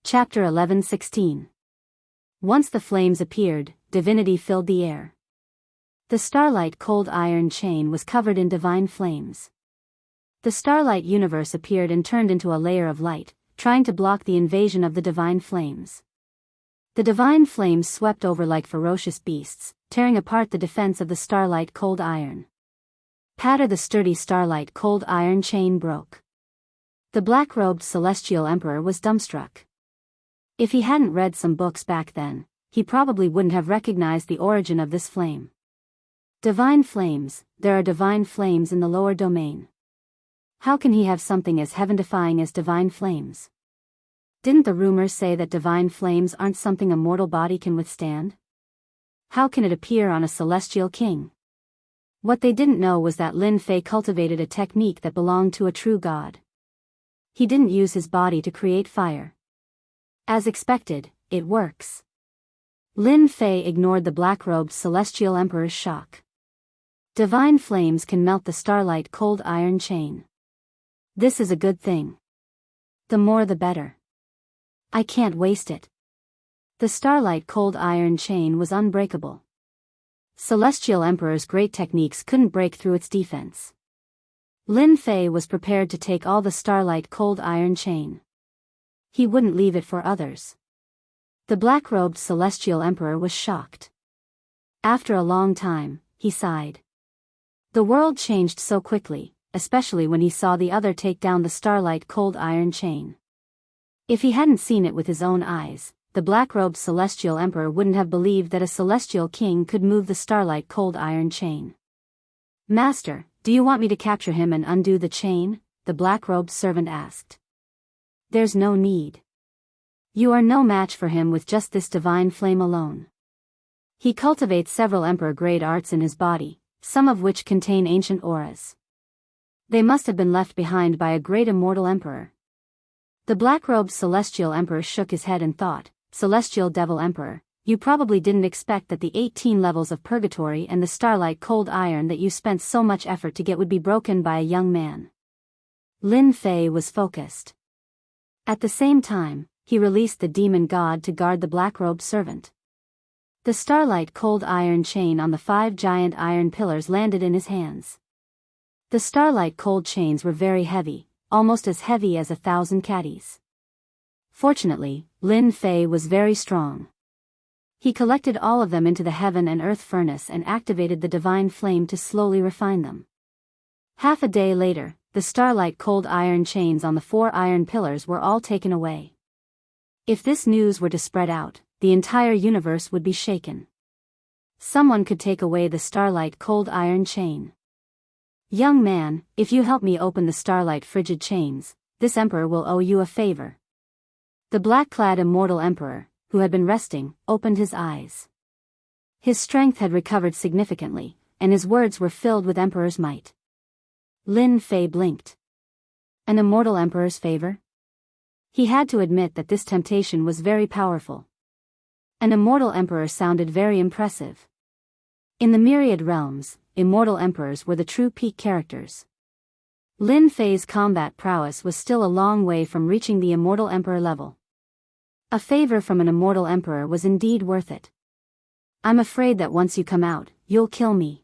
Chapter 11:16. Once the flames appeared, divinity filled the air. The starlight cold iron chain was covered in divine flames. The starlight universe appeared and turned into a layer of light, trying to block the invasion of the divine flames. The divine flames swept over like ferocious beasts, tearing apart the defense of the starlight cold iron. Patter the sturdy starlight cold iron chain broke. The black-robed celestial emperor was dumbstruck. If he hadn't read some books back then, he probably wouldn't have recognized the origin of this flame. Divine flames, there are divine flames in the lower domain. How can he have something as heaven-defying as divine flames? Didn't the rumors say that divine flames aren't something a mortal body can withstand? How can it appear on a celestial king? What they didn't know was that Lin Fei cultivated a technique that belonged to a true god. He didn't use his body to create fire. As expected, it works. Lin Fei ignored the black-robed celestial emperor's shock. Divine flames can melt the starlight cold iron chain. This is a good thing. The more the better. I can't waste it. The starlight cold iron chain was unbreakable. Celestial Emperor's great techniques couldn't break through its defense. Lin Fei was prepared to take all the starlight cold iron chain. He wouldn't leave it for others. The black-robed celestial emperor was shocked. After a long time, he sighed. The world changed so quickly, especially when he saw the other take down the starlight cold iron chain. If he hadn't seen it with his own eyes, the black-robed celestial emperor wouldn't have believed that a celestial king could move the starlight cold iron chain. "Master, do you want me to capture him and undo the chain?" the black-robed servant asked. "There's no need. You are no match for him with just this divine flame alone. He cultivates several emperor-grade arts in his body, some of which contain ancient auras. They must have been left behind by a great immortal emperor." The black-robed celestial emperor shook his head and thought, "Celestial devil emperor, you probably didn't expect that the 18 levels of purgatory and the starlight cold iron that you spent so much effort to get would be broken by a young man." Lin Fei was focused. At the same time, he released the demon god to guard the black-robed servant. The starlight cold iron chain on the 5 giant iron pillars landed in his hands. The starlight cold chains were very heavy, almost as heavy as 1,000 caddies. Fortunately, Lin Fei was very strong. He collected all of them into the heaven and earth furnace and activated the divine flame to slowly refine them. Half a day later, the starlight cold iron chains on the 4 iron pillars were all taken away. If this news were to spread out, the entire universe would be shaken. Someone could take away the starlight cold iron chain. "Young man, if you help me open the starlight frigid chains, this emperor will owe you a favor." The black-clad immortal emperor, who had been resting, opened his eyes. His strength had recovered significantly, and his words were filled with emperor's might. Lin Fei blinked. An immortal emperor's favor? He had to admit that this temptation was very powerful. An immortal emperor sounded very impressive. In the myriad realms, immortal emperors were the true peak characters. Lin Fei's combat prowess was still a long way from reaching the immortal emperor level. A favor from an immortal emperor was indeed worth it. "I'm afraid that once you come out, you'll kill me."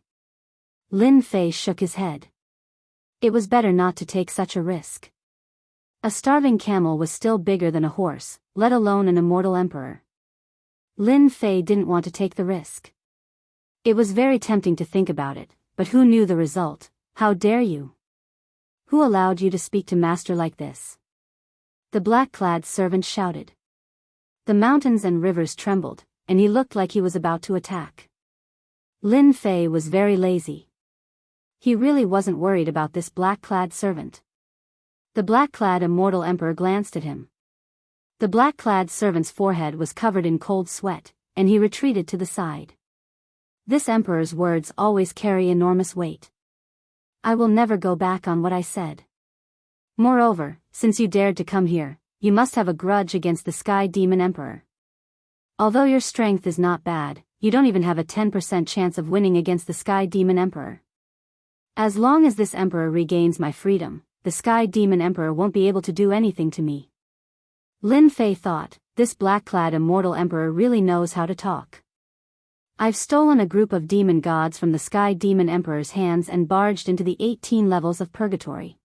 Lin Fei shook his head. It was better not to take such a risk. A starving camel was still bigger than a horse, let alone an immortal emperor. Lin Fei didn't want to take the risk. It was very tempting to think about it, but who knew the result? "How dare you? Who allowed you to speak to master like this?" the black-clad servant shouted. The mountains and rivers trembled, and he looked like he was about to attack. Lin Fei was very lazy. He really wasn't worried about this black-clad servant. The black-clad immortal emperor glanced at him. The black-clad servant's forehead was covered in cold sweat, and he retreated to the side. This emperor's words always carry enormous weight. "I will never go back on what I said. Moreover, since you dared to come here, you must have a grudge against the Sky Demon Emperor. Although your strength is not bad, you don't even have a 10% chance of winning against the Sky Demon Emperor. As long as this emperor regains my freedom, the Sky Demon Emperor won't be able to do anything to me." Lin Fei thought, this black-clad immortal emperor really knows how to talk. I've stolen a group of demon gods from the Sky Demon Emperor's hands and barged into the 18 levels of purgatory.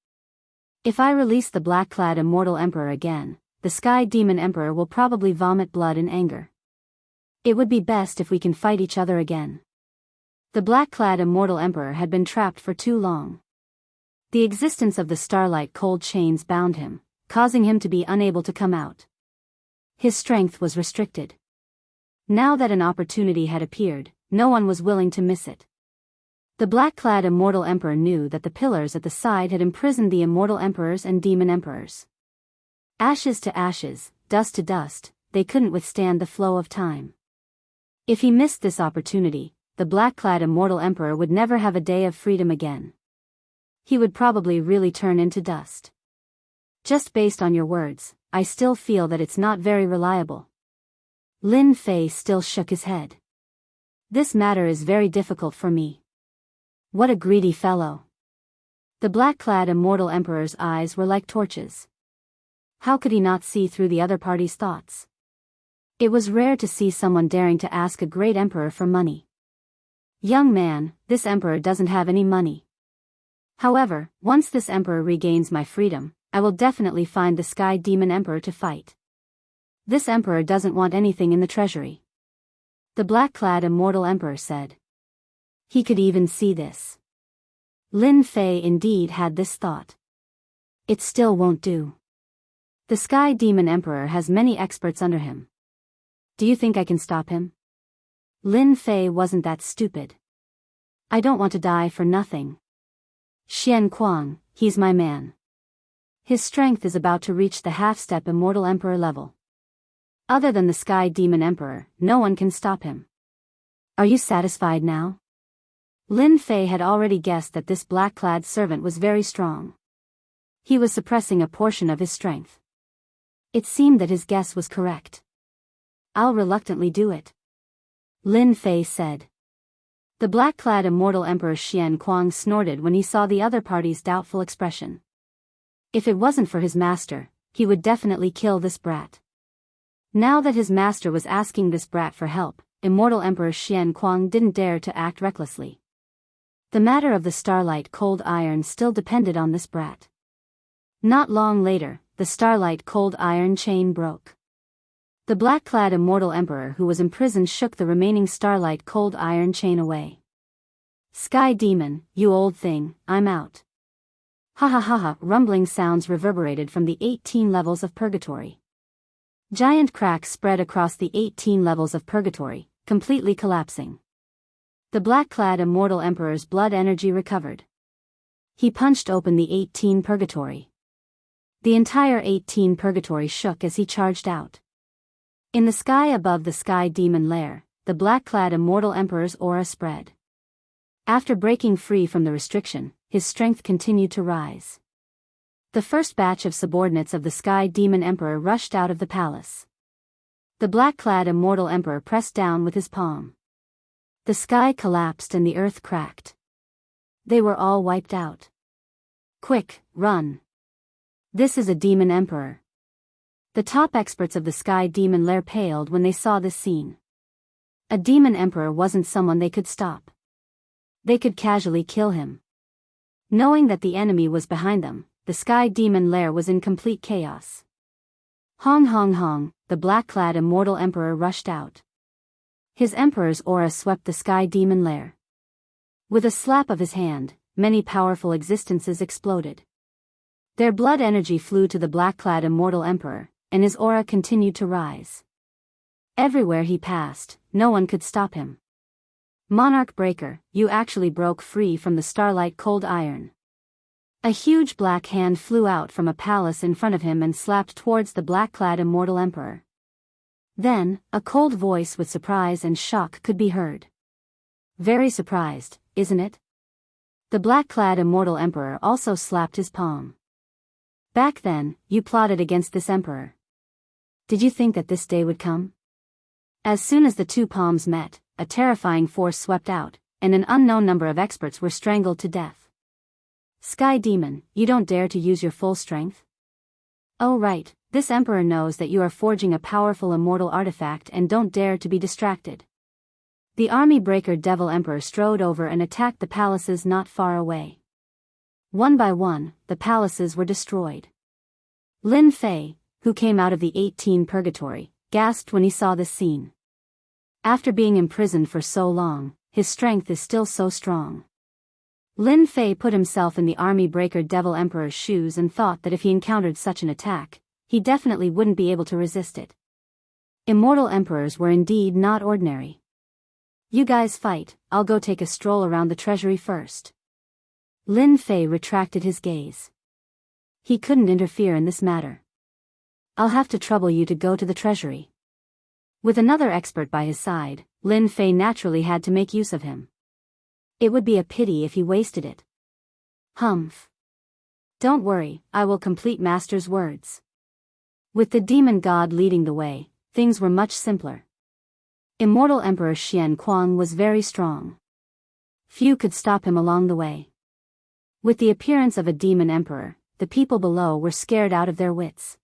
If I release the black-clad immortal emperor again, the Sky Demon Emperor will probably vomit blood in anger. It would be best if we can fight each other again. The black-clad immortal emperor had been trapped for too long. The existence of the starlight cold chains bound him, causing him to be unable to come out. His strength was restricted. Now that an opportunity had appeared, no one was willing to miss it. The black-clad immortal emperor knew that the pillars at the side had imprisoned the immortal emperors and demon emperors. Ashes to ashes, dust to dust, they couldn't withstand the flow of time. If he missed this opportunity, the black-clad immortal emperor would never have a day of freedom again. He would probably really turn into dust. Just based on your words, I still feel that it's not very reliable. Lin Fei still shook his head. This matter is very difficult for me. What a greedy fellow. The black-clad immortal emperor's eyes were like torches. How could he not see through the other party's thoughts? It was rare to see someone daring to ask a great emperor for money. Young man, this emperor doesn't have any money. However, once this emperor regains my freedom, I will definitely find the Sky Demon Emperor to fight. This emperor doesn't want anything in the treasury. The black-clad immortal emperor said. He could even see this. Lin Fei indeed had this thought. It still won't do. The Sky Demon Emperor has many experts under him. Do you think I can stop him? Lin Fei wasn't that stupid. I don't want to die for nothing. Xian Kuang, he's my man. His strength is about to reach the half-step immortal emperor level. Other than the Sky Demon Emperor, no one can stop him. Are you satisfied now? Lin Fei had already guessed that this black-clad servant was very strong. He was suppressing a portion of his strength. It seemed that his guess was correct. I'll reluctantly do it. Lin Fei said. The black-clad immortal Emperor Xian Kuang snorted when he saw the other party's doubtful expression. If it wasn't for his master, he would definitely kill this brat. Now that his master was asking this brat for help, immortal Emperor Xian Kuang didn't dare to act recklessly. The matter of the starlight cold iron still depended on this brat. Not long later, the starlight cold iron chain broke. The black-clad immortal emperor who was imprisoned shook the remaining starlight cold iron chain away. Sky Demon, you old thing, I'm out. Ha ha ha ha, rumbling sounds reverberated from the 18 levels of purgatory. Giant cracks spread across the 18 levels of purgatory, completely collapsing. The black-clad immortal emperor's blood energy recovered. He punched open the 18 purgatory. The entire 18 purgatory shook as he charged out. In the sky above the Sky Demon lair, the black-clad immortal emperor's aura spread. After breaking free from the restriction, his strength continued to rise. The first batch of subordinates of the Sky Demon Emperor rushed out of the palace. The black-clad immortal emperor pressed down with his palm. The sky collapsed and the earth cracked. They were all wiped out. Quick, run. This is a demon emperor. The top experts of the Sky Demon lair paled when they saw this scene. A demon emperor wasn't someone they could stop. They could casually kill him. Knowing that the enemy was behind them, the Sky Demon lair was in complete chaos. Hong hong hong, the black-clad immortal emperor rushed out. His emperor's aura swept the Sky Demon lair. With a slap of his hand, many powerful existences exploded. Their blood energy flew to the black-clad immortal emperor, and his aura continued to rise. Everywhere he passed, no one could stop him. Monarch Breaker, you actually broke free from the starlight cold iron. A huge black hand flew out from a palace in front of him and slapped towards the black-clad immortal emperor. Then, a cold voice with surprise and shock could be heard. Very surprised, isn't it? The black-clad immortal emperor also slapped his palm. Back then, you plotted against this emperor. Did you think that this day would come? As soon as the two palms met, a terrifying force swept out, and an unknown number of experts were strangled to death. Sky Demon, you don't dare to use your full strength? Oh right, this emperor knows that you are forging a powerful immortal artifact and don't dare to be distracted. The army breaker devil emperor strode over and attacked the palaces not far away. One by one, the palaces were destroyed. Lin Fei, who came out of the 18 purgatory, gasped when he saw this scene. After being imprisoned for so long, his strength is still so strong. Lin Fei put himself in the army breaker devil emperor's shoes and thought that if he encountered such an attack, he definitely wouldn't be able to resist it. Immortal emperors were indeed not ordinary. You guys fight, I'll go take a stroll around the treasury first. Lin Fei retracted his gaze. He couldn't interfere in this matter. I'll have to trouble you to go to the treasury. With another expert by his side, Lin Fei naturally had to make use of him. It would be a pity if he wasted it. Humph. Don't worry, I will complete Master's words. With the demon god leading the way, things were much simpler. Immortal Emperor Xian Kuang was very strong. Few could stop him along the way. With the appearance of a demon emperor, the people below were scared out of their wits.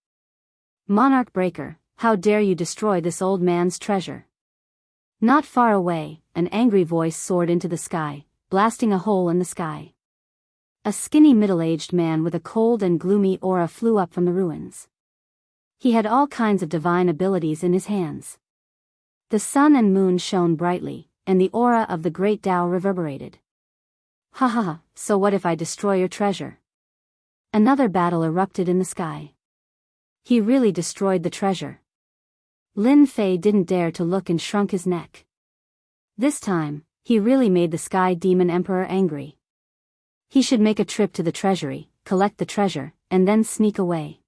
Monarch Breaker, how dare you destroy this old man's treasure? Not far away, an angry voice soared into the sky, blasting a hole in the sky. A skinny middle-aged man with a cold and gloomy aura flew up from the ruins. He had all kinds of divine abilities in his hands. The sun and moon shone brightly, and the aura of the great Tao reverberated. Ha ha ha, so what if I destroy your treasure? Another battle erupted in the sky. He really destroyed the treasure. Lin Fei didn't dare to look and shrunk his neck. This time, he really made the Sky Demon Emperor angry. He should make a trip to the treasury, collect the treasure, and then sneak away.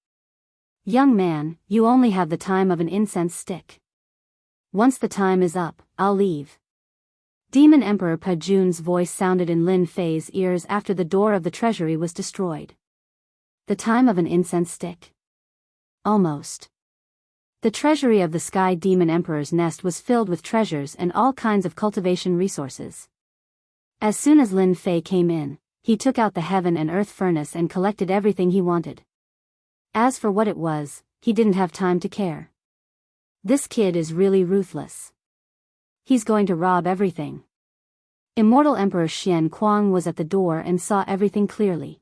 Young man, you only have the time of an incense stick. Once the time is up, I'll leave. Demon Emperor Pajun's voice sounded in Lin Fei's ears after the door of the treasury was destroyed. The time of an incense stick? Almost. The treasury of the Sky Demon Emperor's nest was filled with treasures and all kinds of cultivation resources. As soon as Lin Fei came in, he took out the heaven and earth furnace and collected everything he wanted. As for what it was, he didn't have time to care. This kid is really ruthless. He's going to rob everything. Immortal Emperor Xian Kuang was at the door and saw everything clearly.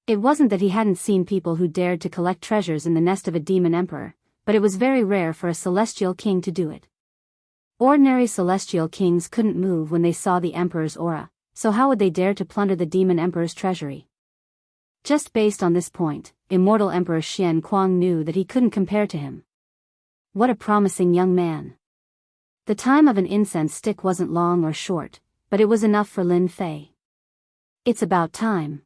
It wasn't that he hadn't seen people who dared to collect treasures in the nest of a demon emperor, but it was very rare for a celestial king to do it. Ordinary celestial kings couldn't move when they saw the emperor's aura, so how would they dare to plunder the demon emperor's treasury? Just based on this point, Immortal Emperor Xian Kuang knew that he couldn't compare to him. What a promising young man. The time of an incense stick wasn't long or short, but it was enough for Lin Fei. It's about time.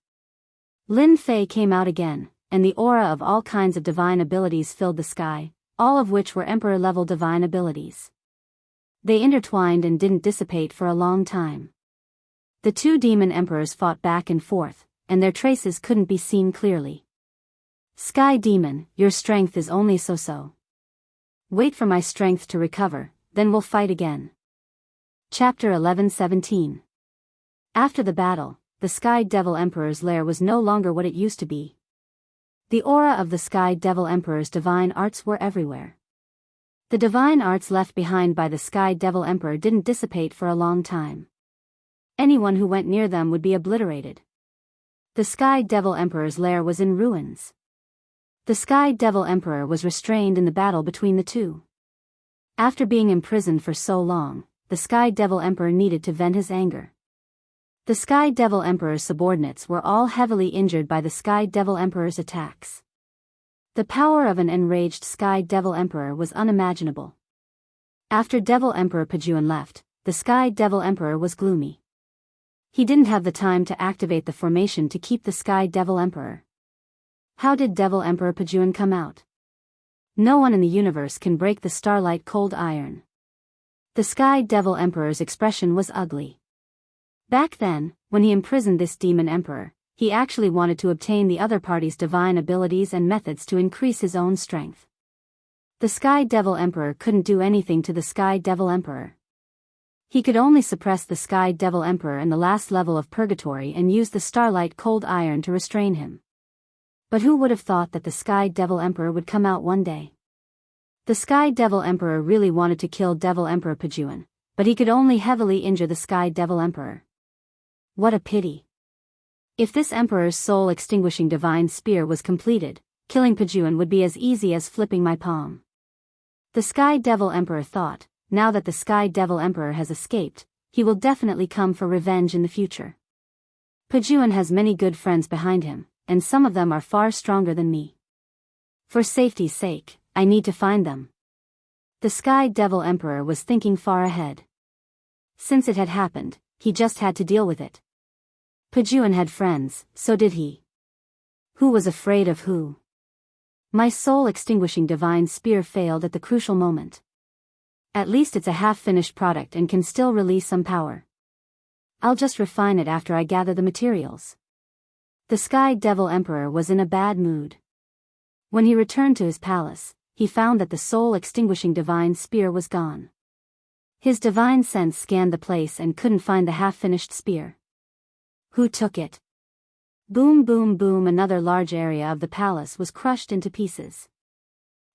Lin Fei came out again, and the aura of all kinds of divine abilities filled the sky, all of which were emperor-level divine abilities. They intertwined and didn't dissipate for a long time. The two demon emperors fought back and forth, and their traces couldn't be seen clearly. Sky Demon, your strength is only so-so. Wait for my strength to recover, then we'll fight again. Chapter 11:17. After the battle, the Sky Devil Emperor's lair was no longer what it used to be. The aura of the Sky Devil Emperor's divine arts were everywhere. The divine arts left behind by the Sky Devil Emperor didn't dissipate for a long time. Anyone who went near them would be obliterated. The Sky Devil Emperor's lair was in ruins. The Sky Devil Emperor was restrained in the battle between the two. After being imprisoned for so long, the Sky Devil Emperor needed to vent his anger. The Sky Devil Emperor's subordinates were all heavily injured by the Sky Devil Emperor's attacks. The power of an enraged Sky Devil Emperor was unimaginable. After Devil Emperor Pajun left, the Sky Devil Emperor was gloomy. He didn't have the time to activate the formation to keep the Sky Devil Emperor. How did Devil Emperor Pajun come out? No one in the universe can break the starlight cold iron. The Sky Devil Emperor's expression was ugly. Back then, when he imprisoned this demon emperor, he actually wanted to obtain the other party's divine abilities and methods to increase his own strength. The Sky Devil Emperor couldn't do anything to the Sky Devil Emperor. He could only suppress the Sky Devil Emperor in the last level of purgatory and use the starlight cold iron to restrain him. But who would have thought that the Sky Devil Emperor would come out one day? The Sky Devil Emperor really wanted to kill Devil Emperor Pajuan, but he could only heavily injure the Sky Devil Emperor. What a pity. If this Emperor's soul-extinguishing divine spear was completed, killing Pajuan would be as easy as flipping my palm. The Sky Devil Emperor thought, now that the Sky Devil Emperor has escaped, he will definitely come for revenge in the future. Pajuan has many good friends behind him, and some of them are far stronger than me. For safety's sake, I need to find them. The Sky Devil Emperor was thinking far ahead. Since it had happened, he just had to deal with it. Pajuan had friends, so did he. Who was afraid of who? My soul-extinguishing divine spear failed at the crucial moment. At least it's a half-finished product and can still release some power. I'll just refine it after I gather the materials. The Sky Devil Emperor was in a bad mood. When he returned to his palace, he found that the soul-extinguishing divine spear was gone. His divine sense scanned the place and couldn't find the half-finished spear. Who took it? Boom, boom, boom! Another large area of the palace was crushed into pieces.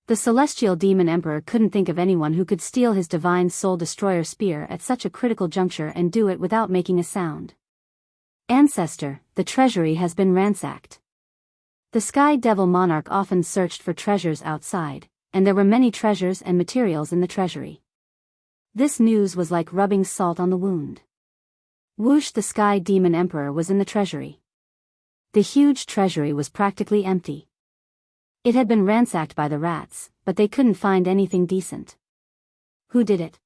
The celestial demon emperor couldn't think of anyone who could steal his divine soul destroyer spear at such a critical juncture and do it without making a sound. Ancestor, the treasury has been ransacked. The Sky Devil Monarch often searched for treasures outside, and there were many treasures and materials in the treasury. This news was like rubbing salt on the wound. Whoosh! The Sky Demon Emperor was in the treasury. The huge treasury was practically empty. It had been ransacked by the rats, but they couldn't find anything decent. Who did it?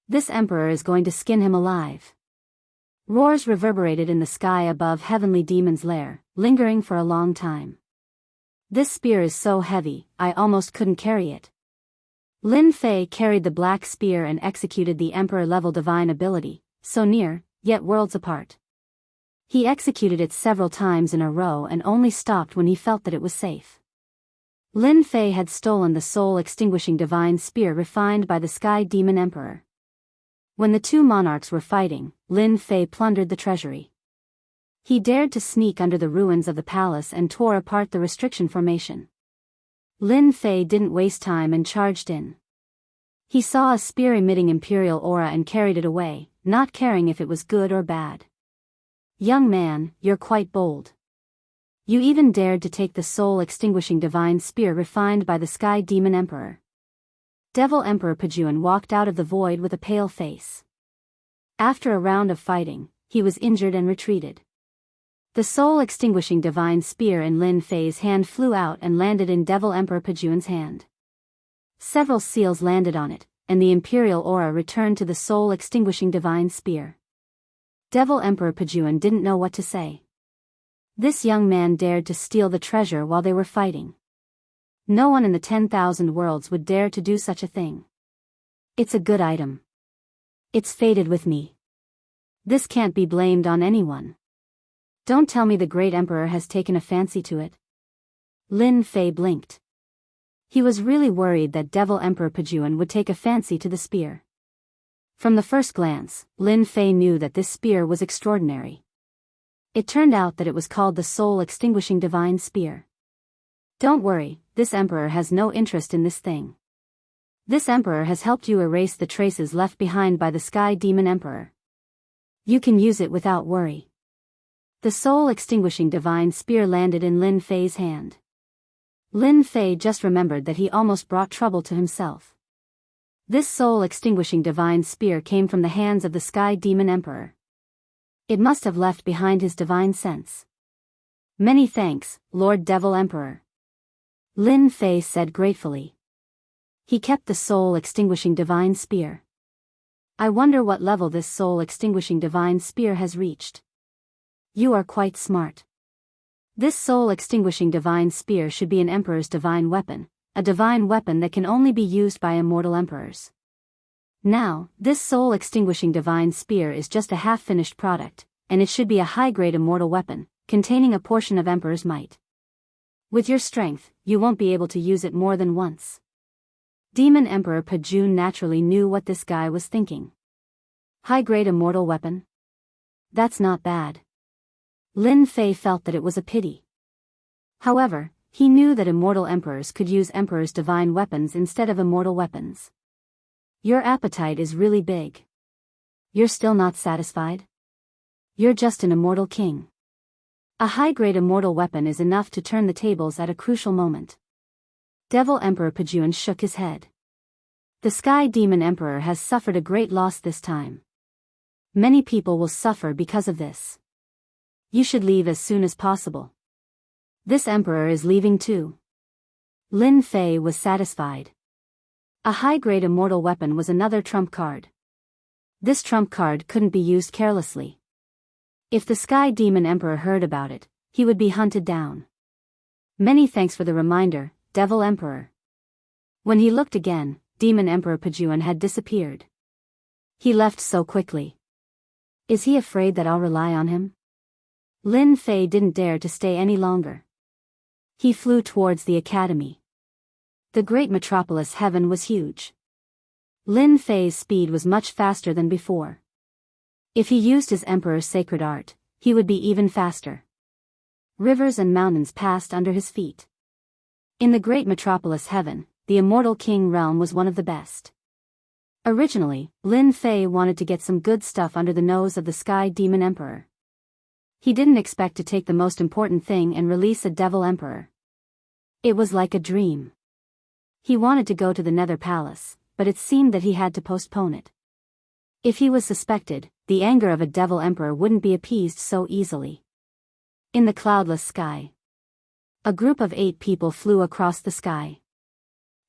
This emperor is going to skin him alive. Roars reverberated in the sky above Heavenly Demon's lair, lingering for a long time. This spear is so heavy, I almost couldn't carry it. Lin Fei carried the black spear and executed the emperor-level divine ability, so near, yet worlds apart. He executed it several times in a row and only stopped when he felt that it was safe. Lin Fei had stolen the soul-extinguishing divine spear refined by the Sky Demon Emperor. When the two monarchs were fighting, Lin Fei plundered the treasury. He dared to sneak under the ruins of the palace and tore apart the restriction formation. Lin Fei didn't waste time and charged in. He saw a spear emitting imperial aura and carried it away, not caring if it was good or bad. Young man, you're quite bold. You even dared to take the soul-extinguishing divine spear refined by the Sky Demon Emperor. Devil Emperor Pajuan walked out of the void with a pale face. After a round of fighting, he was injured and retreated. The soul-extinguishing divine spear in Lin Fei's hand flew out and landed in Devil Emperor Pajuan's hand. Several seals landed on it, and the imperial aura returned to the soul-extinguishing divine spear. Devil Emperor Pajuan didn't know what to say. This young man dared to steal the treasure while they were fighting. No one in the 10,000 worlds would dare to do such a thing. It's a good item. It's faded with me. This can't be blamed on anyone. Don't tell me the great emperor has taken a fancy to it. Lin Fei blinked. He was really worried that Devil Emperor Pajuan would take a fancy to the spear. From the first glance, Lin Fei knew that this spear was extraordinary. It turned out that it was called the Soul-Extinguishing Divine Spear. Don't worry, this emperor has no interest in this thing. This emperor has helped you erase the traces left behind by the Sky Demon Emperor. You can use it without worry. The soul-extinguishing divine spear landed in Lin Fei's hand. Lin Fei just remembered that he almost brought trouble to himself. This soul-extinguishing divine spear came from the hands of the Sky Demon Emperor. It must have left behind his divine sense. Many thanks, Lord Devil Emperor. Lin Fei said gratefully. He kept the soul-extinguishing divine spear. I wonder what level this soul-extinguishing divine spear has reached. You are quite smart. This soul-extinguishing divine spear should be an emperor's divine weapon, a divine weapon that can only be used by immortal emperors. Now, this soul-extinguishing divine spear is just a half-finished product, and it should be a high-grade immortal weapon, containing a portion of emperor's might. With your strength, you won't be able to use it more than once. Demon Emperor Pajuan naturally knew what this guy was thinking. High-grade immortal weapon? That's not bad. Lin Fei felt that it was a pity. However, he knew that immortal emperors could use emperors' divine weapons instead of immortal weapons. Your appetite is really big. You're still not satisfied? You're just an immortal king. A high-grade immortal weapon is enough to turn the tables at a crucial moment. Devil Emperor Pajuan shook his head. The Sky Demon Emperor has suffered a great loss this time. Many people will suffer because of this. You should leave as soon as possible. This emperor is leaving too. Lin Fei was satisfied. A high-grade immortal weapon was another trump card. This trump card couldn't be used carelessly. If the Sky Demon Emperor heard about it, he would be hunted down. Many thanks for the reminder, Devil Emperor. When he looked again, Demon Emperor Pajuan had disappeared. He left so quickly. Is he afraid that I'll rely on him? Lin Fei didn't dare to stay any longer. He flew towards the academy. The great metropolis heaven was huge. Lin Fei's speed was much faster than before. If he used his emperor's sacred art, he would be even faster. Rivers and mountains passed under his feet. In the great metropolis heaven, the immortal king realm was one of the best. Originally, Lin Fei wanted to get some good stuff under the nose of the Sky Demon Emperor. He didn't expect to take the most important thing and release a Devil Emperor. It was like a dream. He wanted to go to the Nether Palace, but it seemed that he had to postpone it. If he was suspected, the anger of a Devil Emperor wouldn't be appeased so easily. In the cloudless sky, a group of 8 people flew across the sky.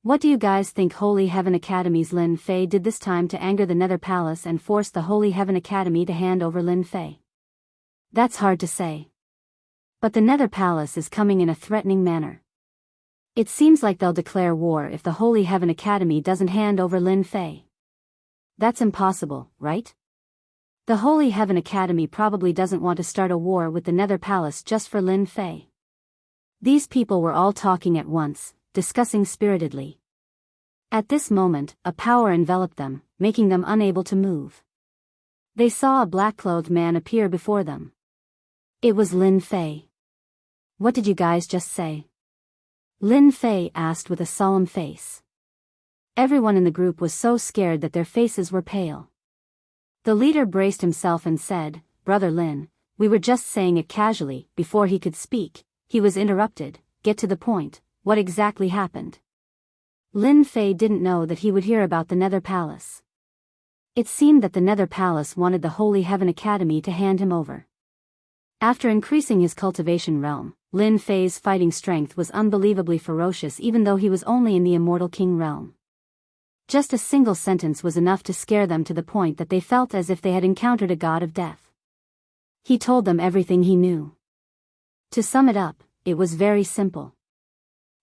What do you guys think Holy Heaven Academy's Lin Fei did this time to anger the Nether Palace and force the Holy Heaven Academy to hand over Lin Fei? That's hard to say. But the Nether Palace is coming in a threatening manner. It seems like they'll declare war if the Holy Heaven Academy doesn't hand over Lin Fei. That's impossible, right? The Holy Heaven Academy probably doesn't want to start a war with the Nether Palace just for Lin Fei. These people were all talking at once, discussing spiritedly. At this moment, a power enveloped them, making them unable to move. They saw a black-clothed man appear before them. It was Lin Fei. What did you guys just say? Lin Fei asked with a solemn face. Everyone in the group was so scared that their faces were pale. The leader braced himself and said, "Brother Lin, we were just saying it casually." Before he could speak, he was interrupted. Get to the point, what exactly happened? Lin Fei didn't know that he would hear about the Nether Palace. It seemed that the Nether Palace wanted the Holy Heaven Academy to hand him over. After increasing his cultivation realm, Lin Fei's fighting strength was unbelievably ferocious even though he was only in the Immortal King realm. Just a single sentence was enough to scare them to the point that they felt as if they had encountered a god of death. He told them everything he knew. To sum it up, it was very simple.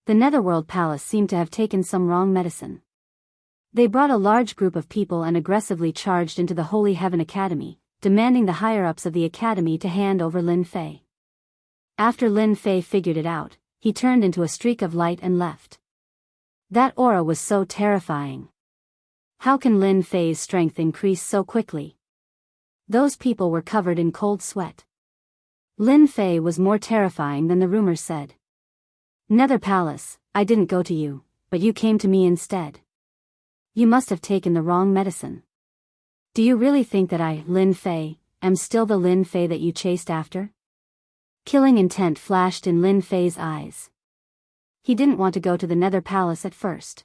The Netherworld Palace seemed to have taken some wrong medicine. They brought a large group of people and aggressively charged into the Holy Heaven Academy, demanding the higher-ups of the academy to hand over Lin Fei. After Lin Fei figured it out, he turned into a streak of light and left. That aura was so terrifying. How can Lin Fei's strength increase so quickly? Those people were covered in cold sweat. Lin Fei was more terrifying than the rumors said. Nether Palace, I didn't go to you, but you came to me instead. You must have taken the wrong medicine. Do you really think that I, Lin Fei, am still the Lin Fei that you chased after? Killing intent flashed in Lin Fei's eyes. He didn't want to go to the Nether Palace at first.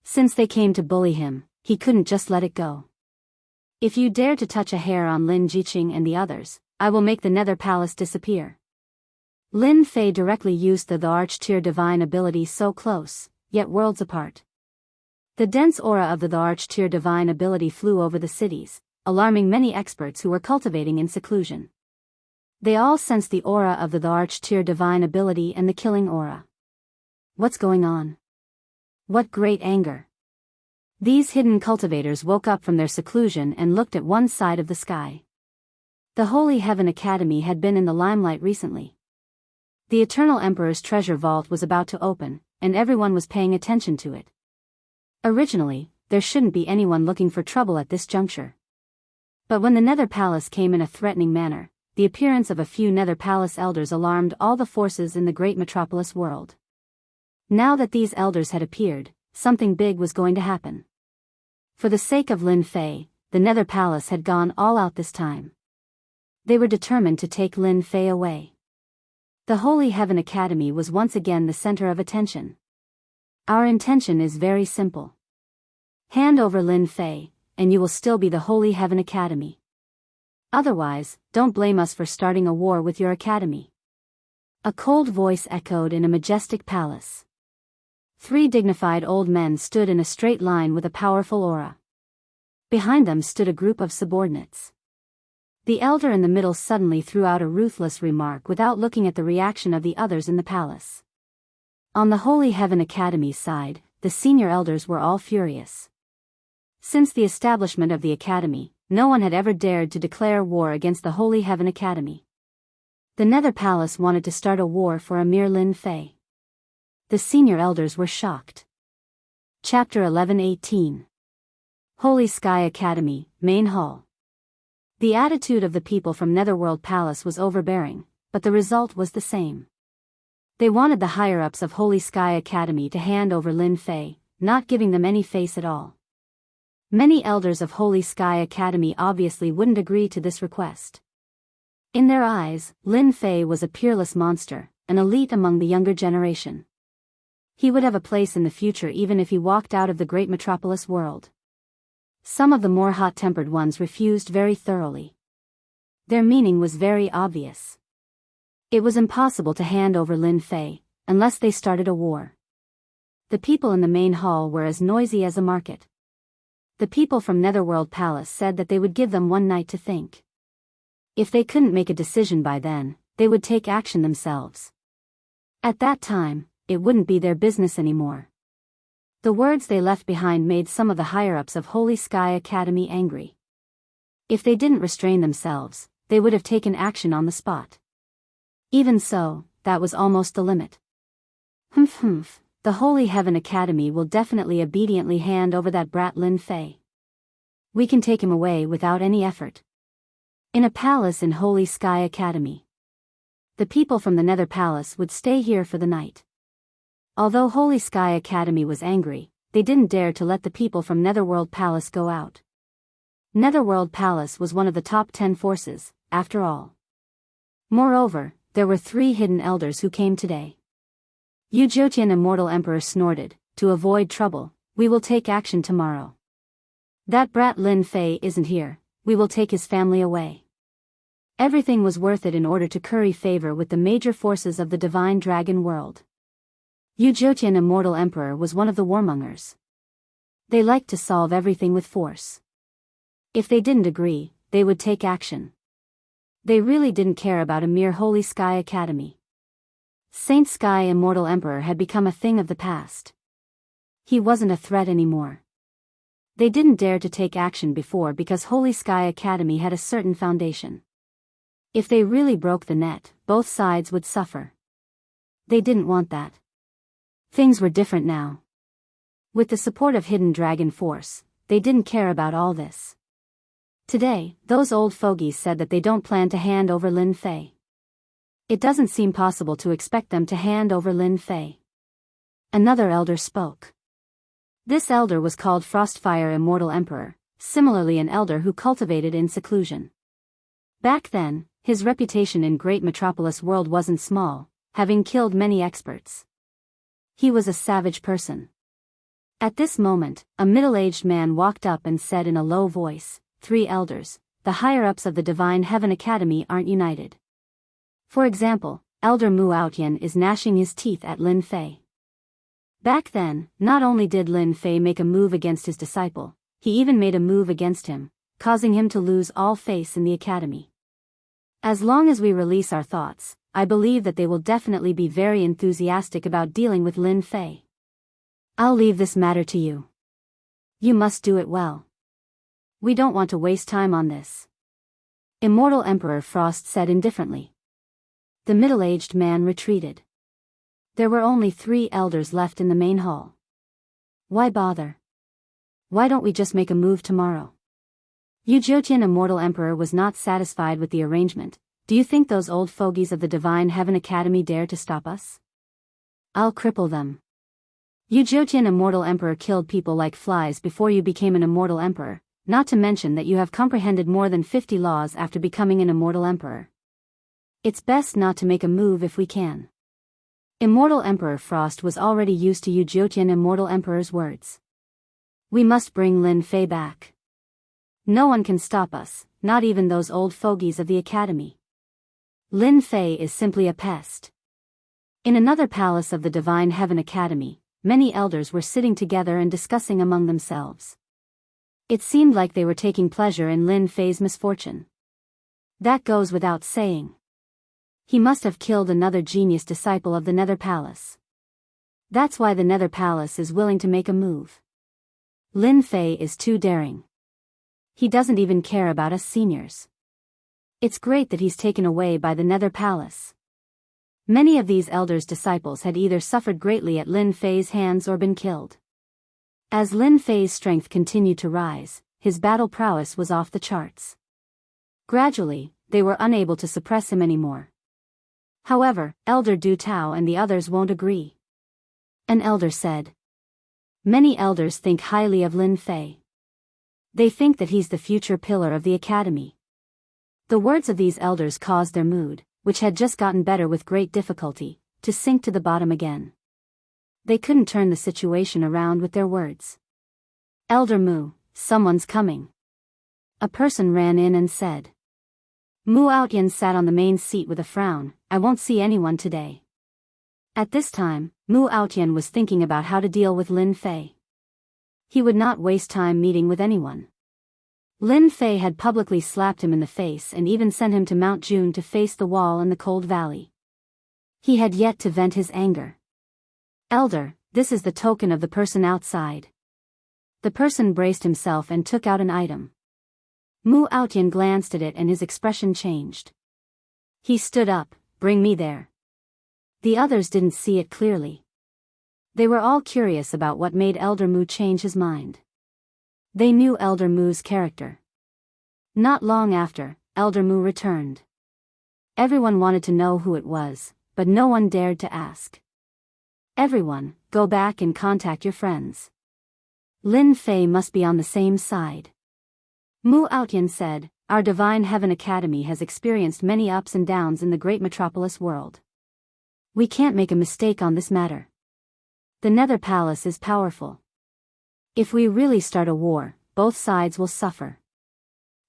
Since they came to bully him, he couldn't just let it go. If you dare to touch a hair on Lin Jiqing and the others, I will make the Nether Palace disappear. Lin Fei directly used the Arch-tier divine ability so close, yet worlds apart. The dense aura of the Arch-tier divine ability flew over the cities, alarming many experts who were cultivating in seclusion. They all sensed the aura of the Arch-tier divine ability and the killing aura. What's going on? What great anger! These hidden cultivators woke up from their seclusion and looked at one side of the sky. The Holy Heaven Academy had been in the limelight recently. The Eternal Emperor's treasure vault was about to open, and everyone was paying attention to it. Originally, there shouldn't be anyone looking for trouble at this juncture. But when the Nether Palace came in a threatening manner, the appearance of a few Nether Palace elders alarmed all the forces in the great metropolis world. Now that these elders had appeared, something big was going to happen. For the sake of Lin Fei, the Nether Palace had gone all out this time. They were determined to take Lin Fei away. The Holy Heaven Academy was once again the center of attention. Our intention is very simple. Hand over Lin Fei, and you will still be the Holy Heaven Academy. Otherwise, don't blame us for starting a war with your academy. A cold voice echoed in a majestic palace. 3 dignified old men stood in a straight line with a powerful aura. Behind them stood a group of subordinates. The elder in the middle suddenly threw out a ruthless remark without looking at the reaction of the others in the palace. On the Holy Heaven Academy's side, the senior elders were all furious. Since the establishment of the academy, no one had ever dared to declare war against the Holy Heaven Academy. The Nether Palace wanted to start a war for a mere Lin Fei. The senior elders were shocked. Chapter 11:18. Holy Sky Academy, Main Hall. The attitude of the people from Netherworld Palace was overbearing, but the result was the same. They wanted the higher-ups of Holy Sky Academy to hand over Lin Fei, not giving them any face at all. Many elders of Holy Sky Academy obviously wouldn't agree to this request. In their eyes, Lin Fei was a peerless monster, an elite among the younger generation. He would have a place in the future even if he walked out of the great metropolis world. Some of the more hot-tempered ones refused very thoroughly. Their meaning was very obvious. It was impossible to hand over Lin Fei, unless they started a war. The people in the main hall were as noisy as a market. The people from Netherworld Palace said that they would give them one night to think. If they couldn't make a decision by then, they would take action themselves. At that time, it wouldn't be their business anymore. The words they left behind made some of the higher-ups of Holy Sky Academy angry. If they didn't restrain themselves, they would have taken action on the spot. Even so, that was almost the limit. The Holy Heaven Academy will definitely obediently hand over that brat Lin Fei. We can take him away without any effort. In a palace in Holy Sky Academy. The people from the Nether Palace would stay here for the night. Although Holy Sky Academy was angry, they didn't dare to let the people from Netherworld Palace go out. Netherworld Palace was one of the top 10 forces, after all. Moreover, there were 3 hidden elders who came today. Yu Zhoutian Immortal Emperor snorted, "To avoid trouble, we will take action tomorrow. That brat Lin Fei isn't here, we will take his family away." Everything was worth it in order to curry favor with the major forces of the Divine Dragon world. Yu Zhoutian Immortal Emperor was one of the warmongers. They liked to solve everything with force. If they didn't agree, they would take action. They really didn't care about a mere Holy Sky Academy. Saint Sky Immortal Emperor had become a thing of the past. He wasn't a threat anymore. They didn't dare to take action before because Holy Sky Academy had a certain foundation. If they really broke the net, both sides would suffer. They didn't want that. Things were different now. With the support of Hidden Dragon Force, they didn't care about all this. Today, those old fogies said that they don't plan to hand over Lin Fei. It doesn't seem possible to expect them to hand over Lin Fei. Another elder spoke. This elder was called Frostfire Immortal Emperor, similarly an elder who cultivated in seclusion. Back then, his reputation in Great Metropolis world wasn't small, having killed many experts. He was a savage person. At this moment, a middle-aged man walked up and said in a low voice, "3 elders, the higher-ups of the Divine Heaven Academy aren't united. For example, Elder Mu Outyan is gnashing his teeth at Lin Fei." Back then, not only did Lin Fei make a move against his disciple, he even made a move against him, causing him to lose all face in the academy. As long as we release our thoughts, I believe that they will definitely be very enthusiastic about dealing with Lin Fei. I'll leave this matter to you. You must do it well. We don't want to waste time on this. Immortal Emperor Frost said indifferently. The middle-aged man retreated. There were only 3 elders left in the main hall. Why bother? Why don't we just make a move tomorrow? Yu Zhoutian Immortal Emperor was not satisfied with the arrangement, Do you think those old fogies of the Divine Heaven Academy dare to stop us? I'll cripple them. You Jyotian immortal emperor killed people like flies before you became an immortal emperor, not to mention that you have comprehended more than 50 laws after becoming an immortal emperor. It's best not to make a move if we can. Immortal Emperor Frost was already used to Yu Jyotian immortal emperor's words. We must bring Lin Fei back. No one can stop us, not even those old fogies of the academy. Lin Fei is simply a pest. In another palace of the Divine Heaven Academy, many elders were sitting together and discussing among themselves. It seemed like they were taking pleasure in Lin Fei's misfortune. That goes without saying. He must have killed another genius disciple of the Nether Palace. That's why the Nether Palace is willing to make a move. Lin Fei is too daring. He doesn't even care about us seniors. It's great that he's taken away by the Nether Palace. Many of these elders' disciples had either suffered greatly at Lin Fei's hands or been killed. As Lin Fei's strength continued to rise, his battle prowess was off the charts. Gradually, they were unable to suppress him anymore. However, Elder Du Tao and the others won't agree. An elder said. Many elders think highly of Lin Fei. They think that he's the future pillar of the academy. The words of these elders caused their mood, which had just gotten better with great difficulty, to sink to the bottom again. They couldn't turn the situation around with their words. Elder Mu, someone's coming. A person ran in and said. Mu Outyan sat on the main seat with a frown. I won't see anyone today. At this time, Mu Outyan was thinking about how to deal with Lin Fei. He would not waste time meeting with anyone. Lin Fei had publicly slapped him in the face and even sent him to Mount June to face the wall in the cold valley. He had yet to vent his anger. Elder, this is the token of the person outside. The person braced himself and took out an item. Mu Outyan glanced at it and his expression changed. He stood up. Bring me there. The others didn't see it clearly. They were all curious about what made Elder Mu change his mind. They knew Elder Mu's character. Not long after, Elder Mu returned. Everyone wanted to know who it was, but no one dared to ask. Everyone, go back and contact your friends. Lin Fei must be on the same side. Mu Outyan said, Our Divine Heaven Academy has experienced many ups and downs in the great metropolis world. We can't make a mistake on this matter. The Nether Palace is powerful. If we really start a war, both sides will suffer.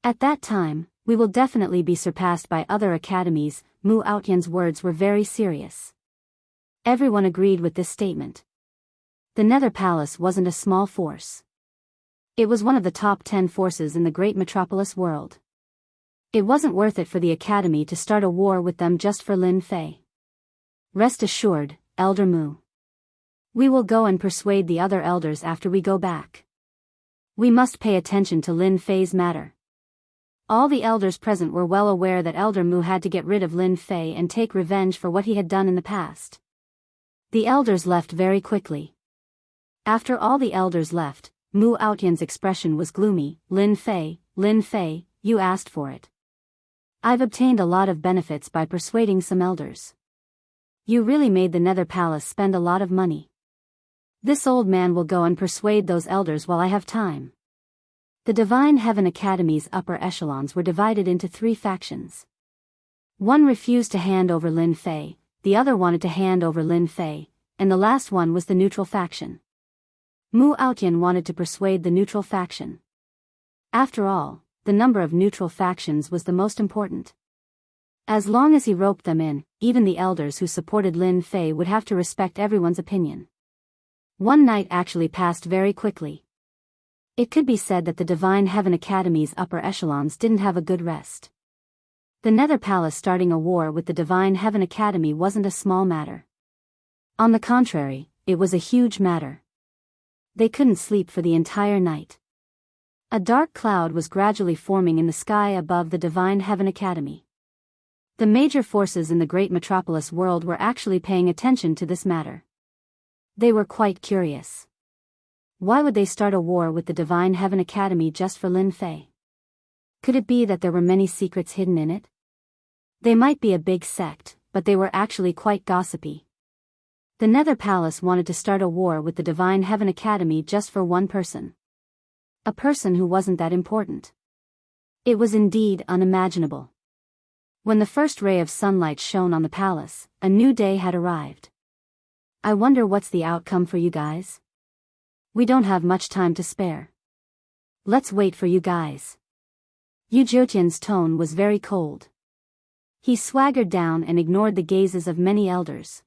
At that time, we will definitely be surpassed by other academies. Mu Outyan's words were very serious. Everyone agreed with this statement. The Nether Palace wasn't a small force. It was one of the top 10 forces in the great metropolis world. It wasn't worth it for the academy to start a war with them just for Lin Fei. Rest assured, Elder Mu. We will go and persuade the other elders after we go back. We must pay attention to Lin Fei's matter. All the elders present were well aware that Elder Mu had to get rid of Lin Fei and take revenge for what he had done in the past. The elders left very quickly. After all the elders left, Mu Outyan's expression was gloomy. Lin Fei, you asked for it. I've obtained a lot of benefits by persuading some elders. You really made the Nether Palace spend a lot of money. This old man will go and persuade those elders while I have time. The Divine Heaven Academy's upper echelons were divided into 3 factions. One refused to hand over Lin Fei, the other wanted to hand over Lin Fei, and the last one was the neutral faction. Mu Outyan wanted to persuade the neutral faction. After all, the number of neutral factions was the most important. As long as he roped them in, even the elders who supported Lin Fei would have to respect everyone's opinion. One night actually passed very quickly. It could be said that the Divine Heaven Academy's upper echelons didn't have a good rest. The Nether Palace starting a war with the Divine Heaven Academy wasn't a small matter. On the contrary, it was a huge matter. They couldn't sleep for the entire night. A dark cloud was gradually forming in the sky above the Divine Heaven Academy. The major forces in the great metropolis world were actually paying attention to this matter. They were quite curious. Why would they start a war with the Divine Heaven Academy just for Lin Fei? Could it be that there were many secrets hidden in it? They might be a big sect, but they were actually quite gossipy. The Nether Palace wanted to start a war with the Divine Heaven Academy just for one person. A person who wasn't that important. It was indeed unimaginable. When the first ray of sunlight shone on the palace, a new day had arrived. I wonder what's the outcome for you guys? We don't have much time to spare. Let's wait for you guys. Yu Joutian's tone was very cold. He swaggered down and ignored the gazes of many elders.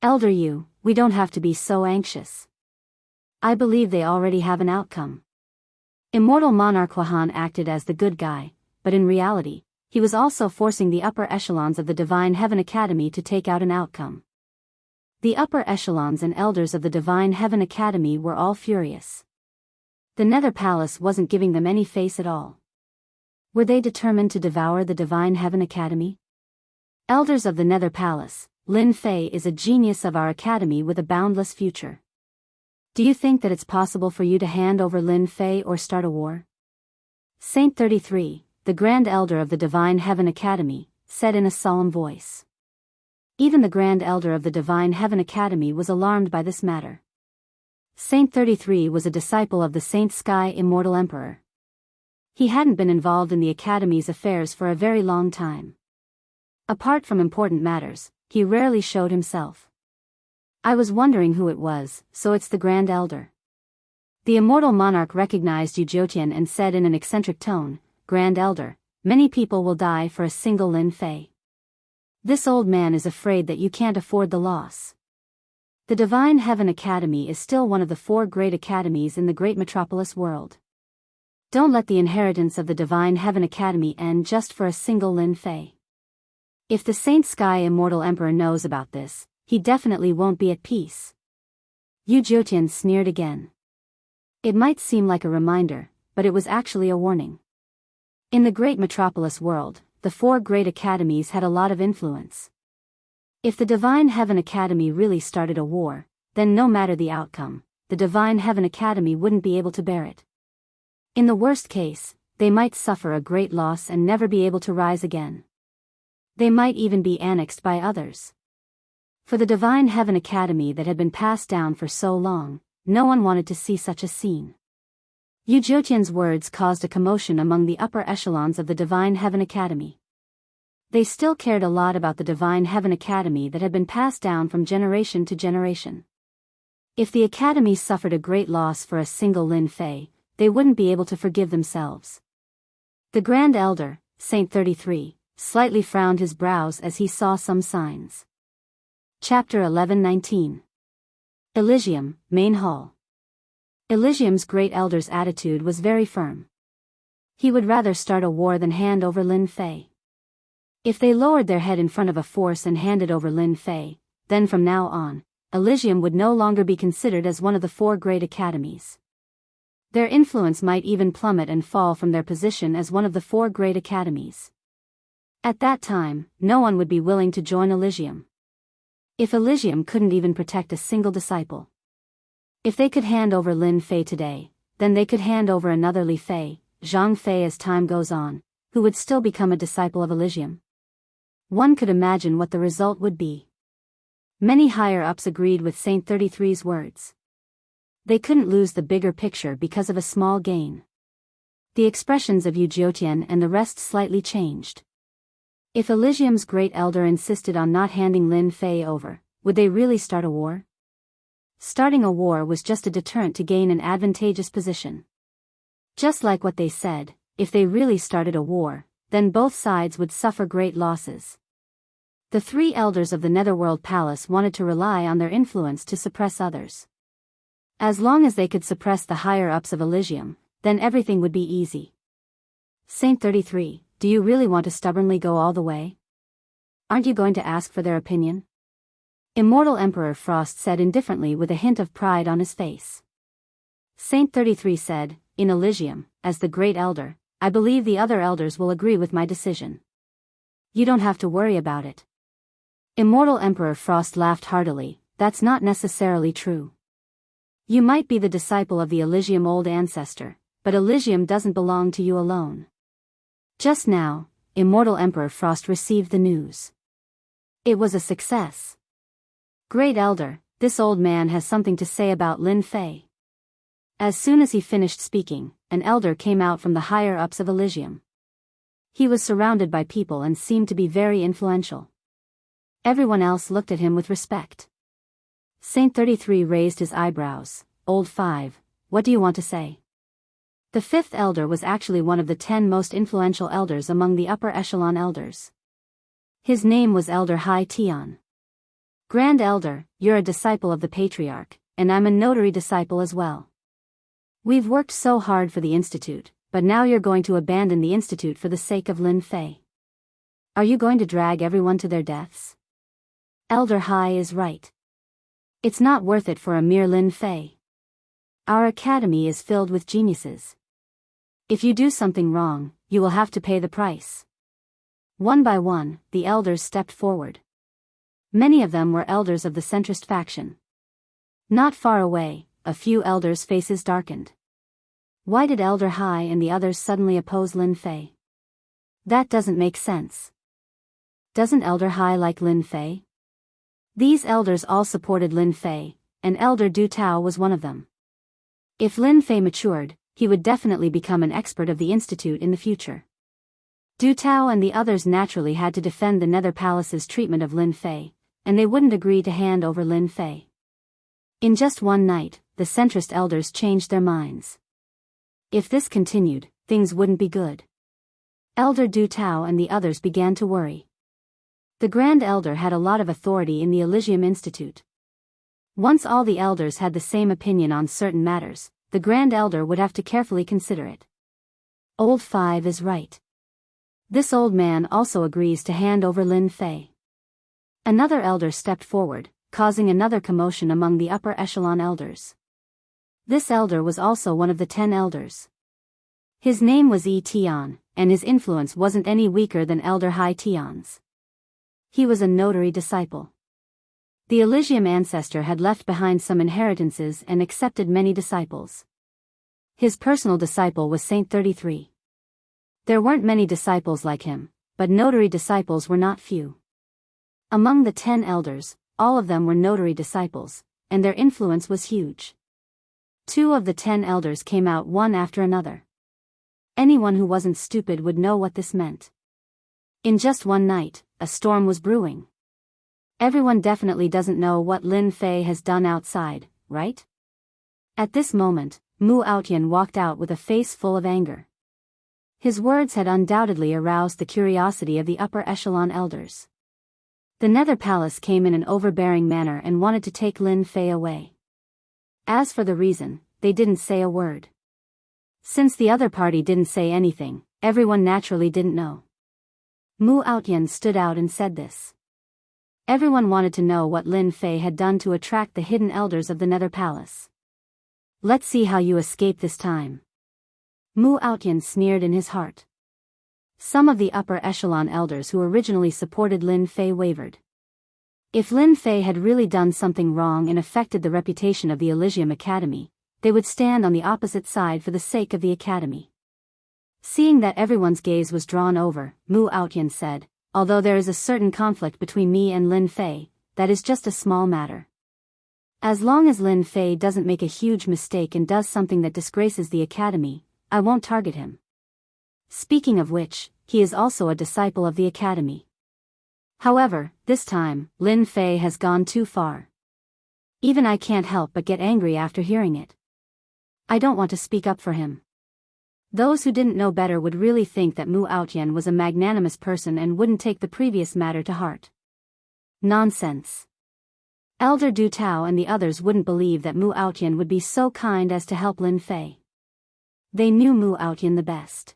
Elder Yu, we don't have to be so anxious. I believe they already have an outcome. Immortal Monarch Huan acted as the good guy, but in reality, he was also forcing the upper echelons of the Divine Heaven Academy to take out an outcome. The upper echelons and elders of the Divine Heaven Academy were all furious. The Nether Palace wasn't giving them any face at all. Were they determined to devour the Divine Heaven Academy? Elders of the Nether Palace, Lin Fei is a genius of our academy with a boundless future. Do you think that it's possible for you to hand over Lin Fei or start a war? Saint 33, the Grand Elder of the Divine Heaven Academy, said in a solemn voice. Even the Grand Elder of the Divine Heaven Academy was alarmed by this matter. Saint 33 was a disciple of the Saint Sky Immortal Emperor. He hadn't been involved in the Academy's affairs for a very long time. Apart from important matters, he rarely showed himself. I was wondering who it was, so it's the Grand Elder. The Immortal Monarch recognized Yu Joutian and said in an eccentric tone, Grand Elder, many people will die for a single Lin Fei. This old man is afraid that you can't afford the loss. The Divine Heaven Academy is still one of the 4 great academies in the great metropolis world. Don't let the inheritance of the Divine Heaven Academy end just for a single Lin Fei. If the Saint Sky Immortal Emperor knows about this, he definitely won't be at peace. Yu Joutian sneered again. It might seem like a reminder, but it was actually a warning. In the great metropolis world, the 4 great academies had a lot of influence. If the Divine Heaven Academy really started a war, then no matter the outcome, the Divine Heaven Academy wouldn't be able to bear it. In the worst case, they might suffer a great loss and never be able to rise again. They might even be annexed by others. For the Divine Heaven Academy that had been passed down for so long, no one wanted to see such a scene. Yu Joutian's words caused a commotion among the upper echelons of the Divine Heaven Academy. They still cared a lot about the Divine Heaven Academy that had been passed down from generation to generation. If the Academy suffered a great loss for a single Lin Fei, they wouldn't be able to forgive themselves. The Grand Elder, Saint 33, slightly frowned his brows as he saw some signs. Chapter 11:19. Elysium, Main Hall. Elysium's Great Elder's attitude was very firm. He would rather start a war than hand over Lin Fei. If they lowered their head in front of a force and handed over Lin Fei, then from now on, Elysium would no longer be considered as one of the 4 great academies. Their influence might even plummet and fall from their position as one of the 4 great academies. At that time, no one would be willing to join Elysium. If Elysium couldn't even protect a single disciple. If they could hand over Lin Fei today, then they could hand over another Li Fei, Zhang Fei as time goes on, who would still become a disciple of Elysium. One could imagine what the result would be. Many higher-ups agreed with Saint 33's words. They couldn't lose the bigger picture because of a small gain. The expressions of Yu Joutian and the rest slightly changed. If Elysium's Great Elder insisted on not handing Lin Fei over, would they really start a war? Starting a war was just a deterrent to gain an advantageous position. Just like what they said, if they really started a war, then both sides would suffer great losses. The 3 elders of the Netherworld Palace wanted to rely on their influence to suppress others. As long as they could suppress the higher-ups of Elysium, then everything would be easy. Saint 33, do you really want to stubbornly go all the way? Aren't you going to ask for their opinion? Immortal Emperor Frost said indifferently with a hint of pride on his face. Saint 33 said, in Elysium, as the Great Elder, I believe the other elders will agree with my decision. You don't have to worry about it. Immortal Emperor Frost laughed heartily, that's not necessarily true. You might be the disciple of the Elysium Old Ancestor, but Elysium doesn't belong to you alone. Just now, Immortal Emperor Frost received the news. It was a success. Great Elder, this old man has something to say about Lin Fei. As soon as he finished speaking, an elder came out from the higher-ups of Elysium. He was surrounded by people and seemed to be very influential. Everyone else looked at him with respect. Saint 33 raised his eyebrows. Old 5, what do you want to say? The fifth elder was actually one of the 10 most influential elders among the upper echelon elders. His name was Elder Hai Tian. Grand Elder, you're a disciple of the Patriarch, and I'm a notary disciple as well. We've worked so hard for the Institute, but now you're going to abandon the Institute for the sake of Lin Fei. Are you going to drag everyone to their deaths? Elder Hai is right. It's not worth it for a mere Lin Fei. Our academy is filled with geniuses. If you do something wrong, you will have to pay the price. One by one, the elders stepped forward. Many of them were elders of the centrist faction. Not far away, a few elders' faces darkened. Why did Elder Hai and the others suddenly oppose Lin Fei? That doesn't make sense. Doesn't Elder Hai like Lin Fei? These elders all supported Lin Fei, and Elder Du Tao was one of them. If Lin Fei matured, he would definitely become an expert of the Institute in the future. Du Tao and the others naturally had to defend the Nether Palace's treatment of Lin Fei, and they wouldn't agree to hand over Lin Fei. In just one night, the centrist elders changed their minds. If this continued, things wouldn't be good. Elder Du Tao and the others began to worry. The Grand Elder had a lot of authority in the Elysium Institute. Once all the elders had the same opinion on certain matters, the Grand Elder would have to carefully consider it. Old 5 is right. This old man also agrees to hand over Lin Fei. Another elder stepped forward, causing another commotion among the upper echelon elders. This elder was also one of the 10 elders. His name was Yi Tian, and his influence wasn't any weaker than Elder Hai Tian's. He was a notary disciple. The Elysium ancestor had left behind some inheritances and accepted many disciples. His personal disciple was Saint 33. There weren't many disciples like him, but notary disciples were not few. Among the 10 elders, all of them were notary disciples, and their influence was huge. 2 of the 10 elders came out one after another. Anyone who wasn't stupid would know what this meant. In just one night, a storm was brewing. Everyone definitely doesn't know what Lin Fei has done outside, right? At this moment, Mu Outyan walked out with a face full of anger. His words had undoubtedly aroused the curiosity of the upper echelon elders. The Nether Palace came in an overbearing manner and wanted to take Lin Fei away. As for the reason, they didn't say a word. Since the other party didn't say anything, everyone naturally didn't know. Mu Outyan stood out and said this. Everyone wanted to know what Lin Fei had done to attract the hidden elders of the Nether Palace. Let's see how you escape this time. Mu Outyan sneered in his heart. Some of the upper echelon elders who originally supported Lin Fei wavered. If Lin Fei had really done something wrong and affected the reputation of the Elysium Academy, they would stand on the opposite side for the sake of the Academy. Seeing that everyone's gaze was drawn over, Mu Outyan said, although there is a certain conflict between me and Lin Fei, that is just a small matter. As long as Lin Fei doesn't make a huge mistake and does something that disgraces the Academy, I won't target him. Speaking of which, he is also a disciple of the Academy. However, this time, Lin Fei has gone too far. Even I can't help but get angry after hearing it. I don't want to speak up for him. Those who didn't know better would really think that Mu Outyan was a magnanimous person and wouldn't take the previous matter to heart. Nonsense. Elder Du Tao and the others wouldn't believe that Mu Outyan would be so kind as to help Lin Fei. They knew Mu Outyan the best.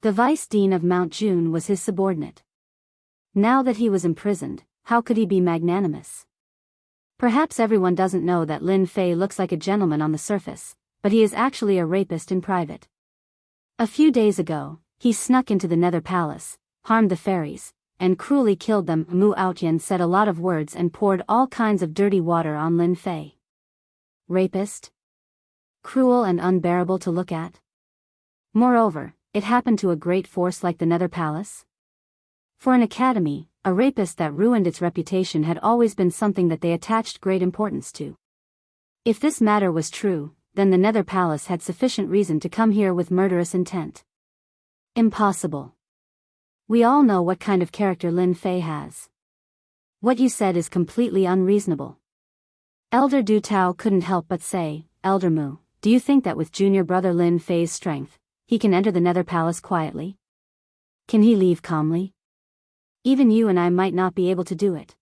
The Vice Dean of Mount June was his subordinate. Now that he was imprisoned, how could he be magnanimous? Perhaps everyone doesn't know that Lin Fei looks like a gentleman on the surface, but he is actually a rapist in private. A few days ago, he snuck into the Nether Palace, harmed the fairies, and cruelly killed them. Mu Outyan said a lot of words and poured all kinds of dirty water on Lin Fei. Rapist? Cruel and unbearable to look at. Moreover, it happened to a great force like the Nether Palace? For an academy, a rapist that ruined its reputation had always been something that they attached great importance to. If this matter was true, then the Nether Palace had sufficient reason to come here with murderous intent. Impossible. We all know what kind of character Lin Fei has. What you said is completely unreasonable. Elder Du Tao couldn't help but say, Elder Mu, do you think that with junior brother Lin Fei's strength, he can enter the Nether Palace quietly? Can he leave calmly? Even you and I might not be able to do it.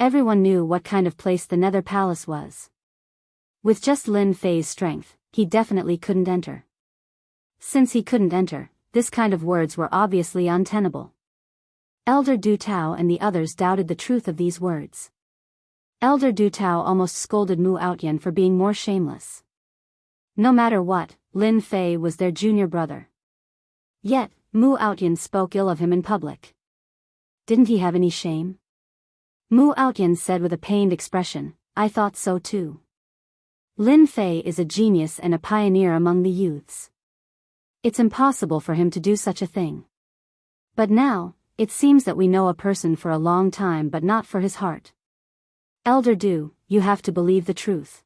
Everyone knew what kind of place the Nether Palace was. With just Lin Fei's strength, he definitely couldn't enter. Since he couldn't enter, this kind of words were obviously untenable. Elder Du Tao and the others doubted the truth of these words. Elder Du Tao almost scolded Mu Outyan for being more shameless. No matter what, Lin Fei was their junior brother. Yet, Mu Outyan spoke ill of him in public. Didn't he have any shame? Mu Outyan said with a pained expression, I thought so too. Lin Fei is a genius and a pioneer among the youths. It's impossible for him to do such a thing. But now, it seems that we know a person for a long time but not for his heart. Elder Du, you have to believe the truth.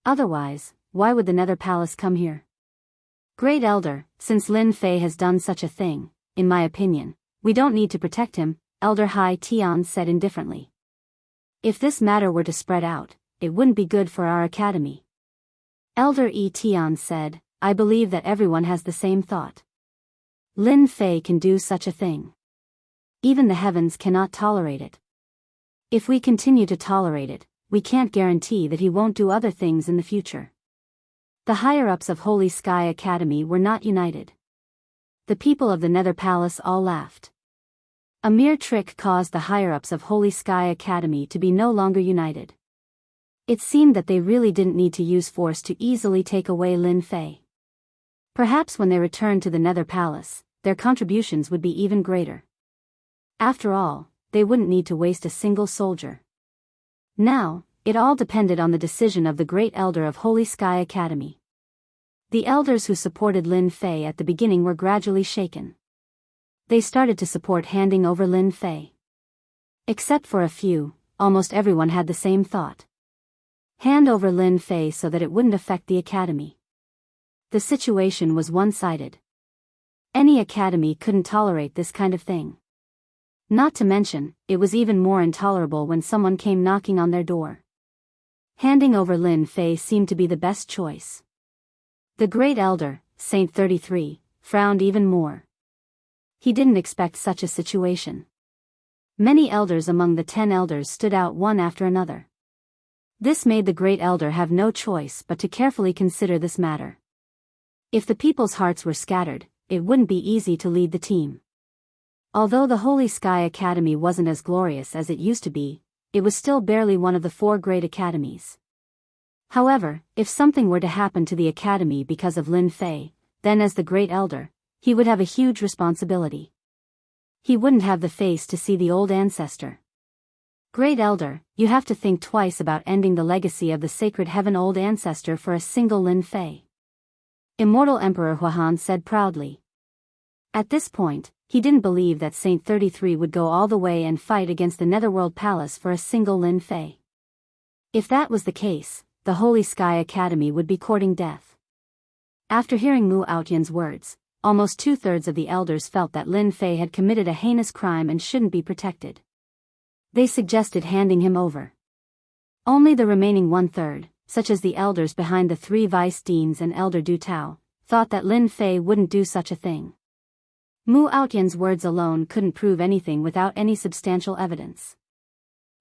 Otherwise, why would the Nether Palace come here? Great Elder, since Lin Fei has done such a thing, in my opinion, we don't need to protect him, Elder Hai Tian said indifferently. If this matter were to spread out, it wouldn't be good for our academy. Elder E Tian said, I believe that everyone has the same thought. Lin Fei can do such a thing. Even the heavens cannot tolerate it. If we continue to tolerate it, we can't guarantee that he won't do other things in the future. The higher-ups of Holy Sky Academy were not united. The people of the Nether Palace all laughed. A mere trick caused the higher-ups of Holy Sky Academy to be no longer united. It seemed that they really didn't need to use force to easily take away Lin Fei. Perhaps when they returned to the Nether Palace, their contributions would be even greater. After all, they wouldn't need to waste a single soldier. Now, it all depended on the decision of the Great Elder of Holy Sky Academy. The elders who supported Lin Fei at the beginning were gradually shaken. They started to support handing over Lin Fei. Except for a few, almost everyone had the same thought. Hand over Lin Fei so that it wouldn't affect the academy. The situation was one-sided. Any academy couldn't tolerate this kind of thing. Not to mention, it was even more intolerable when someone came knocking on their door. Handing over Lin Fei seemed to be the best choice. The Great Elder, Saint 33, frowned even more. He didn't expect such a situation. Many elders among the 10 elders stood out one after another. This made the Great Elder have no choice but to carefully consider this matter. If the people's hearts were scattered, it wouldn't be easy to lead the team. Although the Holy Sky Academy wasn't as glorious as it used to be, it was still barely one of the 4 great academies. However, if something were to happen to the academy because of Lin Fei, then as the Great Elder, he would have a huge responsibility. He wouldn't have the face to see the old ancestor. Great Elder, you have to think twice about ending the legacy of the Sacred Heaven old ancestor for a single Lin Fei. Immortal Emperor Huahan said proudly. At this point, he didn't believe that Saint 33 would go all the way and fight against the Netherworld Palace for a single Lin Fei. If that was the case, the Holy Sky Academy would be courting death. After hearing Mu Outyan's words, almost 2/3 of the elders felt that Lin Fei had committed a heinous crime and shouldn't be protected. They suggested handing him over. Only the remaining 1/3, such as the elders behind the 3 vice deans and Elder Du Tao, thought that Lin Fei wouldn't do such a thing. Mu Outyan's words alone couldn't prove anything without any substantial evidence.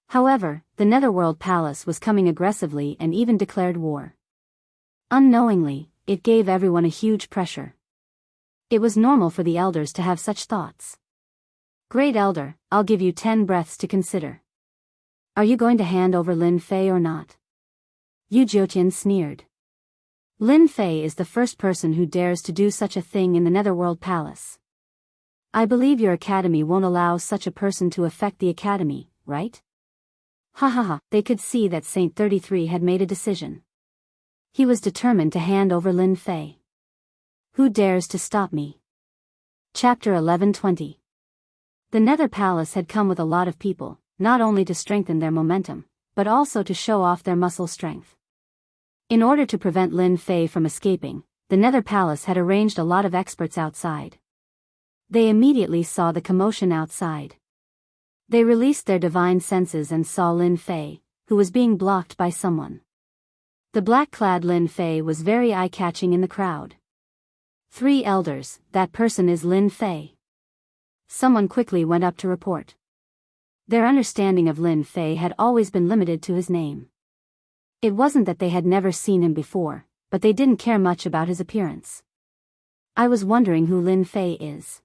However, the Netherworld Palace was coming aggressively and even declared war. Unknowingly, it gave everyone a huge pressure. It was normal for the elders to have such thoughts. Great Elder, I'll give you 10 breaths to consider. Are you going to hand over Lin Fei or not? Yu Jiutian sneered. Lin Fei is the first person who dares to do such a thing in the Netherworld Palace. I believe your academy won't allow such a person to affect the academy, right? Ha ha ha, they could see that Saint 33 had made a decision. He was determined to hand over Lin Fei. Who dares to stop me? Chapter 11:20. The Nether Palace had come with a lot of people, not only to strengthen their momentum, but also to show off their muscle strength. In order to prevent Lin Fei from escaping, the Nether Palace had arranged a lot of experts outside. They immediately saw the commotion outside. They released their divine senses and saw Lin Fei, who was being blocked by someone. The black-clad Lin Fei was very eye-catching in the crowd. 3 elders, that person is Lin Fei. Someone quickly went up to report. Their understanding of Lin Fei had always been limited to his name. It wasn't that they had never seen him before, but they didn't care much about his appearance. I was wondering who Lin Fei is.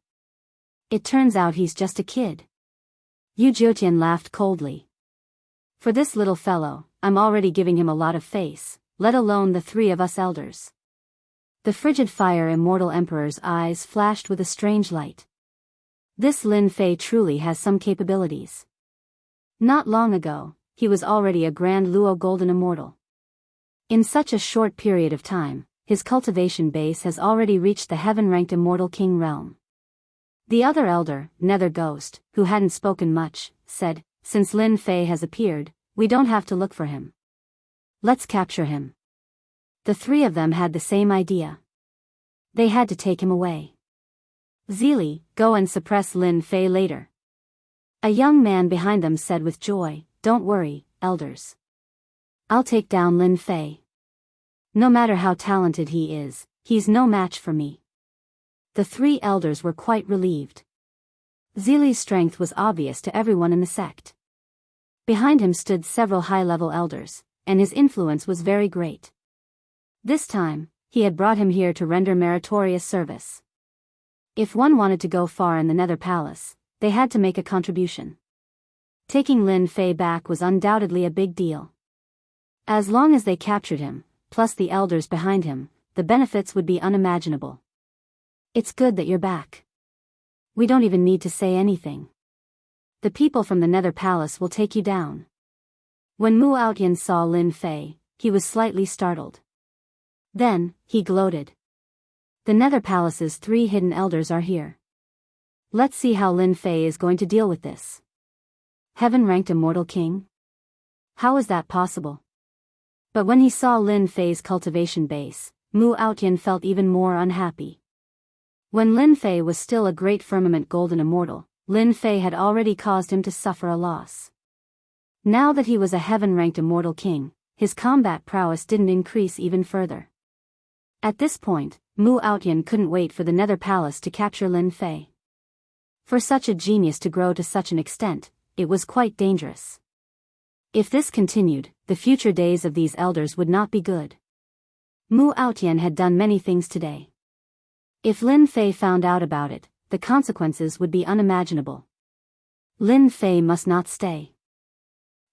It turns out he's just a kid. Yu Jiutian laughed coldly. For this little fellow, I'm already giving him a lot of face, let alone the 3 of us elders. The frigid fire immortal emperor's eyes flashed with a strange light. This Lin Fei truly has some capabilities. Not long ago, he was already a Grand Luo Golden Immortal. In such a short period of time, his cultivation base has already reached the heaven-ranked Immortal King realm. The other elder, Nether Ghost, who hadn't spoken much, said, since Lin Fei has appeared, we don't have to look for him. Let's capture him. The 3 of them had the same idea. They had to take him away. Zili, go and suppress Lin Fei later. A young man behind them said with joy, don't worry, elders. I'll take down Lin Fei. No matter how talented he is, he's no match for me. The 3 elders were quite relieved. Zili's strength was obvious to everyone in the sect. Behind him stood several high-level elders, and his influence was very great. This time, he had brought him here to render meritorious service. If one wanted to go far in the Nether Palace, they had to make a contribution. Taking Lin Fei back was undoubtedly a big deal. As long as they captured him, plus the elders behind him, the benefits would be unimaginable. It's good that you're back. We don't even need to say anything. The people from the Nether Palace will take you down. When Mu Outyan saw Lin Fei, he was slightly startled. Then, he gloated. The Nether Palace's 3 hidden elders are here. Let's see how Lin Fei is going to deal with this. Heaven-ranked Immortal King? How is that possible? But when he saw Lin Fei's cultivation base, Mu Outyan felt even more unhappy. When Lin Fei was still a great firmament golden immortal, Lin Fei had already caused him to suffer a loss. Now that he was a heaven-ranked Immortal King, his combat prowess didn't increase even further. At this point, Mu Outyan couldn't wait for the Nether Palace to capture Lin Fei. For such a genius to grow to such an extent, it was quite dangerous. If this continued, the future days of these elders would not be good. Mu Outyan had done many things today. If Lin Fei found out about it, the consequences would be unimaginable. Lin Fei must not stay.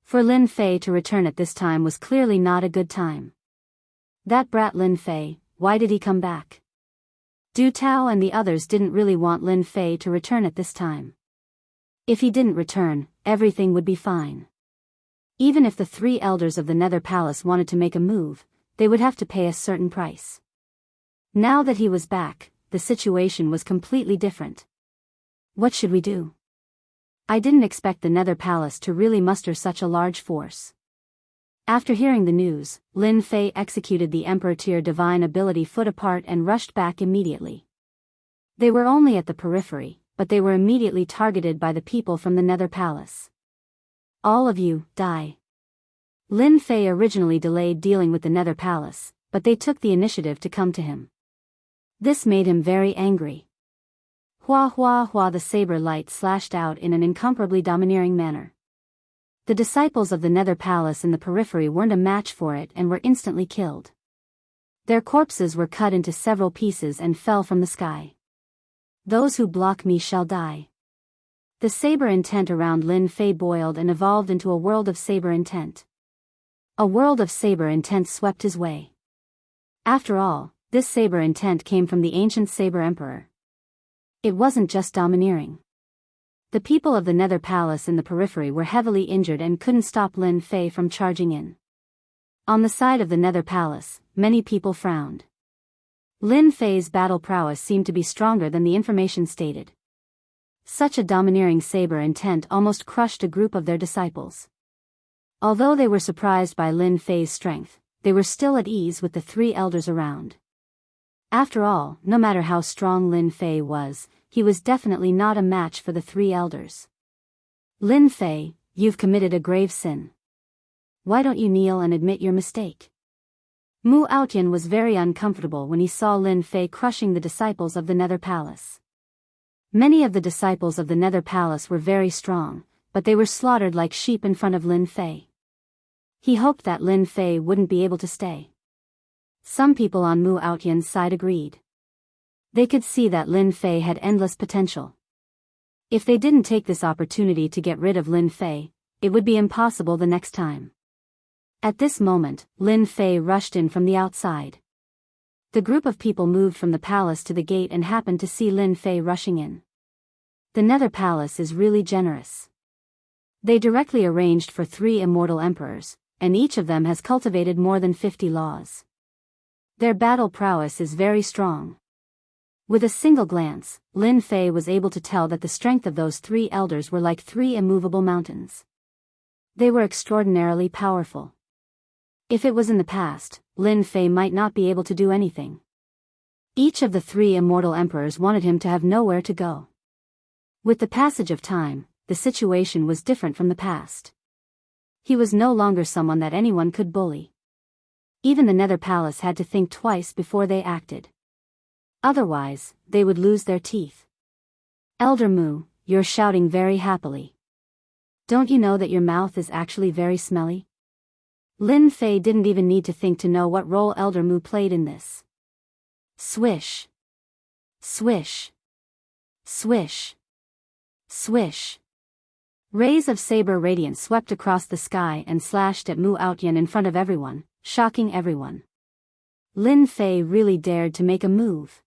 For Lin Fei to return at this time was clearly not a good time. That brat Lin Fei, why did he come back? Du Tao and the others didn't really want Lin Fei to return at this time. If he didn't return, everything would be fine. Even if the 3 elders of the Nether Palace wanted to make a move, they would have to pay a certain price. Now that he was back, the situation was completely different. What should we do? I didn't expect the Nether Palace to really muster such a large force. After hearing the news, Lin Fei executed the Emperor Tier Divine Ability foot apart and rushed back immediately. They were only at the periphery, but they were immediately targeted by the people from the Nether Palace. All of you, die. Lin Fei originally delayed dealing with the Nether Palace, but they took the initiative to come to him. This made him very angry. Hua hua hua, the saber light slashed out in an incomparably domineering manner. The disciples of the Nether Palace in the periphery weren't a match for it and were instantly killed. Their corpses were cut into several pieces and fell from the sky. Those who block me shall die. The saber intent around Lin Fei boiled and evolved into a world of saber intent. A world of saber intent swept his way. After all, this saber intent came from the ancient Saber Emperor. It wasn't just domineering. The people of the Nether Palace in the periphery were heavily injured and couldn't stop Lin Fei from charging in. On the side of the Nether Palace, many people frowned. Lin Fei's battle prowess seemed to be stronger than the information stated. Such a domineering saber intent almost crushed a group of their disciples. Although they were surprised by Lin Fei's strength, they were still at ease with the three elders around. After all, no matter how strong Lin Fei was, he was definitely not a match for the three elders. Lin Fei, you've committed a grave sin. Why don't you kneel and admit your mistake? Mu Aotian was very uncomfortable when he saw Lin Fei crushing the disciples of the Nether Palace. Many of the disciples of the Nether Palace were very strong, but they were slaughtered like sheep in front of Lin Fei. He hoped that Lin Fei wouldn't be able to stay. Some people on Mu Aotian's side agreed. They could see that Lin Fei had endless potential. If they didn't take this opportunity to get rid of Lin Fei, it would be impossible the next time. At this moment, Lin Fei rushed in from the outside. The group of people moved from the palace to the gate and happened to see Lin Fei rushing in. The Nether Palace is really generous. They directly arranged for 3 immortal emperors, and each of them has cultivated more than 50 laws. Their battle prowess is very strong. With a single glance, Lin Fei was able to tell that the strength of those 3 elders were like 3 immovable mountains. They were extraordinarily powerful. If it was in the past, Lin Fei might not be able to do anything. Each of the 3 immortal emperors wanted him to have nowhere to go. With the passage of time, the situation was different from the past. He was no longer someone that anyone could bully. Even the Nether Palace had to think twice before they acted. Otherwise, they would lose their teeth. Elder Mu, you're shouting very happily. Don't you know that your mouth is actually very smelly? Lin Fei didn't even need to think to know what role Elder Mu played in this. Swish. Swish. Swish. Swish. Rays of saber radiance swept across the sky and slashed at Mu Aotian in front of everyone, shocking everyone. Lin Fei really dared to make a move.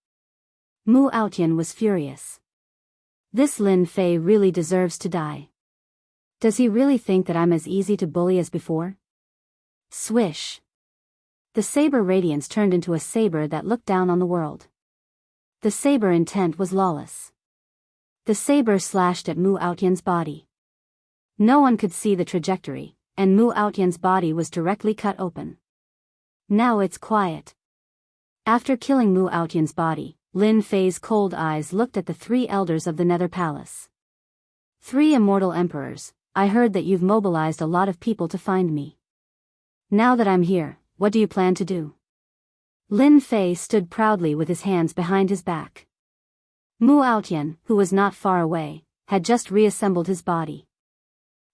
Mu Aotian was furious. This Lin Fei really deserves to die. Does he really think that I'm as easy to bully as before? Swish. The saber radiance turned into a saber that looked down on the world. The saber intent was lawless. The saber slashed at Mu Aotian's body. No one could see the trajectory, and Mu Aotian's body was directly cut open. Now it's quiet. After killing Mu Aotian's body, Lin Fei's cold eyes looked at the 3 elders of the Nether Palace. 3 immortal emperors, I heard that you've mobilized a lot of people to find me. Now that I'm here, what do you plan to do? Lin Fei stood proudly with his hands behind his back. Mu Aotian, who was not far away, had just reassembled his body.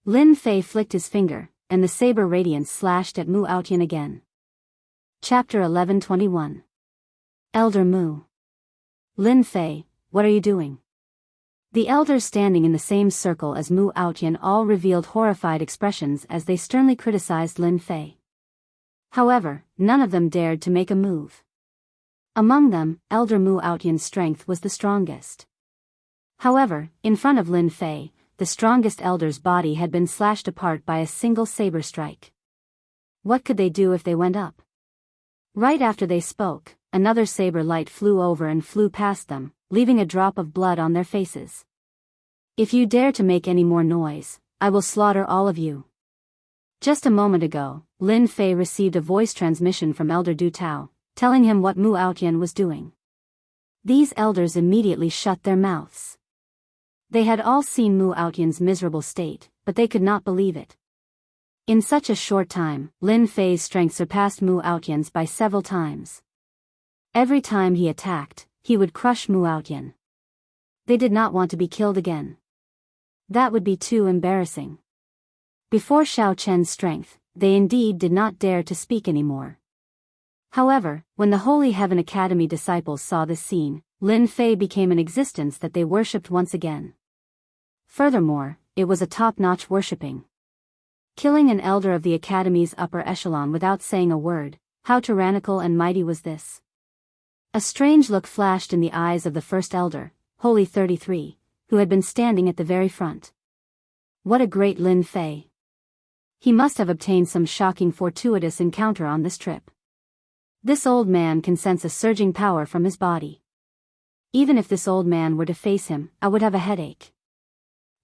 Lin Fei flicked his finger, and the saber radiance slashed at Mu Aotian again. Chapter 11:21. Elder Mu. Lin Fei, what are you doing? The elders standing in the same circle as Mu Aotian all revealed horrified expressions as they sternly criticized Lin Fei. However, none of them dared to make a move. Among them, Elder Mu Aotian's strength was the strongest. However, in front of Lin Fei, the strongest elder's body had been slashed apart by a single saber strike. What could they do if they went up? Right after they spoke, another saber light flew over and flew past them, leaving a drop of blood on their faces. If you dare to make any more noise, I will slaughter all of you. Just a moment ago, Lin Fei received a voice transmission from Elder Du Tao, telling him what Mu Aotian was doing. These elders immediately shut their mouths. They had all seen Mu Aotian's miserable state, but they could not believe it. In such a short time, Lin Fei's strength surpassed Mu Aotian's by several times. Every time he attacked, he would crush Mu Aotian. They did not want to be killed again. That would be too embarrassing. Before Xiao Chen's strength, they indeed did not dare to speak anymore. However, when the Holy Heaven Academy disciples saw this scene, Lin Fei became an existence that they worshipped once again. Furthermore, it was a top-notch worshipping. Killing an elder of the Academy's upper echelon without saying a word, how tyrannical and mighty was this? A strange look flashed in the eyes of the first elder, Holy 33, who had been standing at the very front. What a great Lin Fei! He must have obtained some shocking fortuitous encounter on this trip. This old man can sense a surging power from his body. Even if this old man were to face him, I would have a headache.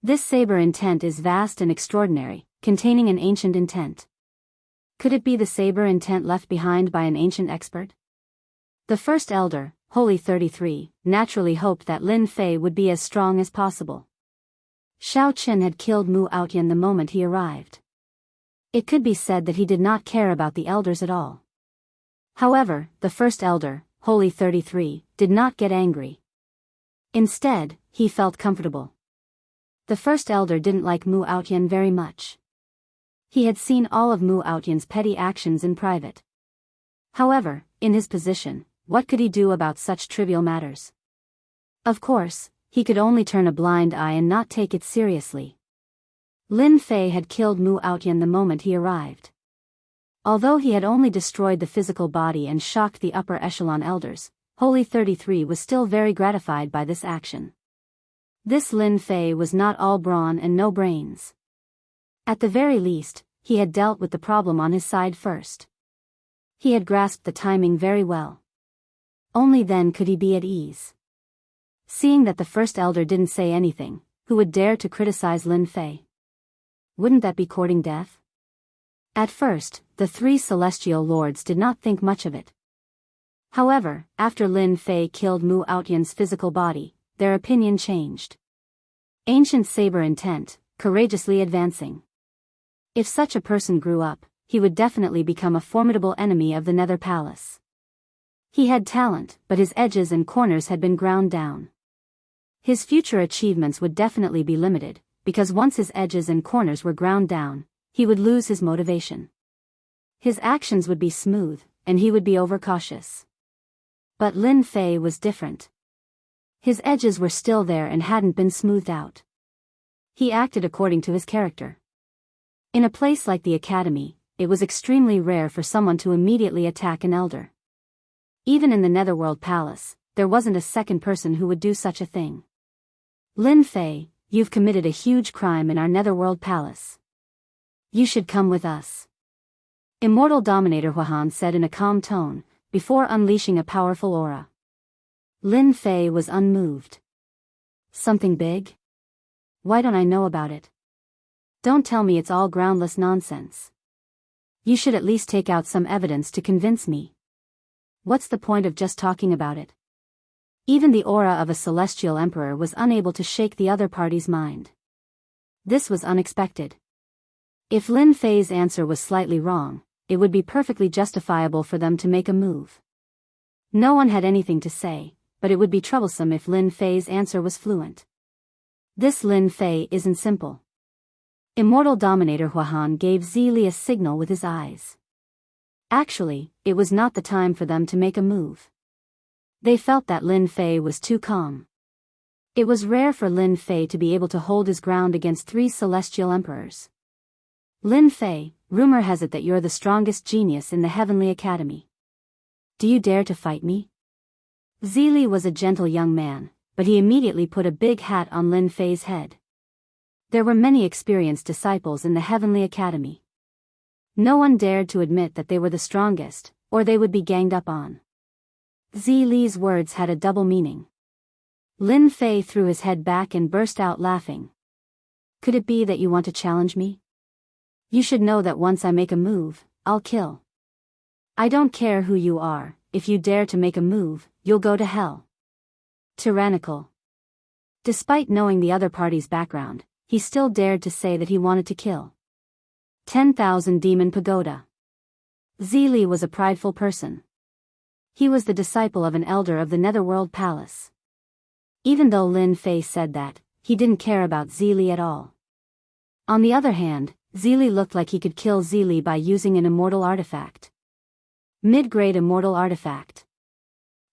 This saber intent is vast and extraordinary, containing an ancient intent. Could it be the saber intent left behind by an ancient expert? The first elder, Holy 33, naturally hoped that Lin Fei would be as strong as possible. Shao Qin had killed Mu Outyan the moment he arrived. It could be said that he did not care about the elders at all. However, the first elder, Holy 33, did not get angry. Instead, he felt comfortable. The first elder didn't like Mu Outyan very much. He had seen all of Mu Outyan's petty actions in private. However, in his position, what could he do about such trivial matters? Of course, he could only turn a blind eye and not take it seriously. Lin Fei had killed Mu Outyan the moment he arrived. Although he had only destroyed the physical body and shocked the upper echelon elders, Holy 33 was still very gratified by this action. This Lin Fei was not all brawn and no brains. At the very least, he had dealt with the problem on his side first. He had grasped the timing very well. Only then could he be at ease. Seeing that the first elder didn't say anything, who would dare to criticize Lin Fei? Wouldn't that be courting death? At first, the three celestial lords did not think much of it. However, after Lin Fei killed Mu Outyan's physical body, their opinion changed. Ancient saber intent, courageously advancing. If such a person grew up, he would definitely become a formidable enemy of the Nether Palace. He had talent, but his edges and corners had been ground down. His future achievements would definitely be limited, because once his edges and corners were ground down, he would lose his motivation. His actions would be smooth, and he would be overcautious. But Lin Fei was different. His edges were still there and hadn't been smoothed out. He acted according to his character. In a place like the academy, it was extremely rare for someone to immediately attack an elder. Even in the Netherworld Palace, there wasn't a second person who would do such a thing. Lin Fei, you've committed a huge crime in our Netherworld Palace. You should come with us. Immortal Dominator Huahan said in a calm tone, before unleashing a powerful aura. Lin Fei was unmoved. Something big? Why don't I know about it? Don't tell me it's all groundless nonsense. You should at least take out some evidence to convince me. What's the point of just talking about it? Even the aura of a celestial emperor was unable to shake the other party's mind. This was unexpected. If Lin Fei's answer was slightly wrong, it would be perfectly justifiable for them to make a move. No one had anything to say, but it would be troublesome if Lin Fei's answer was fluent. This Lin Fei isn't simple. Immortal Dominator Huahan gave Zili a signal with his eyes. Actually, it was not the time for them to make a move. They felt that Lin Fei was too calm. It was rare for Lin Fei to be able to hold his ground against three celestial emperors. Lin Fei, rumor has it that you're the strongest genius in the Heavenly Academy. Do you dare to fight me? Zili was a gentle young man, but he immediately put a big hat on Lin Fei's head. There were many experienced disciples in the Heavenly Academy. No one dared to admit that they were the strongest, or they would be ganged up on. Zili's words had a double meaning. Lin Fei threw his head back and burst out laughing. Could it be that you want to challenge me? You should know that once I make a move, I'll kill. I don't care who you are, if you dare to make a move, you'll go to hell. Tyrannical. Despite knowing the other party's background, he still dared to say that he wanted to kill. 10,000 Demon Pagoda. Zili was a prideful person. He was the disciple of an elder of the Netherworld Palace. Even though Lin Fei said that, he didn't care about Zili at all. On the other hand, Zili looked like he could kill Zili by using an immortal artifact. Mid-grade immortal artifact.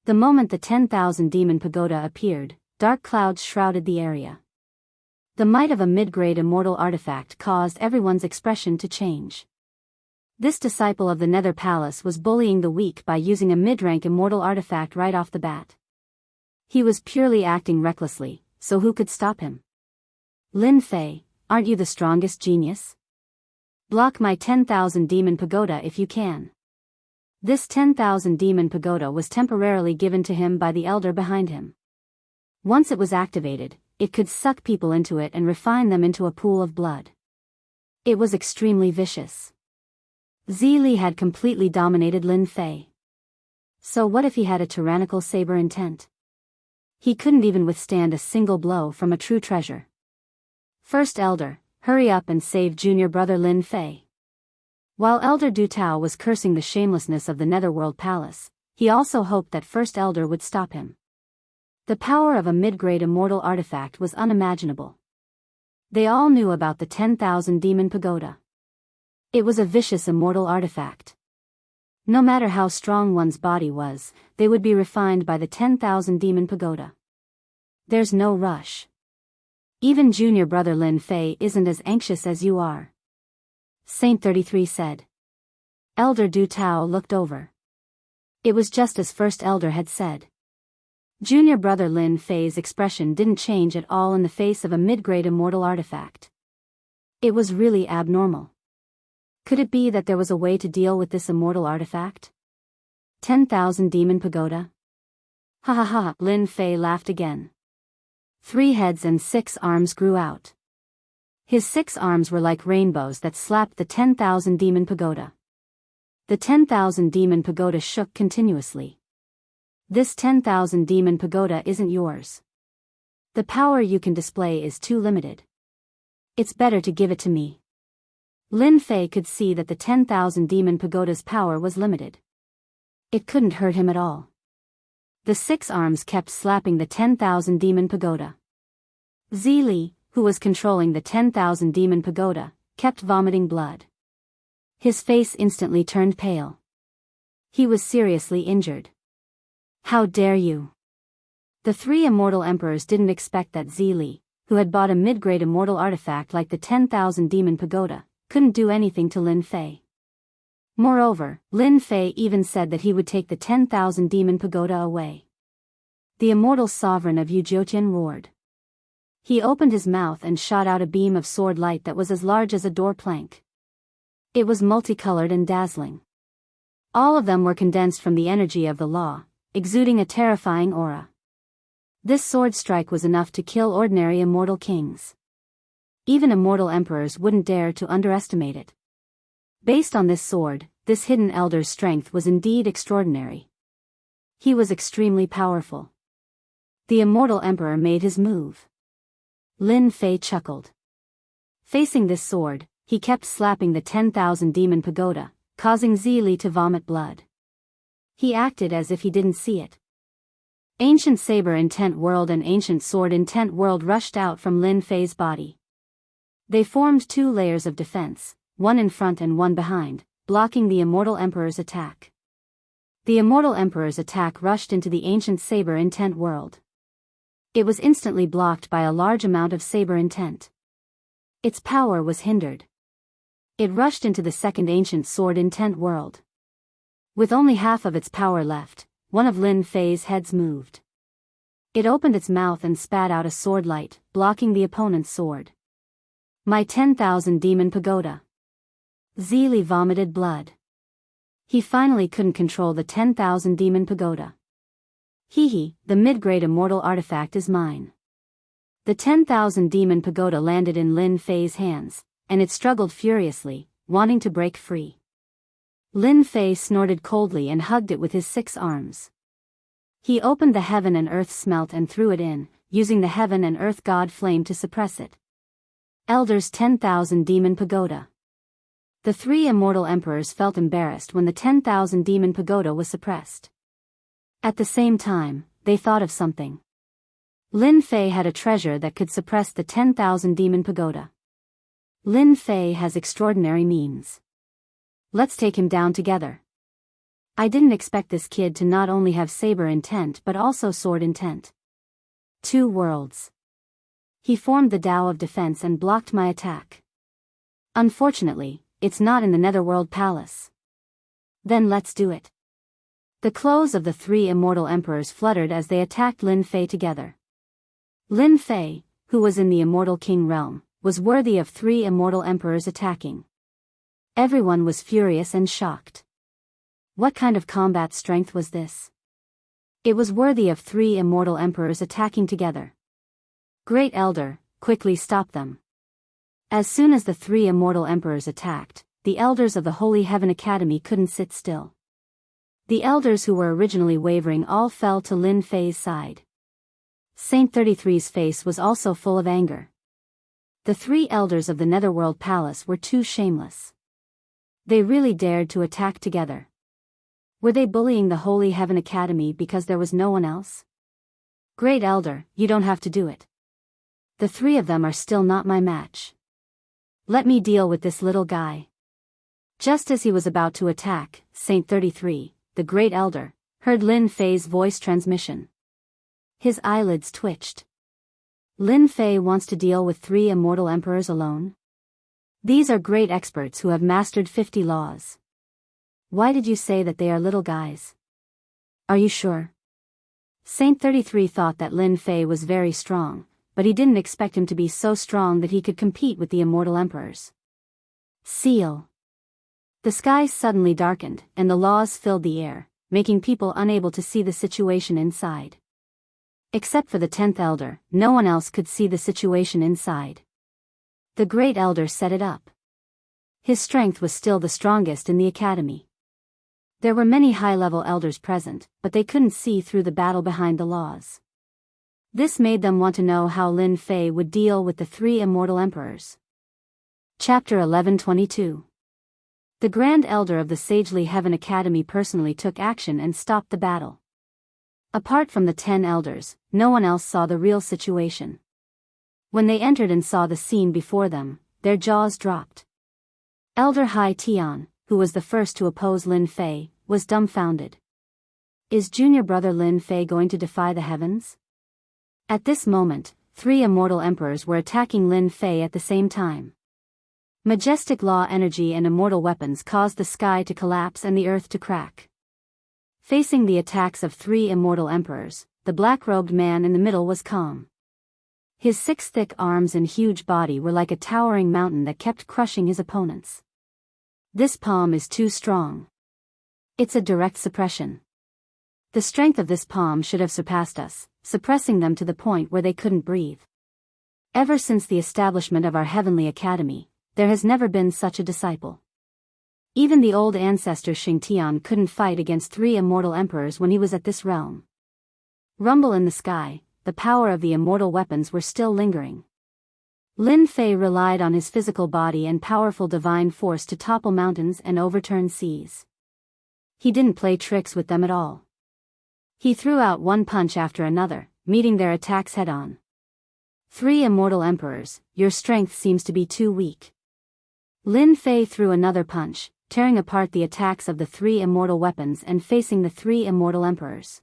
The moment the 10,000 Demon Pagoda appeared, dark clouds shrouded the area. The might of a mid-grade immortal artifact caused everyone's expression to change. This disciple of the Nether Palace was bullying the weak by using a mid-rank immortal artifact right off the bat. He was purely acting recklessly, so who could stop him? Lin Fei, aren't you the strongest genius? Block my 10,000 Demon Pagoda if you can. This 10,000 demon pagoda was temporarily given to him by the elder behind him. Once it was activated, it could suck people into it and refine them into a pool of blood. It was extremely vicious. Zili had completely dominated Lin Fei. So what if he had a tyrannical saber intent? He couldn't even withstand a single blow from a true treasure. First Elder, hurry up and save junior brother Lin Fei. While Elder Du Tao was cursing the shamelessness of the Netherworld Palace, he also hoped that First Elder would stop him. The power of a mid-grade immortal artifact was unimaginable. They all knew about the 10,000 demon pagoda. It was a vicious immortal artifact. No matter how strong one's body was, they would be refined by the 10,000 demon pagoda. There's no rush. Even junior brother Lin Fei isn't as anxious as you are, Saint 33 said. Elder Du Tao looked over. It was just as First Elder had said. Junior brother Lin Fei's expression didn't change at all in the face of a mid-grade immortal artifact. It was really abnormal. Could it be that there was a way to deal with this immortal artifact? 10,000 demon pagoda? Ha ha ha, Lin Fei laughed again. 3 heads and 6 arms grew out. His 6 arms were like rainbows that slapped the 10,000 demon pagoda. The 10,000 demon pagoda shook continuously. This 10,000 demon pagoda isn't yours. The power you can display is too limited. It's better to give it to me. Lin Fei could see that the 10,000 demon pagoda's power was limited. It couldn't hurt him at all. The 6 arms kept slapping the 10,000 demon pagoda. Zili, who was controlling the 10,000 demon pagoda, kept vomiting blood. His face instantly turned pale. He was seriously injured. How dare you? The 3 immortal emperors didn't expect that Zili, who had bought a mid-grade immortal artifact like the 10,000 demon pagoda, couldn't do anything to Lin Fei. Moreover, Lin Fei even said that he would take the 10,000 demon pagoda away. The immortal sovereign of Yuzhoutian roared. He opened his mouth and shot out a beam of sword light that was as large as a door plank. It was multicolored and dazzling. All of them were condensed from the energy of the law, exuding a terrifying aura. This sword strike was enough to kill ordinary immortal kings. Even immortal emperors wouldn't dare to underestimate it. Based on this sword, this hidden elder's strength was indeed extraordinary. He was extremely powerful. The immortal emperor made his move. Lin Fei chuckled. Facing this sword, he kept slapping the 10,000 demon pagoda, causing Zili to vomit blood. He acted as if he didn't see it. Ancient Saber Intent World and Ancient Sword Intent World rushed out from Lin Fei's body. They formed 2 layers of defense, one in front and one behind, blocking the Immortal Emperor's attack. The Immortal Emperor's attack rushed into the Ancient Saber Intent World. It was instantly blocked by a large amount of Saber Intent. Its power was hindered. It rushed into the second Ancient Sword Intent World. With only half of its power left, one of Lin Fei's heads moved. It opened its mouth and spat out a sword light, blocking the opponent's sword. My 10,000 demon pagoda. Zili vomited blood. He finally couldn't control the 10,000 demon pagoda. Hee, the mid-grade immortal artifact is mine. The 10,000 demon pagoda landed in Lin Fei's hands, and it struggled furiously, wanting to break free. Lin Fei snorted coldly and hugged it with his 6 arms. He opened the heaven and earth smelt and threw it in, using the heaven and earth god flame to suppress it. Elder's 10,000 demon pagoda. The 3 immortal emperors felt embarrassed when the 10,000 demon pagoda was suppressed. At the same time, they thought of something. Lin Fei had a treasure that could suppress the 10,000 demon pagoda. Lin Fei has extraordinary means. Let's take him down together. I didn't expect this kid to not only have saber intent but also sword intent. 2 worlds. He formed the Tao of defense and blocked my attack. Unfortunately, it's not in the Netherworld Palace. Then let's do it. The clothes of the 3 immortal emperors fluttered as they attacked Lin Fei together. Lin Fei, who was in the immortal king realm, was worthy of 3 immortal emperors attacking. Everyone was furious and shocked. What kind of combat strength was this? It was worthy of 3 immortal emperors attacking together. Great Elder, quickly stop them. As soon as the 3 immortal emperors attacked, the elders of the Holy Heaven Academy couldn't sit still. The elders who were originally wavering all fell to Lin Fei's side. Saint 33's face was also full of anger. The 3 elders of the Netherworld Palace were too shameless. They really dared to attack together. Were they bullying the Holy Heaven Academy because there was no one else? Great Elder, you don't have to do it. The 3 of them are still not my match. Let me deal with this little guy. Just as he was about to attack, Saint 33, the Great Elder, heard Lin Fei's voice transmission. His eyelids twitched. Lin Fei wants to deal with 3 immortal emperors alone? These are great experts who have mastered 50 laws. Why did you say that they are little guys? Are you sure? Saint 33 thought that Lin Fei was very strong, but he didn't expect him to be so strong that he could compete with the immortal emperors. Seal. The sky suddenly darkened, and the laws filled the air, making people unable to see the situation inside. Except for the 10th Elder, no one else could see the situation inside. The Great Elder set it up. His strength was still the strongest in the academy. There were many high-level elders present, but they couldn't see through the battle behind the laws. This made them want to know how Lin Fei would deal with the 3 immortal emperors. Chapter 1122. The Grand Elder of the Sagely Heaven Academy personally took action and stopped the battle. Apart from the 10 elders, no one else saw the real situation. When they entered and saw the scene before them, their jaws dropped. Elder Hai Tian, who was the first to oppose Lin Fei, was dumbfounded. Is junior brother Lin Fei going to defy the heavens? At this moment, 3 immortal emperors were attacking Lin Fei at the same time. Majestic law energy and immortal weapons caused the sky to collapse and the earth to crack. Facing the attacks of 3 immortal emperors, the black-robed man in the middle was calm. His 6 thick arms and huge body were like a towering mountain that kept crushing his opponents. This palm is too strong. It's a direct suppression. The strength of this palm should have surpassed us, suppressing them to the point where they couldn't breathe. Ever since the establishment of our heavenly academy, there has never been such a disciple. Even the old ancestor Xingtian couldn't fight against 3 immortal emperors when he was at this realm. Rumble in the sky, the power of the immortal weapons were still lingering. Lin Fei relied on his physical body and powerful divine force to topple mountains and overturn seas. He didn't play tricks with them at all. He threw out one punch after another, meeting their attacks head-on. 3 immortal emperors, your strength seems to be too weak. Lin Fei threw another punch, tearing apart the attacks of the 3 immortal weapons and facing the 3 immortal emperors.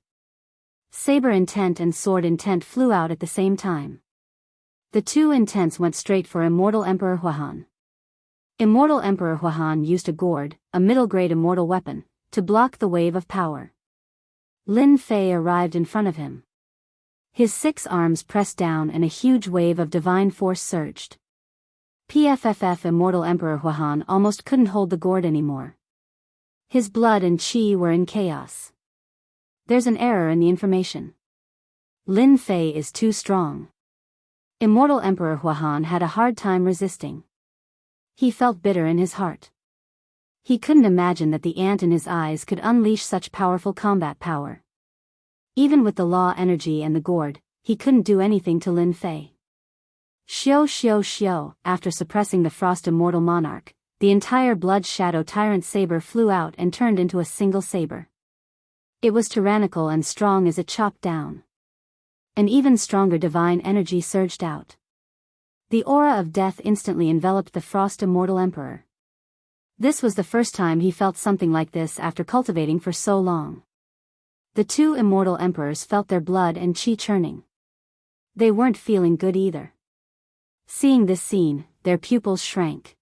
Saber intent and sword intent flew out at the same time. The 2 intents went straight for Immortal Emperor Huahan. Immortal Emperor Huahan used a gourd, a middle-grade immortal weapon, to block the wave of power. Lin Fei arrived in front of him. His 6 arms pressed down and a huge wave of divine force surged. PFFF Immortal Emperor Huahan almost couldn't hold the gourd anymore. His blood and qi were in chaos. There's an error in the information. Lin Fei is too strong. Immortal Emperor Huahan had a hard time resisting. He felt bitter in his heart. He couldn't imagine that the ant in his eyes could unleash such powerful combat power. Even with the law energy and the gourd, he couldn't do anything to Lin Fei. Xiao, after suppressing the Frost Immortal Monarch, the entire Blood Shadow Tyrant saber flew out and turned into a single saber. It was tyrannical and strong as it chopped down. An even stronger divine energy surged out. The aura of death instantly enveloped the Frost Immortal Emperor. This was the first time he felt something like this after cultivating for so long. The 2 immortal emperors felt their blood and qi churning. They weren't feeling good either. Seeing this scene, their pupils shrank.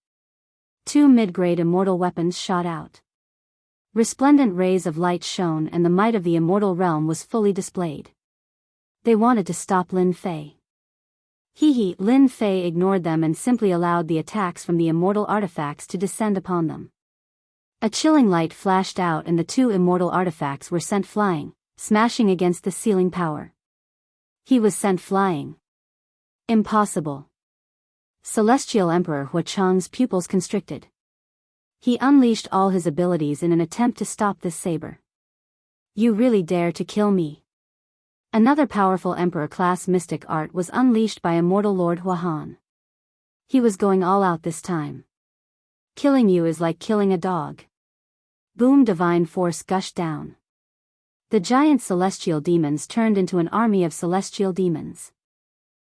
2 mid-grade immortal weapons shot out. Resplendent rays of light shone and the might of the immortal realm was fully displayed. They wanted to stop Lin Fei. Lin Fei ignored them and simply allowed the attacks from the immortal artifacts to descend upon them. A chilling light flashed out and the two immortal artifacts were sent flying, smashing against the ceiling power. He was sent flying. Impossible. Celestial Emperor Hua Chang's pupils constricted. He unleashed all his abilities in an attempt to stop this saber. You really dare to kill me? Another powerful Emperor-class mystic art was unleashed by immortal Lord Huahan. He was going all out this time. Killing you is like killing a dog. Boom! Divine force gushed down. The giant celestial demons turned into an army of celestial demons.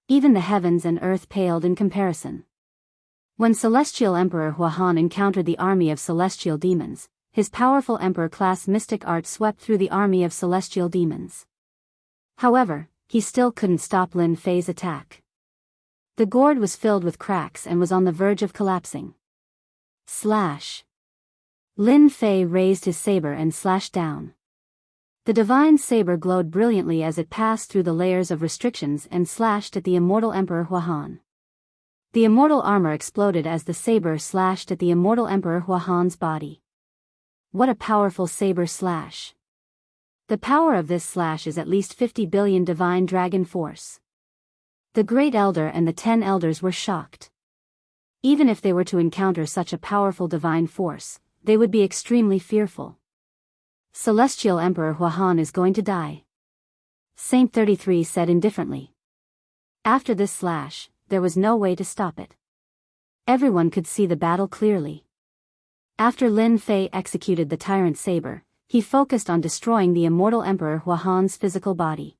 Even the heavens and earth paled in comparison. When Celestial Emperor Huahan encountered the army of celestial demons, his powerful Emperor-class mystic art swept through the army of celestial demons. However, he still couldn't stop Lin Fei's attack. The gourd was filled with cracks and was on the verge of collapsing. Slash! Lin Fei raised his saber and slashed down. The divine saber glowed brilliantly as it passed through the layers of restrictions and slashed at the immortal Emperor Huahan. The immortal armor exploded as the saber slashed at the immortal Emperor Huahan's body. What a powerful saber slash! The power of this slash is at least 50 billion divine dragon force. The Great Elder and the 10 elders were shocked. Even if they were to encounter such a powerful divine force, they would be extremely fearful. Celestial Emperor Huahan is going to die. Saint 33 said indifferently. After this slash, there was no way to stop it. Everyone could see the battle clearly. After Lin Fei executed the tyrant saber, he focused on destroying the immortal Emperor Huahan's physical body.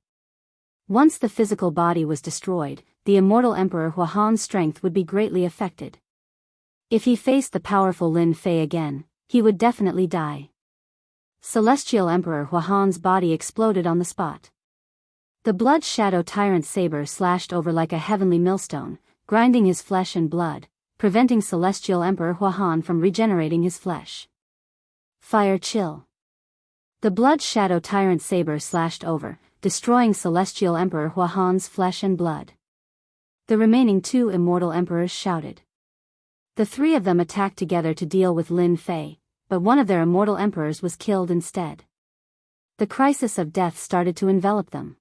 Once the physical body was destroyed, the immortal Emperor Huahan's strength would be greatly affected. If he faced the powerful Lin Fei again, he would definitely die. Celestial Emperor Huahan's body exploded on the spot. The Blood Shadow Tyrant saber slashed over like a heavenly millstone, grinding his flesh and blood, preventing Celestial Emperor Huahan from regenerating his flesh. Fire Chill. The Blood Shadow Tyrant saber slashed over, destroying Celestial Emperor Huahan's flesh and blood. The remaining two immortal emperors shouted. The three of them attacked together to deal with Lin Fei, but one of their immortal emperors was killed instead. The crisis of death started to envelop them.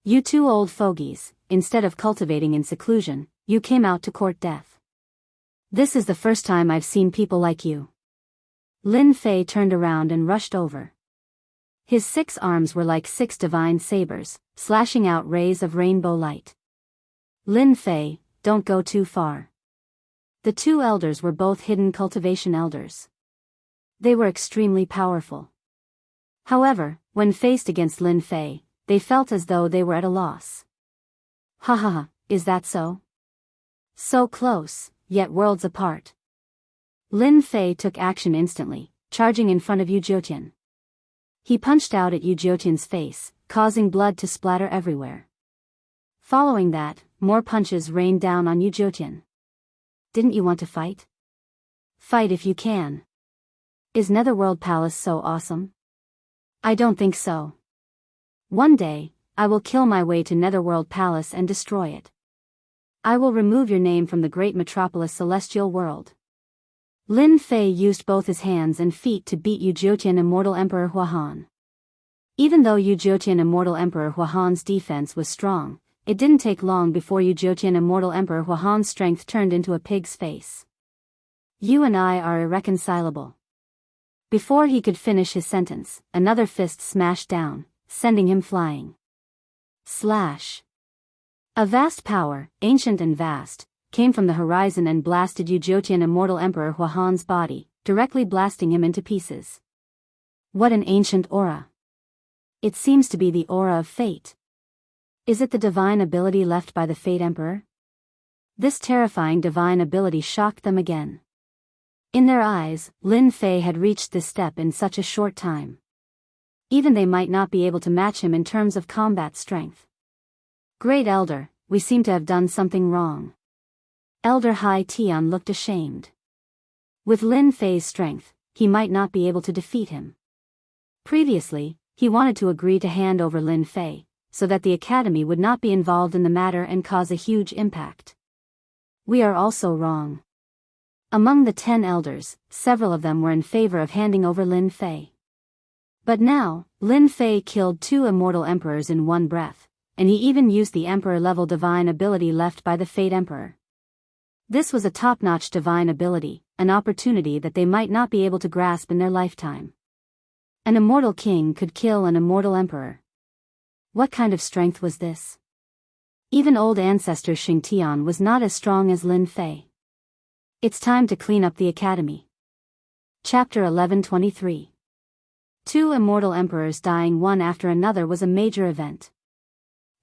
You two old fogies, instead of cultivating in seclusion, you came out to court death. This is the first time I've seen people like you. Lin Fei turned around and rushed over. His 6 arms were like 6 divine sabers, slashing out rays of rainbow light. Lin Fei, don't go too far. The 2 elders were both hidden cultivation elders. They were extremely powerful. However, when faced against Lin Fei, they felt as though they were at a loss. Ha ha ha, is that so? So close, yet worlds apart. Lin Fei took action instantly, charging in front of Yu Jiutian. He punched out at Yu Jiutian's face, causing blood to splatter everywhere. Following that, more punches rained down on Yu Jiutian. Didn't you want to fight? Fight if you can. Is Netherworld Palace so awesome? I don't think so. One day, I will kill my way to Netherworld Palace and destroy it. I will remove your name from the great metropolis Celestial World. Lin Fei used both his hands and feet to beat Yu Jiutian Immortal Emperor Huahan. Even though Yu Jiutian Immortal Emperor Huahan's defense was strong, it didn't take long before Yu Jiutian Immortal Emperor Huahan's strength turned into a pig's face. You and I are irreconcilable. Before he could finish his sentence, another fist smashed down, sending him flying. Slash. A vast power, ancient and vast, came from the horizon and blasted Yu Jiutian Immortal Emperor Huahan's body, directly blasting him into pieces. What an ancient aura. It seems to be the aura of fate. Is it the divine ability left by the Fate Emperor? This terrifying divine ability shocked them again. In their eyes, Lin Fei had reached this step in such a short time. Even they might not be able to match him in terms of combat strength. Great Elder, we seem to have done something wrong. Elder Hai Tian looked ashamed. With Lin Fei's strength, he might not be able to defeat him. Previously, he wanted to agree to hand over Lin Fei, so that the Academy would not be involved in the matter and cause a huge impact. We are also wrong. Among the 10 elders, several of them were in favor of handing over Lin Fei. But now, Lin Fei killed 2 immortal emperors in one breath, and he even used the emperor-level divine ability left by the Fate Emperor. This was a top-notch divine ability, an opportunity that they might not be able to grasp in their lifetime. An immortal king could kill an immortal emperor. What kind of strength was this? Even old ancestor Xingtian was not as strong as Lin Fei. It's time to clean up the academy. Chapter 11:23. 2 immortal emperors dying one after another was a major event.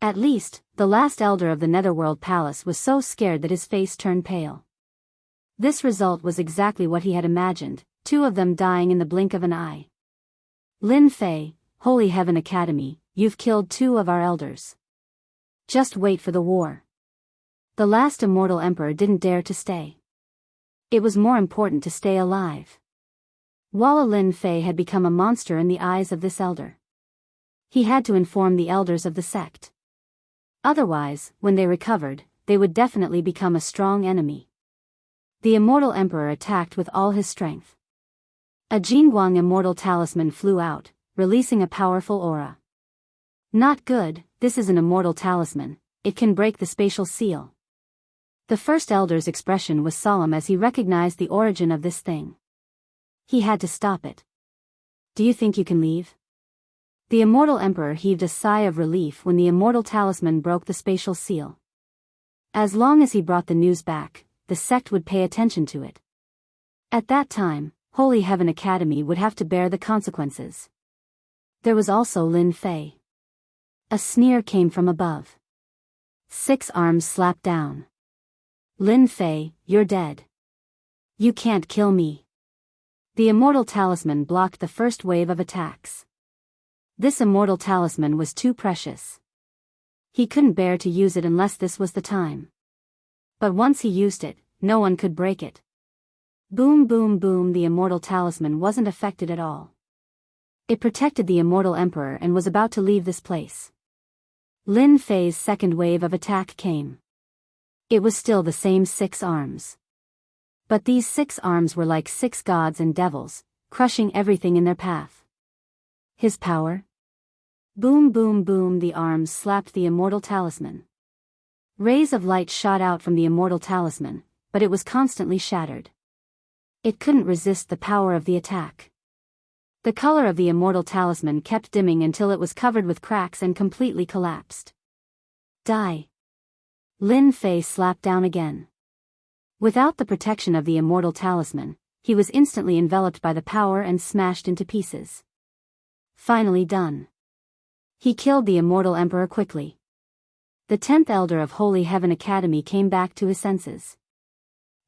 At least, the last elder of the Netherworld Palace was so scared that his face turned pale. This result was exactly what he had imagined, 2 of them dying in the blink of an eye. Lin Fei, Holy Heaven Academy, you've killed 2 of our elders. Just wait for the war. The last immortal emperor didn't dare to stay. It was more important to stay alive. Walla Lin Fei had become a monster in the eyes of this elder. He had to inform the elders of the sect. Otherwise, when they recovered, they would definitely become a strong enemy. The immortal emperor attacked with all his strength. A Jingguang immortal talisman flew out, releasing a powerful aura. Not good, this is an immortal talisman, it can break the spatial seal. The first elder's expression was solemn as he recognized the origin of this thing. He had to stop it. Do you think you can leave? The immortal emperor heaved a sigh of relief when the immortal talisman broke the spatial seal. As long as he brought the news back, the sect would pay attention to it. At that time, Holy Heaven Academy would have to bear the consequences. There was also Lin Fei. A sneer came from above. 6 arms slapped down. Lin Fei, you're dead. You can't kill me. The immortal talisman blocked the first wave of attacks. This immortal talisman was too precious. He couldn't bear to use it unless this was the time. But once he used it, no one could break it. Boom boom boom, the immortal talisman wasn't affected at all. It protected the immortal emperor and was about to leave this place. Lin Fei's second wave of attack came. It was still the same 6 arms. But these 6 arms were like 6 gods and devils, crushing everything in their path. His power? Boom boom boom, the arms slapped the immortal talisman. Rays of light shot out from the immortal talisman, but it was constantly shattered. It couldn't resist the power of the attack. The color of the immortal talisman kept dimming until it was covered with cracks and completely collapsed. Die. Lin Fei slapped down again. Without the protection of the immortal talisman, he was instantly enveloped by the power and smashed into pieces. Finally done. He killed the immortal emperor quickly. The 10th elder of Holy Heaven Academy came back to his senses.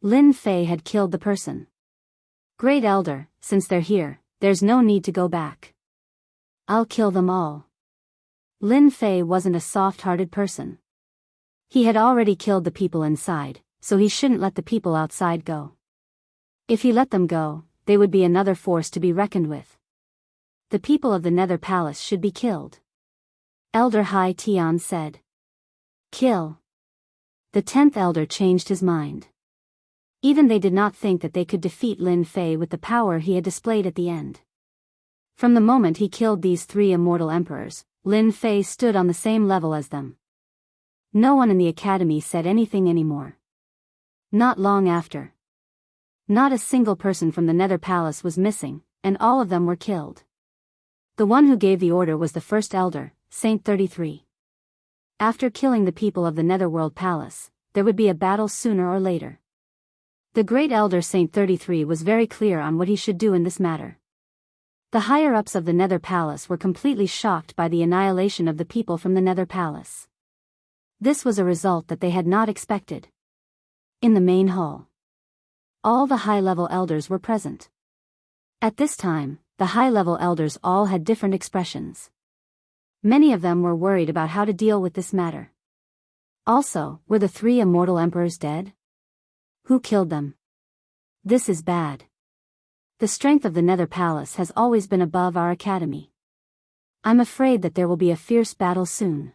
Lin Fei had killed the person. Great elder, since they're here, there's no need to go back. I'll kill them all. Lin Fei wasn't a soft-hearted person. He had already killed the people inside, so he shouldn't let the people outside go. If he let them go, they would be another force to be reckoned with. The people of the Nether Palace should be killed. Elder Hai Tian said. Kill. The 10th elder changed his mind. Even they did not think that they could defeat Lin Fei with the power he had displayed at the end. From the moment he killed these 3 immortal emperors, Lin Fei stood on the same level as them. No one in the academy said anything anymore. Not long after. Not a single person from the Nether Palace was missing, and all of them were killed. The one who gave the order was the first elder, Saint 33. After killing the people of the Netherworld Palace, there would be a battle sooner or later. The great elder Saint 33 was very clear on what he should do in this matter. The higher-ups of the Nether Palace were completely shocked by the annihilation of the people from the Nether Palace. This was a result that they had not expected. In the main hall, all the high-level elders were present. At this time, the high-level elders all had different expressions. Many of them were worried about how to deal with this matter. Also, were the 3 immortal emperors dead? Who killed them? This is bad. The strength of the Nether Palace has always been above our academy. I'm afraid that there will be a fierce battle soon.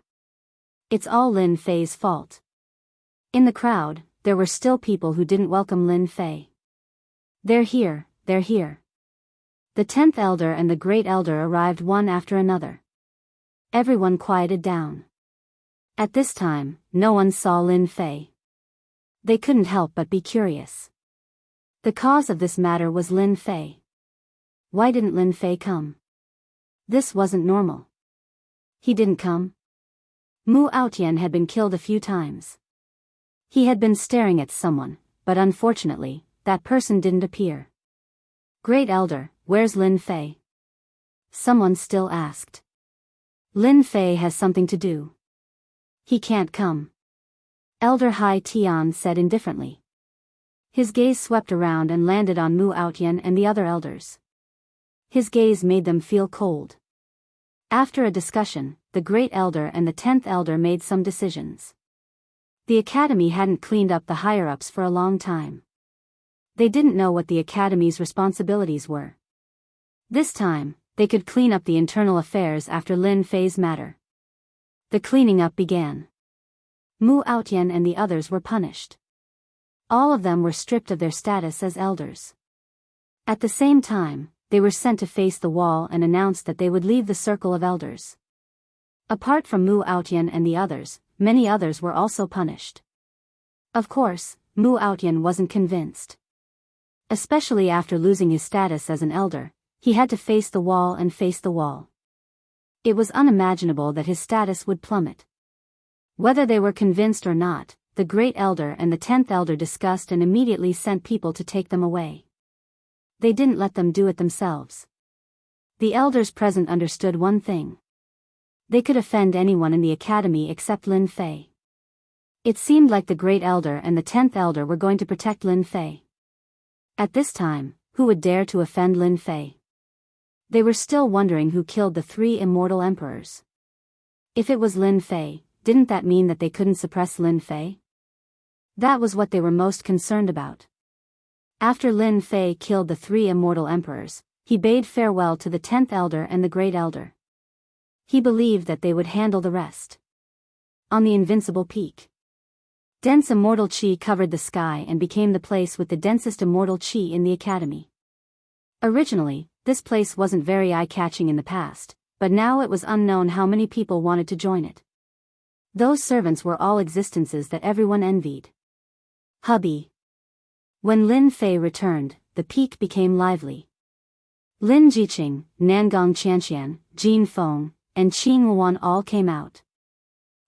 It's all Lin Fei's fault. In the crowd, there were still people who didn't welcome Lin Fei. They're here, they're here. The 10th elder and the great elder arrived one after another. Everyone quieted down. At this time, no one saw Lin Fei. They couldn't help but be curious. The cause of this matter was Lin Fei. Why didn't Lin Fei come? This wasn't normal. He didn't come. Mu Aotian had been killed a few times. He had been staring at someone, but unfortunately, that person didn't appear. Great Elder, where's Lin Fei? Someone still asked. Lin Fei has something to do. He can't come. Elder Hai Tian said indifferently. His gaze swept around and landed on Mu Aotian and the other elders. His gaze made them feel cold. After a discussion, the Great Elder and the 10th Elder made some decisions. The Academy hadn't cleaned up the higher-ups for a long time. They didn't know what the Academy's responsibilities were. This time, they could clean up the internal affairs after Lin Fei's matter. The cleaning up began. Mu Aotian and the others were punished. All of them were stripped of their status as elders. At the same time, they were sent to face the wall and announced that they would leave the circle of elders. Apart from Mu Aotian and the others, many others were also punished. Of course, Mu Aotian wasn't convinced. Especially after losing his status as an elder, he had to face the wall and face the wall. It was unimaginable that his status would plummet. Whether they were convinced or not, the Great Elder and the 10th Elder discussed and immediately sent people to take them away. They didn't let them do it themselves. The elders present understood one thing. They could offend anyone in the Academy except Lin Fei. It seemed like the Great Elder and the 10th Elder were going to protect Lin Fei. At this time, who would dare to offend Lin Fei? They were still wondering who killed the 3 immortal emperors. If it was Lin Fei, didn't that mean that they couldn't suppress Lin Fei? That was what they were most concerned about. After Lin Fei killed the 3 immortal emperors, he bade farewell to the 10th Elder and the Great Elder. He believed that they would handle the rest. On the invincible peak, dense immortal chi covered the sky and became the place with the densest immortal chi in the Academy. Originally, this place wasn't very eye-catching in the past, but now it was unknown how many people wanted to join it. Those servants were all existences that everyone envied. Hubby. When Lin Fei returned, the peak became lively. Lin Jiqing, Nangong Qianqian, Jin Feng, and Qing Luan all came out.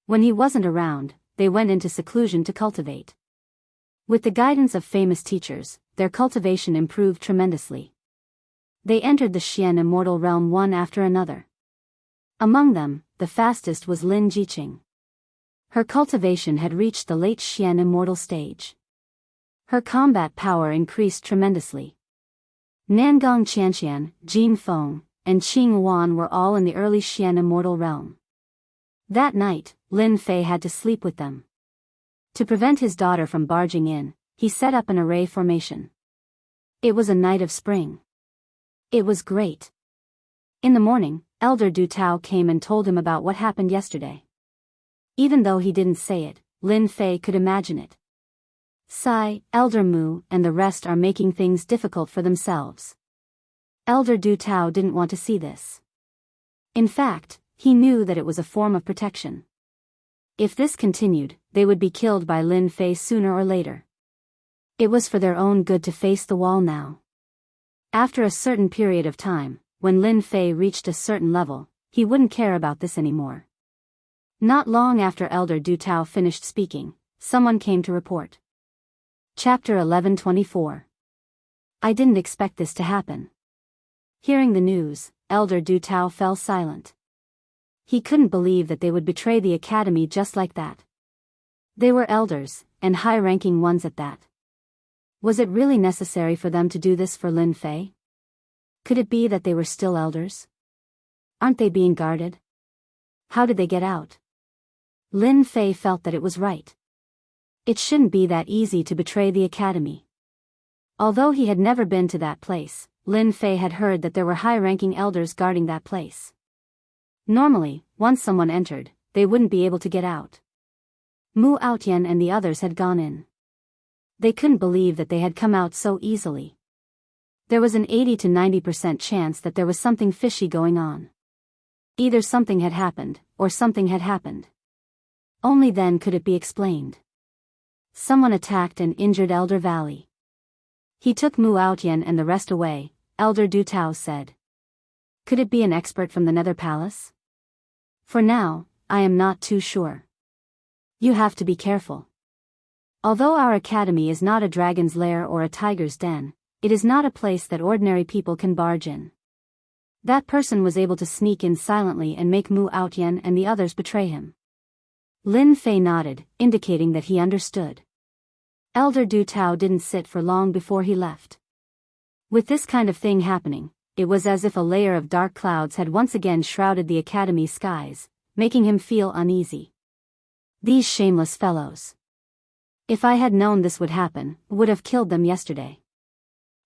When he wasn't around, they went into seclusion to cultivate. With the guidance of famous teachers, their cultivation improved tremendously. They entered the Xian immortal realm one after another. Among them, the fastest was Lin Jiqing. Her cultivation had reached the late Xian immortal stage. Her combat power increased tremendously. Nangong Qianqian, Jin Feng, and Qing Luan were all in the early Xian immortal realm. That night, Lin Fei had to sleep with them. To prevent his daughter from barging in, he set up an array formation. It was a night of spring. It was great. In the morning, Elder Du Tao came and told him about what happened yesterday. Even though he didn't say it, Lin Fei could imagine it. Sai, Elder Mu, and the rest are making things difficult for themselves. Elder Du Tao didn't want to see this. In fact, he knew that it was a form of protection. If this continued, they would be killed by Lin Fei sooner or later. It was for their own good to face the wall now. After a certain period of time, when Lin Fei reached a certain level, he wouldn't care about this anymore. Not long after Elder Du Tao finished speaking, someone came to report. Chapter 1124. I didn't expect this to happen. Hearing the news, Elder Du Tao fell silent. He couldn't believe that they would betray the Academy just like that. They were elders, and high-ranking ones at that. Was it really necessary for them to do this for Lin Fei? Could it be that they were still elders? Aren't they being guarded? How did they get out? Lin Fei felt that it was right. It shouldn't be that easy to betray the Academy. Although he had never been to that place, Lin Fei had heard that there were high-ranking elders guarding that place. Normally, once someone entered, they wouldn't be able to get out. Mu Aotian and the others had gone in. They couldn't believe that they had come out so easily. There was an 80 to 90% chance that there was something fishy going on. Either something had happened, or something had happened. Only then could it be explained. Someone attacked and injured Elder Valley. He took Mu Outyen and the rest away, Elder Du Tao said. Could it be an expert from the Nether Palace? For now, I am not too sure. You have to be careful. Although our academy is not a dragon's lair or a tiger's den, it is not a place that ordinary people can barge in. That person was able to sneak in silently and make Mu Outyen and the others betray him. Lin Fei nodded, indicating that he understood. Elder Du Tao didn't sit for long before he left. With this kind of thing happening, it was as if a layer of dark clouds had once again shrouded the academy skies, making him feel uneasy. These shameless fellows. If I had known this would happen, would have killed them yesterday.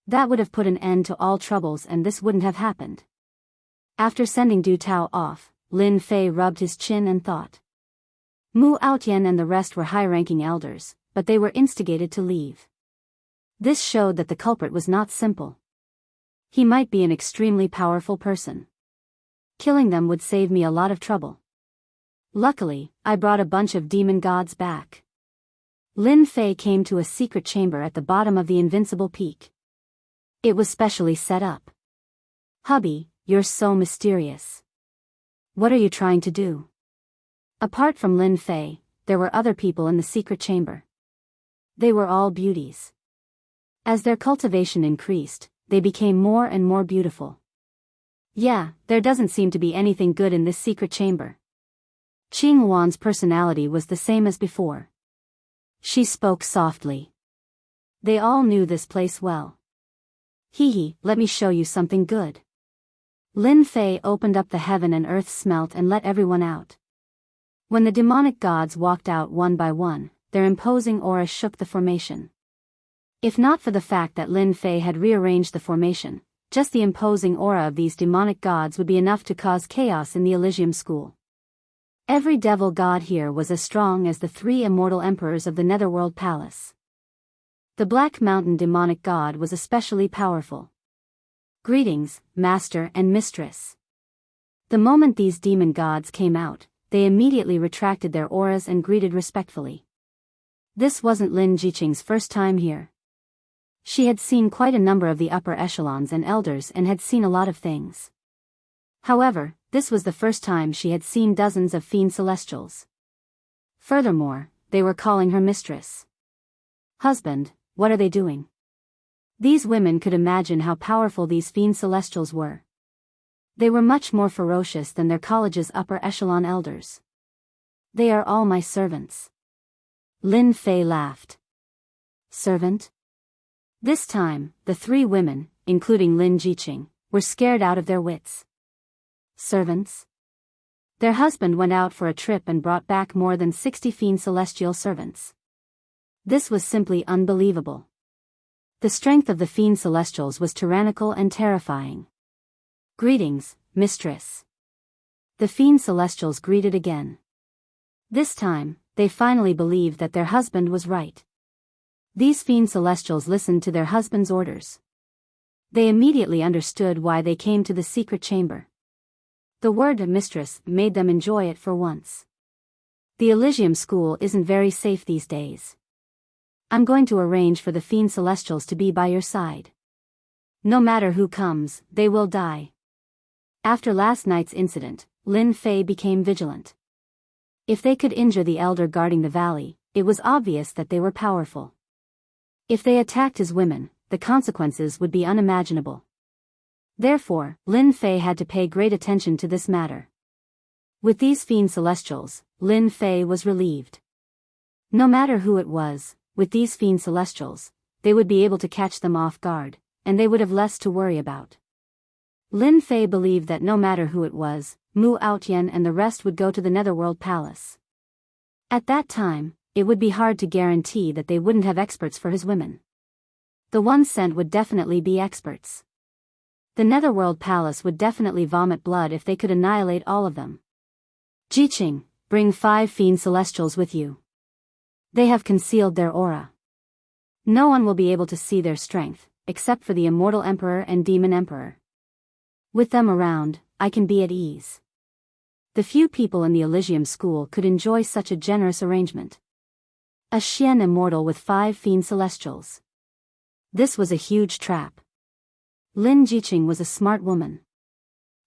That would have put an end to all troubles and this wouldn't have happened. After sending Du Tao off, Lin Fei rubbed his chin and thought. Mu Outyen and the rest were high-ranking elders, but they were instigated to leave. This showed that the culprit was not simple. He might be an extremely powerful person. Killing them would save me a lot of trouble. Luckily, I brought a bunch of demon gods back. Lin Fei came to a secret chamber at the bottom of the invincible peak. It was specially set up. Hubby, you're so mysterious. What are you trying to do? Apart from Lin Fei, there were other people in the secret chamber. They were all beauties. As their cultivation increased, they became more and more beautiful. Yeah, there doesn't seem to be anything good in this secret chamber. Qing Wan's personality was the same as before. She spoke softly. They all knew this place well. Hee, let me show you something good. Lin Fei opened up the heaven and earth smelt and let everyone out. When the demonic gods walked out one by one, their imposing aura shook the formation. If not for the fact that Lin Fei had rearranged the formation, just the imposing aura of these demonic gods would be enough to cause chaos in the Elysium School. Every devil god here was as strong as the 3 immortal emperors of the Netherworld Palace. The Black Mountain demonic god was especially powerful. Greetings, Master and Mistress. The moment these demon gods came out, they immediately retracted their auras and greeted respectfully. This wasn't Lin Jiqing's first time here. She had seen quite a number of the upper echelons and elders and had seen a lot of things. However, this was the first time she had seen dozens of fiend celestials. Furthermore, they were calling her mistress. Husband, what are they doing? These women could imagine how powerful these fiend celestials were. They were much more ferocious than their college's upper echelon elders. They are all my servants. Lin Fei laughed. Servant? This time, the 3 women, including Lin Jiqing, were scared out of their wits. Servants? Their husband went out for a trip and brought back more than 60 fiend celestial servants. This was simply unbelievable. The strength of the fiend celestials was tyrannical and terrifying. Greetings, Mistress. The fiend celestials greeted again. This time, they finally believed that their husband was right. These fiend celestials listened to their husband's orders. They immediately understood why they came to the secret chamber. The word mistress made them enjoy it for once. The Elysium School isn't very safe these days. I'm going to arrange for the fiend celestials to be by your side. No matter who comes, they will die. After last night's incident, Lin Fei became vigilant. If they could injure the elder guarding the valley, it was obvious that they were powerful. If they attacked his women, the consequences would be unimaginable. Therefore, Lin Fei had to pay great attention to this matter. With these fiend celestials, Lin Fei was relieved. No matter who it was, with these fiend celestials, they would be able to catch them off guard, and they would have less to worry about. Lin Fei believed that no matter who it was, Mu Outyen and the rest would go to the Netherworld Palace. At that time, it would be hard to guarantee that they wouldn't have experts for his women. The ones sent would definitely be experts. The Netherworld Palace would definitely vomit blood if they could annihilate all of them. Jiqing, bring 5 fiend celestials with you. They have concealed their aura. No one will be able to see their strength, except for the immortal emperor and demon emperor. With them around, I can be at ease. The few people in the Elysium school could enjoy such a generous arrangement. A Xian immortal with 5 fiend celestials. This was a huge trap. Lin Jiqing was a smart woman.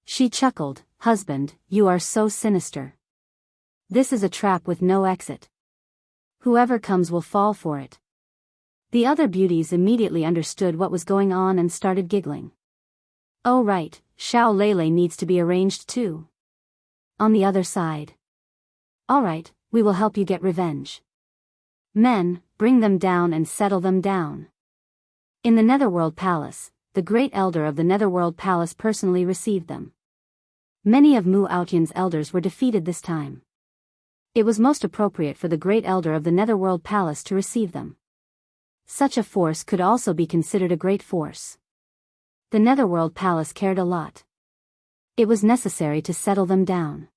She chuckled, "Husband, you are so sinister. This is a trap with no exit. Whoever comes will fall for it." The other beauties immediately understood what was going on and started giggling. "Oh right, Xiao Lele needs to be arranged too. On the other side. Alright, we will help you get revenge. Men, bring them down and settle them down." In the Netherworld Palace, the Great Elder of the Netherworld Palace personally received them. Many of Mu Aotian's elders were defeated this time. It was most appropriate for the Great Elder of the Netherworld Palace to receive them. Such a force could also be considered a great force. The Netherworld Palace cared a lot. It was necessary to settle them down.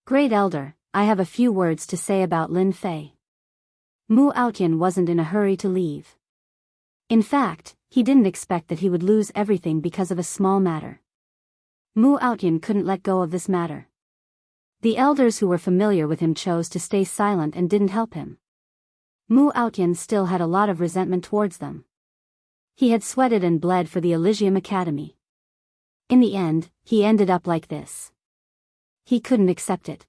"Great Elder, I have a few words to say about Lin Fei." Mu Aotian wasn't in a hurry to leave. In fact, he didn't expect that he would lose everything because of a small matter. Mu Aotian couldn't let go of this matter. The elders who were familiar with him chose to stay silent and didn't help him. Mu Aotian still had a lot of resentment towards them. He had sweated and bled for the Elysium Academy. In the end, he ended up like this. He couldn't accept it.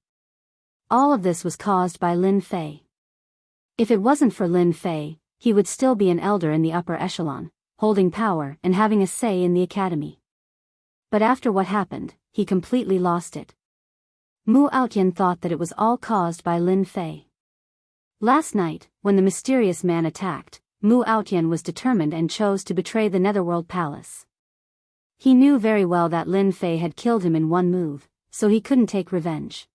All of this was caused by Lin Fei. If it wasn't for Lin Fei, he would still be an elder in the upper echelon, holding power and having a say in the academy. But after what happened, he completely lost it. Mu Aotian thought that it was all caused by Lin Fei. Last night, when the mysterious man attacked, Mu Aotian was determined and chose to betray the Netherworld Palace. He knew very well that Lin Fei had killed him in one move, so he couldn't take revenge.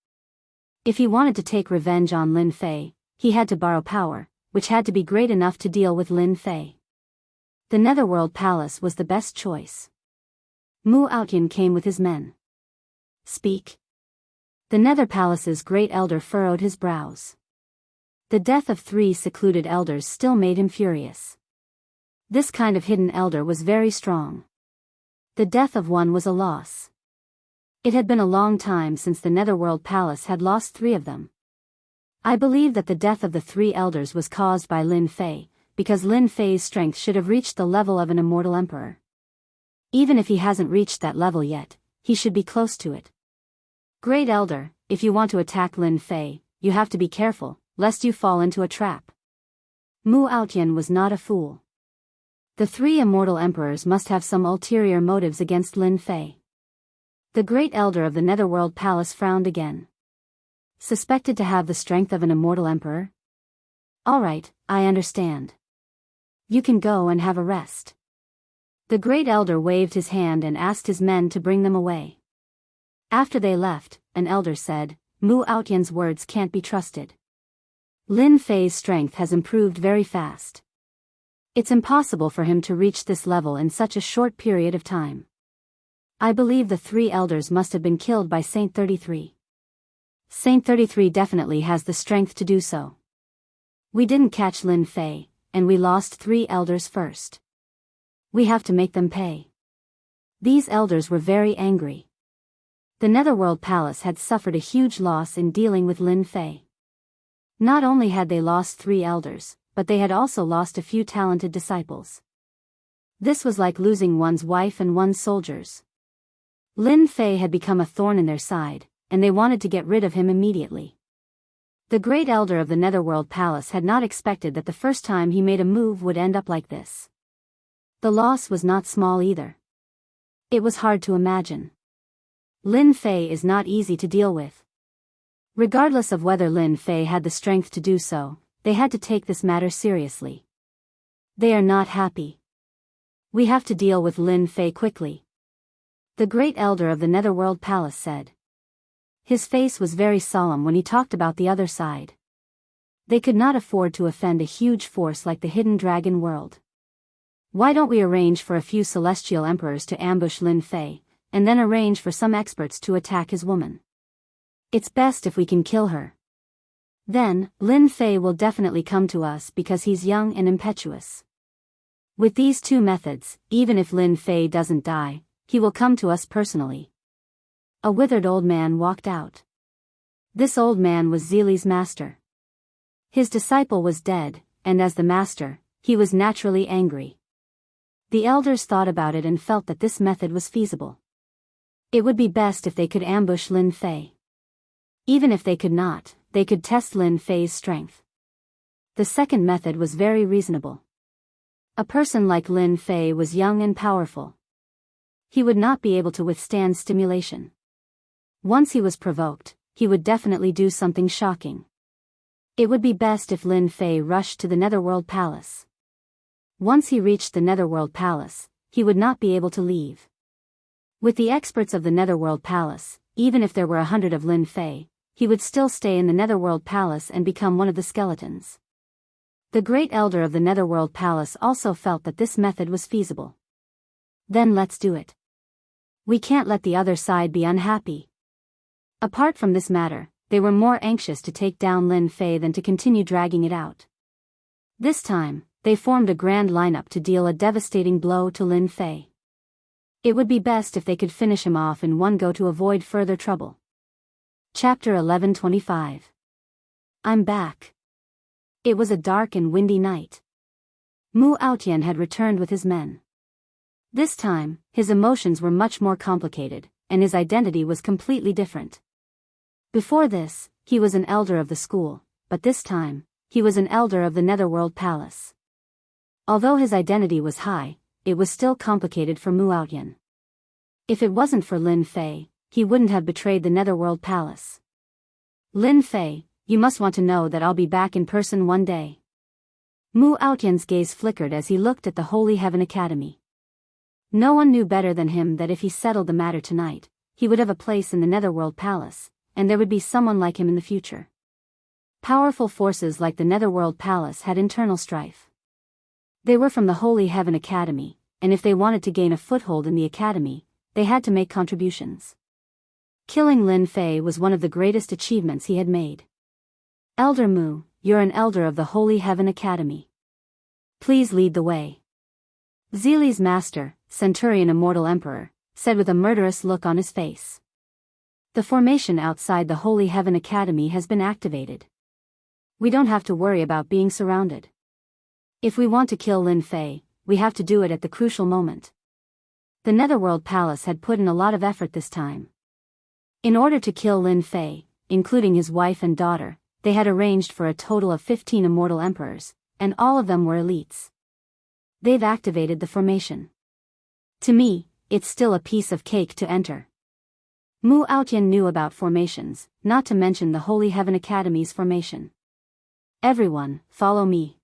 If he wanted to take revenge on Lin Fei, he had to borrow power, which had to be great enough to deal with Lin Fei. The Netherworld Palace was the best choice. Mu Aotian came with his men. "Speak." The Nether Palace's great elder furrowed his brows. The death of 3 secluded elders still made him furious. This kind of hidden elder was very strong. The death of one was a loss. It had been a long time since the Netherworld Palace had lost 3 of them. I believe that the death of the 3 elders was caused by Lin Fei, because Lin Fei's strength should have reached the level of an immortal emperor. Even if he hasn't reached that level yet, he should be close to it. "Great Elder, if you want to attack Lin Fei, you have to be careful, lest you fall into a trap." Mu Aotian was not a fool. The 3 immortal emperors must have some ulterior motives against Lin Fei. The Great Elder of the Netherworld Palace frowned again. Suspected to have the strength of an immortal emperor? Alright, I understand. You can go and have a rest. The Great Elder waved his hand and asked his men to bring them away. After they left, an elder said, "Mu Aotian's words can't be trusted. Lin Fei's strength has improved very fast. It's impossible for him to reach this level in such a short period of time. I believe the 3 elders must have been killed by Saint 33. Saint 33 definitely has the strength to do so. We didn't catch Lin Fei, and we lost 3 elders first. We have to make them pay." These elders were very angry. The Netherworld Palace had suffered a huge loss in dealing with Lin Fei. Not only had they lost 3 elders, but they had also lost a few talented disciples. This was like losing one's wife and one's soldiers. Lin Fei had become a thorn in their side, and they wanted to get rid of him immediately. The Great Elder of the Netherworld Palace had not expected that the first time he made a move would end up like this. The loss was not small either. It was hard to imagine. Lin Fei is not easy to deal with. Regardless of whether Lin Fei had the strength to do so, they had to take this matter seriously. They are not happy. We have to deal with Lin Fei quickly. The Great Elder of the Netherworld Palace said. His face was very solemn when he talked about the other side. They could not afford to offend a huge force like the Hidden Dragon World. Why don't we arrange for a few celestial emperors to ambush Lin Fei, and then arrange for some experts to attack his woman? It's best if we can kill her. Then, Lin Fei will definitely come to us because he's young and impetuous. With these two methods, even if Lin Fei doesn't die, he will come to us personally. A withered old man walked out. This old man was Zili's master. His disciple was dead, and as the master, he was naturally angry. The elders thought about it and felt that this method was feasible. It would be best if they could ambush Lin Fei. Even if they could not, they could test Lin Fei's strength. The second method was very reasonable. A person like Lin Fei was young and powerful. He would not be able to withstand stimulation. Once he was provoked, he would definitely do something shocking. It would be best if Lin Fei rushed to the Netherworld Palace. Once he reached the Netherworld Palace, he would not be able to leave. With the experts of the Netherworld Palace, even if there were 100 of Lin Fei, he would still stay in the Netherworld Palace and become one of the skeletons. The great elder of the Netherworld Palace also felt that this method was feasible. Then let's do it. We can't let the other side be unhappy. Apart from this matter, they were more anxious to take down Lin Fei than to continue dragging it out. This time, they formed a grand lineup to deal a devastating blow to Lin Fei. It would be best if they could finish him off in one go to avoid further trouble. Chapter 1125. I'm back. It was a dark and windy night. Mu Aotian had returned with his men. This time, his emotions were much more complicated, and his identity was completely different. Before this, he was an elder of the school, but this time, he was an elder of the Netherworld Palace. Although his identity was high, it was still complicated for Mu Aotian. If it wasn't for Lin Fei, he wouldn't have betrayed the Netherworld Palace. Lin Fei, you must want to know that I'll be back in person one day. Mu Aotian's gaze flickered as he looked at the Holy Heaven Academy. No one knew better than him that if he settled the matter tonight, he would have a place in the Netherworld Palace, and there would be someone like him in the future. Powerful forces like the Netherworld Palace had internal strife. They were from the Holy Heaven Academy, and if they wanted to gain a foothold in the academy, they had to make contributions. Killing Lin Fei was one of the greatest achievements he had made. Elder Mu, you're an elder of the Holy Heaven Academy. Please lead the way. Zili's master, Centurion Immortal Emperor, said with a murderous look on his face. The formation outside the Holy Heaven Academy has been activated. We don't have to worry about being surrounded. If we want to kill Lin Fei, we have to do it at the crucial moment. The Netherworld Palace had put in a lot of effort this time. In order to kill Lin Fei, including his wife and daughter, they had arranged for a total of 15 immortal emperors, and all of them were elites. They've activated the formation. To me, it's still a piece of cake to enter. Mu Aotian knew about formations, not to mention the Holy Heaven Academy's formation. Everyone, follow me.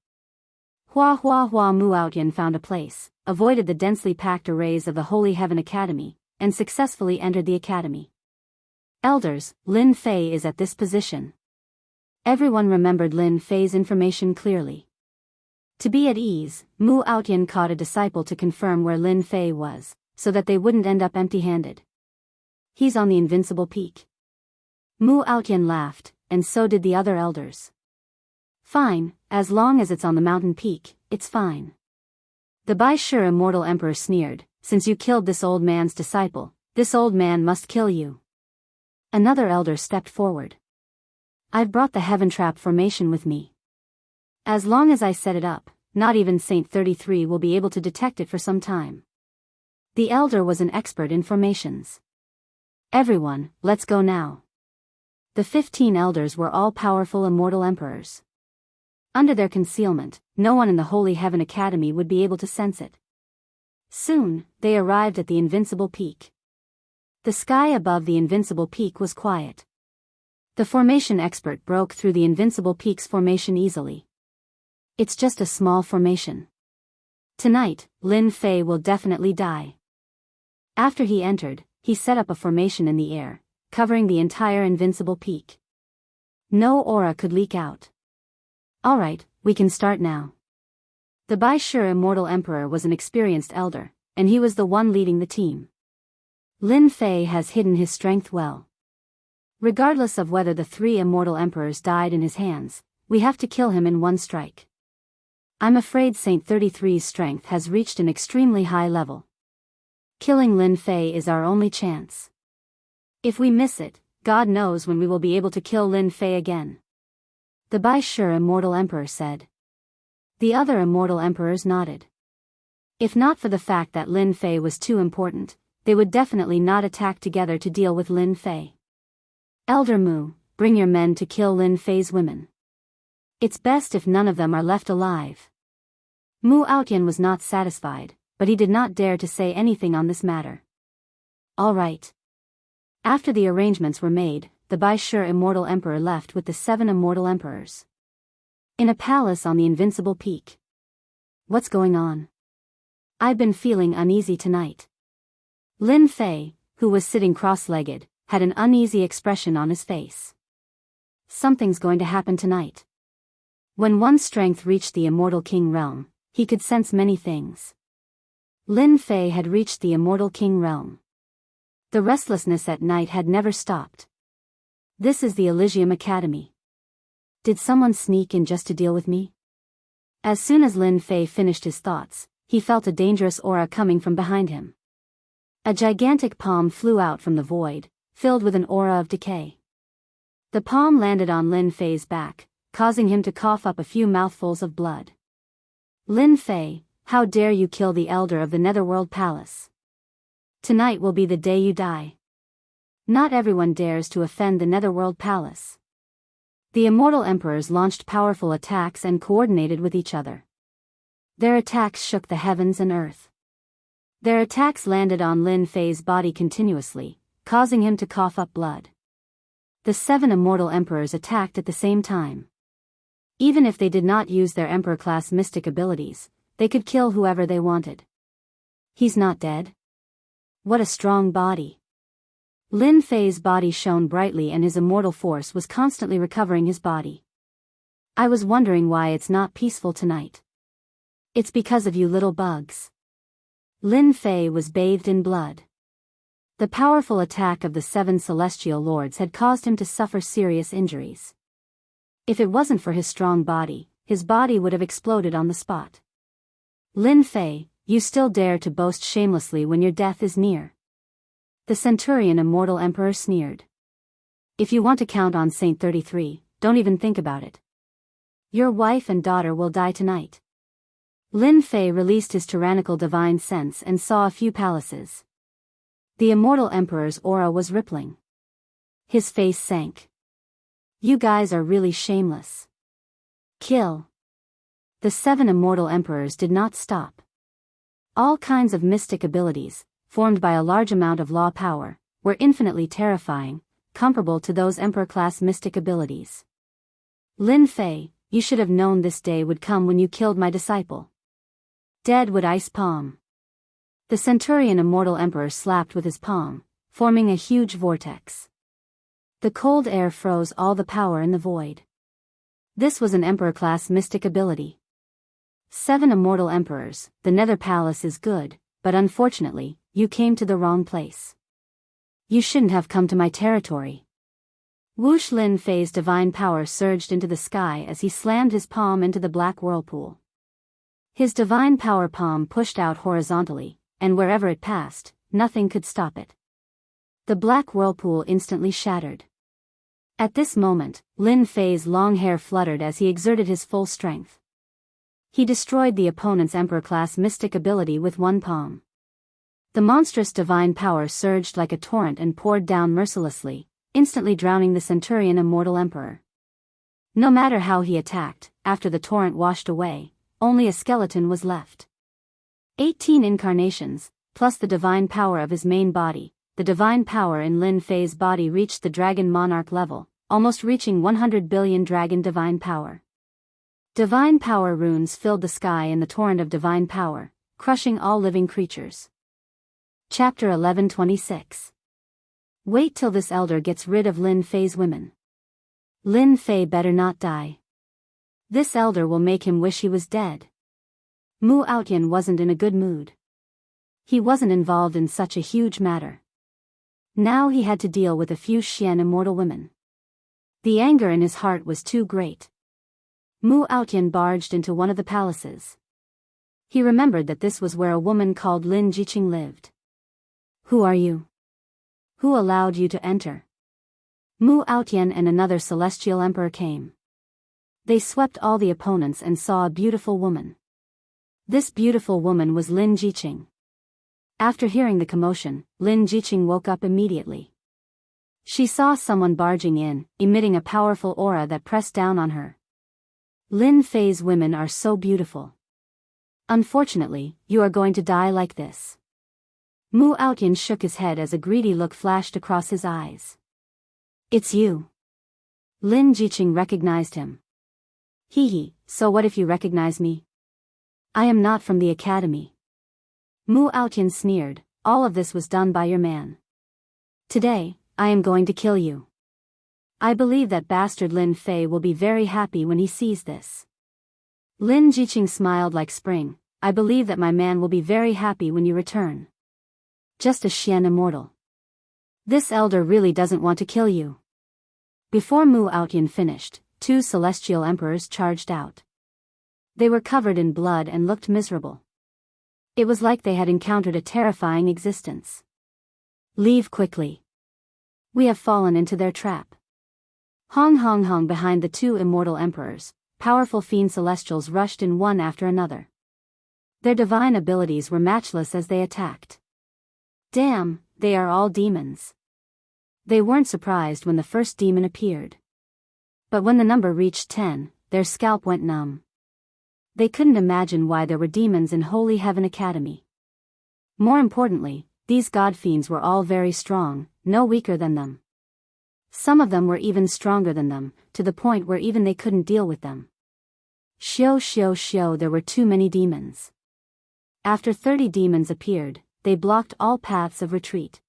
Hua Hua Hua. Mu Aotian found a place, avoided the densely packed arrays of the Holy Heaven Academy, and successfully entered the academy. Elders, Lin Fei is at this position. Everyone remembered Lin Fei's information clearly. To be at ease, Mu Aotian caught a disciple to confirm where Lin Fei was, so that they wouldn't end up empty-handed. He's on the invincible peak. Mu Aotian laughed, and so did the other elders. Fine, as long as it's on the mountain peak, it's fine. The Bai Shi Immortal Emperor sneered, since you killed this old man's disciple, this old man must kill you. Another elder stepped forward. I've brought the Heaven Trap formation with me. As long as I set it up, not even Saint 33 will be able to detect it for some time. The elder was an expert in formations. Everyone, let's go now. The 15 elders were all powerful immortal emperors. Under their concealment, no one in the Holy Heaven Academy would be able to sense it. Soon, they arrived at the invincible peak. The sky above the invincible peak was quiet. The formation expert broke through the invincible peak's formation easily. It's just a small formation. Tonight, Lin Fei will definitely die. After he entered, he set up a formation in the air, covering the entire invincible peak. No aura could leak out. Alright, we can start now. The Bai Shi Immortal Emperor was an experienced elder, and he was the one leading the team. Lin Fei has hidden his strength well. Regardless of whether the 3 immortal emperors died in his hands, we have to kill him in one strike. I'm afraid Saint 33's strength has reached an extremely high level. Killing Lin Fei is our only chance. If we miss it, God knows when we will be able to kill Lin Fei again. The Bai Shi Immortal Emperor said. The other immortal emperors nodded. If not for the fact that Lin Fei was too important, they would definitely not attack together to deal with Lin Fei. Elder Mu, bring your men to kill Lin Fei's women. It's best if none of them are left alive. Mu Outyan was not satisfied, but he did not dare to say anything on this matter. All right. After the arrangements were made, the Bai Shi Immortal Emperor left with the 7 immortal emperors. In a palace on the Invincible Peak. What's going on? I've been feeling uneasy tonight. Lin Fei, who was sitting cross-legged, had an uneasy expression on his face. Something's going to happen tonight. When one's strength reached the Immortal King realm, he could sense many things. Lin Fei had reached the Immortal King realm. The restlessness at night had never stopped. This is the Elysium Academy. Did someone sneak in just to deal with me? As soon as Lin Fei finished his thoughts, he felt a dangerous aura coming from behind him. A gigantic palm flew out from the void, filled with an aura of decay. The palm landed on Lin Fei's back, causing him to cough up a few mouthfuls of blood. Lin Fei, how dare you kill the elder of the Netherworld Palace? Tonight will be the day you die. Not everyone dares to offend the Netherworld Palace. The immortal emperors launched powerful attacks and coordinated with each other. Their attacks shook the heavens and earth. Their attacks landed on Lin Fei's body continuously, causing him to cough up blood. The 7 immortal emperors attacked at the same time. Even if they did not use their emperor-class mystic abilities, they could kill whoever they wanted. He's not dead? What a strong body. Lin Fei's body shone brightly and his immortal force was constantly recovering his body. I was wondering why it's not peaceful tonight. It's because of you little bugs. Lin Fei was bathed in blood. The powerful attack of the 7 celestial lords had caused him to suffer serious injuries. If it wasn't for his strong body, his body would have exploded on the spot. Lin Fei, you still dare to boast shamelessly when your death is near. The Centurion Immortal Emperor sneered. If you want to count on Saint 33, don't even think about it. Your wife and daughter will die tonight. Lin Fei released his tyrannical divine sense and saw a few palaces. The Immortal Emperor's aura was rippling. His face sank. You guys are really shameless. Kill. The 7 immortal emperors did not stop. All kinds of mystic abilities, formed by a large amount of law power, were infinitely terrifying, comparable to those emperor-class mystic abilities. Lin Fei, you should have known this day would come when you killed my disciple. Deadwood Ice Palm. The Centurion Immortal Emperor slapped with his palm, forming a huge vortex. The cold air froze all the power in the void. This was an emperor-class mystic ability. 7 immortal emperors, the Nether Palace is good, but unfortunately, you came to the wrong place. You shouldn't have come to my territory. Whoosh! Lin Fei's divine power surged into the sky as he slammed his palm into the black whirlpool. His divine power palm pushed out horizontally, and wherever it passed, nothing could stop it. The black whirlpool instantly shattered. At this moment, Lin Fei's long hair fluttered as he exerted his full strength. He destroyed the opponent's emperor-class mystic ability with one palm. The monstrous divine power surged like a torrent and poured down mercilessly, instantly drowning the Centurion Immortal Emperor. No matter how he attacked, after the torrent washed away, only a skeleton was left. 18 incarnations, plus the divine power of his main body, the divine power in Lin Fei's body reached the Dragon Monarch level, almost reaching 100 billion dragon divine power. Divine power runes filled the sky in the torrent of divine power, crushing all living creatures. Chapter 11:26. Wait till this elder gets rid of Lin Fei's women. Lin Fei better not die. This elder will make him wish he was dead. Mu Outyan wasn't in a good mood. He wasn't involved in such a huge matter. Now he had to deal with a few Xian immortal women. The anger in his heart was too great. Mu Outyan barged into one of the palaces. He remembered that this was where a woman called Lin Jiqing lived. Who are you? Who allowed you to enter? Mu Outyan and another celestial emperor came. They swept all the opponents and saw a beautiful woman. This beautiful woman was Lin Jiqing. After hearing the commotion, Lin Jiqing woke up immediately. She saw someone barging in, emitting a powerful aura that pressed down on her. Lin Fei's women are so beautiful. Unfortunately, you are going to die like this. Mu Outyan shook his head as a greedy look flashed across his eyes. It's you. Lin Jiqing recognized him. Hee, so what if you recognize me? I am not from the academy. Mu Outyan sneered, all of this was done by your man. Today, I am going to kill you. I believe that bastard Lin Fei will be very happy when he sees this. Lin Jiqing smiled like spring, I believe that my man will be very happy when you return. Just a Xian immortal. This elder really doesn't want to kill you. Before Mu Outyan finished, 2 celestial emperors charged out. They were covered in blood and looked miserable. It was like they had encountered a terrifying existence. Leave quickly. We have fallen into their trap. Hong behind the 2 immortal emperors, powerful fiend celestials rushed in one after another. Their divine abilities were matchless as they attacked. Damn, they are all demons. They weren't surprised when the first demon appeared. But when the number reached 10, their scalp went numb. They couldn't imagine why there were demons in Holy Heaven Academy. More importantly, these god fiends were all very strong, no weaker than them. Some of them were even stronger than them, to the point where even they couldn't deal with them. There were too many demons. After 30 demons appeared, they blocked all paths of retreat.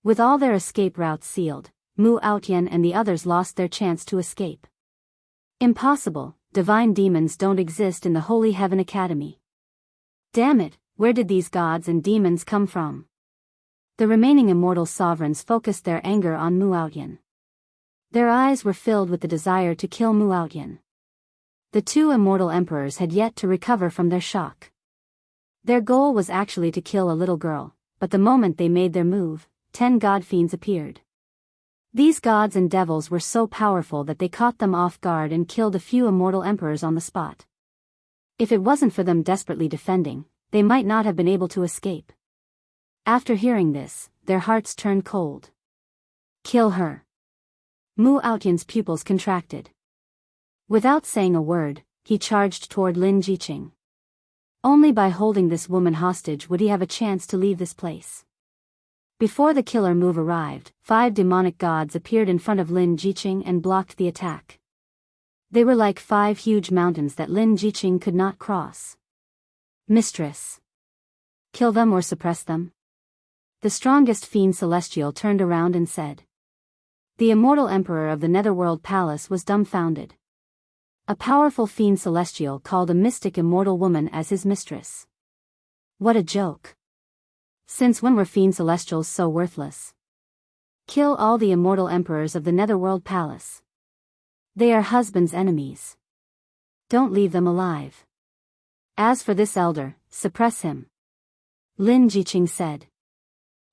With all their escape routes sealed, Mu Outyan and the others lost their chance to escape. Impossible, divine demons don't exist in the Holy Heaven Academy. Damn it, where did these gods and demons come from? The remaining immortal sovereigns focused their anger on Mu Outyan. Their eyes were filled with the desire to kill Mu Outyan. The 2 immortal emperors had yet to recover from their shock. Their goal was actually to kill a little girl, but the moment they made their move, 10 god fiends appeared. These gods and devils were so powerful that they caught them off guard and killed a few immortal emperors on the spot. If it wasn't for them desperately defending, they might not have been able to escape. After hearing this, their hearts turned cold. Kill her. Mu Outyan's pupils contracted. Without saying a word, he charged toward Lin Jiqing. Only by holding this woman hostage would he have a chance to leave this place. Before the killer move arrived, 5 demonic gods appeared in front of Lin Jiqing and blocked the attack. They were like 5 huge mountains that Lin Jiqing could not cross. Mistress. Kill them or suppress them? The strongest fiend celestial turned around and said. The immortal emperor of the Netherworld Palace was dumbfounded. A powerful fiend celestial called a mystic immortal woman as his mistress. What a joke. Since when were fiend celestials so worthless? Kill all the immortal emperors of the Netherworld Palace. They are husband's enemies. Don't leave them alive. As for this elder, suppress him. Lin Jiqing said.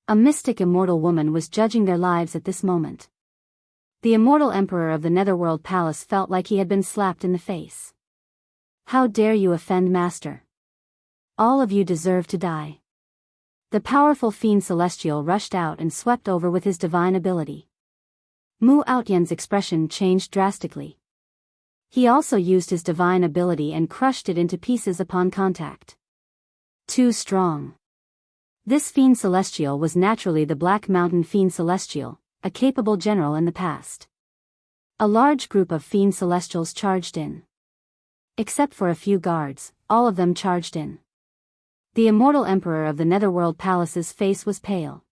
A mystic immortal woman was judging their lives at this moment. The immortal emperor of the Netherworld Palace felt like he had been slapped in the face. How dare you offend master? All of you deserve to die. The powerful fiend celestial rushed out and swept over with his divine ability. Mu Outyan's expression changed drastically. He also used his divine ability and crushed it into pieces upon contact. Too strong. This fiend celestial was naturally the Black Mountain Fiend Celestial, a capable general in the past. A large group of fiend celestials charged in. Except for a few guards, all of them charged in. The immortal emperor of the Netherworld Palace's face was pale.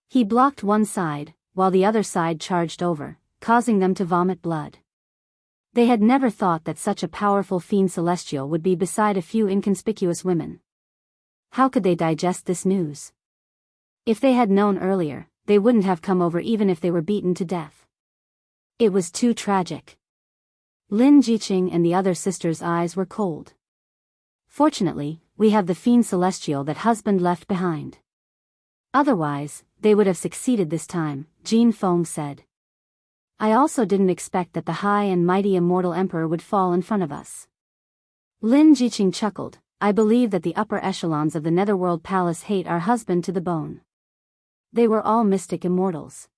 He blocked one side, while the other side charged over, causing them to vomit blood. They had never thought that such a powerful fiend celestial would be beside a few inconspicuous women. How could they digest this news? If they had known earlier, they wouldn't have come over even if they were beaten to death. It was too tragic. Lin Jiqing and the other sister's eyes were cold. Fortunately, we have the fiend celestial that husband left behind. Otherwise, they would have succeeded this time, Jin Feng said. I also didn't expect that the high and mighty immortal emperor would fall in front of us. Lin Jiqing chuckled. I believe that the upper echelons of the Netherworld Palace hate our husband to the bone. They were all mystic immortals.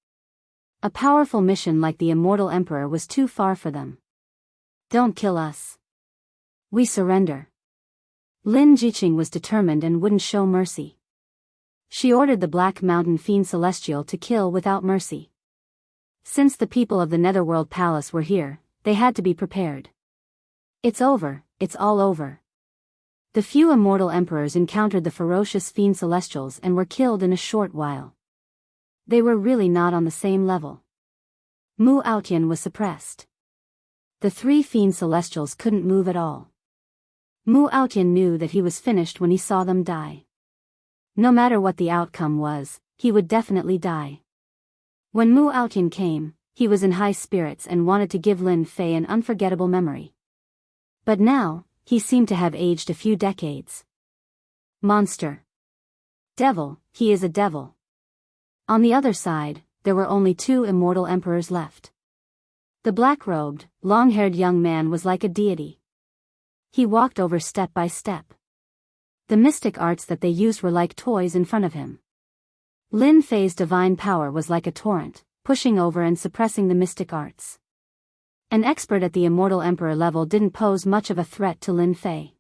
A powerful mission like the immortal emperor was too far for them. Don't kill us. We surrender. Lin Jiqing was determined and wouldn't show mercy. She ordered the Black Mountain Fiend Celestial to kill without mercy. Since the people of the Netherworld Palace were here, they had to be prepared. It's over, it's all over. The few immortal emperors encountered the ferocious Fiend Celestials and were killed in a short while. They were really not on the same level. Mu Aotian was suppressed. The three Fiend Celestials couldn't move at all. Mu Aotian knew that he was finished when he saw them die. No matter what the outcome was, he would definitely die. When Mu Aotian came, he was in high spirits and wanted to give Lin Fei an unforgettable memory. But now, he seemed to have aged a few decades. Monster. Devil, he is a devil. On the other side, there were only two immortal emperors left. The black-robed, long-haired young man was like a deity. He walked over step by step. The mystic arts that they used were like toys in front of him. Lin Fei's divine power was like a torrent, pushing over and suppressing the mystic arts. An expert at the immortal emperor level didn't pose much of a threat to Lin Fei.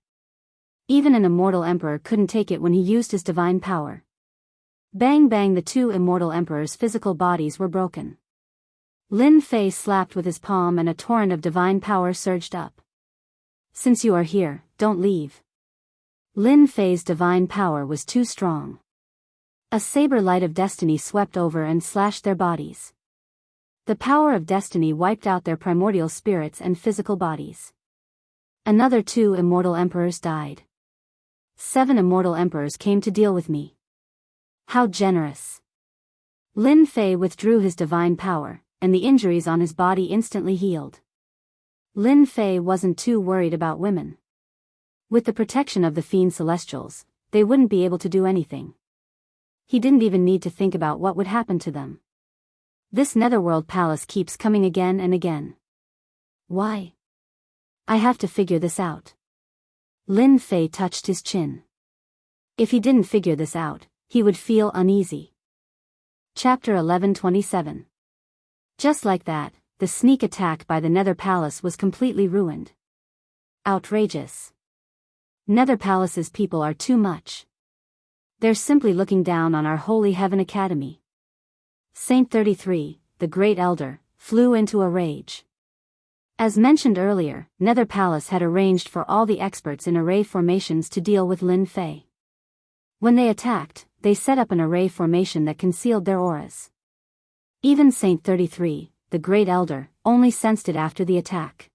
Even an immortal emperor couldn't take it when he used his divine power. Bang bang, the two immortal emperors' physical bodies were broken. Lin Fei slapped with his palm and a torrent of divine power surged up. Since you are here, don't leave. Lin Fei's divine power was too strong. A saber light of destiny swept over and slashed their bodies. The power of destiny wiped out their primordial spirits and physical bodies. Another two immortal emperors died. 7 immortal emperors came to deal with me. How generous. Lin Fei withdrew his divine power, and the injuries on his body instantly healed. Lin Fei wasn't too worried about women. With the protection of the Fiend Celestials, they wouldn't be able to do anything. He didn't even need to think about what would happen to them. This Netherworld Palace keeps coming again and again. Why? I have to figure this out. Lin Fei touched his chin. If he didn't figure this out, he would feel uneasy. Chapter 11:27. Just like that, the sneak attack by the Nether Palace was completely ruined. Outrageous. Nether Palace's people are too much. They're simply looking down on our Holy Heaven Academy. Saint 33, the Great Elder, flew into a rage. As mentioned earlier, Nether Palace had arranged for all the experts in array formations to deal with Lin Fei. When they attacked, they set up an array formation that concealed their auras. Even Saint 33, the Great Elder, only sensed it after the attack.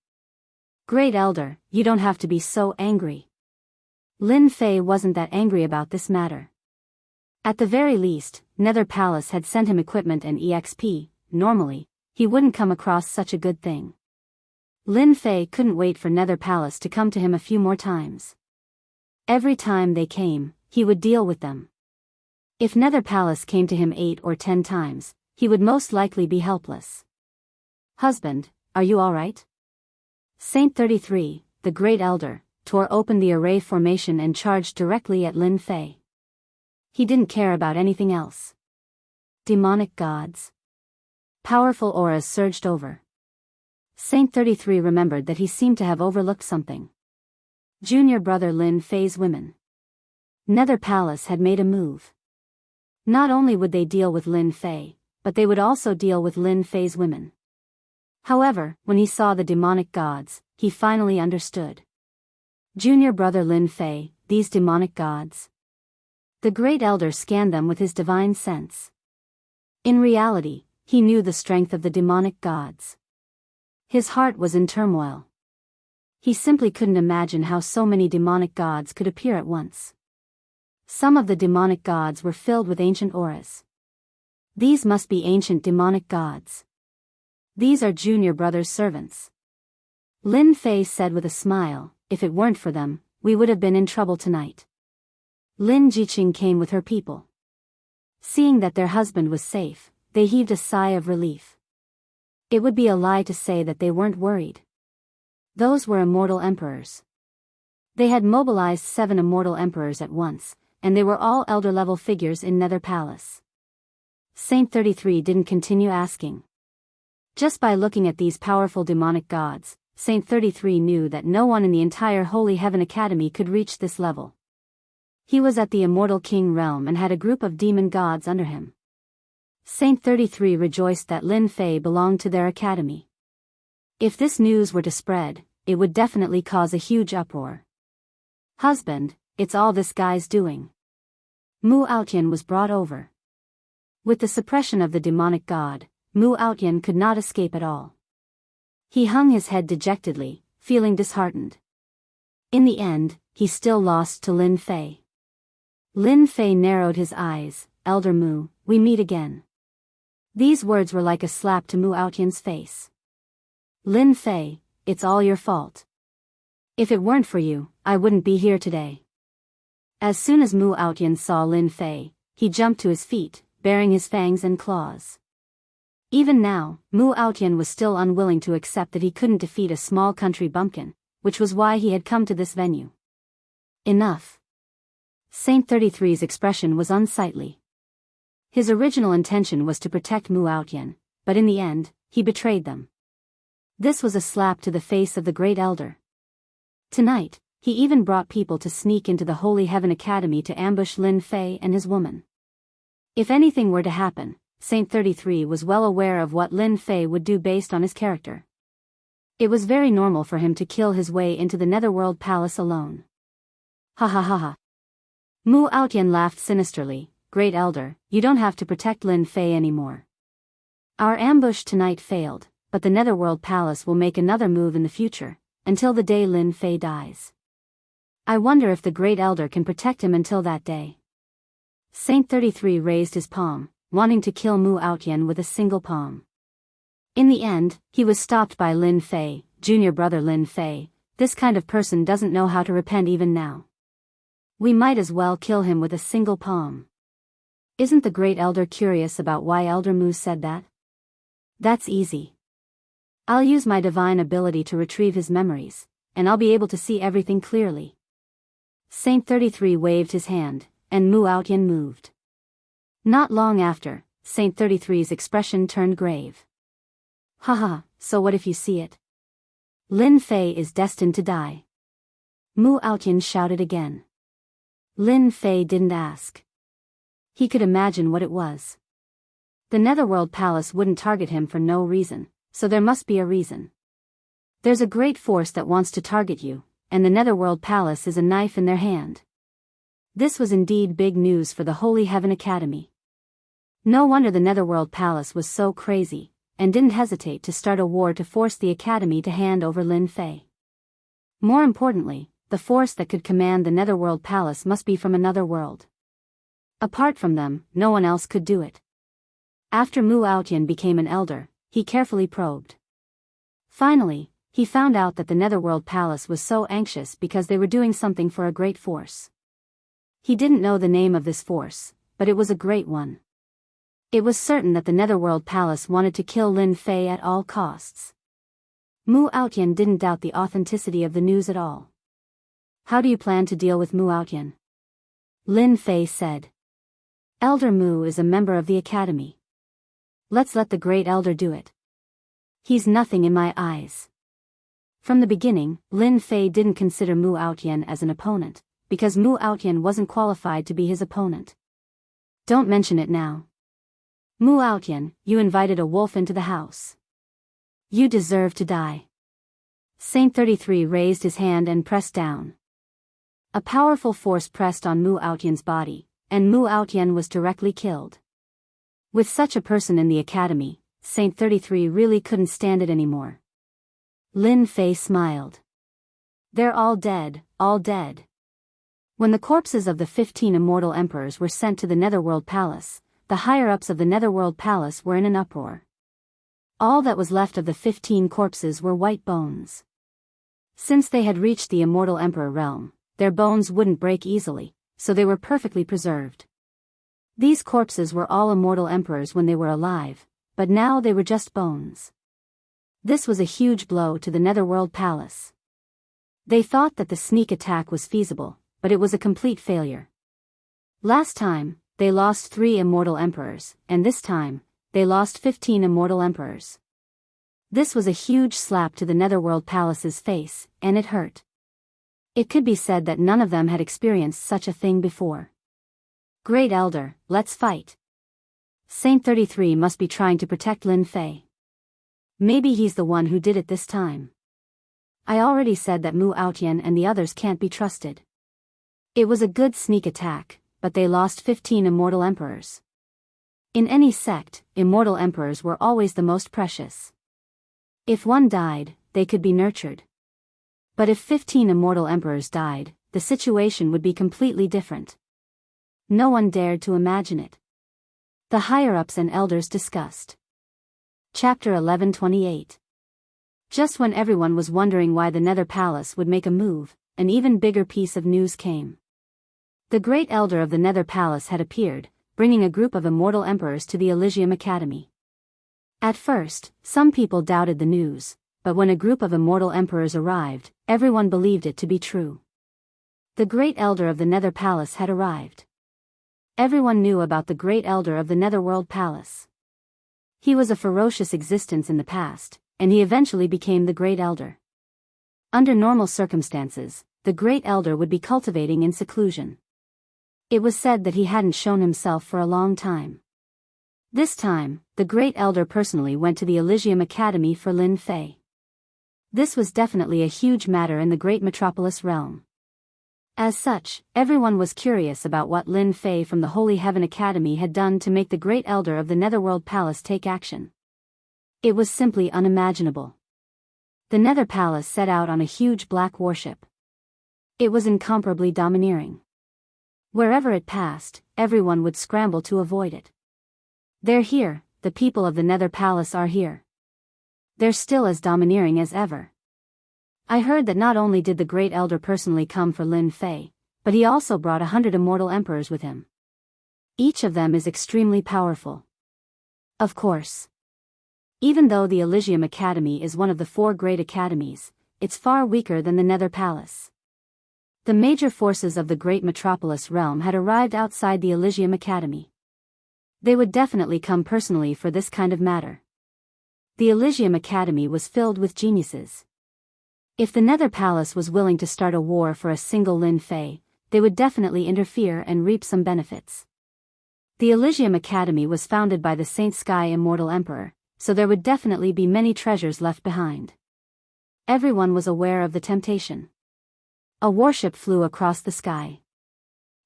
Great Elder, you don't have to be so angry. Lin Fei wasn't that angry about this matter. At the very least, Nether Palace had sent him equipment and EXP. Normally, he wouldn't come across such a good thing. Lin Fei couldn't wait for Nether Palace to come to him a few more times. Every time they came, he would deal with them. If Nether Palace came to him 8 or 10 times, he would most likely be helpless. Husband, are you alright? Saint 33, the Great Elder, tore open the array formation and charged directly at Lin Fei. He didn't care about anything else. Demonic gods. Powerful auras surged over. Saint 33 remembered that he seemed to have overlooked something. Junior brother Lin Fei's women. Nether Palace had made a move. Not only would they deal with Lin Fei, but they would also deal with Lin Fei's women. However, when he saw the demonic gods, he finally understood. Junior brother Lin Fei, these demonic gods. The Great Elder scanned them with his divine sense. In reality, he knew the strength of the demonic gods. His heart was in turmoil. He simply couldn't imagine how so many demonic gods could appear at once. Some of the demonic gods were filled with ancient auras. These must be ancient demonic gods. These are Junior brother's servants. Lin Fei said with a smile, if it weren't for them, we would have been in trouble tonight. Lin Jiqing came with her people. Seeing that their husband was safe, they heaved a sigh of relief. It would be a lie to say that they weren't worried. Those were immortal emperors. They had mobilized 7 immortal emperors at once, and they were all elder-level figures in Nether Palace. Saint 33 didn't continue asking. Just by looking at these powerful demonic gods, Saint 33 knew that no one in the entire Holy Heaven Academy could reach this level. He was at the Immortal King realm and had a group of demon gods under him. Saint 33 rejoiced that Lin Fei belonged to their academy. If this news were to spread, it would definitely cause a huge uproar. Husband, it's all this guy's doing. Mu Aotian was brought over. With the suppression of the demonic god, Mu Aotian could not escape at all. He hung his head dejectedly, feeling disheartened. In the end, he still lost to Lin Fei. Lin Fei narrowed his eyes. Elder Mu, we meet again. These words were like a slap to Mu Aotian's face. Lin Fei, it's all your fault. If it weren't for you, I wouldn't be here today. As soon as Mu Aotian saw Lin Fei, he jumped to his feet, baring his fangs and claws. Even now, Mu Aotian was still unwilling to accept that he couldn't defeat a small country bumpkin, which was why he had come to this venue. Enough. Saint 33's expression was unsightly. His original intention was to protect Mu Aotian, but in the end, he betrayed them. This was a slap to the face of the great elder. Tonight, he even brought people to sneak into the Holy Heaven Academy to ambush Lin Fei and his woman. If anything were to happen, Saint 33 was well aware of what Lin Fei would do based on his character. It was very normal for him to kill his way into the Netherworld Palace alone. Ha ha ha ha. Mu Aotian laughed sinisterly. Great Elder, you don't have to protect Lin Fei anymore. Our ambush tonight failed, but the Netherworld Palace will make another move in the future, until the day Lin Fei dies. I wonder if the Great Elder can protect him until that day. Saint 33 raised his palm, wanting to kill Mu Aotian with a single palm. In the end, he was stopped by Lin Fei. Junior brother Lin Fei, this kind of person doesn't know how to repent even now. We might as well kill him with a single palm. Isn't the Great Elder curious about why Elder Mu said that? That's easy. I'll use my divine ability to retrieve his memories, and I'll be able to see everything clearly. Saint 33 waved his hand, and Mu Aotian moved. Not long after, Saint 33's expression turned grave. Haha, so what if you see it? Lin Fei is destined to die. Mu Aotian shouted again. Lin Fei didn't ask. He could imagine what it was. The Netherworld Palace wouldn't target him for no reason, so there must be a reason. There's a great force that wants to target you, and the Netherworld Palace is a knife in their hand. This was indeed big news for the Holy Heaven Academy. No wonder the Netherworld Palace was so crazy, and didn't hesitate to start a war to force the Academy to hand over Lin Fei. More importantly, the force that could command the Netherworld Palace must be from another world. Apart from them, no one else could do it. After Mu Aotian became an elder, he carefully probed. Finally, he found out that the Netherworld Palace was so anxious because they were doing something for a great force. He didn't know the name of this force, but it was a great one. It was certain that the Netherworld Palace wanted to kill Lin Fei at all costs. Mu Aotian didn't doubt the authenticity of the news at all. How do you plan to deal with Mu Aotian? Lin Fei said. Elder Mu is a member of the Academy. Let's let the Great Elder do it. He's nothing in my eyes. From the beginning, Lin Fei didn't consider Mu Aotian as an opponent, because Mu Aotian wasn't qualified to be his opponent. Don't mention it now. Mu Aotian, you invited a wolf into the house. You deserve to die. Saint 33 raised his hand and pressed down. A powerful force pressed on Mu Aotian's body, and Mu Aotian was directly killed. With such a person in the academy, Saint 33 really couldn't stand it anymore. Lin Fei smiled. They're all dead, all dead. When the corpses of the 15 immortal emperors were sent to the Netherworld Palace, the higher-ups of the Netherworld Palace were in an uproar. All that was left of the 15 corpses were white bones. Since they had reached the immortal emperor realm, their bones wouldn't break easily, so they were perfectly preserved. These corpses were all immortal emperors when they were alive, but now they were just bones. This was a huge blow to the Netherworld Palace. They thought that the sneak attack was feasible, but it was a complete failure. Last time, they lost 3 immortal emperors, and this time, they lost 15 immortal emperors. This was a huge slap to the Netherworld Palace's face, and it hurt. It could be said that none of them had experienced such a thing before. Great Elder, let's fight. Saint 33 must be trying to protect Lin Fei. Maybe he's the one who did it this time. I already said that Mu Aotian and the others can't be trusted. It was a good sneak attack, but they lost 15 immortal emperors. In any sect, immortal emperors were always the most precious. If one died, they could be nurtured. But if 15 immortal emperors died, the situation would be completely different. No one dared to imagine it. The higher-ups and elders discussed. Chapter 11:28. Just when everyone was wondering why the Nether Palace would make a move, an even bigger piece of news came. The Great Elder of the Nether Palace had appeared, bringing a group of immortal emperors to the Elysium Academy. At first, some people doubted the news, but when a group of immortal emperors arrived, everyone believed it to be true. The Great Elder of the Nether Palace had arrived. Everyone knew about the Great Elder of the Netherworld Palace. He was a ferocious existence in the past, and he eventually became the Great Elder. Under normal circumstances, the Great Elder would be cultivating in seclusion. It was said that he hadn't shown himself for a long time. This time, the Great Elder personally went to the Elysium Academy for Lin Fei. This was definitely a huge matter in the great metropolis realm. As such, everyone was curious about what Lin Fei from the Holy Heaven Academy had done to make the Great Elder of the Netherworld Palace take action. It was simply unimaginable. The Nether Palace set out on a huge black warship. It was incomparably domineering. Wherever it passed, everyone would scramble to avoid it. They're here, the people of the Nether Palace are here. They're still as domineering as ever. I heard that not only did the Great Elder personally come for Lin Fei, but he also brought 100 immortal emperors with him. Each of them is extremely powerful. Of course. Even though the Elysium Academy is one of the 4 great academies, it's far weaker than the Nether Palace. The major forces of the great metropolis realm had arrived outside the Elysium Academy. They would definitely come personally for this kind of matter. The Elysium Academy was filled with geniuses. If the Nether Palace was willing to start a war for a single Lin Fei, they would definitely interfere and reap some benefits. The Elysium Academy was founded by the Saint Sky Immortal Emperor, so there would definitely be many treasures left behind. Everyone was aware of the temptation. A warship flew across the sky.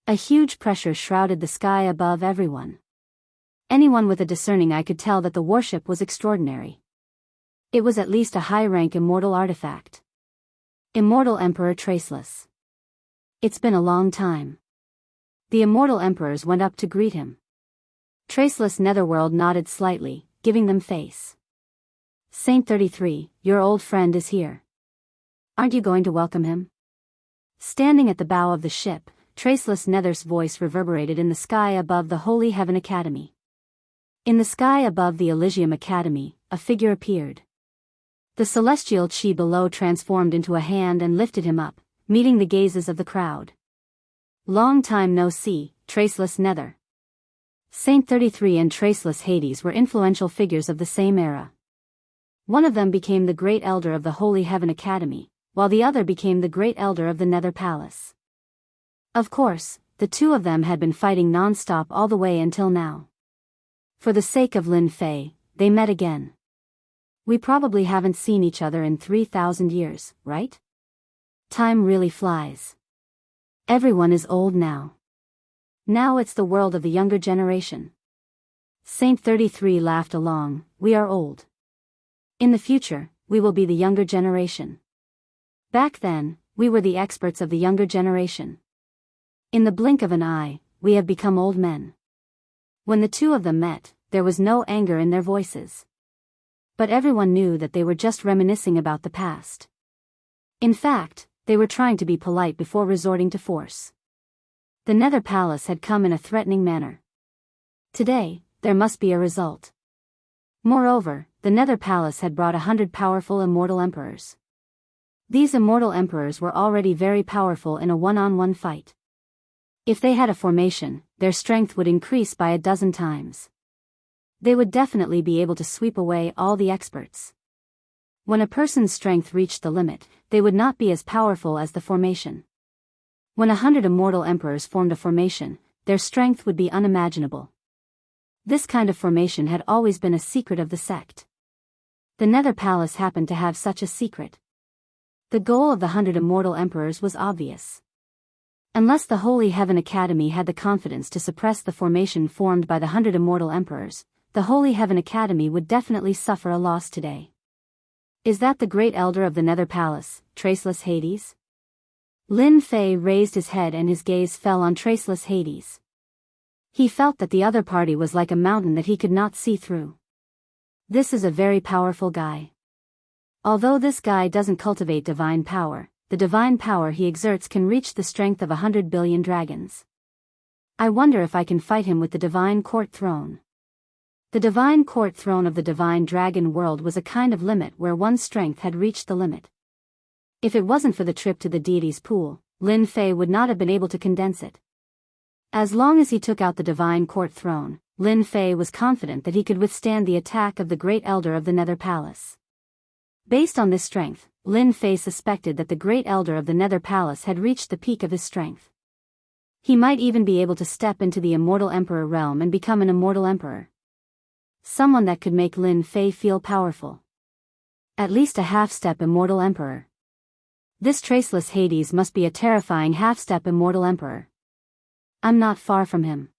A huge pressure shrouded the sky above everyone. Anyone with a discerning eye could tell that the warship was extraordinary. It was at least a high-rank immortal artifact. Immortal Emperor Traceless. It's been a long time. The immortal emperors went up to greet him. Traceless Netherworld nodded slightly, giving them face. Saint 33, your old friend is here. Aren't you going to welcome him? Standing at the bow of the ship, Traceless Nether's voice reverberated in the sky above the Holy Heaven Academy. In the sky above the Elysium Academy, a figure appeared. The celestial chi below transformed into a hand and lifted him up, meeting the gazes of the crowd. Long time no see, Traceless Nether. Saint 33 and Traceless Hades were influential figures of the same era. One of them became the Great Elder of the Holy Heaven Academy, while the other became the Great Elder of the Nether Palace. Of course, the 2 of them had been fighting non-stop all the way until now. For the sake of Lin Fei, they met again. We probably haven't seen each other in 3,000 years, right? Time really flies. Everyone is old now. Now it's the world of the younger generation. Saint 33 laughed along, we are old. In the future, we will be the younger generation. Back then, we were the experts of the younger generation. In the blink of an eye, we have become old men. When the 2 of them met, there was no anger in their voices. But everyone knew that they were just reminiscing about the past. In fact, they were trying to be polite before resorting to force. The Nether Palace had come in a threatening manner. Today, there must be a result. Moreover, the Nether Palace had brought 100 powerful immortal emperors. These immortal emperors were already very powerful in a one-on-one fight. If they had a formation, their strength would increase by a dozen times. They would definitely be able to sweep away all the experts. When a person's strength reached the limit, they would not be as powerful as the formation. When 100 immortal emperors formed a formation, their strength would be unimaginable. This kind of formation had always been a secret of the sect. The Nether Palace happened to have such a secret. The goal of the 100 immortal emperors was obvious. Unless the Holy Heaven Academy had the confidence to suppress the formation formed by the 100 immortal emperors, the Holy Heaven Academy would definitely suffer a loss today. Is that the great elder of the Nether Palace, Traceless Hades? Lin Fei raised his head and his gaze fell on Traceless Hades. He felt that the other party was like a mountain that he could not see through. This is a very powerful guy. Although this guy doesn't cultivate divine power, the divine power he exerts can reach the strength of 100 billion dragons. I wonder if I can fight him with the divine court throne. The divine court throne of the divine dragon world was a kind of limit where one's strength had reached the limit. If it wasn't for the trip to the deity's pool, Lin Fei would not have been able to condense it. As long as he took out the divine court throne, Lin Fei was confident that he could withstand the attack of the great elder of the Nether Palace. Based on this strength, Lin Fei suspected that the great elder of the Nether Palace had reached the peak of his strength. He might even be able to step into the immortal emperor realm and become an immortal emperor. Someone that could make Lin Fei feel powerful. At least a half-step immortal emperor. This Traceless Hades must be a terrifying half-step immortal emperor. I'm not far from him.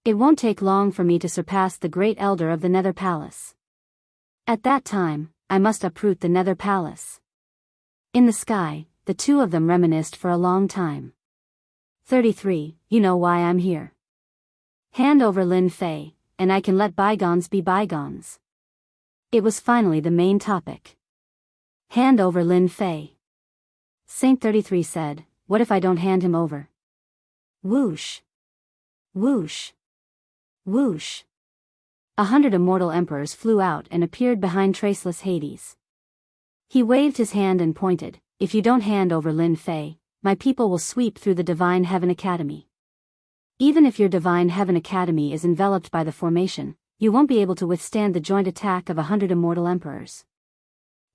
It won't take long for me to surpass the great elder of the Nether Palace. At that time, I must uproot the Nether Palace. In the sky, the two of them reminisced for a long time. 33. You know why I'm here. Hand over Lin Fei, and I can let bygones be bygones. It was finally the main topic. Hand over Lin Fei. Saint 33 said, what if I don't hand him over? Whoosh. Whoosh. Whoosh. 100 immortal emperors flew out and appeared behind Traceless Hades. He waved his hand and pointed, if you don't hand over Lin Fei, my people will sweep through the Divine Heaven Academy. Even if your Divine Heaven Academy is enveloped by the formation, you won't be able to withstand the joint attack of 100 immortal emperors.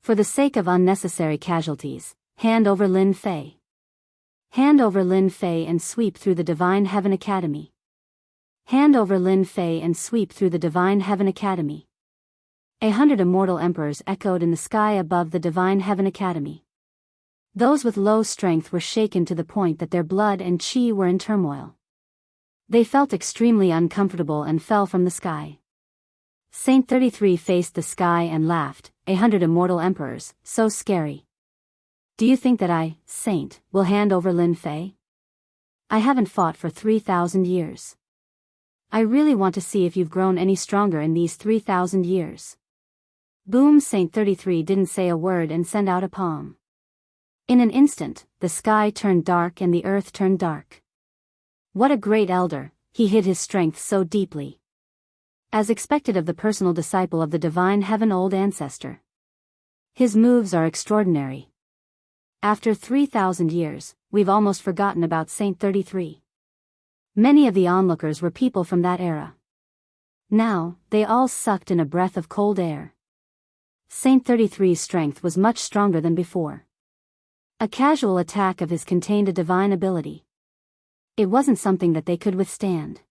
For the sake of unnecessary casualties, hand over Lin Fei. Hand over Lin Fei and sweep through the Divine Heaven Academy. Hand over Lin Fei and sweep through the Divine Heaven Academy. 100 immortal emperors echoed in the sky above the Divine Heaven Academy. Those with low strength were shaken to the point that their blood and chi were in turmoil. They felt extremely uncomfortable and fell from the sky. Saint 33 faced the sky and laughed, 100 immortal emperors, so scary. Do you think that I, Saint, will hand over Lin Fei? I haven't fought for 3,000 years. I really want to see if you've grown any stronger in these 3,000 years. Boom! Saint 33 didn't say a word and sent out a palm. In an instant, the sky turned dark and the earth turned dark. What a great elder, he hid his strength so deeply. As expected of the personal disciple of the Divine Heaven Old Ancestor. His moves are extraordinary. After 3,000 years, we've almost forgotten about Saint 33. Many of the onlookers were people from that era. Now, they all sucked in a breath of cold air. Saint 33's strength was much stronger than before. A casual attack of his contained a divine ability. It wasn't something that they could withstand.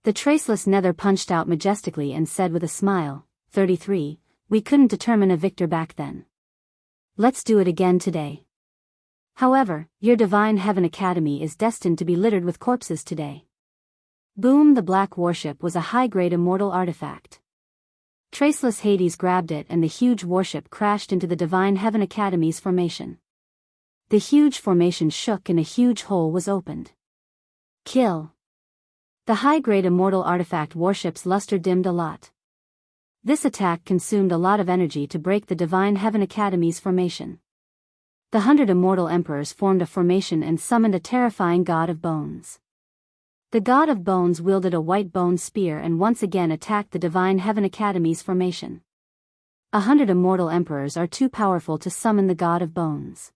The Traceless Nether punched out majestically and said with a smile, 33, we couldn't determine a victor back then. Let's do it again today. However, your Divine Heaven Academy is destined to be littered with corpses today. Boom! The Black Warship was a high-grade immortal artifact. Traceless Hades grabbed it and the huge warship crashed into the Divine Heaven Academy's formation. The huge formation shook and a huge hole was opened. Kill. The high-grade immortal artifact warship's luster dimmed a lot. This attack consumed a lot of energy to break the Divine Heaven Academy's formation. The 100 immortal emperors formed a formation and summoned a terrifying god of bones. The god of bones wielded a white bone spear and once again attacked the Divine Heaven Academy's formation. 100 immortal emperors are too powerful to summon the god of bones.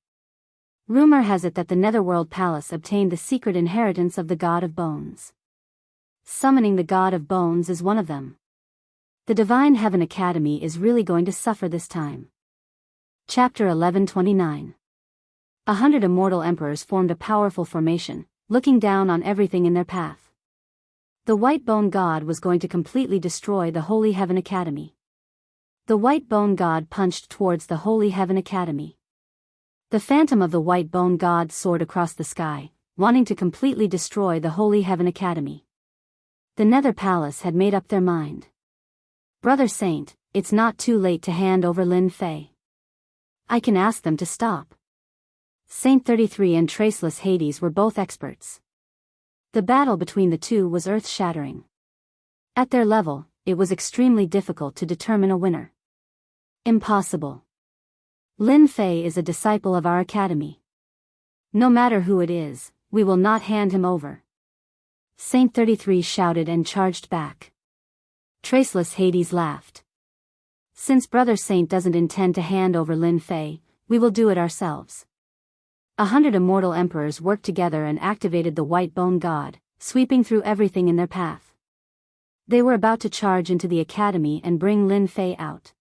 Rumor has it that the Netherworld Palace obtained the secret inheritance of the god of bones. Summoning the god of bones is one of them. The Divine Heaven Academy is really going to suffer this time. Chapter 1129. 100 immortal emperors formed a powerful formation, looking down on everything in their path. The white bone god was going to completely destroy the Holy Heaven Academy. The white bone god punched towards the Holy Heaven Academy. The phantom of the white bone god soared across the sky, wanting to completely destroy the Holy Heaven Academy. The Nether Palace had made up their mind. Brother Saint, it's not too late to hand over Lin Fei. I can ask them to stop. Saint 33 and Traceless Hades were both experts. The battle between the two was earth-shattering. At their level, it was extremely difficult to determine a winner. Impossible. Lin Fei is a disciple of our academy. No matter who it is, we will not hand him over. Saint 33 shouted and charged back. Traceless Hades laughed. Since Brother Saint doesn't intend to hand over Lin Fei, we will do it ourselves. 100 immortal emperors worked together and activated the white bone god, sweeping through everything in their path. They were about to charge into the academy and bring Lin Fei out.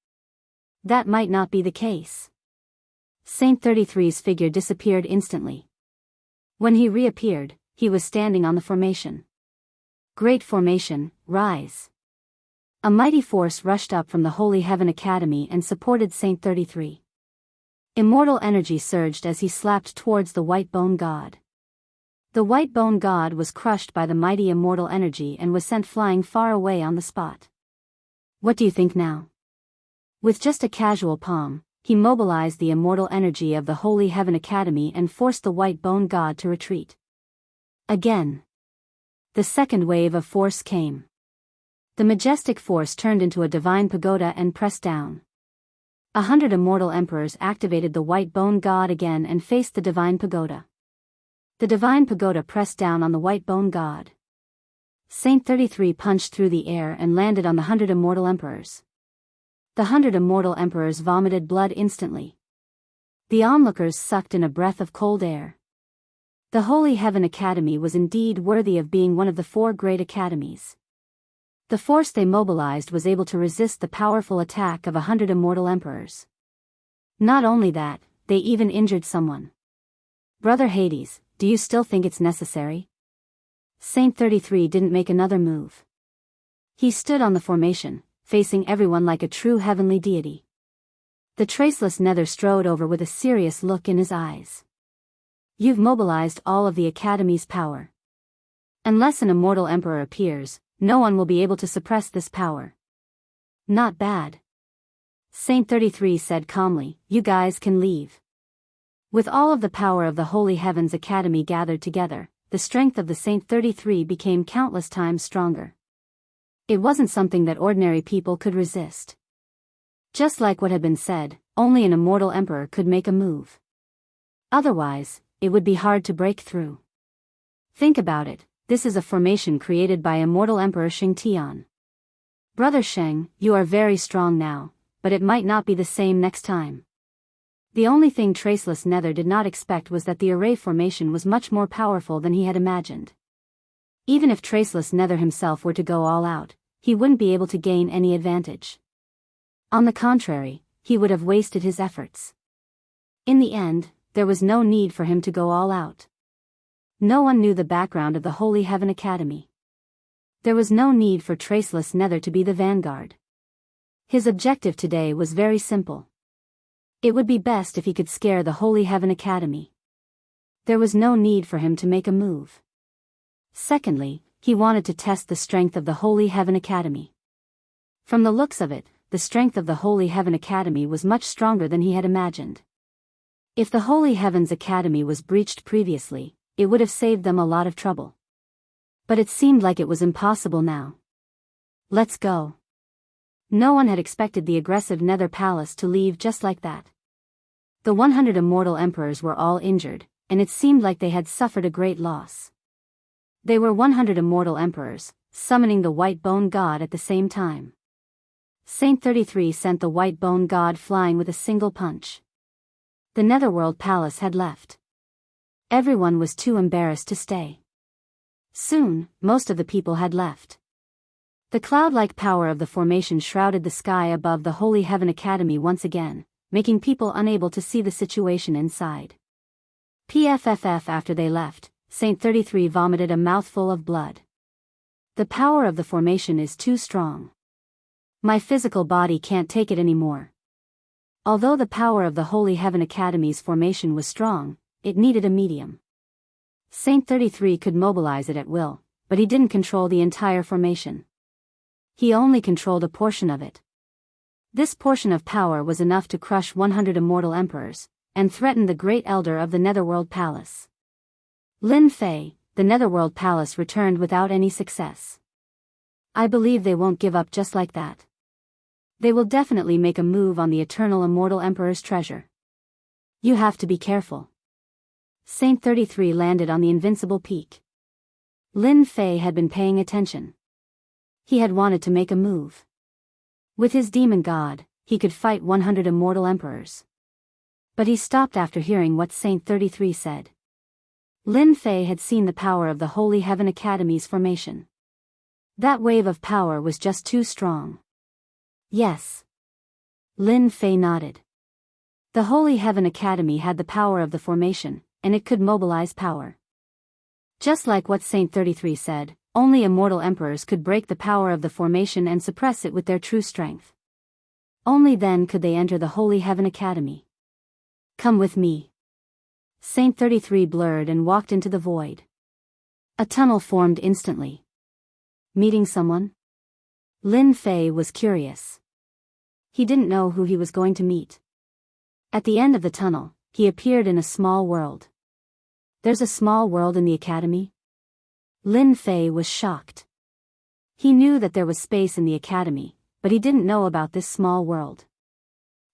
That might not be the case. Saint 33's figure disappeared instantly. When he reappeared, he was standing on the formation. Great formation, rise. A mighty force rushed up from the Holy Heaven Academy and supported Saint 33. Immortal energy surged as he slapped towards the white bone god. The white bone god was crushed by the mighty immortal energy and was sent flying far away on the spot. What do you think now? With just a casual palm, he mobilized the immortal energy of the Holy Heaven Academy and forced the white bone god to retreat. Again. The second wave of force came. The majestic force turned into a divine pagoda and pressed down. 100 immortal emperors activated the white bone god again and faced the divine pagoda. The divine pagoda pressed down on the white bone god. Saint 33 punched through the air and landed on the 100 immortal emperors. The 100 immortal emperors vomited blood instantly. The onlookers sucked in a breath of cold air. The Holy Heaven Academy was indeed worthy of being one of the 4 great academies. The force they mobilized was able to resist the powerful attack of 100 immortal emperors. Not only that, they even injured someone. Brother Hades, do you still think it's necessary? Saint 33 didn't make another move. He stood on the formation, facing everyone like a true heavenly deity. The Traceless Nether strode over with a serious look in his eyes. You've mobilized all of the Academy's power. Unless an immortal emperor appears, no one will be able to suppress this power. Not bad. Saint 33 said calmly, you guys can leave. With all of the power of the Holy Heavens Academy gathered together, the strength of the Saint 33 became countless times stronger. It wasn't something that ordinary people could resist. Just like what had been said, only an immortal emperor could make a move. Otherwise, it would be hard to break through. Think about it. This is a formation created by immortal Emperor Sheng Tian. Brother Sheng, you are very strong now, but it might not be the same next time. The only thing Traceless Nether did not expect was that the array formation was much more powerful than he had imagined. Even if Traceless Nether himself were to go all out, he wouldn't be able to gain any advantage. On the contrary, he would have wasted his efforts. In the end, there was no need for him to go all out. No one knew the background of the Holy Heaven Academy. There was no need for Traceless Nether to be the vanguard. His objective today was very simple. It would be best if he could scare the Holy Heaven Academy. There was no need for him to make a move. Secondly, he wanted to test the strength of the Holy Heaven Academy. From the looks of it, the strength of the Holy Heaven Academy was much stronger than he had imagined. If the Holy Heavens Academy was breached previously, it would have saved them a lot of trouble. But it seemed like it was impossible now. Let's go. No one had expected the aggressive Nether Palace to leave just like that. The 100 immortal emperors were all injured, and it seemed like they had suffered a great loss. They were 100 immortal emperors, summoning the white bone god at the same time. Saint 33 sent the white bone god flying with a single punch. The Netherworld Palace had left. Everyone was too embarrassed to stay. Soon, most of the people had left. The cloud-like power of the formation shrouded the sky above the Holy Heaven Academy once again, making people unable to see the situation inside. PFFF After they left, Saint 33 vomited a mouthful of blood. The power of the formation is too strong. My physical body can't take it anymore. Although the power of the Holy Heaven Academy's formation was strong, it needed a medium. Saint 33 could mobilize it at will, but he didn't control the entire formation. He only controlled a portion of it. This portion of power was enough to crush 100 immortal emperors, and threaten the great elder of the Netherworld Palace. Lin Fei, the Netherworld Palace returned without any success. I believe they won't give up just like that. They will definitely make a move on the eternal immortal emperor's treasure. You have to be careful. Saint 33 landed on the invincible peak. Lin Fei had been paying attention. He had wanted to make a move. With his demon god, he could fight 100 immortal emperors. But he stopped after hearing what Saint 33 said. Lin Fei had seen the power of the Holy Heaven Academy's formation. That wave of power was just too strong. Yes. Lin Fei nodded. The Holy Heaven Academy had the power of the formation, and it could mobilize power. Just like what Saint 33 said, only immortal emperors could break the power of the formation and suppress it with their true strength. Only then could they enter the Holy Heaven Academy. Come with me. Saint 33 blurred and walked into the void. A tunnel formed instantly. Meeting someone? Lin Fei was curious. He didn't know who he was going to meet. At the end of the tunnel, he appeared in a small world. There's a small world in the academy? Lin Fei was shocked. He knew that there was space in the academy, but he didn't know about this small world.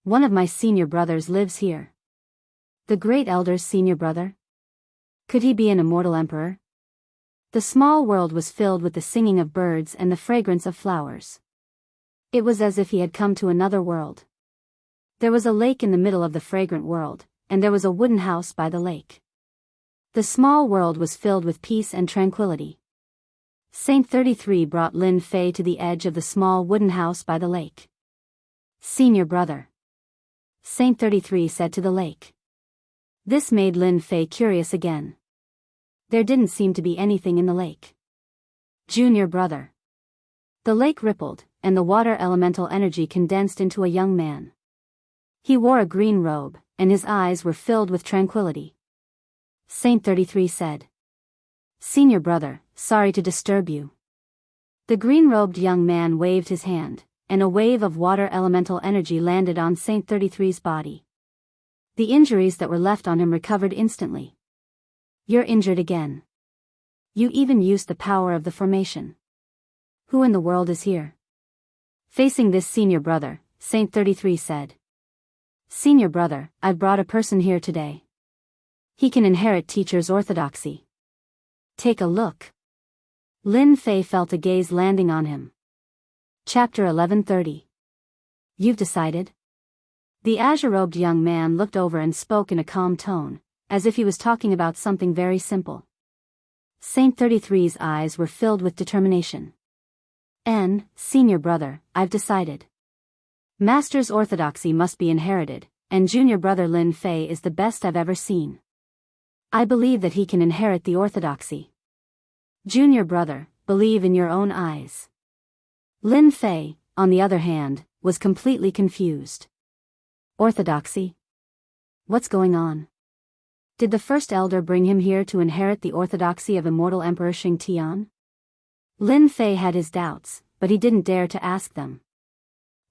One of my senior brothers lives here. The great elder's senior brother? Could he be an immortal emperor? The small world was filled with the singing of birds and the fragrance of flowers. It was as if he had come to another world. There was a lake in the middle of the fragrant world, and there was a wooden house by the lake. The small world was filled with peace and tranquility. Saint 33 brought Lin Fei to the edge of the small wooden house by the lake. Senior brother. Saint 33 said to the lake. This made Lin Fei curious again. There didn't seem to be anything in the lake. Junior brother. The lake rippled, and the water elemental energy condensed into a young man. He wore a green robe, and his eyes were filled with tranquility. Saint 33 said. Senior brother, sorry to disturb you. The green-robed young man waved his hand, and a wave of water elemental energy landed on Saint 33's body. The injuries that were left on him recovered instantly. You're injured again. You even used the power of the formation. Who in the world is here? Facing this senior brother, Saint 33 said. Senior brother, I've brought a person here today. He can inherit teacher's orthodoxy. Take a look. Lin Fei felt a gaze landing on him. Chapter 1130. You've decided? The azure-robed young man looked over and spoke in a calm tone, as if he was talking about something very simple. Saint 33's eyes were filled with determination. Senior brother, I've decided. Master's orthodoxy must be inherited, and junior brother Lin Fei is the best I've ever seen. I believe that he can inherit the orthodoxy. Junior brother, believe in your own eyes. Lin Fei, on the other hand, was completely confused. Orthodoxy? What's going on? Did the first elder bring him here to inherit the orthodoxy of immortal Emperor Xingtian? Lin Fei had his doubts, but he didn't dare to ask them.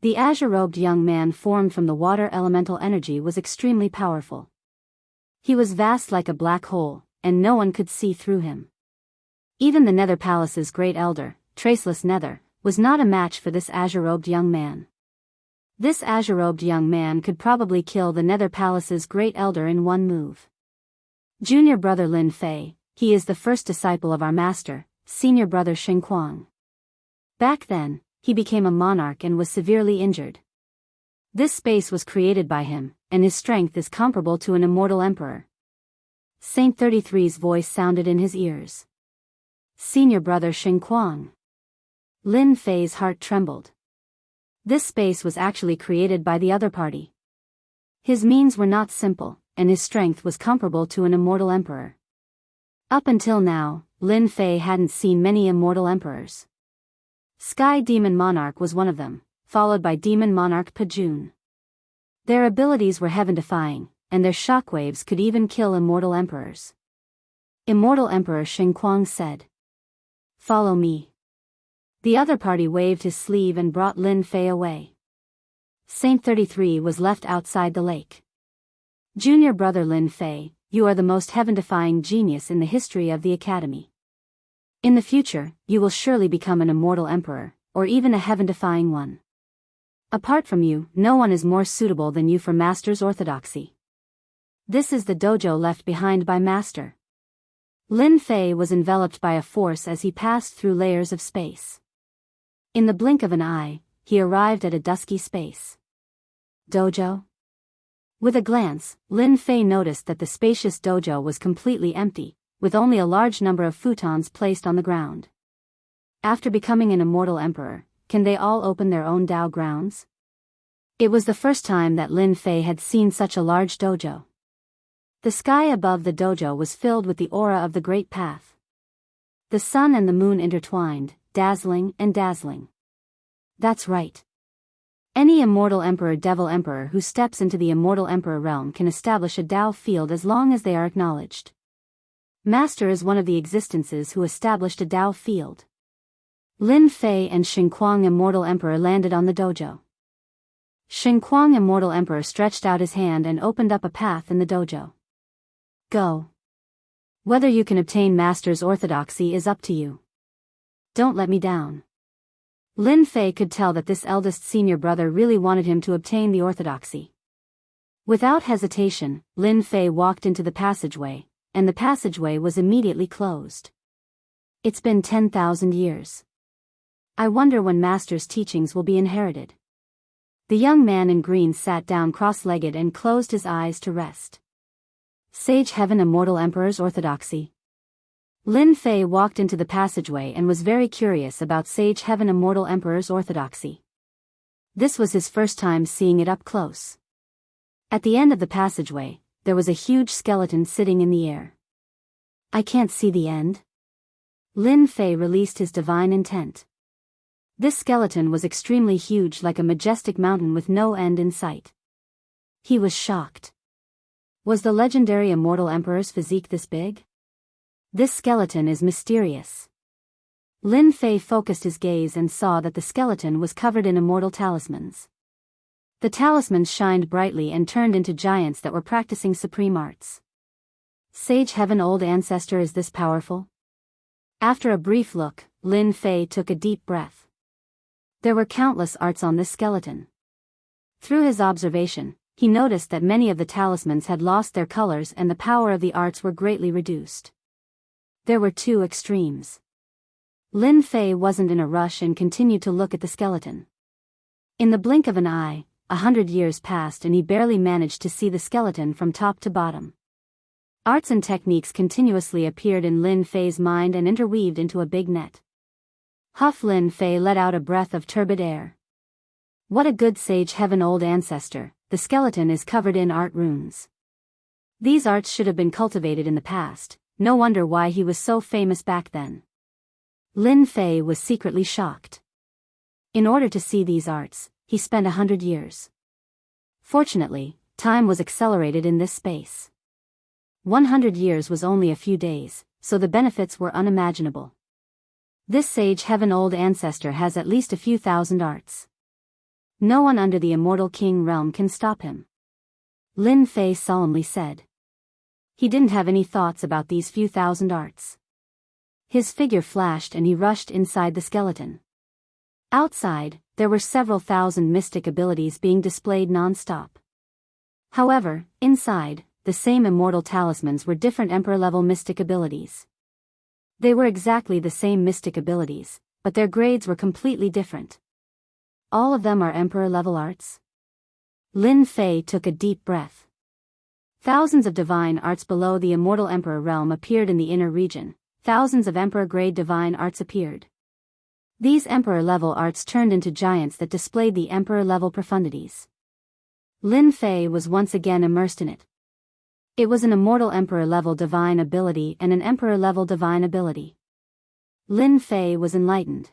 The azure-robed young man formed from the water elemental energy was extremely powerful. He was vast like a black hole, and no one could see through him. Even the Nether Palace's great elder, Traceless Nether, was not a match for this azure-robed young man. This azure-robed young man could probably kill the Nether Palace's great elder in one move. Junior brother Lin Fei, he is the first disciple of our master, senior brother Xingguang. Back then, he became a monarch and was severely injured. This space was created by him, and his strength is comparable to an immortal emperor. Saint 33's voice sounded in his ears. Senior brother Xingguang. Lin Fei's heart trembled. This space was actually created by the other party. His means were not simple, and his strength was comparable to an immortal emperor. Up until now, Lin Fei hadn't seen many immortal emperors. Sky Demon Monarch was one of them, followed by Demon Monarch Pajun. Their abilities were heaven-defying, and their shockwaves could even kill immortal emperors. Immortal Emperor Xingguang said, "Follow me." The other party waved his sleeve and brought Lin Fei away. Saint 33 was left outside the lake. Junior brother Lin Fei, you are the most heaven-defying genius in the history of the academy. In the future, you will surely become an immortal emperor, or even a heaven-defying one. Apart from you, no one is more suitable than you for master's orthodoxy. This is the dojo left behind by master. Lin Fei was enveloped by a force as he passed through layers of space. In the blink of an eye, he arrived at a dusky space. Dojo? With a glance, Lin Fei noticed that the spacious dojo was completely empty, with only a large number of futons placed on the ground. After becoming an immortal emperor, can they all open their own Dao grounds? It was the first time that Lin Fei had seen such a large dojo. The sky above the dojo was filled with the aura of the Great Path. The sun and the moon intertwined, dazzling and dazzling. That's right. Any immortal emperor devil emperor who steps into the immortal emperor realm can establish a Dao field as long as they are acknowledged. Master is one of the existences who established a Dao field. Lin Fei and Xingguang Immortal Emperor landed on the dojo. Xingguang Immortal Emperor stretched out his hand and opened up a path in the dojo. Go. Whether you can obtain Master's orthodoxy is up to you. Don't let me down. Lin Fei could tell that this eldest senior brother really wanted him to obtain the orthodoxy. Without hesitation, Lin Fei walked into the passageway, and the passageway was immediately closed. It's been 10,000 years. I wonder when Master's teachings will be inherited. The young man in green sat down cross-legged and closed his eyes to rest. Sage Heaven Immortal Emperor's orthodoxy. Lin Fei walked into the passageway and was very curious about Sage Heaven Immortal Emperor's orthodoxy. This was his first time seeing it up close. At the end of the passageway, there was a huge skeleton sitting in the air. I can't see the end. Lin Fei released his divine intent. This skeleton was extremely huge, like a majestic mountain with no end in sight. He was shocked. Was the legendary immortal emperor's physique this big? This skeleton is mysterious. Lin Fei focused his gaze and saw that the skeleton was covered in immortal talismans. The talismans shined brightly and turned into giants that were practicing supreme arts. Sage Heaven Old Ancestor, is this powerful? After a brief look, Lin Fei took a deep breath. There were countless arts on this skeleton. Through his observation, he noticed that many of the talismans had lost their colors and the power of the arts were greatly reduced. There were two extremes. Lin Fei wasn't in a rush and continued to look at the skeleton. In the blink of an eye, 100 years passed and he barely managed to see the skeleton from top to bottom. Arts and techniques continuously appeared in Lin Fei's mind and interweaved into a big net. Huff! Lin Fei let out a breath of turbid air. What a good Sage Heaven Old Ancestor, the skeleton is covered in art runes. These arts should have been cultivated in the past, no wonder why he was so famous back then. Lin Fei was secretly shocked. In order to see these arts, he spent 100 years. Fortunately, time was accelerated in this space. 100 years was only a few days, so the benefits were unimaginable. This Sage Heaven Old Ancestor has at least a few thousand arts. No one under the Immortal King realm can stop him. Lin Fei solemnly said. He didn't have any thoughts about these few thousand arts. His figure flashed and he rushed inside the skeleton. Outside, there were several thousand mystic abilities being displayed non-stop. However, inside, the same immortal talismans were different emperor-level mystic abilities. They were exactly the same mystic abilities, but their grades were completely different. All of them are emperor-level arts? Lin Fei took a deep breath. Thousands of divine arts below the immortal emperor realm appeared in the inner region. Thousands of emperor-grade divine arts appeared. These emperor-level arts turned into giants that displayed the emperor-level profundities. Lin Fei was once again immersed in it. It was an immortal emperor-level divine ability and an emperor-level divine ability. Lin Fei was enlightened.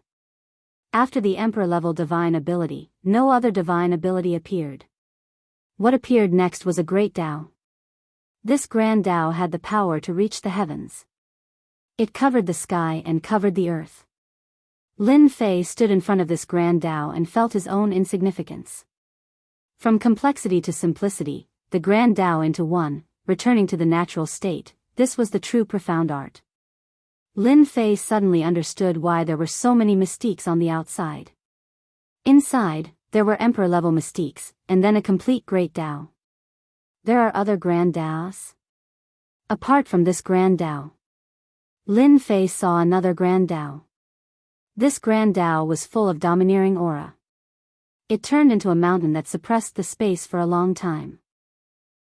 After the emperor-level divine ability, no other divine ability appeared. What appeared next was a great Tao. This grand Tao had the power to reach the heavens. It covered the sky and covered the earth. Lin Fei stood in front of this grand Tao and felt his own insignificance. From complexity to simplicity, the grand Tao into one, returning to the natural state, this was the true profound art. Lin Fei suddenly understood why there were so many mystiques on the outside. Inside, there were emperor-level mystiques, and then a complete great Tao. There are other grand Taos? Apart from this grand Tao, Lin Fei saw another grand Tao. This grand Tao was full of domineering aura. It turned into a mountain that suppressed the space for a long time.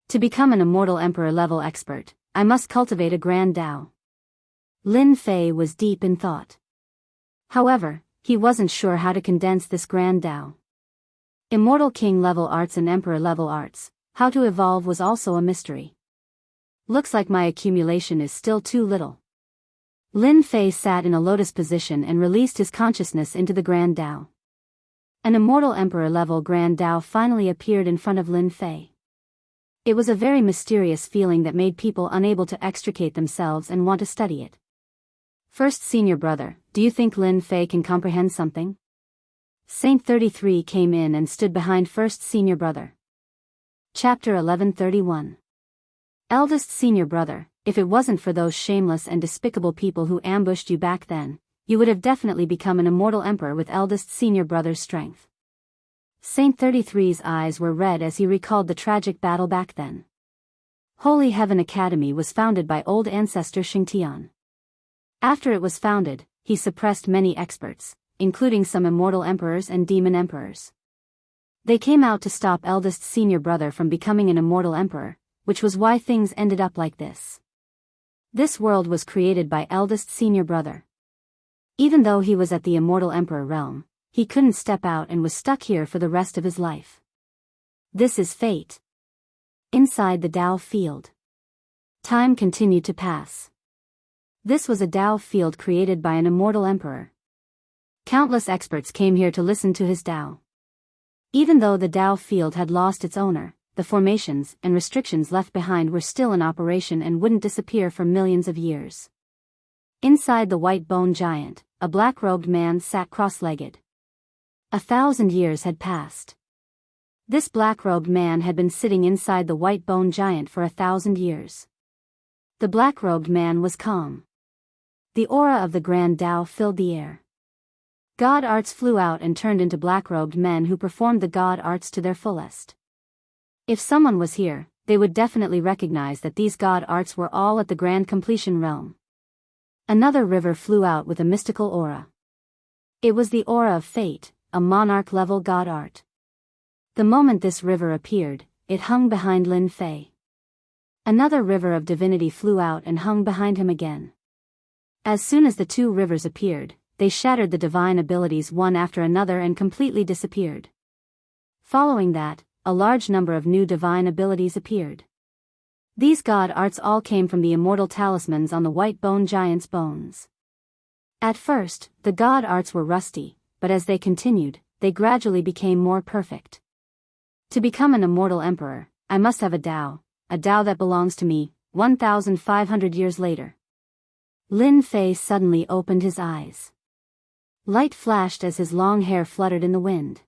To become an immortal emperor-level expert, I must cultivate a grand Tao. Lin Fei was deep in thought. However, he wasn't sure how to condense this grand Tao. Immortal king-level arts and emperor-level arts, how to evolve was also a mystery. Looks like my accumulation is still too little. Lin Fei sat in a lotus position and released his consciousness into the grand Tao. An immortal emperor-level grand Tao finally appeared in front of Lin Fei. It was a very mysterious feeling that made people unable to extricate themselves and want to study it. First senior brother, do you think Lin Fei can comprehend something? Saint 33 came in and stood behind first senior brother. Chapter 1131. Eldest senior brother, if it wasn't for those shameless and despicable people who ambushed you back then, you would have definitely become an immortal emperor with eldest senior brother's strength. Saint 33's eyes were red as he recalled the tragic battle back then. Holy Heaven Academy was founded by old ancestor Xingtian. After it was founded, he suppressed many experts, including some immortal emperors and demon emperors. They came out to stop eldest senior brother from becoming an immortal emperor, which was why things ended up like this. This world was created by eldest senior brother. Even though he was at the immortal emperor realm, he couldn't step out and was stuck here for the rest of his life. This is fate. Inside the Tao field, time continued to pass. This was a Tao field created by an immortal emperor. Countless experts came here to listen to his Tao. Even though the Tao field had lost its owner, the formations and restrictions left behind were still in operation and wouldn't disappear for millions of years. Inside the white bone giant, a black-robed man sat cross-legged. 1,000 years had passed. This black-robed man had been sitting inside the white bone giant for 1,000 years. The black-robed man was calm. The aura of the grand Tao filled the air. God arts flew out and turned into black-robed men who performed the God arts to their fullest. If someone was here, they would definitely recognize that these God arts were all at the grand completion realm. Another river flew out with a mystical aura. It was the aura of fate, a monarch-level God art. The moment this river appeared, it hung behind Lin Fei. Another river of divinity flew out and hung behind him again. As soon as the two rivers appeared, they shattered the divine abilities one after another and completely disappeared. Following that, a large number of new divine abilities appeared. These God arts all came from the immortal talismans on the white bone giant's bones. At first, the God arts were rusty, but as they continued, they gradually became more perfect. To become an immortal emperor, I must have a Tao that belongs to me, 1,500 years later. Lin Fei suddenly opened his eyes. Light flashed as his long hair fluttered in the wind.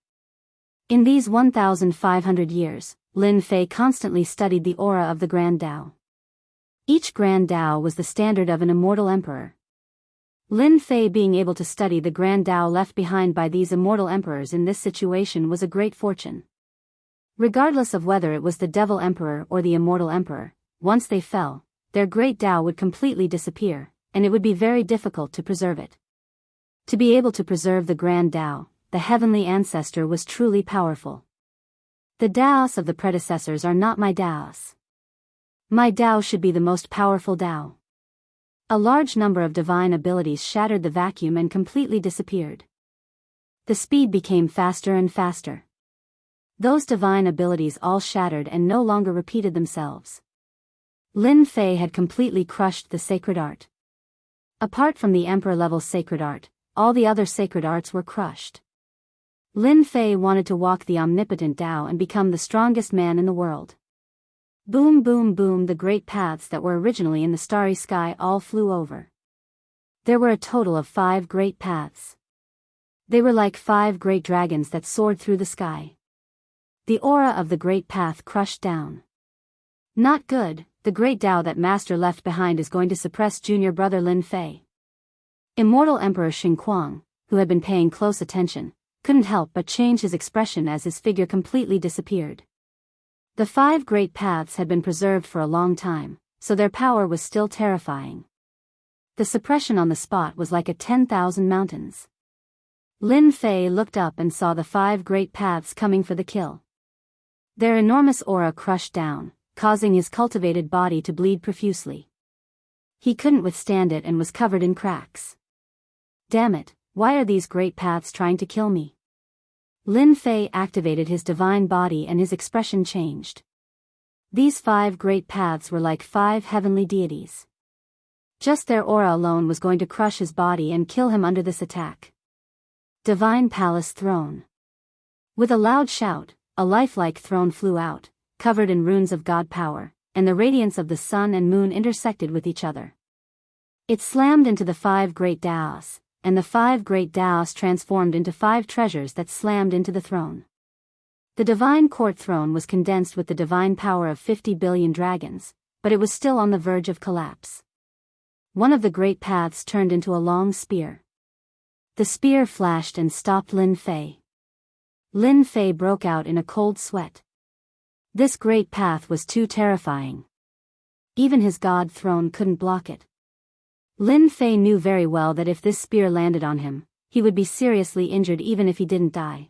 In these 1,500 years, Lin Fei constantly studied the aura of the Grand Tao. Each Grand Tao was the standard of an immortal emperor. Lin Fei being able to study the grand Tao left behind by these immortal emperors in this situation was a great fortune. Regardless of whether it was the Devil Emperor or the Immortal Emperor, once they fell, their great Tao would completely disappear, and it would be very difficult to preserve it. To be able to preserve the grand Tao, the heavenly ancestor was truly powerful. The Taos of the predecessors are not my Taos. My Tao should be the most powerful Tao. A large number of divine abilities shattered the vacuum and completely disappeared. The speed became faster and faster. Those divine abilities all shattered and no longer repeated themselves. Lin Fei had completely crushed the sacred art. Apart from the emperor-level sacred art, all the other sacred arts were crushed. Lin Fei wanted to walk the omnipotent Tao and become the strongest man in the world. Boom boom boom, the great paths that were originally in the starry sky all flew over. There were a total of 5 great paths. They were like 5 great dragons that soared through the sky. The aura of the great path crushed down. Not good, the great Tao that master left behind is going to suppress junior brother Lin Fei. Immortal Emperor Xingquang, who had been paying close attention, couldn't help but change his expression as his figure completely disappeared. The 5 great paths had been preserved for a long time, so their power was still terrifying. The suppression on the spot was like a 10,000 mountains. Lin Fei looked up and saw the 5 great paths coming for the kill. Their enormous aura crushed down, causing his cultivated body to bleed profusely. He couldn't withstand it and was covered in cracks. Damn it, why are these great paths trying to kill me? Lin Fei activated his divine body and his expression changed. These 5 great paths were like 5 heavenly deities. Just their aura alone was going to crush his body and kill him under this attack. Divine Palace Throne. With a loud shout, a lifelike throne flew out, covered in runes of god power, and the radiance of the sun and moon intersected with each other. It slammed into the 5 great Taos, and the 5 great Taos transformed into 5 treasures that slammed into the throne. The divine court throne was condensed with the divine power of 50 billion dragons, but it was still on the verge of collapse. One of the great paths turned into a long spear. The spear flashed and stopped Lin Fei. Lin Fei broke out in a cold sweat. This great path was too terrifying. Even his god throne couldn't block it. Lin Fei knew very well that if this spear landed on him, he would be seriously injured even if he didn't die.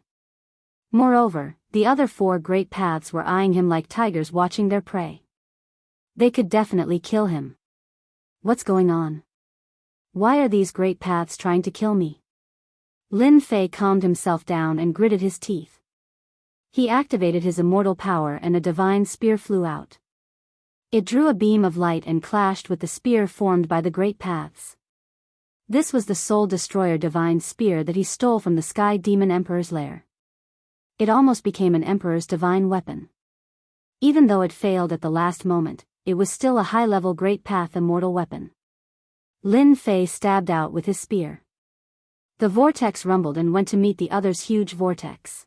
Moreover, the other 4 great paths were eyeing him like tigers watching their prey. They could definitely kill him. What's going on? Why are these great paths trying to kill me? Lin Fei calmed himself down and gritted his teeth. He activated his immortal power and a divine spear flew out. It drew a beam of light and clashed with the spear formed by the great paths. This was the Soul Destroyer divine spear that he stole from the Sky Demon Emperor's lair. It almost became an emperor's divine weapon. Even though it failed at the last moment, it was still a high-level great path immortal weapon. Lin Fei stabbed out with his spear. The vortex rumbled and went to meet the other's huge vortex.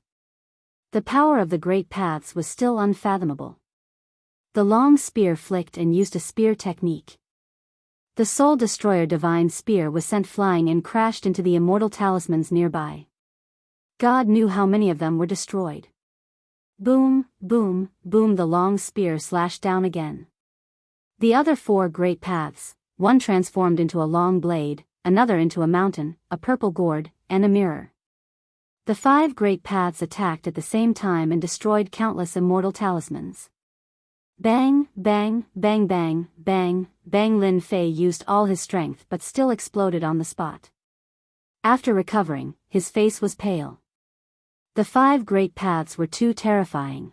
The power of the great paths was still unfathomable. The long spear flicked and used a spear technique. The Soul Destroyer divine spear was sent flying and crashed into the immortal talismans nearby. God knew how many of them were destroyed. Boom, boom, boom, the long spear slashed down again. The other 4 great paths, one transformed into a long blade, another into a mountain, a purple gourd, and a mirror. The 5 great paths attacked at the same time and destroyed countless immortal talismans. Bang, bang, bang bang, bang, bang. Lin Fei used all his strength but still exploded on the spot. After recovering, his face was pale. The 5 great paths were too terrifying.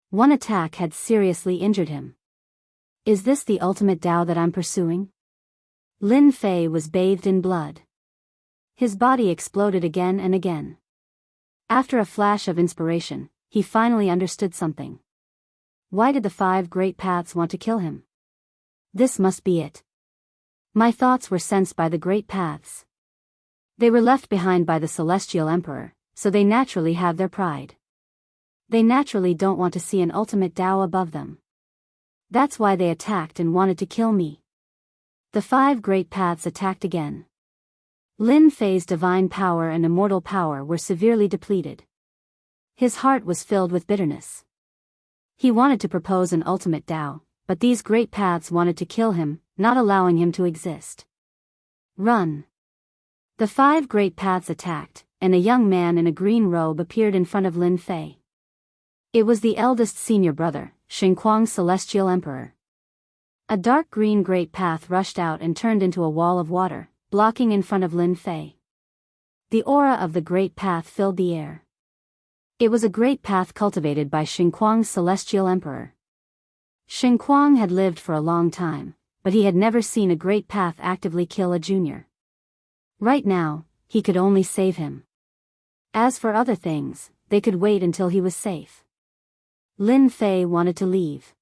One attack had seriously injured him. Is this the ultimate Tao that I'm pursuing? Lin Fei was bathed in blood. His body exploded again and again. After a flash of inspiration, he finally understood something. Why did the 5 great paths want to kill him? This must be it. My thoughts were sensed by the great paths. They were left behind by the Celestial Emperor, so they naturally have their pride. They naturally don't want to see an ultimate Tao above them. That's why they attacked and wanted to kill me. The 5 great paths attacked again. Lin Fei's divine power and immortal power were severely depleted. His heart was filled with bitterness. He wanted to propose an ultimate Tao, but these great paths wanted to kill him, not allowing him to exist. Run! The 5 great paths attacked, and a young man in a green robe appeared in front of Lin Fei. It was the eldest senior brother, Xingguang's celestial emperor. A dark green great path rushed out and turned into a wall of water, blocking in front of Lin Fei. The aura of the great path filled the air. It was a great path cultivated by Xingguang's celestial emperor. Xingguang had lived for a long time, but he had never seen a great path actively kill a junior. Right now, he could only save him. As for other things, they could wait until he was safe. Lin Fei wanted to leave.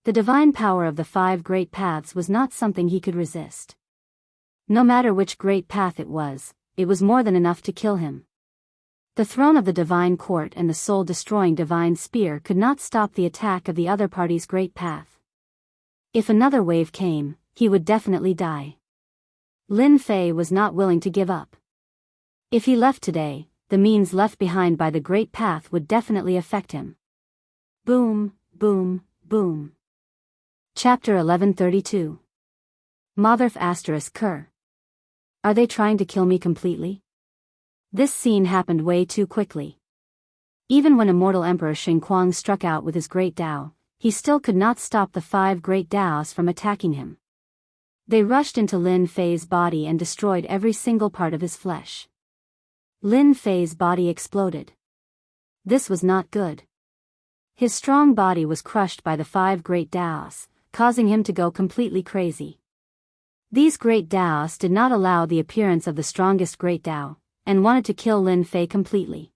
The divine power of the 5 great paths was not something he could resist. No matter which great path it was more than enough to kill him. The throne of the divine court and the soul-destroying divine spear could not stop the attack of the other party's great path. If another wave came, he would definitely die. Lin Fei was not willing to give up. If he left today, the means left behind by the great path would definitely affect him. Boom, boom, boom. Chapter 1132. Motherf ****. Are they trying to kill me completely? This scene happened way too quickly. Even when immortal Emperor Xingguang struck out with his great Tao, he still could not stop the 5 great Taos from attacking him. They rushed into Lin Fei's body and destroyed every single part of his flesh. Lin Fei's body exploded. This was not good. His strong body was crushed by the 5 great Taos, causing him to go completely crazy. These great Taos did not allow the appearance of the strongest great Tao, and wanted to kill Lin Fei completely.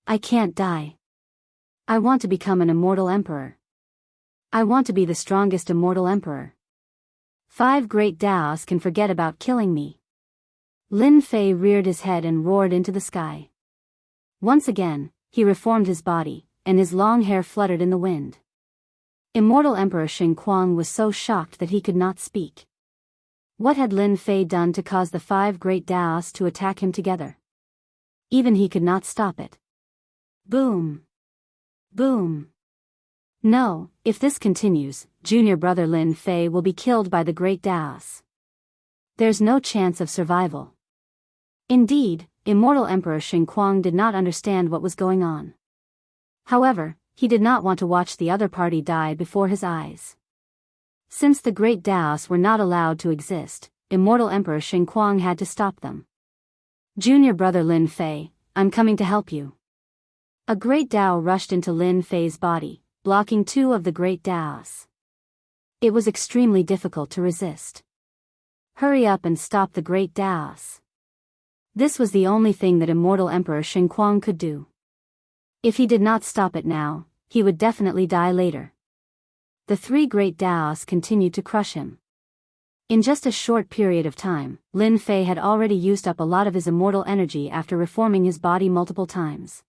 I can't die. I want to become an immortal emperor. I want to be the strongest immortal emperor. 5 great Taos can forget about killing me. Lin Fei reared his head and roared into the sky. Once again, he reformed his body, and his long hair fluttered in the wind. Immortal Emperor Xingguang was so shocked that he could not speak. What had Lin Fei done to cause the 5 great Taos to attack him together? Even he could not stop it. Boom! Boom! No, if this continues, junior brother Lin Fei will be killed by the great Taos. There's no chance of survival. Indeed, immortal Emperor Xingguang did not understand what was going on. However, he did not want to watch the other party die before his eyes. Since the great Taos were not allowed to exist, immortal Emperor Xingguang had to stop them. Junior brother Lin Fei, I'm coming to help you. A great Tao rushed into Lin Fei's body, blocking 2 of the great Taos. It was extremely difficult to resist. Hurry up and stop the great Taos. This was the only thing that immortal Emperor Xingguang could do. If he did not stop it now, he would definitely die later. The 3 great Taos continued to crush him. In just a short period of time, Lin Fei had already used up a lot of his immortal energy after reforming his body multiple times.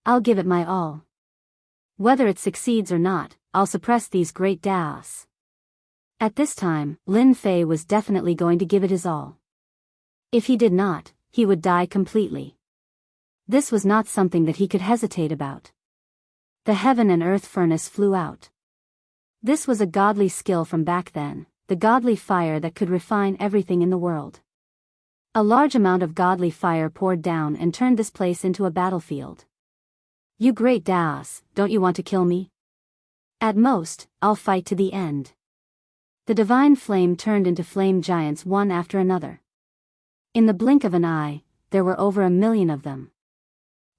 I'll give it my all. Whether it succeeds or not, I'll suppress these great Taos. At this time, Lin Fei was definitely going to give it his all. If he did not, he would die completely. This was not something that he could hesitate about. The heaven and earth furnace flew out. This was a godly skill from back then, the godly fire that could refine everything in the world. A large amount of godly fire poured down and turned this place into a battlefield. You great Taos, don't you want to kill me? At most, I'll fight to the end. The divine flame turned into flame giants one after another. In the blink of an eye, there were over 1 million of them.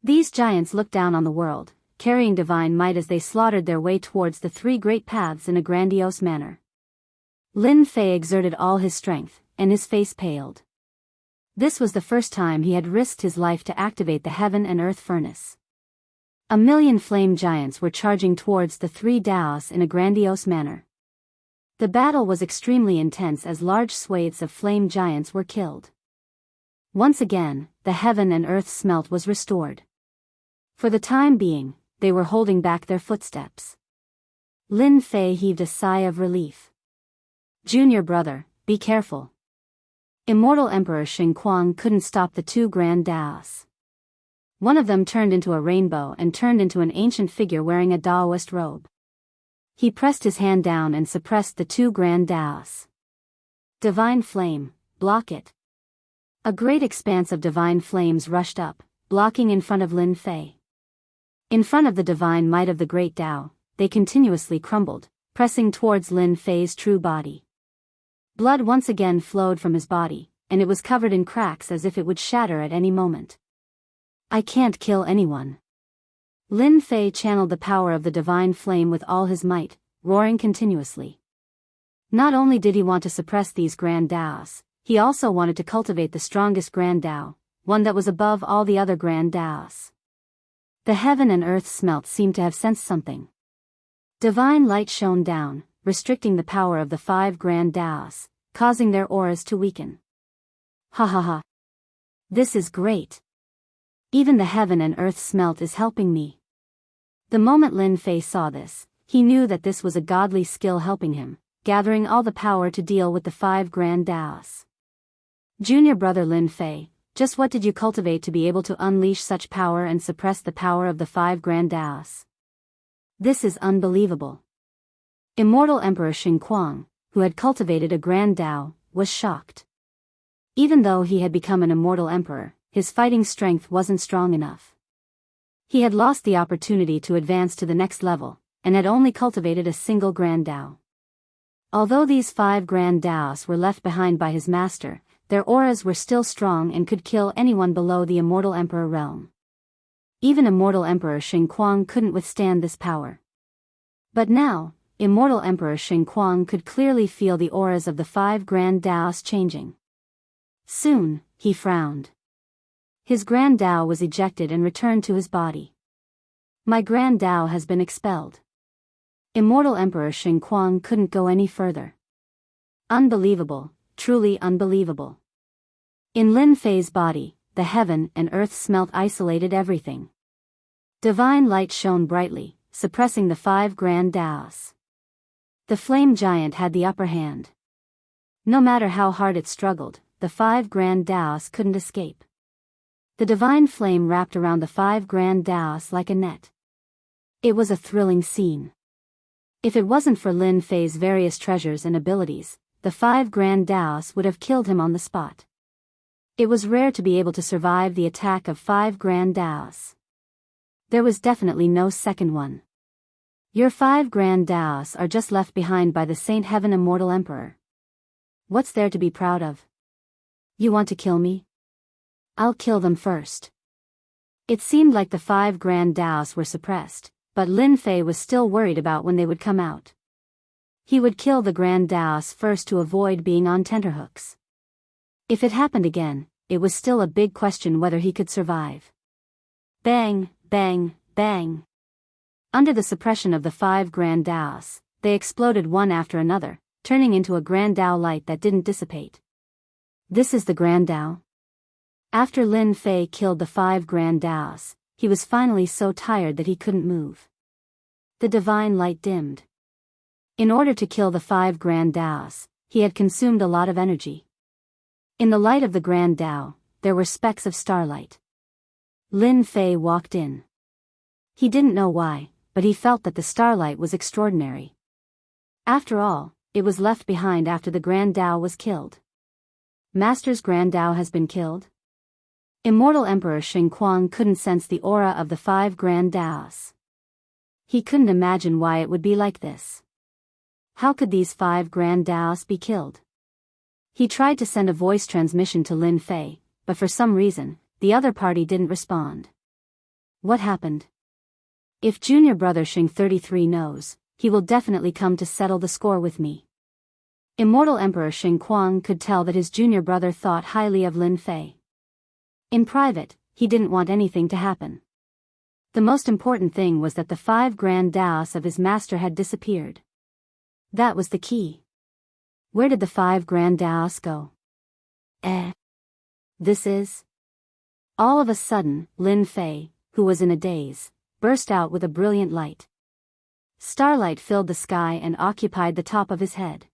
These giants looked down on the world, carrying divine might as they slaughtered their way towards the 3 great paths in a grandiose manner. Lin Fei exerted all his strength, and his face paled. This was the first time he had risked his life to activate the heaven and earth furnace. 1 million flame giants were charging towards the 3 Taos in a grandiose manner. The battle was extremely intense as large swathes of flame giants were killed. Once again, the heaven and earth smelt was restored. For the time being, they were holding back their footsteps. Lin Fei heaved a sigh of relief. Junior brother, be careful. Immortal Emperor Xing Kuang couldn't stop the two grand Daos. One of them turned into a rainbow and turned into an ancient figure wearing a Daoist robe. He pressed his hand down and suppressed the two grand Daos. Divine flame, block it. A great expanse of divine flames rushed up, blocking in front of Lin Fei. In front of the divine might of the great Tao, they continuously crumbled, pressing towards Lin Fei's true body. Blood once again flowed from his body, and it was covered in cracks as if it would shatter at any moment. I can't kill anyone. Lin Fei channeled the power of the divine flame with all his might, roaring continuously. Not only did he want to suppress these grand Daos, he also wanted to cultivate the strongest grand Tao, one that was above all the other grand Daos. The heaven and earth smelt seemed to have sensed something. Divine light shone down, restricting the power of the 5 grand Daos, causing their auras to weaken. Ha ha ha. This is great. Even the heaven and earth smelt is helping me. The moment Lin Fei saw this, he knew that this was a godly skill helping him, gathering all the power to deal with the 5 grand Daos. Junior brother Lin Fei, just what did you cultivate to be able to unleash such power and suppress the power of the 5 grand Daos? This is unbelievable. Immortal Emperor Xing Kuang, who had cultivated a grand Tao, was shocked. Even though he had become an immortal emperor, his fighting strength wasn't strong enough. He had lost the opportunity to advance to the next level, and had only cultivated a single grand Tao. Although these 5 grand Daos were left behind by his master, their auras were still strong and could kill anyone below the Immortal Emperor realm. Even Immortal Emperor Xing Kuang couldn't withstand this power. But now, Immortal Emperor Xing Kuang could clearly feel the auras of the 5 grand Daos changing. Soon, he frowned. His grand Tao was ejected and returned to his body. My grand Tao has been expelled. Immortal Emperor Xing Kuang couldn't go any further. Unbelievable, truly unbelievable. In Lin Fei's body, the heaven and earth smelt isolated everything. Divine light shone brightly, suppressing the 5 grand Daos. The flame giant had the upper hand. No matter how hard it struggled, the 5 grand Daos couldn't escape. The divine flame wrapped around the 5 grand Daos like a net. It was a thrilling scene. If it wasn't for Lin Fei's various treasures and abilities, the 5 grand Daos would have killed him on the spot. It was rare to be able to survive the attack of 5 grand Daos. There was definitely no second one. Your 5 grand Daos are just left behind by the Saint Heaven Immortal Emperor. What's there to be proud of? You want to kill me? I'll kill them first. It seemed like the 5 grand Daos were suppressed, but Lin Fei was still worried about when they would come out. He would kill the grand Daos first to avoid being on tenterhooks. If it happened again, it was still a big question whether he could survive. Bang, bang, bang. Under the suppression of the 5 grand Daos, they exploded one after another, turning into a grand Tao light that didn't dissipate. This is the grand Tao? After Lin Fei killed the 5 grand Daos, he was finally so tired that he couldn't move. The divine light dimmed. In order to kill the 5 grand Daos, he had consumed a lot of energy. In the light of the grand Tao, there were specks of starlight. Lin Fei walked in. He didn't know why, but he felt that the starlight was extraordinary. After all, it was left behind after the grand Tao was killed. Master's grand Tao has been killed? Immortal Emperor Xing Kuang couldn't sense the aura of the 5 grand Daos. He couldn't imagine why it would be like this. How could these 5 grand Daos be killed? He tried to send a voice transmission to Lin Fei, but for some reason, the other party didn't respond. What happened? If junior brother Xing 33 knows, he will definitely come to settle the score with me. Immortal Emperor Xing Kuang could tell that his junior brother thought highly of Lin Fei. In private, he didn't want anything to happen. The most important thing was that the 5 grand Daos of his master had disappeared. That was the key. Where did the 5 grand Daos go? This is... All of a sudden, Lin Fei, who was in a daze, burst out with a brilliant light. Starlight filled the sky and occupied the top of his head.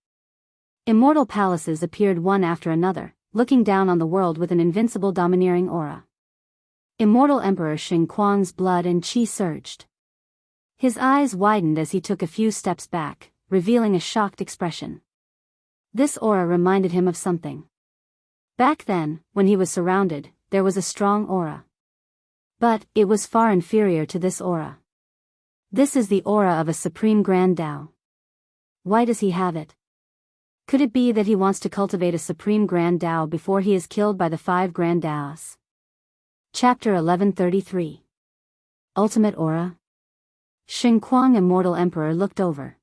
Immortal palaces appeared one after another, looking down on the world with an invincible domineering aura. Immortal Emperor Xing Kuang's blood and qi surged. His eyes widened as he took a few steps back, revealing a shocked expression. This aura reminded him of something. Back then, when he was surrounded, there was a strong aura. But it was far inferior to this aura. This is the aura of a supreme grand Tao. Why does he have it? Could it be that he wants to cultivate a supreme grand Tao before he is killed by the 5 grand Taos? Chapter 1133. Ultimate Aura. Xing Kuang Immortal Emperor looked over.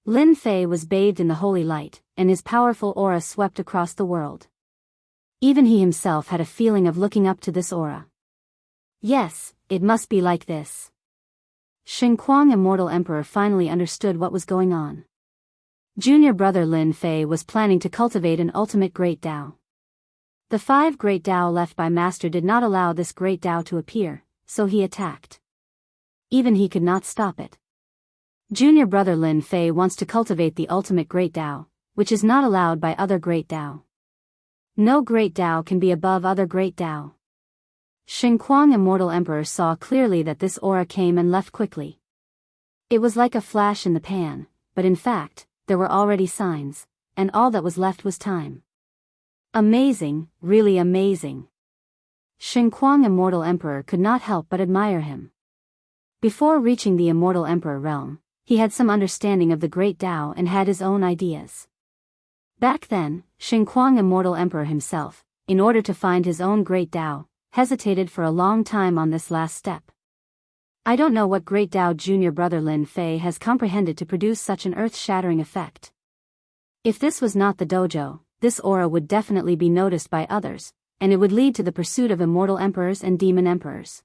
Lin Fei was bathed in the holy light, and his powerful aura swept across the world. Even he himself had a feeling of looking up to this aura. Yes, it must be like this. Xing Kuang Immortal Emperor finally understood what was going on. Junior brother Lin Fei was planning to cultivate an ultimate great Tao. The 5 great Tao left by Master did not allow this great Tao to appear, so he attacked. Even he could not stop it. Junior brother Lin Fei wants to cultivate the ultimate great Tao, which is not allowed by other great Tao. No great Tao can be above other great Tao. Xing Kuang Immortal Emperor saw clearly that this aura came and left quickly. It was like a flash in the pan, but in fact, there were already signs, and all that was left was time. Amazing, really amazing. Xing Kuang Immortal Emperor could not help but admire him. Before reaching the Immortal Emperor realm, he had some understanding of the Great Tao and had his own ideas. Back then, Xing Kuang Immortal Emperor himself, in order to find his own Great Tao, hesitated for a long time on this last step. I don't know what Great Tao Junior brother Lin Fei has comprehended to produce such an earth-shattering effect. If this was not the dojo, this aura would definitely be noticed by others, and it would lead to the pursuit of immortal emperors and demon emperors.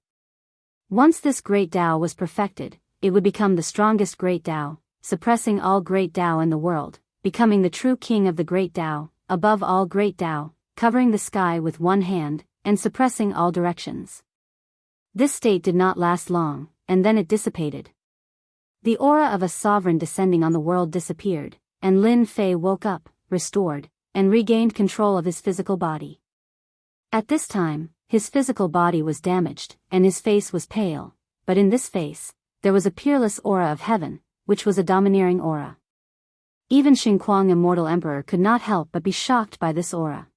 Once this Great Tao was perfected, it would become the strongest Great Tao, suppressing all Great Tao in the world, becoming the true king of the Great Tao, above all Great Tao, covering the sky with one hand, and suppressing all directions. This state did not last long, and then it dissipated. The aura of a sovereign descending on the world disappeared, and Lin Fei woke up, restored, and regained control of his physical body. At this time, his physical body was damaged, and his face was pale, but in this face, there was a peerless aura of heaven, which was a domineering aura. Even Xing Kuang Immortal Emperor could not help but be shocked by this aura.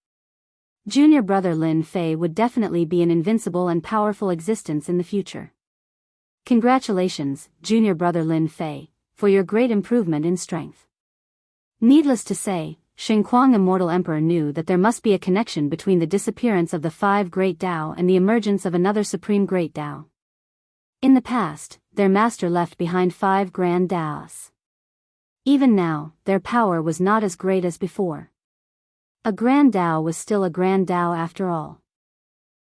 Junior brother Lin Fei would definitely be an invincible and powerful existence in the future. Congratulations, junior brother Lin Fei, for your great improvement in strength. Needless to say, Xing Kuang Immortal Emperor knew that there must be a connection between the disappearance of the 5 Great Tao and the emergence of another Supreme Great Tao. In the past, their master left behind 5 Grand Taos. Even now, their power was not as great as before. A Grand Tao was still a Grand Tao after all.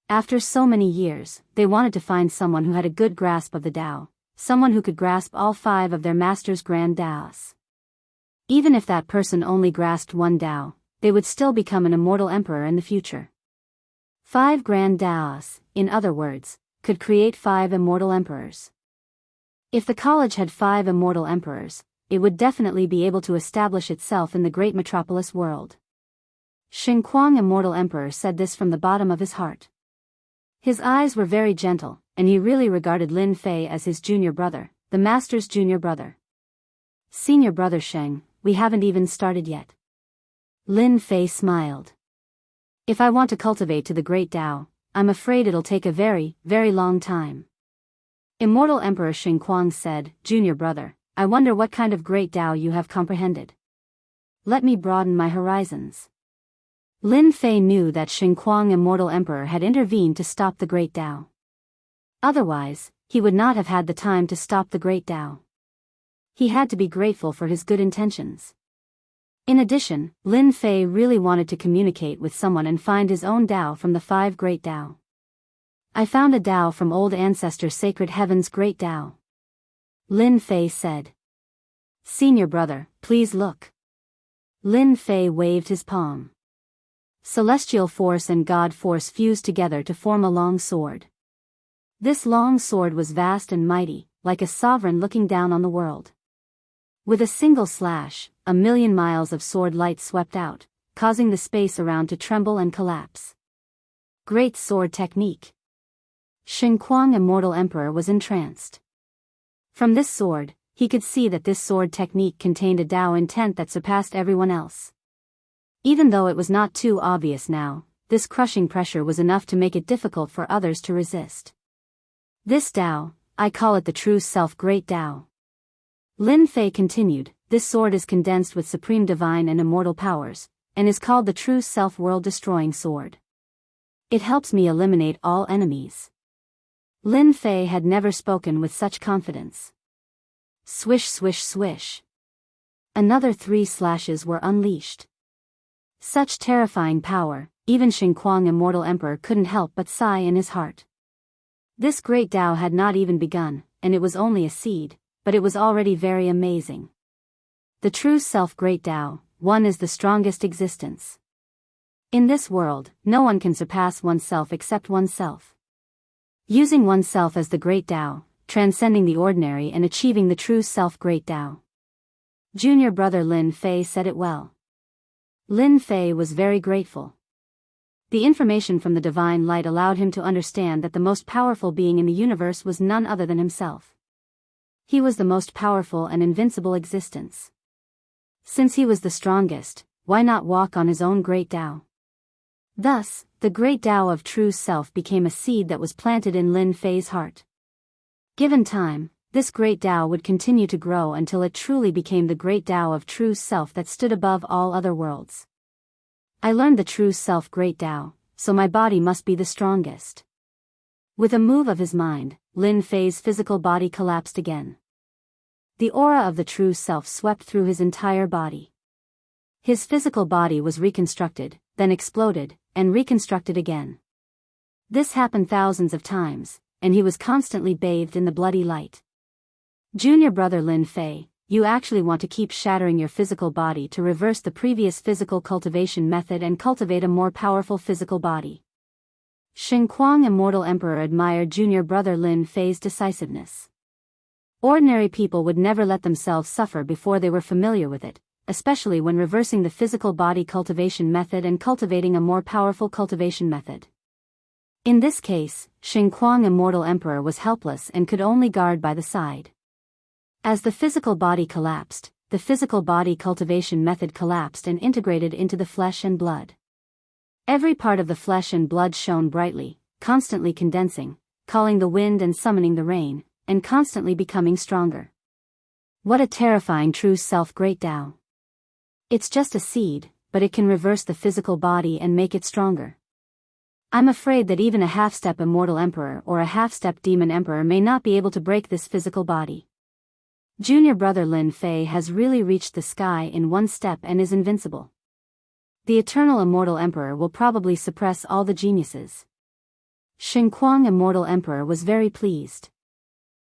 After so many years, they wanted to find someone who had a good grasp of the Tao, someone who could grasp all 5 of their master's Grand Taos. Even if that person only grasped one Tao, they would still become an immortal emperor in the future. 5 Grand Taos, in other words, could create 5 immortal emperors. If the college had 5 immortal emperors, it would definitely be able to establish itself in the great metropolis world. Xing Kuang Immortal Emperor said this from the bottom of his heart. His eyes were very gentle, and he really regarded Lin Fei as his junior brother, the master's junior brother. Senior brother Sheng, we haven't even started yet. Lin Fei smiled. If I want to cultivate to the Great Tao, I'm afraid it'll take a very, very long time. Immortal Emperor Xing Kuang said, Junior brother, I wonder what kind of Great Tao you have comprehended. Let me broaden my horizons. Lin Fei knew that Xing Kuang Immortal Emperor had intervened to stop the Great Tao. Otherwise, he would not have had the time to stop the Great Tao. He had to be grateful for his good intentions. In addition, Lin Fei really wanted to communicate with someone and find his own Tao from the 5 Great Tao. I found a Tao from old ancestor Sacred Heaven's Great Tao. Lin Fei said. Senior brother, please look. Lin Fei waved his palm. Celestial force and God force fused together to form a long sword. This long sword was vast and mighty, like a sovereign looking down on the world. With a single slash, 1,000,000 miles of sword light swept out, causing the space around to tremble and collapse. Great sword technique. Shen Kuang, Immortal Emperor, was entranced. From this sword, he could see that this sword technique contained a Tao intent that surpassed everyone else. Even though it was not too obvious now, this crushing pressure was enough to make it difficult for others to resist. This Tao, I call it the true self great Tao. Lin Fei continued, this sword is condensed with supreme divine and immortal powers, and is called the true self world-destroying sword. It helps me eliminate all enemies. Lin Fei had never spoken with such confidence. Swish swish swish. Another 3 slashes were unleashed. Such terrifying power, even Shen Kuang, Immortal Emperor, couldn't help but sigh in his heart. This great Tao had not even begun, and it was only a seed, but it was already very amazing. The true self great Tao, one is the strongest existence. In this world, no one can surpass oneself except oneself. Using oneself as the great Tao, transcending the ordinary and achieving the true self great Tao. Junior brother Lin Fei said it well. Lin Fei was very grateful. The information from the divine light allowed him to understand that the most powerful being in the universe was none other than himself. He was the most powerful and invincible existence. Since he was the strongest, why not walk on his own great Tao? Thus, the great Tao of true self became a seed that was planted in Lin Fei's heart. Given time, this great Tao would continue to grow until it truly became the great Tao of true self that stood above all other worlds. I learned the true self great Tao, so my body must be the strongest. With a move of his mind, Lin Fei's physical body collapsed again. The aura of the true self swept through his entire body. His physical body was reconstructed, then exploded, and reconstructed again. This happened thousands of times, and he was constantly bathed in the bloody light. Junior brother Lin Fei, you actually want to keep shattering your physical body to reverse the previous physical cultivation method and cultivate a more powerful physical body. Shen Kuang, Immortal Emperor, admired junior brother Lin Fei's decisiveness. Ordinary people would never let themselves suffer before they were familiar with it, especially when reversing the physical body cultivation method and cultivating a more powerful cultivation method. In this case, Shen Kuang, Immortal Emperor, was helpless and could only guard by the side. As the physical body collapsed, the physical body cultivation method collapsed and integrated into the flesh and blood. Every part of the flesh and blood shone brightly, constantly condensing, calling the wind and summoning the rain, and constantly becoming stronger. What a terrifying true self great Tao. It's just a seed, but it can reverse the physical body and make it stronger. I'm afraid that even a half-step Immortal Emperor or a half-step Demon Emperor may not be able to break this physical body. Junior brother Lin Fei has really reached the sky in one step and is invincible. The eternal Immortal Emperor will probably suppress all the geniuses. Shen Kuang, Immortal Emperor, was very pleased.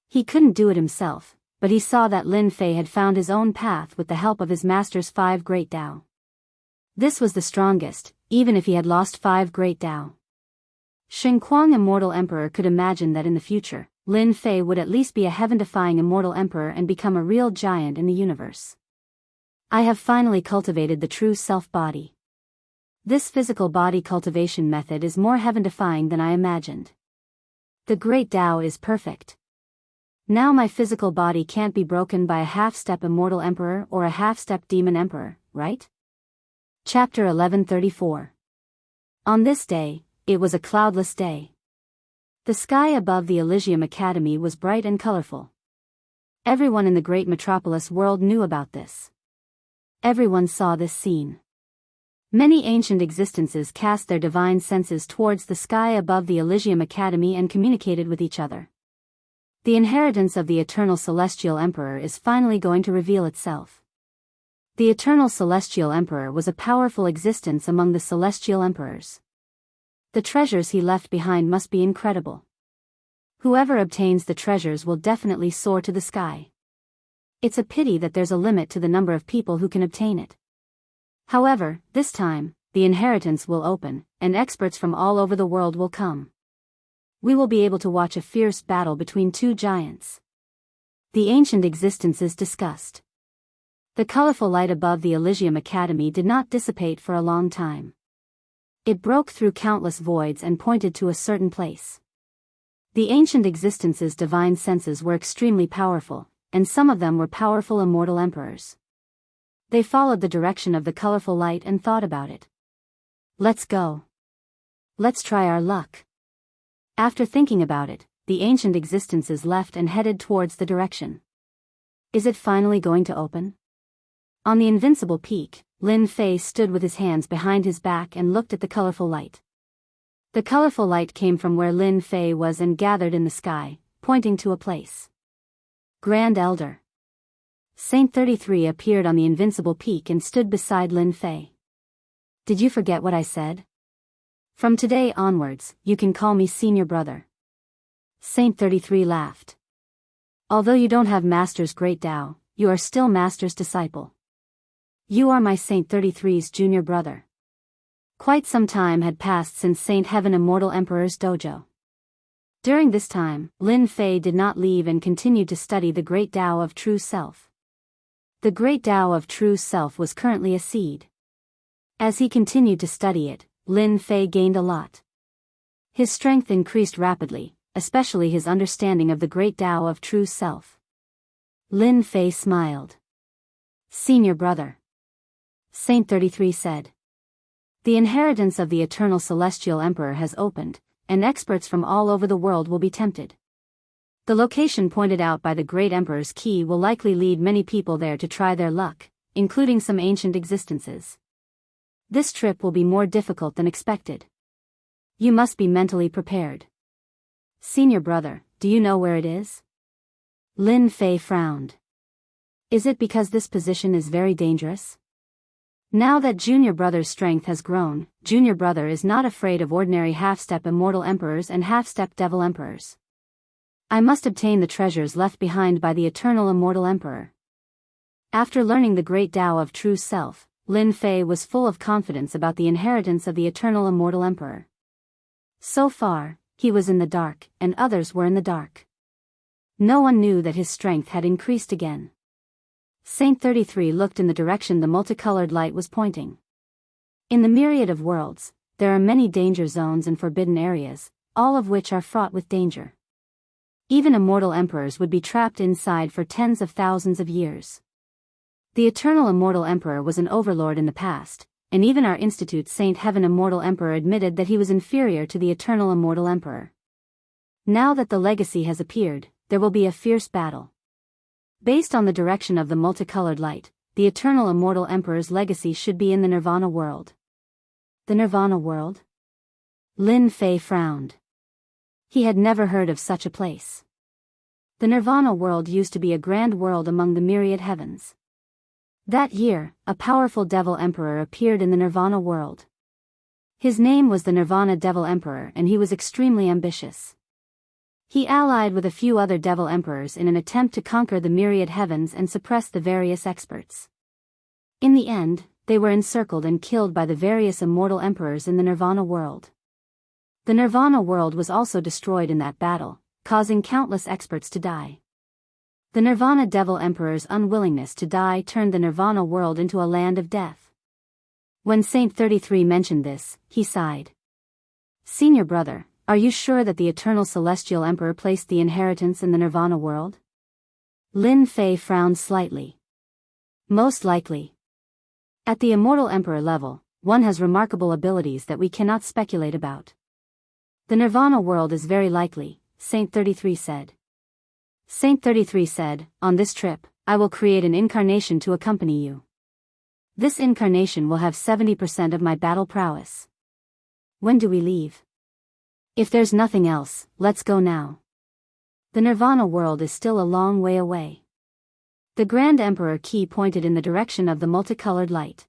He couldn't do it himself, but he saw that Lin Fei had found his own path with the help of his master's 5 great Tao. This was the strongest, even if he had lost 5 great Tao. Shen Kuang, Immortal Emperor, could imagine that in the future, Lin Fei would at least be a heaven-defying Immortal Emperor and become a real giant in the universe. I have finally cultivated the true self-body. This physical body cultivation method is more heaven-defying than I imagined. The great Tao is perfect. Now my physical body can't be broken by a half-step Immortal Emperor or a half-step Demon Emperor, right? Chapter 1134. On this day, it was a cloudless day. The sky above the Elysium Academy was bright and colorful. Everyone in the great metropolis world knew about this. Everyone saw this scene. Many ancient existences cast their divine senses towards the sky above the Elysium Academy and communicated with each other. The inheritance of the Eternal Celestial Emperor is finally going to reveal itself. The Eternal Celestial Emperor was a powerful existence among the Celestial Emperors. The treasures he left behind must be incredible. Whoever obtains the treasures will definitely soar to the sky. It's a pity that there's a limit to the number of people who can obtain it. However, this time, the inheritance will open, and experts from all over the world will come. We will be able to watch a fierce battle between 2 giants. The ancient existences discussed. The colorful light above the Elysium Academy did not dissipate for a long time. It broke through countless voids and pointed to a certain place. The ancient existence's divine senses were extremely powerful, and some of them were powerful immortal emperors. They followed the direction of the colorful light and thought about it. Let's go. Let's try our luck. After thinking about it, the ancient existences left and headed towards the direction. Is it finally going to open? On the invincible peak, Lin Fei stood with his hands behind his back and looked at the colorful light. The colorful light came from where Lin Fei was and gathered in the sky, pointing to a place. Grand Elder. Saint 33 appeared on the invincible peak and stood beside Lin Fei. Did you forget what I said? From today onwards, you can call me Senior Brother. Saint 33 laughed. Although you don't have Master's great Tao, you are still Master's disciple. You are my Saint 33's junior brother. Quite some time had passed since Saint Heaven Immortal Emperor's dojo. During this time, Lin Fei did not leave and continued to study the Great Tao of True Self. The Great Tao of True Self was currently a seed. As he continued to study it, Lin Fei gained a lot. His strength increased rapidly, especially his understanding of the Great Tao of True Self. Lin Fei smiled. Senior brother. Saint 33 said. The inheritance of the Eternal Celestial Emperor has opened, and experts from all over the world will be tempted. The location pointed out by the Great Emperor's key will likely lead many people there to try their luck, including some ancient existences. This trip will be more difficult than expected. You must be mentally prepared. Senior brother, do you know where it is? Lin Fei frowned. Is it because this position is very dangerous? Now that Junior Brother's strength has grown, Junior Brother is not afraid of ordinary half-step immortal emperors and half-step devil emperors. I must obtain the treasures left behind by the eternal immortal emperor. After learning the Great Tao of True Self, Lin Fei was full of confidence about the inheritance of the eternal immortal emperor. So far, he was in the dark, and others were in the dark. No one knew that his strength had increased again. Saint 33 looked in the direction the multicolored light was pointing. In the myriad of worlds, there are many danger zones and forbidden areas, all of which are fraught with danger. Even immortal emperors would be trapped inside for tens of thousands of years. The eternal immortal emperor was an overlord in the past, and even our Institute's Saint Heaven Immortal Emperor admitted that he was inferior to the eternal immortal emperor. Now that the legacy has appeared, there will be a fierce battle. Based on the direction of the multicolored light, the eternal immortal emperor's legacy should be in the Nirvana world. The Nirvana world? Lin Fei frowned. He had never heard of such a place. The Nirvana world used to be a grand world among the myriad heavens. That year, a powerful devil emperor appeared in the Nirvana world. His name was the Nirvana Devil Emperor, and he was extremely ambitious. He allied with a few other devil emperors in an attempt to conquer the myriad heavens and suppress the various experts. In the end, they were encircled and killed by the various immortal emperors in the Nirvana world. The Nirvana world was also destroyed in that battle, causing countless experts to die. The Nirvana Devil Emperor's unwillingness to die turned the Nirvana world into a land of death. When Saint 33 mentioned this, he sighed. Senior brother, are you sure that the Eternal Celestial Emperor placed the inheritance in the Nirvana world? Lin Fei frowned slightly. Most likely. At the Immortal Emperor level, one has remarkable abilities that we cannot speculate about. The Nirvana world is very likely, Saint 33 said. Saint 33 said, on this trip, I will create an incarnation to accompany you. This incarnation will have 70% of my battle prowess. When do we leave? If there's nothing else, let's go now. The Nirvana world is still a long way away. The Grand Emperor Qi pointed in the direction of the multicolored light.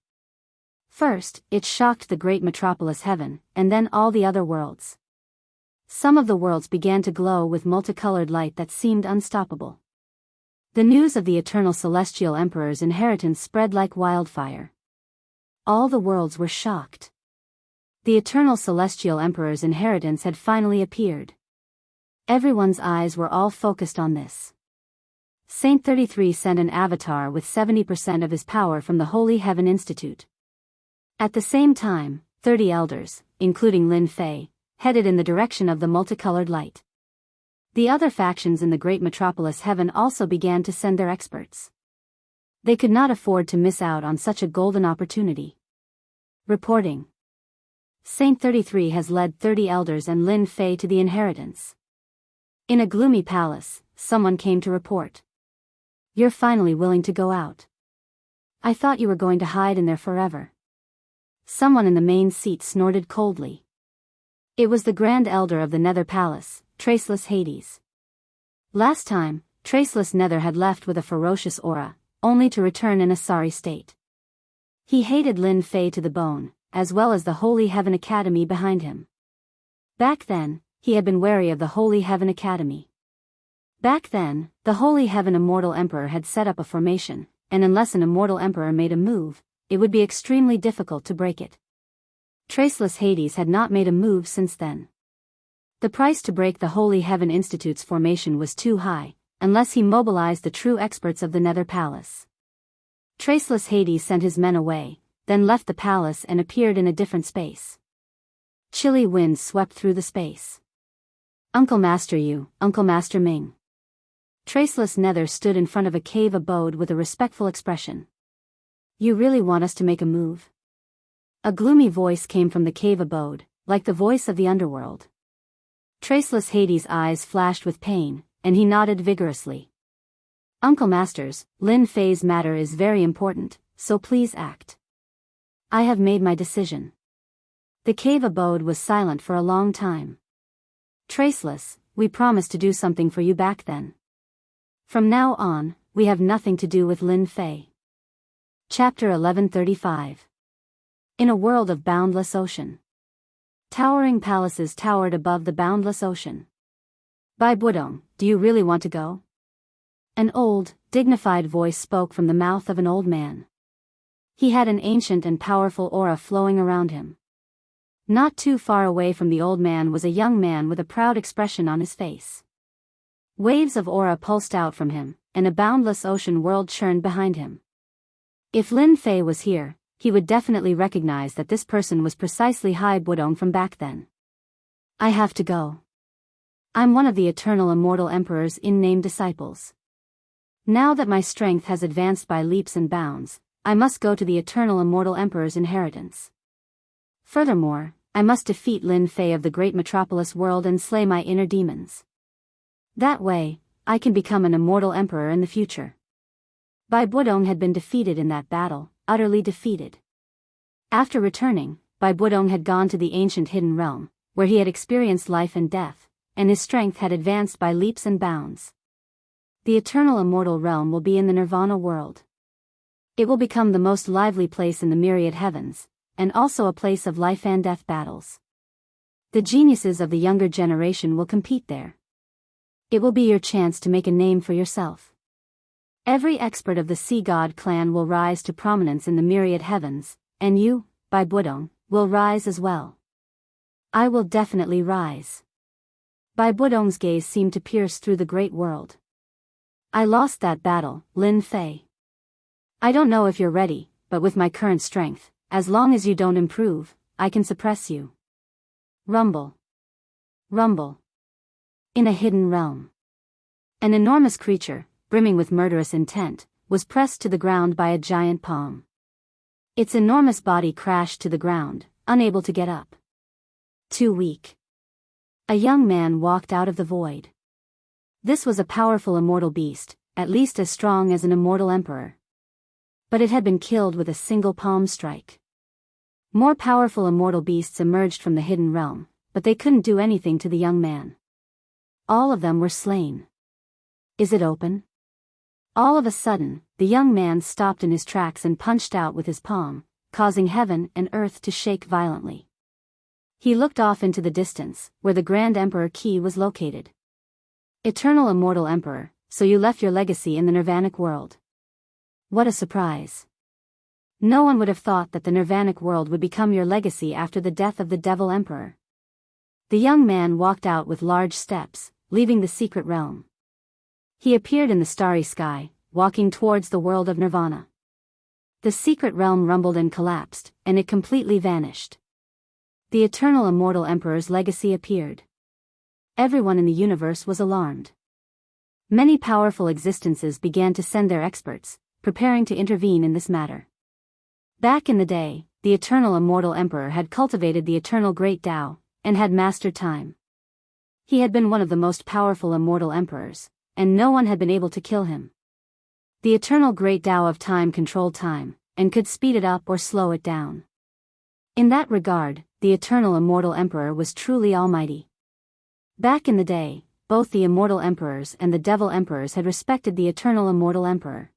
First, it shocked the great metropolis heaven, and then all the other worlds. Some of the worlds began to glow with multicolored light that seemed unstoppable. The news of the Eternal Celestial Emperor's inheritance spread like wildfire. All the worlds were shocked. The Eternal Celestial Emperor's inheritance had finally appeared. Everyone's eyes were all focused on this. Saint 33 sent an avatar with 70% of his power from the Holy Heaven Institute. At the same time, 30 elders, including Lin Fei, headed in the direction of the multicolored light. The other factions in the great metropolis heaven also began to send their experts. They could not afford to miss out on such a golden opportunity. Reporting. Saint 33 has led 30 elders and Lin Fei to the inheritance. In a gloomy palace, someone came to report. You're finally willing to go out. I thought you were going to hide in there forever. Someone in the main seat snorted coldly. It was the Grand Elder of the Nether Palace, Traceless Hades. Last time, Traceless Nether had left with a ferocious aura, only to return in a sorry state. He hated Lin Fei to the bone, as well as the Holy Heaven Academy behind him. Back then, he had been wary of the Holy Heaven Academy. Back then, the Holy Heaven Immortal Emperor had set up a formation, and unless an Immortal Emperor made a move, it would be extremely difficult to break it. Traceless Hades had not made a move since then. The price to break the Holy Heaven Institute's formation was too high, unless he mobilized the true experts of the Nether Palace. Traceless Hades sent his men away, then left the palace and appeared in a different space. Chilly winds swept through the space. Uncle Master Yu, Uncle Master Ming. Traceless Nether stood in front of a cave abode with a respectful expression. You really want us to make a move? A gloomy voice came from the cave abode, like the voice of the underworld. Traceless Hades' eyes flashed with pain, and he nodded vigorously. Uncle Masters, Lin Fei's matter is very important, so please act. I have made my decision. The cave abode was silent for a long time. Traceless, we promised to do something for you back then. From now on, we have nothing to do with Lin Fei. Chapter 1135. In a world of boundless ocean. Towering palaces towered above the boundless ocean. Bai Budong, do you really want to go? An old, dignified voice spoke from the mouth of an old man. He had an ancient and powerful aura flowing around him. Not too far away from the old man was a young man with a proud expression on his face. Waves of aura pulsed out from him, and a boundless ocean world churned behind him. If Lin Fei was here, he would definitely recognize that this person was precisely Hai Budong from back then. I have to go. I'm one of the eternal immortal emperor's in-name disciples. Now that my strength has advanced by leaps and bounds, I must go to the eternal immortal emperor's inheritance. Furthermore, I must defeat Lin Fei of the great metropolis world and slay my inner demons. That way, I can become an immortal emperor in the future. Bai Budong had been defeated in that battle, utterly defeated. After returning, Bai Budong had gone to the ancient hidden realm, where he had experienced life and death, and his strength had advanced by leaps and bounds. The eternal immortal realm will be in the Nirvana world. It will become the most lively place in the myriad heavens, and also a place of life and death battles. The geniuses of the younger generation will compete there. It will be your chance to make a name for yourself. Every expert of the Sea God clan will rise to prominence in the myriad heavens, and you, Bai Budong, will rise as well. I will definitely rise. Bai Budong's gaze seemed to pierce through the great world. I lost that battle, Lin Fei. I don't know if you're ready, but with my current strength, as long as you don't improve, I can suppress you. Rumble. Rumble. In a hidden realm. An enormous creature, brimming with murderous intent, was pressed to the ground by a giant palm. Its enormous body crashed to the ground, unable to get up. Too weak. A young man walked out of the void. This was a powerful immortal beast, at least as strong as an immortal emperor. But it had been killed with a single palm strike. More powerful immortal beasts emerged from the hidden realm, but they couldn't do anything to the young man. All of them were slain. Is it open? All of a sudden, the young man stopped in his tracks and punched out with his palm, causing heaven and earth to shake violently. He looked off into the distance, where the Grand Emperor Key was located. Eternal Immortal Emperor, so you left your legacy in the Nirvanic world. What a surprise. No one would have thought that the Nirvanic world would become your legacy after the death of the Devil Emperor. The young man walked out with large steps, leaving the secret realm. He appeared in the starry sky, walking towards the world of nirvana. The secret realm rumbled and collapsed, and it completely vanished. The eternal immortal emperor's legacy appeared. Everyone in the universe was alarmed. Many powerful existences began to send their experts, preparing to intervene in this matter. Back in the day, the eternal immortal emperor had cultivated the eternal great Tao, and had mastered time. He had been one of the most powerful immortal emperors, and no one had been able to kill him. The eternal great Tao of time controlled time, and could speed it up or slow it down. In that regard, the eternal immortal emperor was truly almighty. Back in the day, both the immortal emperors and the devil emperors had respected the eternal immortal emperor.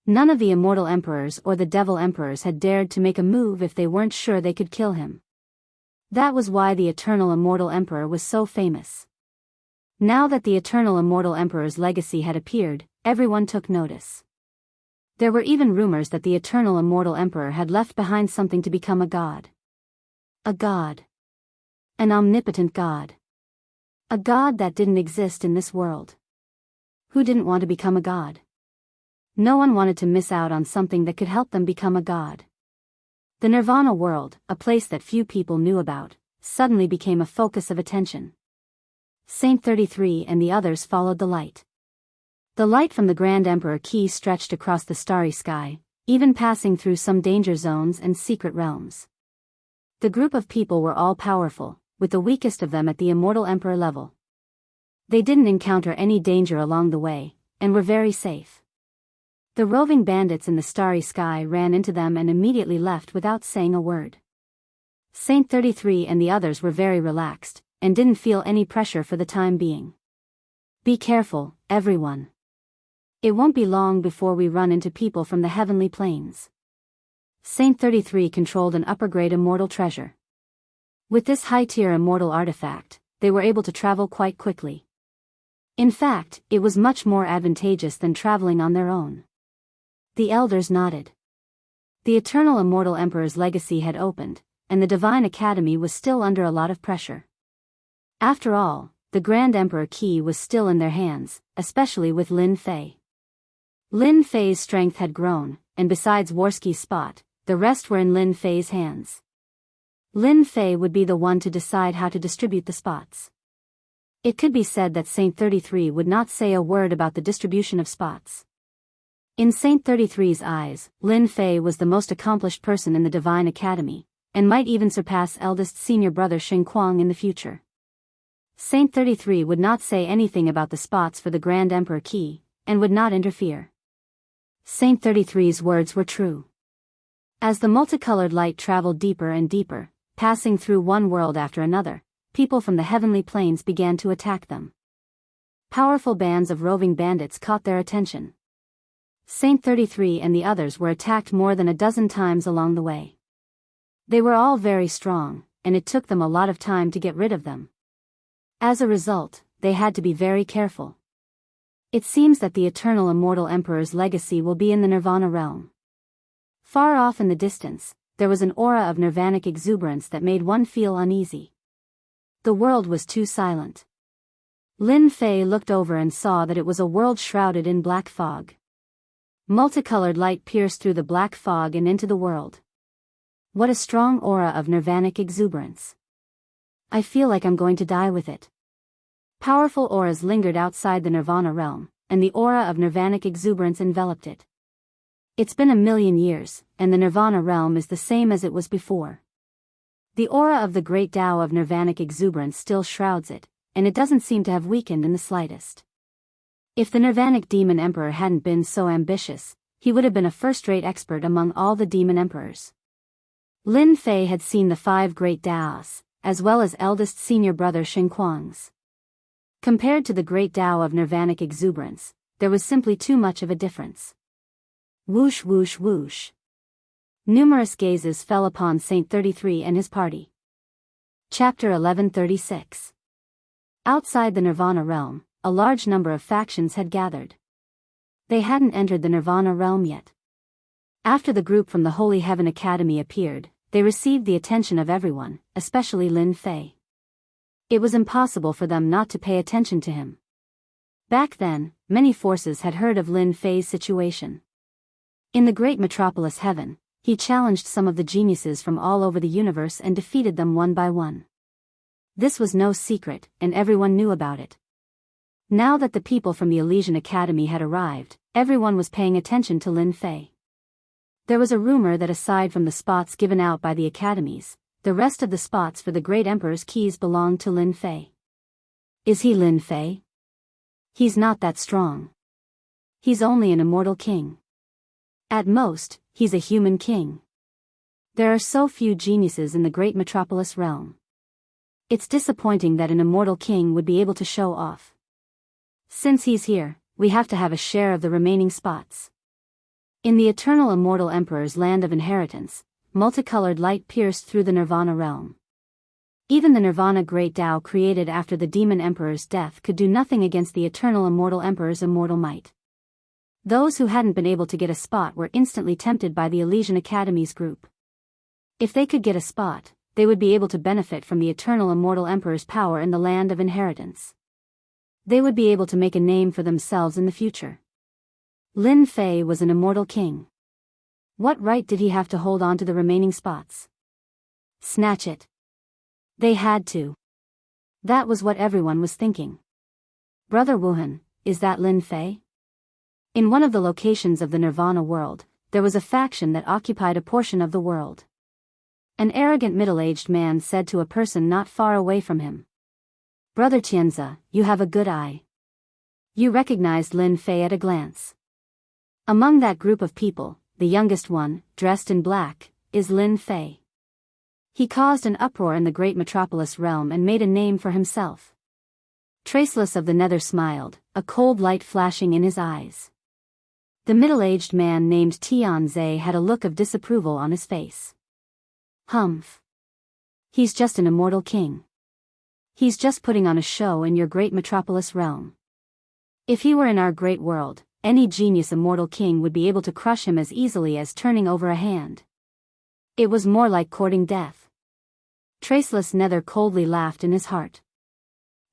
None of the immortal emperors or the devil emperors had dared to make a move if they weren't sure they could kill him. That was why the eternal immortal emperor was so famous. Now that the eternal immortal emperor's legacy had appeared, everyone took notice. There were even rumors that the eternal immortal emperor had left behind something to become a god. A god. An omnipotent god. A god that didn't exist in this world. Who didn't want to become a god? No one wanted to miss out on something that could help them become a god. The Nirvana world, a place that few people knew about, suddenly became a focus of attention. Saint 33 and the others followed the light. The light from the Grand Emperor Key stretched across the starry sky, even passing through some danger zones and secret realms. The group of people were all powerful, with the weakest of them at the immortal emperor level. They didn't encounter any danger along the way, and were very safe. The roving bandits in the starry sky ran into them and immediately left without saying a word. Saint 33 and the others were very relaxed, and didn't feel any pressure for the time being. Be careful, everyone. It won't be long before we run into people from the heavenly planes. Saint 33 controlled an upper-grade immortal treasure. With this high-tier immortal artifact, they were able to travel quite quickly. In fact, it was much more advantageous than traveling on their own. The elders nodded. The eternal immortal emperor's legacy had opened, and the Divine Academy was still under a lot of pressure. After all, the Grand Emperor Key was still in their hands, especially with Lin Fei. Lin Fei's strength had grown, and besides Warski's spot, the rest were in Lin Fei's hands. Lin Fei would be the one to decide how to distribute the spots. It could be said that Saint 33 would not say a word about the distribution of spots. In Saint 33's eyes, Lin Fei was the most accomplished person in the Divine Academy, and might even surpass eldest senior brother Xingguang in the future. Saint 33 would not say anything about the spots for the Grand Emperor Key, and would not interfere. Saint 33's words were true. As the multicolored light traveled deeper and deeper, passing through one world after another, people from the heavenly planes began to attack them. Powerful bands of roving bandits caught their attention. Saint 33 and the others were attacked more than a dozen times along the way. They were all very strong, and it took them a lot of time to get rid of them. As a result, they had to be very careful. It seems that the eternal immortal emperor's legacy will be in the Nirvana realm. Far off in the distance, there was an aura of nirvanic exuberance that made one feel uneasy. The world was too silent. Lin Fei looked over and saw that it was a world shrouded in black fog. Multicolored light pierced through the black fog and into the world. What a strong aura of nirvanic exuberance. I feel like I'm going to die with it. Powerful auras lingered outside the Nirvana realm, and the aura of nirvanic exuberance enveloped it. It's been 1,000,000 years, and the Nirvana realm is the same as it was before. The aura of the great Tao of nirvanic exuberance still shrouds it, and it doesn't seem to have weakened in the slightest. If the Nirvanic Demon Emperor hadn't been so ambitious, he would have been a first-rate expert among all the demon emperors. Lin Fei had seen the 5 great Taos, as well as eldest senior brother Xingguang's. Compared to the great Tao of nirvanic exuberance, there was simply too much of a difference. Whoosh whoosh whoosh. Numerous gazes fell upon Saint 33 and his party. Chapter 1136. Outside the Nirvana realm, a large number of factions had gathered. They hadn't entered the Nirvana realm yet. After the group from the Holy Heaven Academy appeared, they received the attention of everyone, especially Lin Fei. It was impossible for them not to pay attention to him. Back then, many forces had heard of Lin Fei's situation. In the great metropolis Heaven, he challenged some of the geniuses from all over the universe and defeated them one by one. This was no secret, and everyone knew about it. Now that the people from the Elysian Academy had arrived, everyone was paying attention to Lin Fei. There was a rumor that aside from the spots given out by the academies, the rest of the spots for the great emperor's keys belonged to Lin Fei. Is he Lin Fei? He's not that strong. He's only an immortal king. At most, he's a human king. There are so few geniuses in the great metropolis realm. It's disappointing that an immortal king would be able to show off. Since he's here, we have to have a share of the remaining spots. In the eternal immortal emperor's land of inheritance, multicolored light pierced through the Nirvana realm. Even the Nirvana Great Tao created after the demon emperor's death could do nothing against the eternal immortal emperor's immortal might. Those who hadn't been able to get a spot were instantly tempted by the Elysian Academy's group. If they could get a spot, they would be able to benefit from the eternal immortal emperor's power in the land of inheritance. They would be able to make a name for themselves in the future. Lin Fei was an immortal king. What right did he have to hold on to the remaining spots? Snatch it. They had to. That was what everyone was thinking. Brother Wuhan, is that Lin Fei? In one of the locations of the Nirvana world, there was a faction that occupied a portion of the world. An arrogant middle-aged man said to a person not far away from him, "Brother Tianzi, you have a good eye." You recognized Lin Fei at a glance. Among that group of people, the youngest one, dressed in black, is Lin Fei. He caused an uproar in the great metropolis realm and made a name for himself. Traceless of the Nether smiled, a cold light flashing in his eyes. The middle-aged man named Tianzi had a look of disapproval on his face. Humph. He's just an immortal king. He's just putting on a show in your great metropolis realm. If he were in our great world, any genius immortal king would be able to crush him as easily as turning over a hand. It was more like courting death. Traceless Nether coldly laughed in his heart.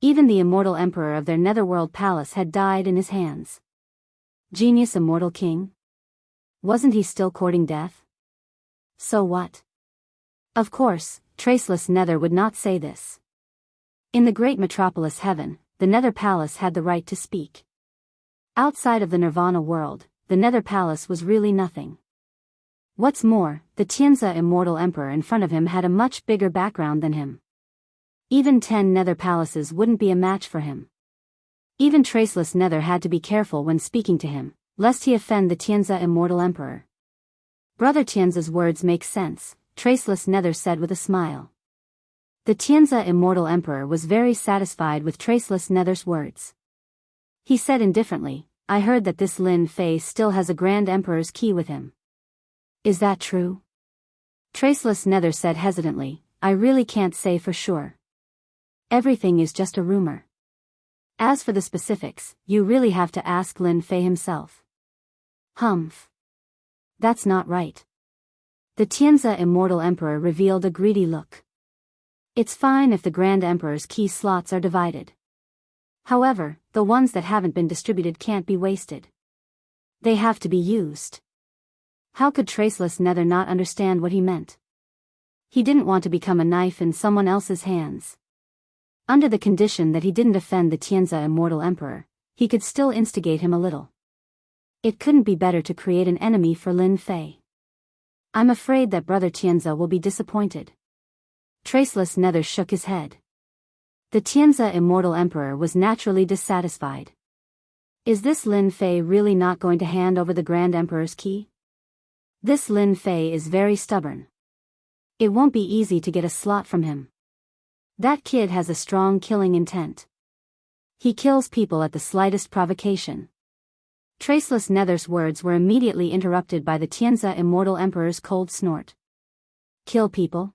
Even the immortal emperor of their netherworld palace had died in his hands. Genius immortal king? Wasn't he still courting death? So what? Of course, Traceless Nether would not say this. In the great metropolis Heaven, the Nether Palace had the right to speak. Outside of the Nirvana world, the Nether Palace was really nothing. What's more, the Tianzi immortal emperor in front of him had a much bigger background than him. Even 10 Nether Palaces wouldn't be a match for him. Even Traceless Nether had to be careful when speaking to him, lest he offend the Tianzi immortal emperor. Brother Tianzi's words make sense, Traceless Nether said with a smile. The Tianzi immortal emperor was very satisfied with Traceless Nether's words. He said indifferently, "I heard that this Lin Fei still has a Grand Emperor's key with him. Is that true?" Traceless Nether said hesitantly, "I really can't say for sure. Everything is just a rumor. As for the specifics, you really have to ask Lin Fei himself." Humph. That's not right. The Tianzi immortal emperor revealed a greedy look. It's fine if the Grand Emperor's key slots are divided. However, the ones that haven't been distributed can't be wasted. They have to be used. How could Traceless Nether not understand what he meant? He didn't want to become a knife in someone else's hands. Under the condition that he didn't offend the Tianzi immortal emperor, he could still instigate him a little. It couldn't be better to create an enemy for Lin Fei. I'm afraid that Brother Tianzi will be disappointed. Traceless Nether shook his head. The Tianzi immortal emperor was naturally dissatisfied. Is this Lin Fei really not going to hand over the Grand Emperor's key? This Lin Fei is very stubborn. It won't be easy to get a slot from him. That kid has a strong killing intent. He kills people at the slightest provocation. Traceless Nether's words were immediately interrupted by the Tianzi immortal emperor's cold snort. Kill people?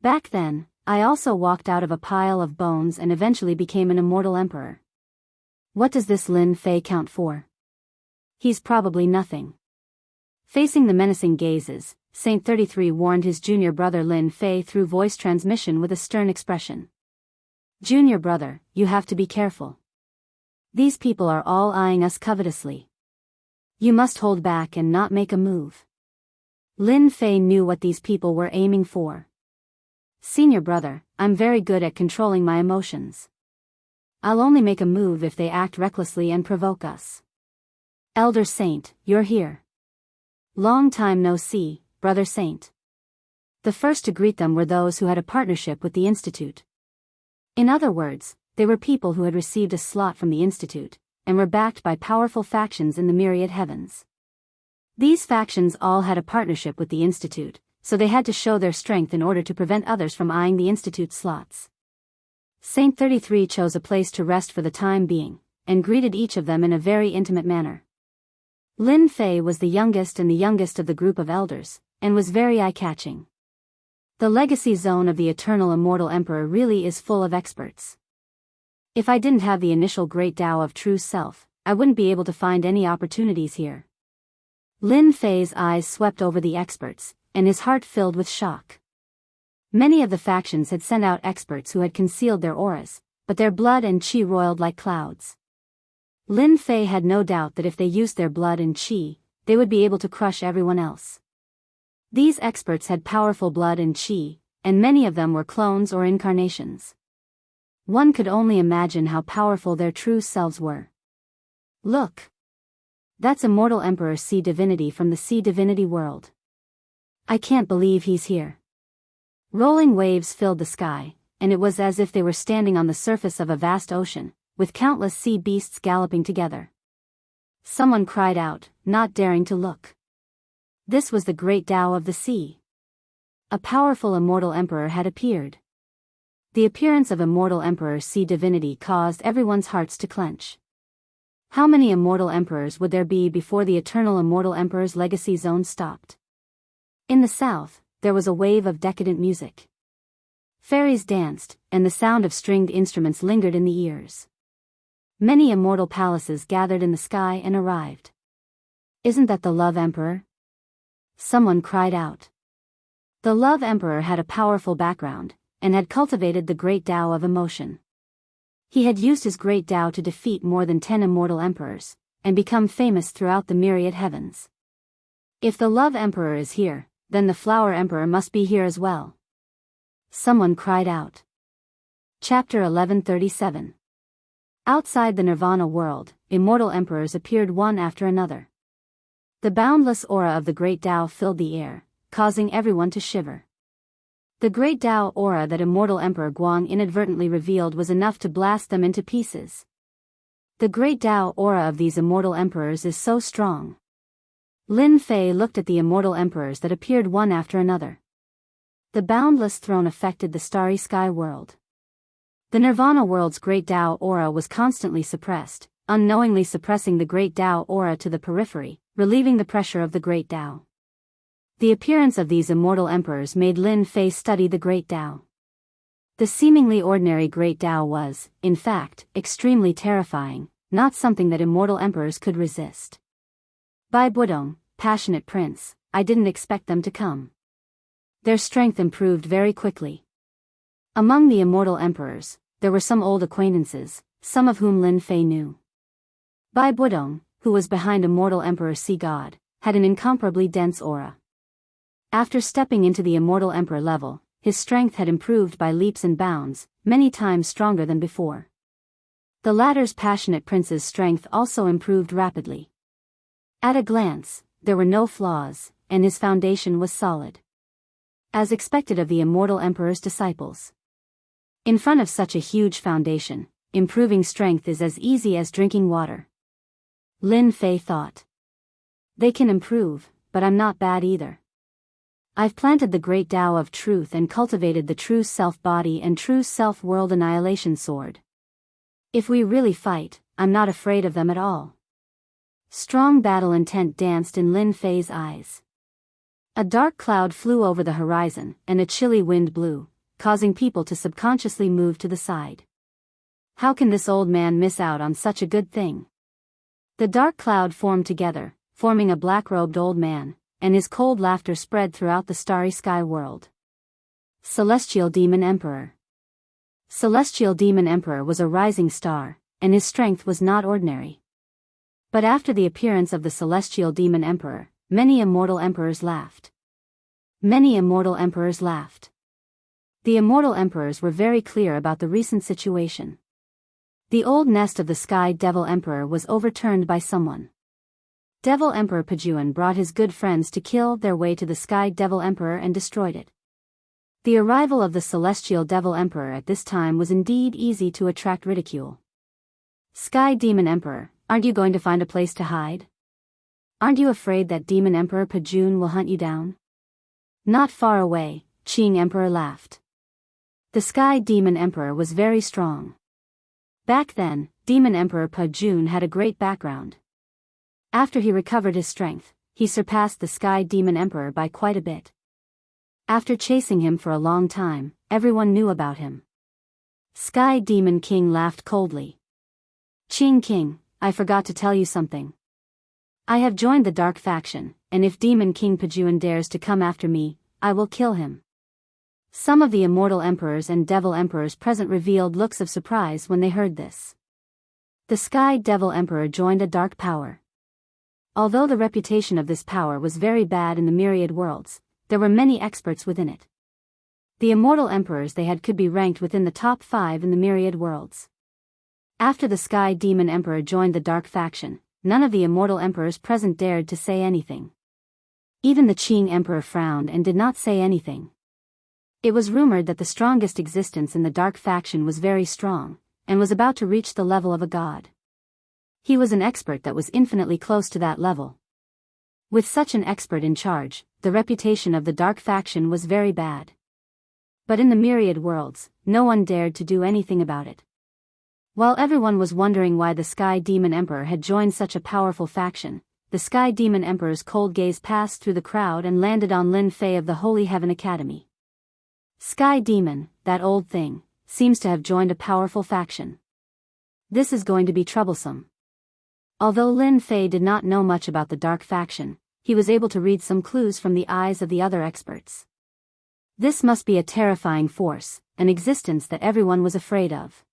Back then, I also walked out of a pile of bones and eventually became an immortal emperor. What does this Lin Fei count for? He's probably nothing. Facing the menacing gazes, Saint 33 warned his junior brother Lin Fei through voice transmission with a stern expression. Junior brother, you have to be careful. These people are all eyeing us covetously. You must hold back and not make a move. Lin Fei knew what these people were aiming for. Senior brother, I'm very good at controlling my emotions. I'll only make a move if they act recklessly and provoke us. Elder Saint, you're here. Long time no see, Brother Saint. The first to greet them were those who had a partnership with the Institute. In other words, they were people who had received a slot from the Institute, and were backed by powerful factions in the myriad heavens. These factions all had a partnership with the Institute, so they had to show their strength in order to prevent others from eyeing the Institute's slots. Saint 33 chose a place to rest for the time being, and greeted each of them in a very intimate manner. Lin Fei was the youngest and the youngest of the group of elders, and was very eye-catching. The legacy zone of the eternal immortal emperor really is full of experts. If I didn't have the initial great Tao of true self, I wouldn't be able to find any opportunities here. Lin Fei's eyes swept over the experts, and his heart filled with shock. Many of the factions had sent out experts who had concealed their auras, but their blood and qi roiled like clouds. Lin Fei had no doubt that if they used their blood and qi, they would be able to crush everyone else. These experts had powerful blood and qi, and many of them were clones or incarnations. One could only imagine how powerful their true selves were. Look! That's Immortal Emperor Sea Divinity from the Sea Divinity world. I can't believe he's here. Rolling waves filled the sky, and it was as if they were standing on the surface of a vast ocean, with countless sea beasts galloping together. Someone cried out, not daring to look. This was the great Tao of the sea. A powerful immortal emperor had appeared. The appearance of Immortal Emperor Sea Divinity caused everyone's hearts to clench. How many immortal emperors would there be before the eternal immortal emperor's legacy zone stopped? In the south, there was a wave of decadent music. Fairies danced, and the sound of stringed instruments lingered in the ears. Many immortal palaces gathered in the sky and arrived. Isn't that the Love Emperor? Someone cried out. The Love Emperor had a powerful background, and had cultivated the great Tao of emotion. He had used his great Tao to defeat more than 10 immortal emperors, and become famous throughout the myriad heavens. If the Love Emperor is here, then the Flower Emperor must be here as well. Someone cried out. Chapter 1137. Outside the Nirvana world, immortal emperors appeared one after another. The boundless aura of the great Tao filled the air, causing everyone to shiver. The great Tao aura that Immortal Emperor Guang inadvertently revealed was enough to blast them into pieces. The great Tao aura of these immortal emperors is so strong. Lin Fei looked at the immortal emperors that appeared one after another. The boundless throne affected the starry sky world. The Nirvana world's great Tao aura was constantly suppressed, unknowingly suppressing the great Tao aura to the periphery, relieving the pressure of the great Tao. The appearance of these immortal emperors made Lin Fei study the great Tao. The seemingly ordinary great Tao was, in fact, extremely terrifying, not something that immortal emperors could resist. Bai Budong, passionate prince, I didn't expect them to come. Their strength improved very quickly. Among the immortal emperors, there were some old acquaintances, some of whom Lin Fei knew. Bai Budong, who was behind Immortal Emperor Sea God, had an incomparably dense aura. After stepping into the Immortal Emperor level, his strength had improved by leaps and bounds, many times stronger than before. The latter's passionate prince's strength also improved rapidly. At a glance, there were no flaws, and his foundation was solid. As expected of the Immortal Emperor's disciples. In front of such a huge foundation, improving strength is as easy as drinking water. Lin Fei thought. They can improve, but I'm not bad either. I've planted the great Tao of truth and cultivated the true self-body and true self-world annihilation sword. If we really fight, I'm not afraid of them at all. Strong battle intent danced in Lin Fei's eyes. A dark cloud flew over the horizon, and a chilly wind blew, causing people to subconsciously move to the side. How can this old man miss out on such a good thing? The dark cloud formed together, forming a black-robed old man, and his cold laughter spread throughout the starry sky world. Celestial Demon Emperor. Celestial Demon Emperor was a rising star, and his strength was not ordinary. But after the appearance of the celestial demon emperor, many immortal emperors laughed. Many immortal emperors laughed. The immortal emperors were very clear about the recent situation. The old nest of the Sky Devil Emperor was overturned by someone. Devil Emperor Pajuan brought his good friends to kill their way to the Sky Devil Emperor and destroyed it. The arrival of the Celestial Devil Emperor at this time was indeed easy to attract ridicule. Sky Demon Emperor, aren't you going to find a place to hide? Aren't you afraid that Demon Emperor Pajuan will hunt you down? Not far away, Qing Emperor laughed. The Sky Demon Emperor was very strong. Back then, Demon Emperor Pajuan had a great background. After he recovered his strength, he surpassed the Sky Demon Emperor by quite a bit. After chasing him for a long time, everyone knew about him. Sky Demon King laughed coldly. Qing King, I forgot to tell you something. I have joined the Dark Faction, and if Demon King Pajuan dares to come after me, I will kill him. Some of the immortal emperors and devil emperors present revealed looks of surprise when they heard this. The Sky Devil Emperor joined a dark power. Although the reputation of this power was very bad in the myriad worlds, there were many experts within it. The immortal emperors they had could be ranked within the top 5 in the myriad worlds. After the Sky Demon Emperor joined the Dark Faction, none of the immortal emperors present dared to say anything. Even the Qing Emperor frowned and did not say anything. It was rumored that the strongest existence in the Dark Faction was very strong, and was about to reach the level of a god. He was an expert that was infinitely close to that level. With such an expert in charge, the reputation of the Dark Faction was very bad. But in the myriad worlds, no one dared to do anything about it. While everyone was wondering why the Sky Demon Emperor had joined such a powerful faction, the Sky Demon Emperor's cold gaze passed through the crowd and landed on Lin Fei of the Holy Heaven Academy. Sky Demon, that old thing, seems to have joined a powerful faction. This is going to be troublesome. Although Lin Fei did not know much about the Dark Faction, he was able to read some clues from the eyes of the other experts. This must be a terrifying force, an existence that everyone was afraid of.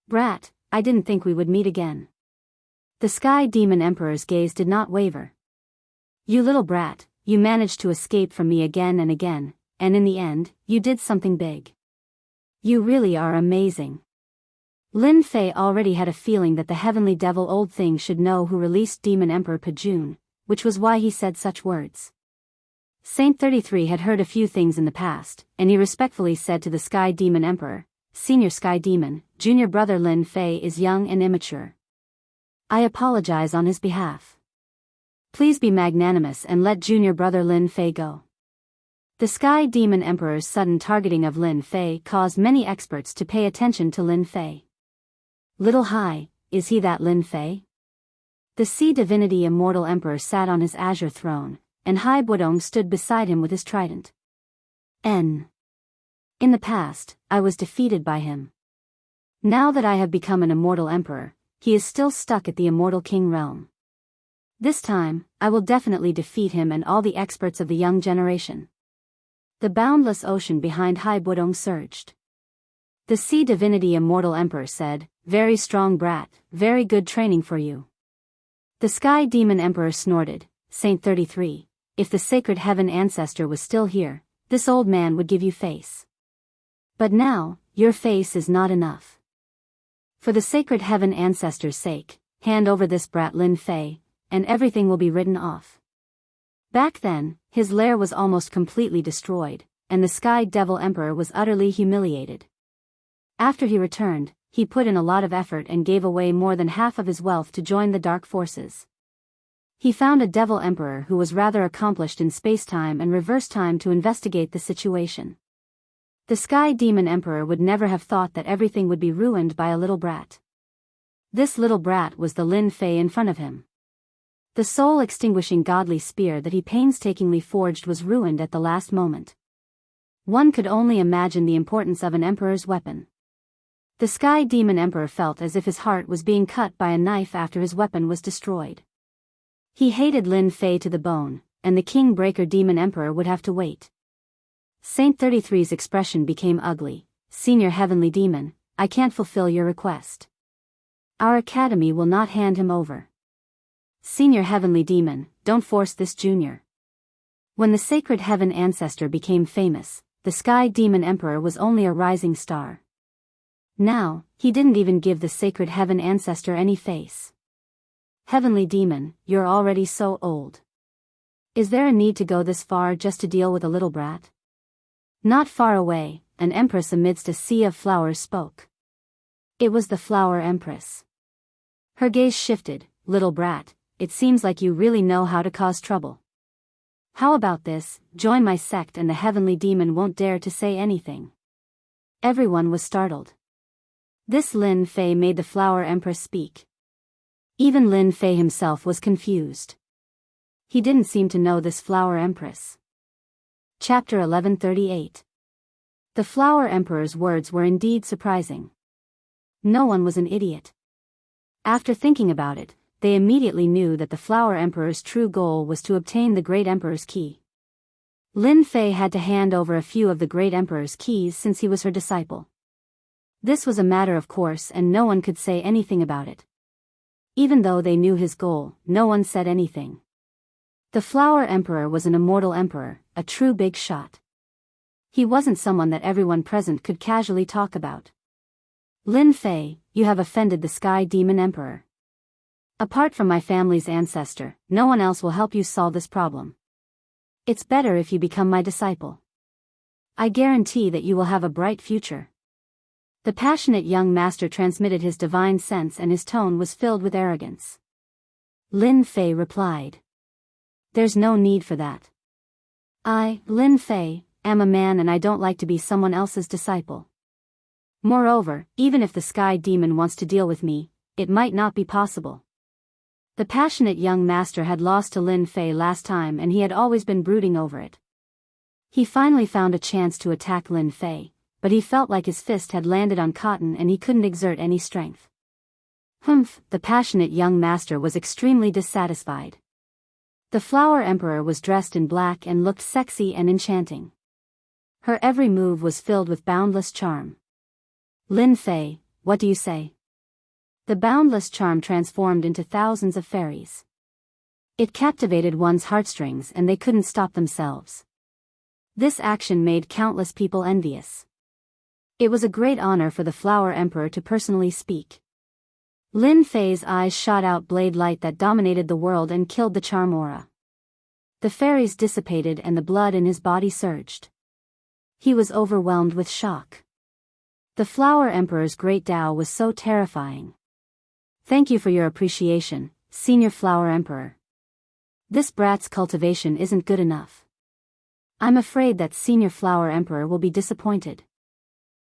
Brat, I didn't think we would meet again. The Sky Demon Emperor's gaze did not waver. You little brat, you managed to escape from me again and again, and in the end, you did something big. You really are amazing. Lin Fei already had a feeling that the heavenly devil old thing should know who released Demon Emperor Pajuan, which was why he said such words. Saint 33 had heard a few things in the past, and he respectfully said to the Sky Demon Emperor, Senior Sky Demon, junior brother Lin Fei is young and immature. I apologize on his behalf. Please be magnanimous and let junior brother Lin Fei go. The Sky Demon Emperor's sudden targeting of Lin Fei caused many experts to pay attention to Lin Fei. Little Hai, is he that Lin Fei? The Sea Divinity Immortal Emperor sat on his azure throne, and Hai Budong stood beside him with his trident. In the past, I was defeated by him. Now that I have become an immortal emperor, he is still stuck at the immortal king realm. This time, I will definitely defeat him and all the experts of the young generation. The boundless ocean behind Hai Budong surged. The Sea Divinity Immortal Emperor said, Very strong brat, very good training for you. The Sky Demon Emperor snorted, Saint 33, if the Sacred Heaven Ancestor was still here, this old man would give you face. But now, your face is not enough. For the Sacred Heaven Ancestor's sake, hand over this brat Lin Fei, and everything will be written off. Back then, his lair was almost completely destroyed, and the Sky Devil Emperor was utterly humiliated. After he returned, he put in a lot of effort and gave away more than half of his wealth to join the dark forces. He found a Devil Emperor who was rather accomplished in space-time and reverse time to investigate the situation. The Sky Demon Emperor would never have thought that everything would be ruined by a little brat. This little brat was the Lin Fei in front of him. The soul-extinguishing godly spear that he painstakingly forged was ruined at the last moment. One could only imagine the importance of an emperor's weapon. The Sky Demon Emperor felt as if his heart was being cut by a knife after his weapon was destroyed. He hated Lin Fei to the bone, and the King Breaker Demon Emperor would have to wait. Saint 33's expression became ugly. Senior Heavenly Demon, I can't fulfill your request. Our academy will not hand him over. Senior Heavenly Demon, don't force this junior. When the sacred heaven ancestor became famous, the Sky Demon Emperor was only a rising star. Now, he didn't even give the sacred heaven ancestor any face. Heavenly Demon, you're already so old. Is there a need to go this far just to deal with a little brat? Not far away, an empress amidst a sea of flowers spoke. It was the Flower Empress. Her gaze shifted. Little brat, it seems like you really know how to cause trouble. How about this, join my sect and the Heavenly Demon won't dare to say anything. Everyone was startled. This Lin Fei made the Flower Empress speak. Even Lin Fei himself was confused. He didn't seem to know this Flower Empress. Chapter 1138. The Flower Emperor's words were indeed surprising. No one was an idiot. After thinking about it, they immediately knew that the Flower Emperor's true goal was to obtain the Great Emperor's key. Lin Fei had to hand over a few of the Great Emperor's keys since he was her disciple. This was a matter of course and no one could say anything about it. Even though they knew his goal, no one said anything. The Flower Emperor was an immortal emperor, a true big shot. He wasn't someone that everyone present could casually talk about. Lin Fei, you have offended the Sky Demon Emperor. Apart from my family's ancestor, no one else will help you solve this problem. It's better if you become my disciple. I guarantee that you will have a bright future. The passionate young master transmitted his divine sense and his tone was filled with arrogance. Lin Fei replied. There's no need for that. I, Lin Fei, am a man and I don't like to be someone else's disciple. Moreover, even if the Sky Demon wants to deal with me, it might not be possible. The passionate young master had lost to Lin Fei last time and he had always been brooding over it. He finally found a chance to attack Lin Fei, but he felt like his fist had landed on cotton and he couldn't exert any strength. Humph, the passionate young master was extremely dissatisfied. The Flower Emperor was dressed in black and looked sexy and enchanting. Her every move was filled with boundless charm. Lin Fei, what do you say? The boundless charm transformed into thousands of fairies. It captivated one's heartstrings and they couldn't stop themselves. This action made countless people envious. It was a great honor for the Flower Emperor to personally speak. Lin Fei's eyes shot out blade light that dominated the world and killed the charm aura. The fairies dissipated and the blood in his body surged. He was overwhelmed with shock. The Flower Emperor's great Tao was so terrifying. Thank you for your appreciation, Senior Flower Emperor. This brat's cultivation isn't good enough. I'm afraid that Senior Flower Emperor will be disappointed.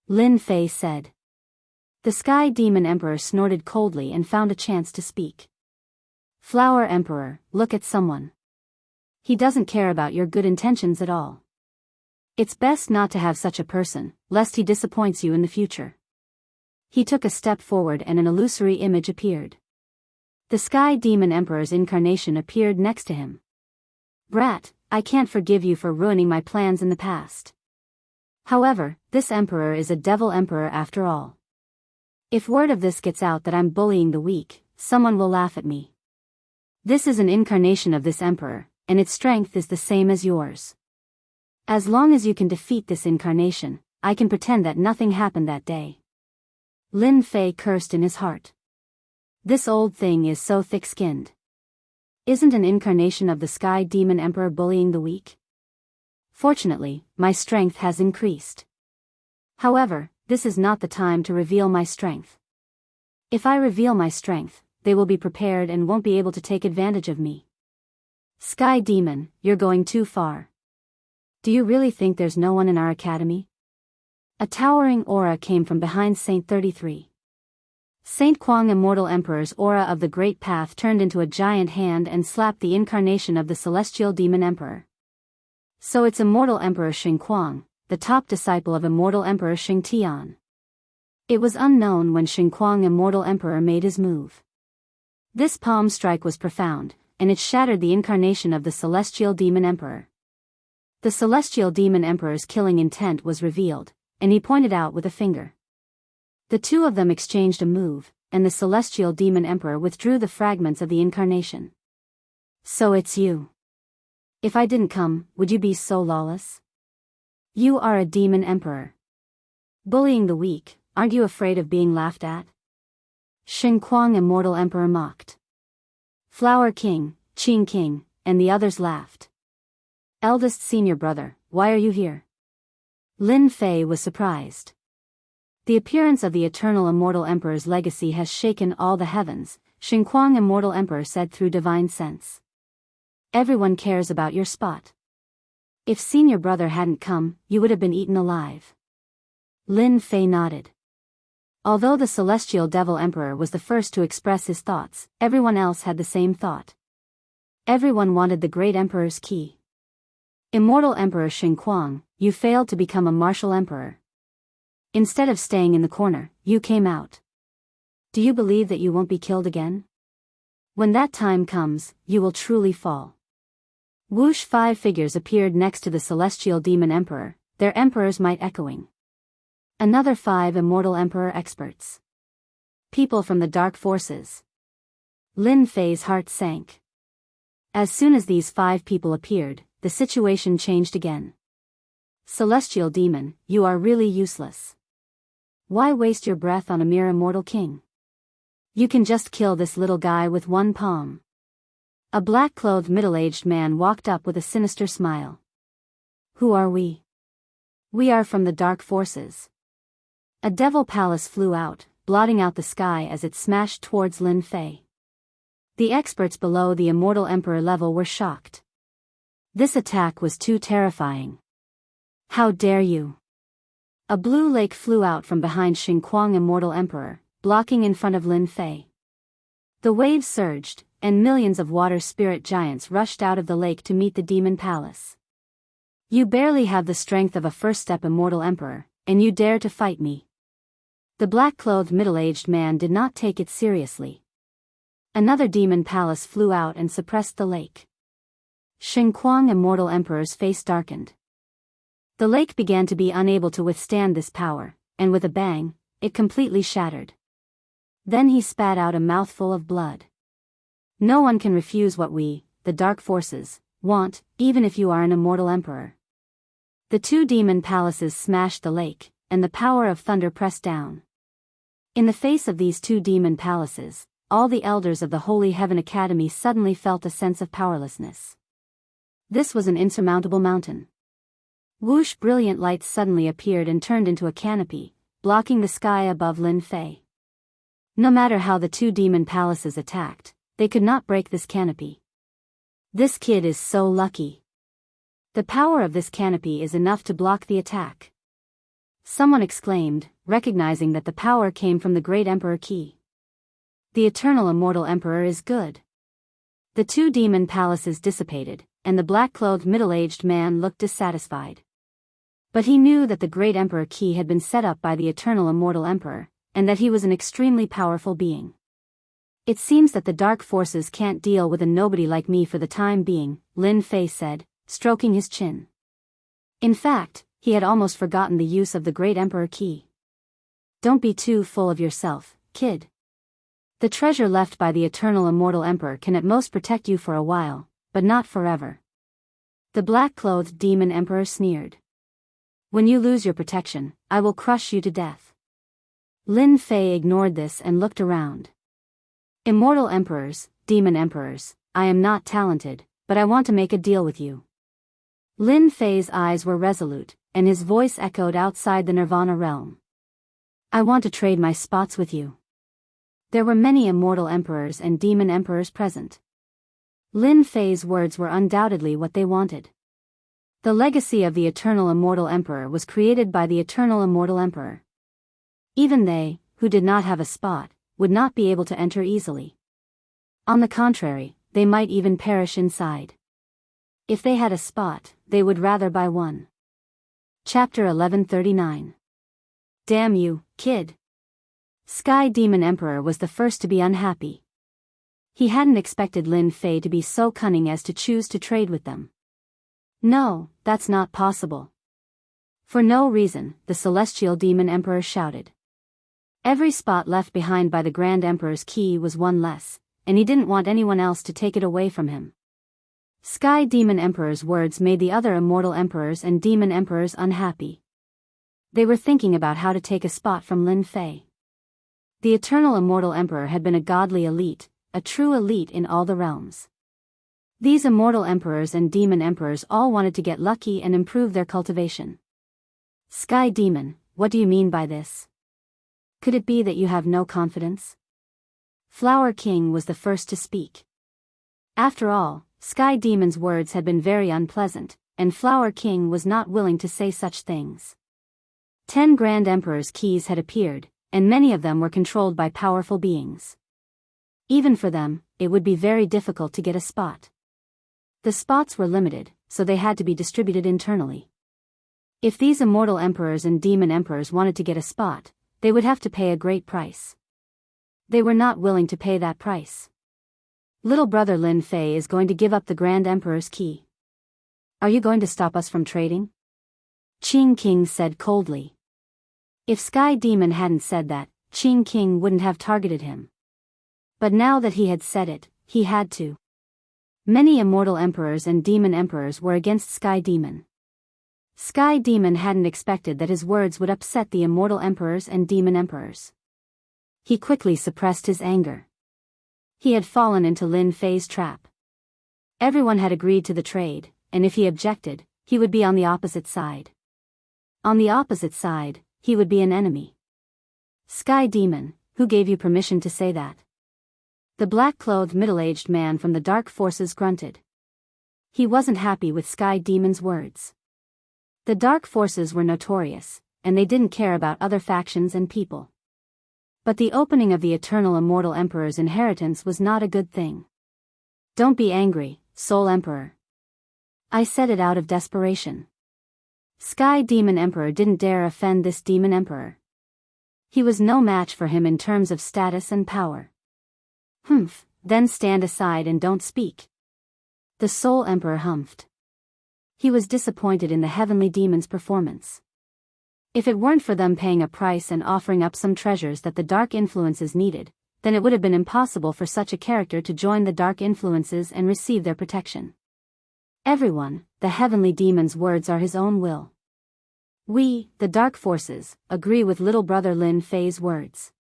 Lin Fei said. The Sky Demon Emperor snorted coldly and found a chance to speak. Flower Emperor, look at someone. He doesn't care about your good intentions at all. It's best not to have such a person, lest he disappoints you in the future. He took a step forward and an illusory image appeared. The Sky Demon Emperor's incarnation appeared next to him. Brat, I can't forgive you for ruining my plans in the past. However, this emperor is a devil emperor after all. If word of this gets out that I'm bullying the weak, someone will laugh at me. This is an incarnation of this emperor, and its strength is the same as yours. As long as you can defeat this incarnation, I can pretend that nothing happened that day. Lin Fei cursed in his heart. This old thing is so thick-skinned. Isn't an incarnation of the Sky Demon Emperor bullying the weak? Fortunately, my strength has increased. However, this is not the time to reveal my strength. If I reveal my strength, they will be prepared and won't be able to take advantage of me. Sky Demon, you're going too far. Do you really think there's no one in our academy? A towering aura came from behind Saint 33. Saint Kuang Immortal Emperor's aura of the Great Path turned into a giant hand and slapped the incarnation of the Celestial Demon Emperor. So it's Immortal Emperor Xing Kuang, the top disciple of Immortal Emperor Xing Tian. It was unknown when Xing Kuang Immortal Emperor made his move. This palm strike was profound, and it shattered the incarnation of the Celestial Demon Emperor. The Celestial Demon Emperor's killing intent was revealed, and he pointed out with a finger. The two of them exchanged a move, and the celestial demon emperor withdrew the fragments of the incarnation. So it's you. If I didn't come, would you be so lawless? You are a demon emperor. Bullying the weak, aren't you afraid of being laughed at? Shen Kuang Immortal Emperor mocked. Flower King, Qing King, and the others laughed. Eldest senior brother, why are you here? Lin Fei was surprised. The appearance of the eternal immortal emperor's legacy has shaken all the heavens, Shen Kuang Immortal Emperor said through divine sense. Everyone cares about your spot. If senior brother hadn't come, you would have been eaten alive. Lin Fei nodded. Although the celestial devil emperor was the first to express his thoughts, everyone else had the same thought. Everyone wanted the great emperor's key. Immortal Emperor Shen Kuang, you failed to become a martial emperor. Instead of staying in the corner, you came out. Do you believe that you won't be killed again? When that time comes, you will truly fall. Whoosh, 5 figures appeared next to the celestial demon emperor, their emperors might echoing. Another 5 immortal emperor experts. People from the dark forces. Lin Fei's heart sank. As soon as these 5 people appeared, the situation changed again. Celestial demon, you are really useless. Why waste your breath on a mere immortal king? You can just kill this little guy with one palm. A black-clothed middle-aged man walked up with a sinister smile. Who are we? We are from the dark forces. A devil palace flew out, blotting out the sky as it smashed towards Lin Fei. The experts below the immortal emperor level were shocked. This attack was too terrifying. How dare you? A blue lake flew out from behind Shen Kuang Immortal Emperor, blocking in front of Lin Fei. The waves surged, and millions of water spirit giants rushed out of the lake to meet the demon palace. You barely have the strength of a first-step immortal emperor, and you dare to fight me. The black-clothed middle-aged man did not take it seriously. Another demon palace flew out and suppressed the lake. Shen Kuang Immortal Emperor's face darkened. The lake began to be unable to withstand this power, and with a bang, it completely shattered. Then he spat out a mouthful of blood. No one can refuse what we, the dark forces, want, even if you are an immortal emperor. The 2 demon palaces smashed the lake, and the power of thunder pressed down. In the face of these 2 demon palaces, all the elders of the Holy Heaven Academy suddenly felt a sense of powerlessness. This was an insurmountable mountain. Whoosh, brilliant lights suddenly appeared and turned into a canopy, blocking the sky above Lin Fei. No matter how the 2 demon palaces attacked, they could not break this canopy. This kid is so lucky. The power of this canopy is enough to block the attack. Someone exclaimed, recognizing that the power came from the great emperor key. The eternal immortal emperor is good. The 2 demon palaces dissipated, and the black-clothed middle-aged man looked dissatisfied. But he knew that the great emperor key had been set up by the eternal immortal emperor, and that he was an extremely powerful being. It seems that the dark forces can't deal with a nobody like me for the time being, Lin Fei said, stroking his chin. In fact, he had almost forgotten the use of the great emperor key. Don't be too full of yourself, kid. The treasure left by the eternal immortal emperor can at most protect you for a while, but not forever. The black-clothed demon emperor sneered. When you lose your protection, I will crush you to death. Lin Fei ignored this and looked around. Immortal emperors, demon emperors, I am not talented, but I want to make a deal with you. Lin Fei's eyes were resolute, and his voice echoed outside the Nirvana realm. I want to trade my spots with you. There were many immortal emperors and demon emperors present. Lin Fei's words were undoubtedly what they wanted. The legacy of the eternal immortal emperor was created by the eternal immortal emperor. Even they, who did not have a spot, would not be able to enter easily. On the contrary, they might even perish inside. If they had a spot, they would rather buy one. Chapter 1139. Damn you, kid. Sky Demon Emperor was the first to be unhappy. He hadn't expected Lin Fei to be so cunning as to choose to trade with them. No, that's not possible. For no reason, the Celestial Demon Emperor shouted. Every spot left behind by the Grand Emperor's key was one less, and he didn't want anyone else to take it away from him. Sky Demon Emperor's words made the other immortal emperors and demon emperors unhappy. They were thinking about how to take a spot from Lin Fei. The eternal immortal emperor had been a godly elite, a true elite in all the realms. These immortal emperors and demon emperors all wanted to get lucky and improve their cultivation. Sky Demon, what do you mean by this? Could it be that you have no confidence? Flower King was the first to speak. After all, Sky Demon's words had been very unpleasant, and Flower King was not willing to say such things. 10 Grand Emperor's keys had appeared, and many of them were controlled by powerful beings. Even for them, it would be very difficult to get a spot. The spots were limited, so they had to be distributed internally. If these immortal emperors and demon emperors wanted to get a spot, they would have to pay a great price. They were not willing to pay that price. Little brother Lin Fei is going to give up the Grand Emperor's key. Are you going to stop us from trading? Qing King said coldly. If Sky Demon hadn't said that, Qing King wouldn't have targeted him. But now that he had said it, he had to. Many immortal emperors and demon emperors were against Sky Demon. Sky Demon hadn't expected that his words would upset the immortal emperors and demon emperors. He quickly suppressed his anger. He had fallen into Lin Fei's trap. Everyone had agreed to the trade, and if he objected, he would be on the opposite side. On the opposite side, he would be an enemy. Sky Demon, who gave you permission to say that? The black-clothed middle-aged man from the dark forces grunted. He wasn't happy with Sky Demon's words. The dark forces were notorious, and they didn't care about other factions and people. But the opening of the eternal immortal emperor's inheritance was not a good thing. Don't be angry, Soul Emperor. I said it out of desperation. Sky Demon Emperor didn't dare offend this demon emperor. He was no match for him in terms of status and power. Humph, then stand aside and don't speak. The Soul Emperor humphed. He was disappointed in the heavenly demon's performance. If it weren't for them paying a price and offering up some treasures that the dark influences needed, then it would have been impossible for such a character to join the dark influences and receive their protection. Everyone, the heavenly demon's words are his own will. We, the dark forces, agree with little brother Lin Fei's words.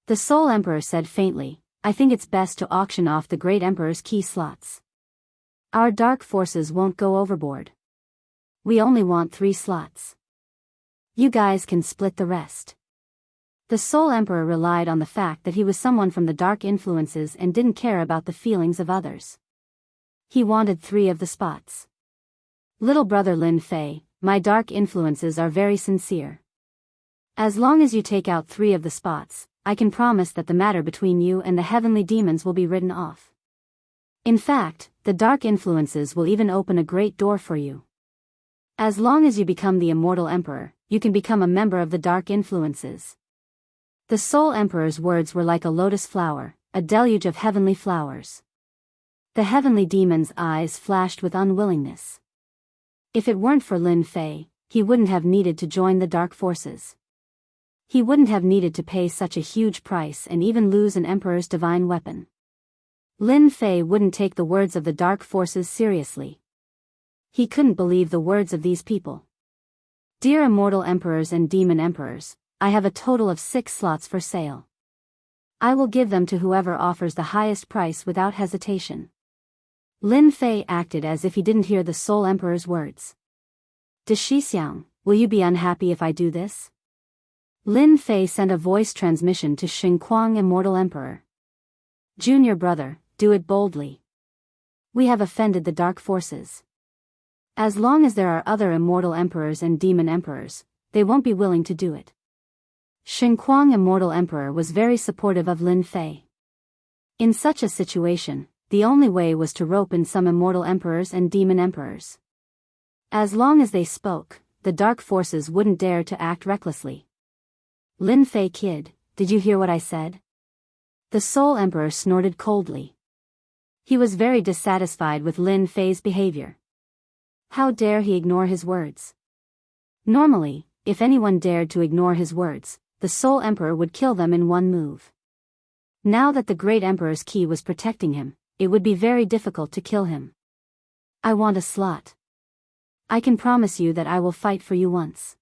The Soul Emperor said faintly, I think it's best to auction off the Great Emperor's key slots. Our dark forces won't go overboard. We only want 3 slots. You guys can split the rest. The Soul Emperor relied on the fact that he was someone from the dark influences and didn't care about the feelings of others. He wanted 3 of the spots. Little brother Lin Fei, my dark influences are very sincere. As long as you take out 3 of the spots, I can promise that the matter between you and the heavenly demons will be written off. In fact, the dark influences will even open a great door for you. As long as you become the immortal emperor, you can become a member of the dark influences. The Soul Emperor's words were like a lotus flower, a deluge of heavenly flowers. The heavenly demon's eyes flashed with unwillingness. If it weren't for Lin Fei, he wouldn't have needed to join the dark forces. He wouldn't have needed to pay such a huge price and even lose an emperor's divine weapon. Lin Fei wouldn't take the words of the dark forces seriously. He couldn't believe the words of these people. Dear immortal emperors and demon emperors, I have a total of 6 slots for sale. I will give them to whoever offers the highest price without hesitation. Lin Fei acted as if he didn't hear the Soul Emperor's words. De Shixiang, will you be unhappy if I do this? Lin Fei sent a voice transmission to Xingquang Immortal Emperor. Junior brother, do it boldly. We have offended the dark forces. As long as there are other immortal emperors and demon emperors, they won't be willing to do it. Xingquang Immortal Emperor was very supportive of Lin Fei. In such a situation, the only way was to rope in some immortal emperors and demon emperors. As long as they spoke, the dark forces wouldn't dare to act recklessly. Lin Fei kid, did you hear what I said? The Soul Emperor snorted coldly. He was very dissatisfied with Lin Fei's behavior. How dare he ignore his words? Normally, if anyone dared to ignore his words, the Soul Emperor would kill them in one move. Now that the Great Emperor's key was protecting him, it would be very difficult to kill him. I want a slot. I can promise you that I will fight for you once.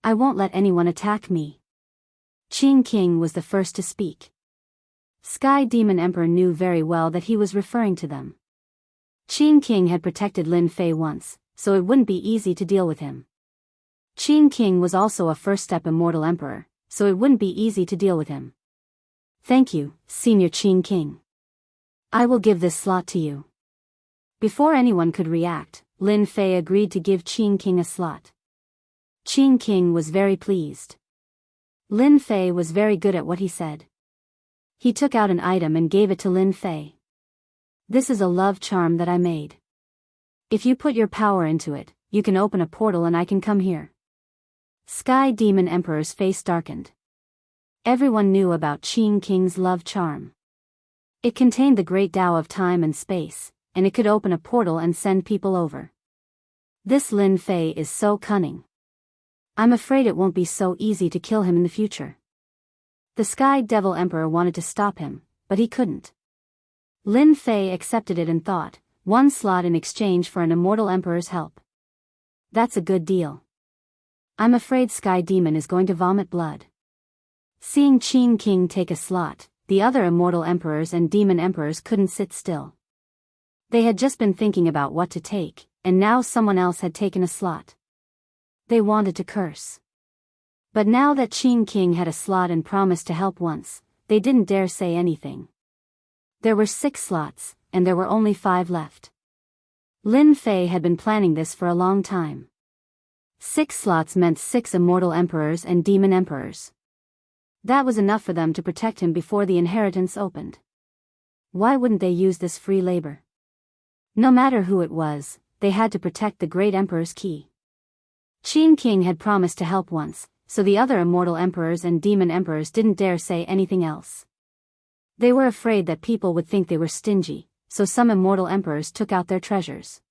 I won't let anyone attack me. Qing King was the first to speak. Sky Demon Emperor knew very well that he was referring to them. Qing King had protected Lin Fei once, so it wouldn't be easy to deal with him. Qing King was also a first-step immortal emperor, so it wouldn't be easy to deal with him. Thank you, Senior Qing King. I will give this slot to you. Before anyone could react, Lin Fei agreed to give Qing King a slot. Qing King was very pleased. Lin Fei was very good at what he said. He took out an item and gave it to Lin Fei. This is a love charm that I made. If you put your power into it, you can open a portal and I can come here. Sky Demon Emperor's face darkened. Everyone knew about Qing King's love charm. It contained the great Tao of time and space, and it could open a portal and send people over. This Lin Fei is so cunning. I'm afraid it won't be so easy to kill him in the future. The Sky Devil Emperor wanted to stop him, but he couldn't. Lin Fei accepted it and thought, one slot in exchange for an immortal emperor's help. That's a good deal. I'm afraid Sky Demon is going to vomit blood. Seeing Qing King take a slot, the other immortal emperors and demon emperors couldn't sit still. They had just been thinking about what to take, and now someone else had taken a slot. They wanted to curse. But now that Qing King had a slot and promised to help once, they didn't dare say anything. There were 6 slots, and there were only 5 left. Lin Fei had been planning this for a long time. 6 slots meant 6 immortal emperors and demon emperors. That was enough for them to protect him before the inheritance opened. Why wouldn't they use this free labor? No matter who it was, they had to protect the great emperor's key. Qing King had promised to help once, so the other immortal emperors and demon emperors didn't dare say anything else. They were afraid that people would think they were stingy, so some immortal emperors took out their treasures.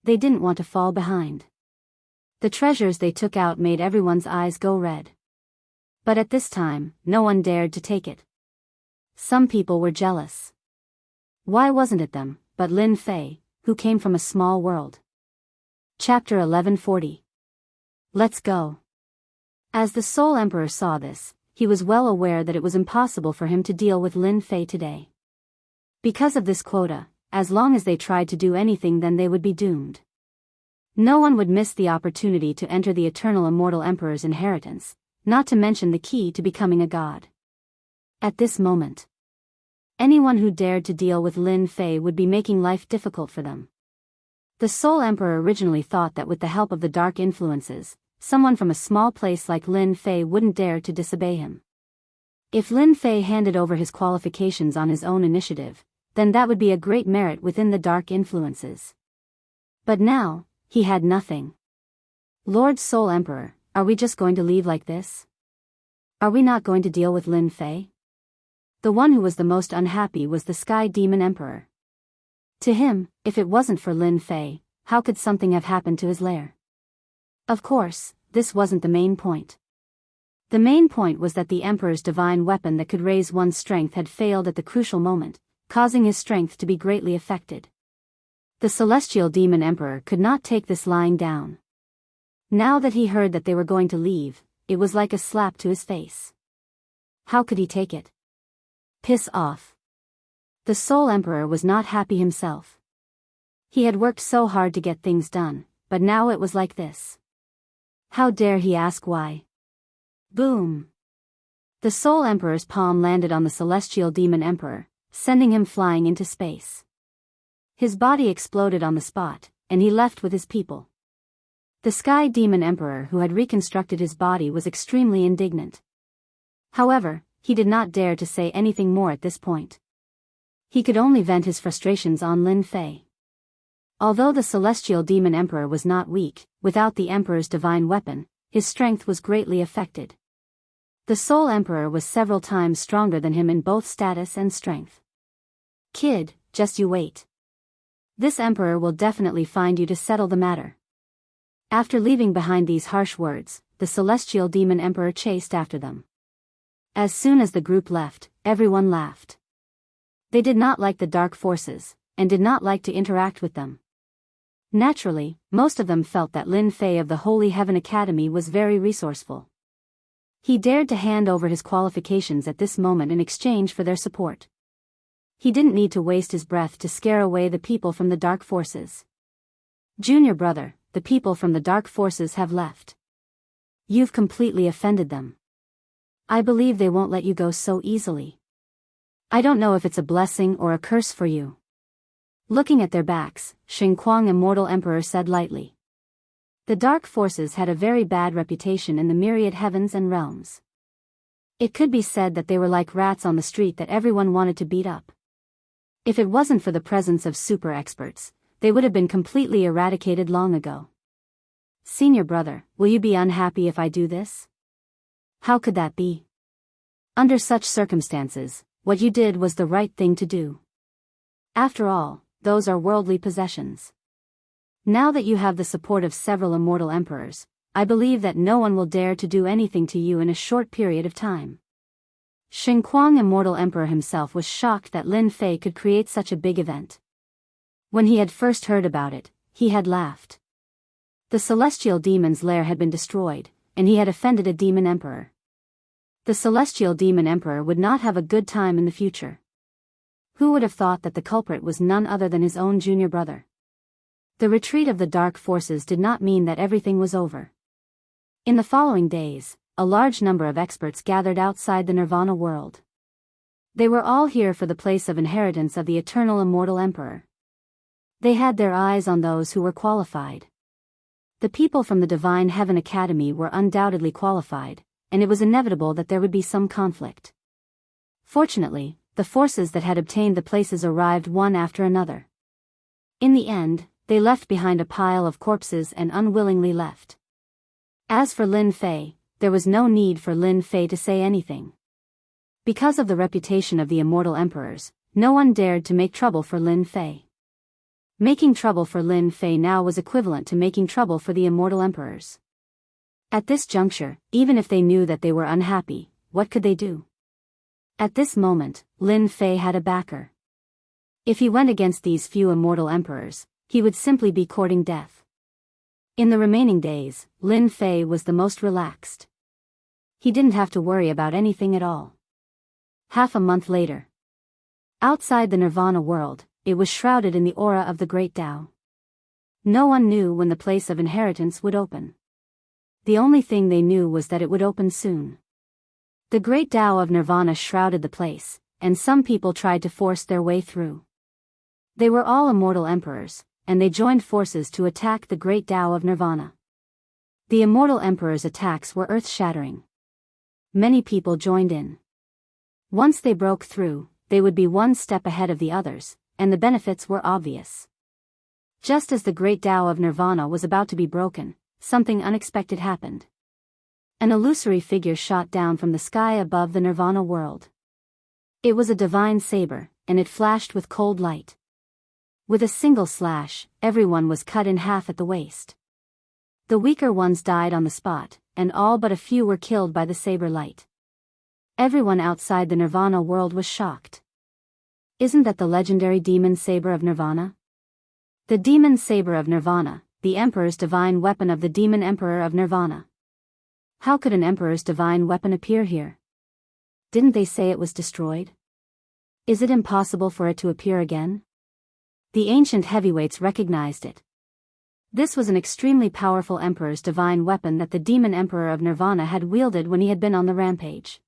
They didn't want to fall behind. The treasures they took out made everyone's eyes go red. But at this time, no one dared to take it. Some people were jealous. Why wasn't it them, but Lin Fei, who came from a small world? Chapter 1140. Let's go. As the Soul Emperor saw this, he was well aware that it was impossible for him to deal with Lin Fei today. Because of this quota, as long as they tried to do anything, then they would be doomed. No one would miss the opportunity to enter the eternal immortal emperor's inheritance, not to mention the key to becoming a god. At this moment, anyone who dared to deal with Lin Fei would be making life difficult for them. The Soul Emperor originally thought that with the help of the dark influences, someone from a small place like Lin Fei wouldn't dare to disobey him. If Lin Fei handed over his qualifications on his own initiative, then that would be a great merit within the dark influences. But now, he had nothing. Lord Soul Emperor, are we just going to leave like this? Are we not going to deal with Lin Fei? The one who was the most unhappy was the Sky Demon Emperor. To him, if it wasn't for Lin Fei, how could something have happened to his lair? Of course, this wasn't the main point. The main point was that the Emperor's divine weapon that could raise one's strength had failed at the crucial moment, causing his strength to be greatly affected. The Celestial Demon Emperor could not take this lying down. Now that he heard that they were going to leave, it was like a slap to his face. How could he take it? Piss off. The Soul Emperor was not happy himself. He had worked so hard to get things done, but now it was like this. How dare he ask why? Boom! The Soul Emperor's palm landed on the Celestial Demon Emperor, sending him flying into space. His body exploded on the spot, and he left with his people. The Sky Demon Emperor who had reconstructed his body was extremely indignant. However, he did not dare to say anything more at this point. He could only vent his frustrations on Lin Fei. Although the Celestial Demon Emperor was not weak, without the Emperor's divine weapon, his strength was greatly affected. The Soul Emperor was several times stronger than him in both status and strength. Kid, just you wait. This Emperor will definitely find you to settle the matter. After leaving behind these harsh words, the celestial demon emperor chased after them. As soon as the group left, everyone laughed. They did not like the dark forces, and did not like to interact with them. Naturally, most of them felt that Lin Fei of the Holy Heaven Academy was very resourceful. He dared to hand over his qualifications at this moment in exchange for their support. He didn't need to waste his breath to scare away the people from the dark forces. Junior brother, the people from the dark forces have left. You've completely offended them. I believe they won't let you go so easily. I don't know if it's a blessing or a curse for you. Looking at their backs, Xingguang Immortal Emperor said lightly. The dark forces had a very bad reputation in the myriad heavens and realms. It could be said that they were like rats on the street that everyone wanted to beat up. If it wasn't for the presence of super experts, they would have been completely eradicated long ago. Senior brother, will you be unhappy if I do this? How could that be? Under such circumstances, what you did was the right thing to do. After all, those are worldly possessions. Now that you have the support of several immortal emperors, I believe that no one will dare to do anything to you in a short period of time. Xingguang Immortal Emperor himself was shocked that Lin Fei could create such a big event. When he had first heard about it, he had laughed. The celestial demon's lair had been destroyed, and he had offended a demon emperor. The celestial demon emperor would not have a good time in the future. Who would have thought that the culprit was none other than his own junior brother? The retreat of the dark forces did not mean that everything was over. In the following days, a large number of experts gathered outside the Nirvana world. They were all here for the place of inheritance of the eternal immortal emperor. They had their eyes on those who were qualified. The people from the Divine Heaven Academy were undoubtedly qualified, and it was inevitable that there would be some conflict. Fortunately, the forces that had obtained the places arrived one after another. In the end, they left behind a pile of corpses and unwillingly left. As for Lin Fei, there was no need for Lin Fei to say anything. Because of the reputation of the immortal emperors, no one dared to make trouble for Lin Fei. Making trouble for Lin Fei now was equivalent to making trouble for the immortal emperors. At this juncture, even if they knew that they were unhappy, what could they do? At this moment, Lin Fei had a backer. If he went against these few immortal emperors, he would simply be courting death. In the remaining days, Lin Fei was the most relaxed. He didn't have to worry about anything at all. Half a month later. Outside the Nirvana world, it was shrouded in the aura of the Great Tao. No one knew when the place of inheritance would open. The only thing they knew was that it would open soon. The Great Tao of Nirvana shrouded the place, and some people tried to force their way through. They were all immortal emperors, and they joined forces to attack the Great Tao of Nirvana. The immortal emperors' attacks were earth-shattering. Many people joined in. Once they broke through, they would be one step ahead of the others, and the benefits were obvious. Just as the Great Tao of Nirvana was about to be broken, something unexpected happened. An illusory figure shot down from the sky above the Nirvana world. It was a divine saber, and it flashed with cold light. With a single slash, everyone was cut in half at the waist. The weaker ones died on the spot, and all but a few were killed by the saber light. Everyone outside the Nirvana world was shocked. Isn't that the legendary demon saber of Nirvana? The demon saber of Nirvana, the Emperor's divine weapon of the demon emperor of Nirvana. How could an emperor's divine weapon appear here? Didn't they say it was destroyed? Is it impossible for it to appear again? The ancient heavyweights recognized it. This was an extremely powerful emperor's divine weapon that the demon emperor of Nirvana had wielded when he had been on the rampage.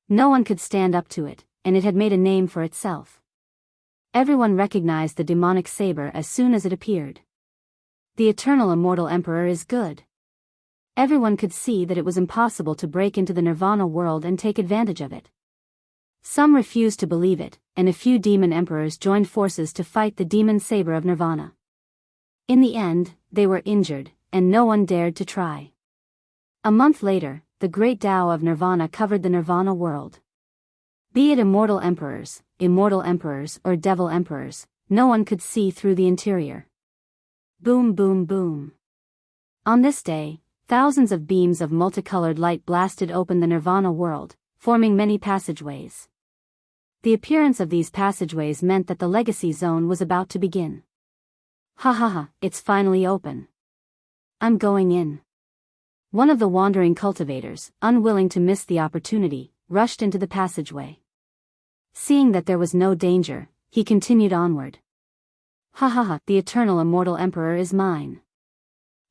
No one could stand up to it, and it had made a name for itself. Everyone recognized the demonic saber as soon as it appeared. The eternal immortal emperor is good. Everyone could see that it was impossible to break into the Nirvana world and take advantage of it. Some refused to believe it, and a few demon emperors joined forces to fight the demon saber of Nirvana. In the end, they were injured, and no one dared to try. A month later, the Great Tao of Nirvana covered the Nirvana world. Be it immortal emperors, or devil emperors, no one could see through the interior. Boom boom boom. On this day, Thousands of beams of multicolored light blasted open the Nirvana world, forming many passageways. The appearance of these passageways meant that the legacy zone was about to begin. Ha ha ha, it's finally open. I'm going in. One of the wandering cultivators, unwilling to miss the opportunity, rushed into the passageway. Seeing that there was no danger, he continued onward. Ha ha ha, the eternal immortal emperor is mine.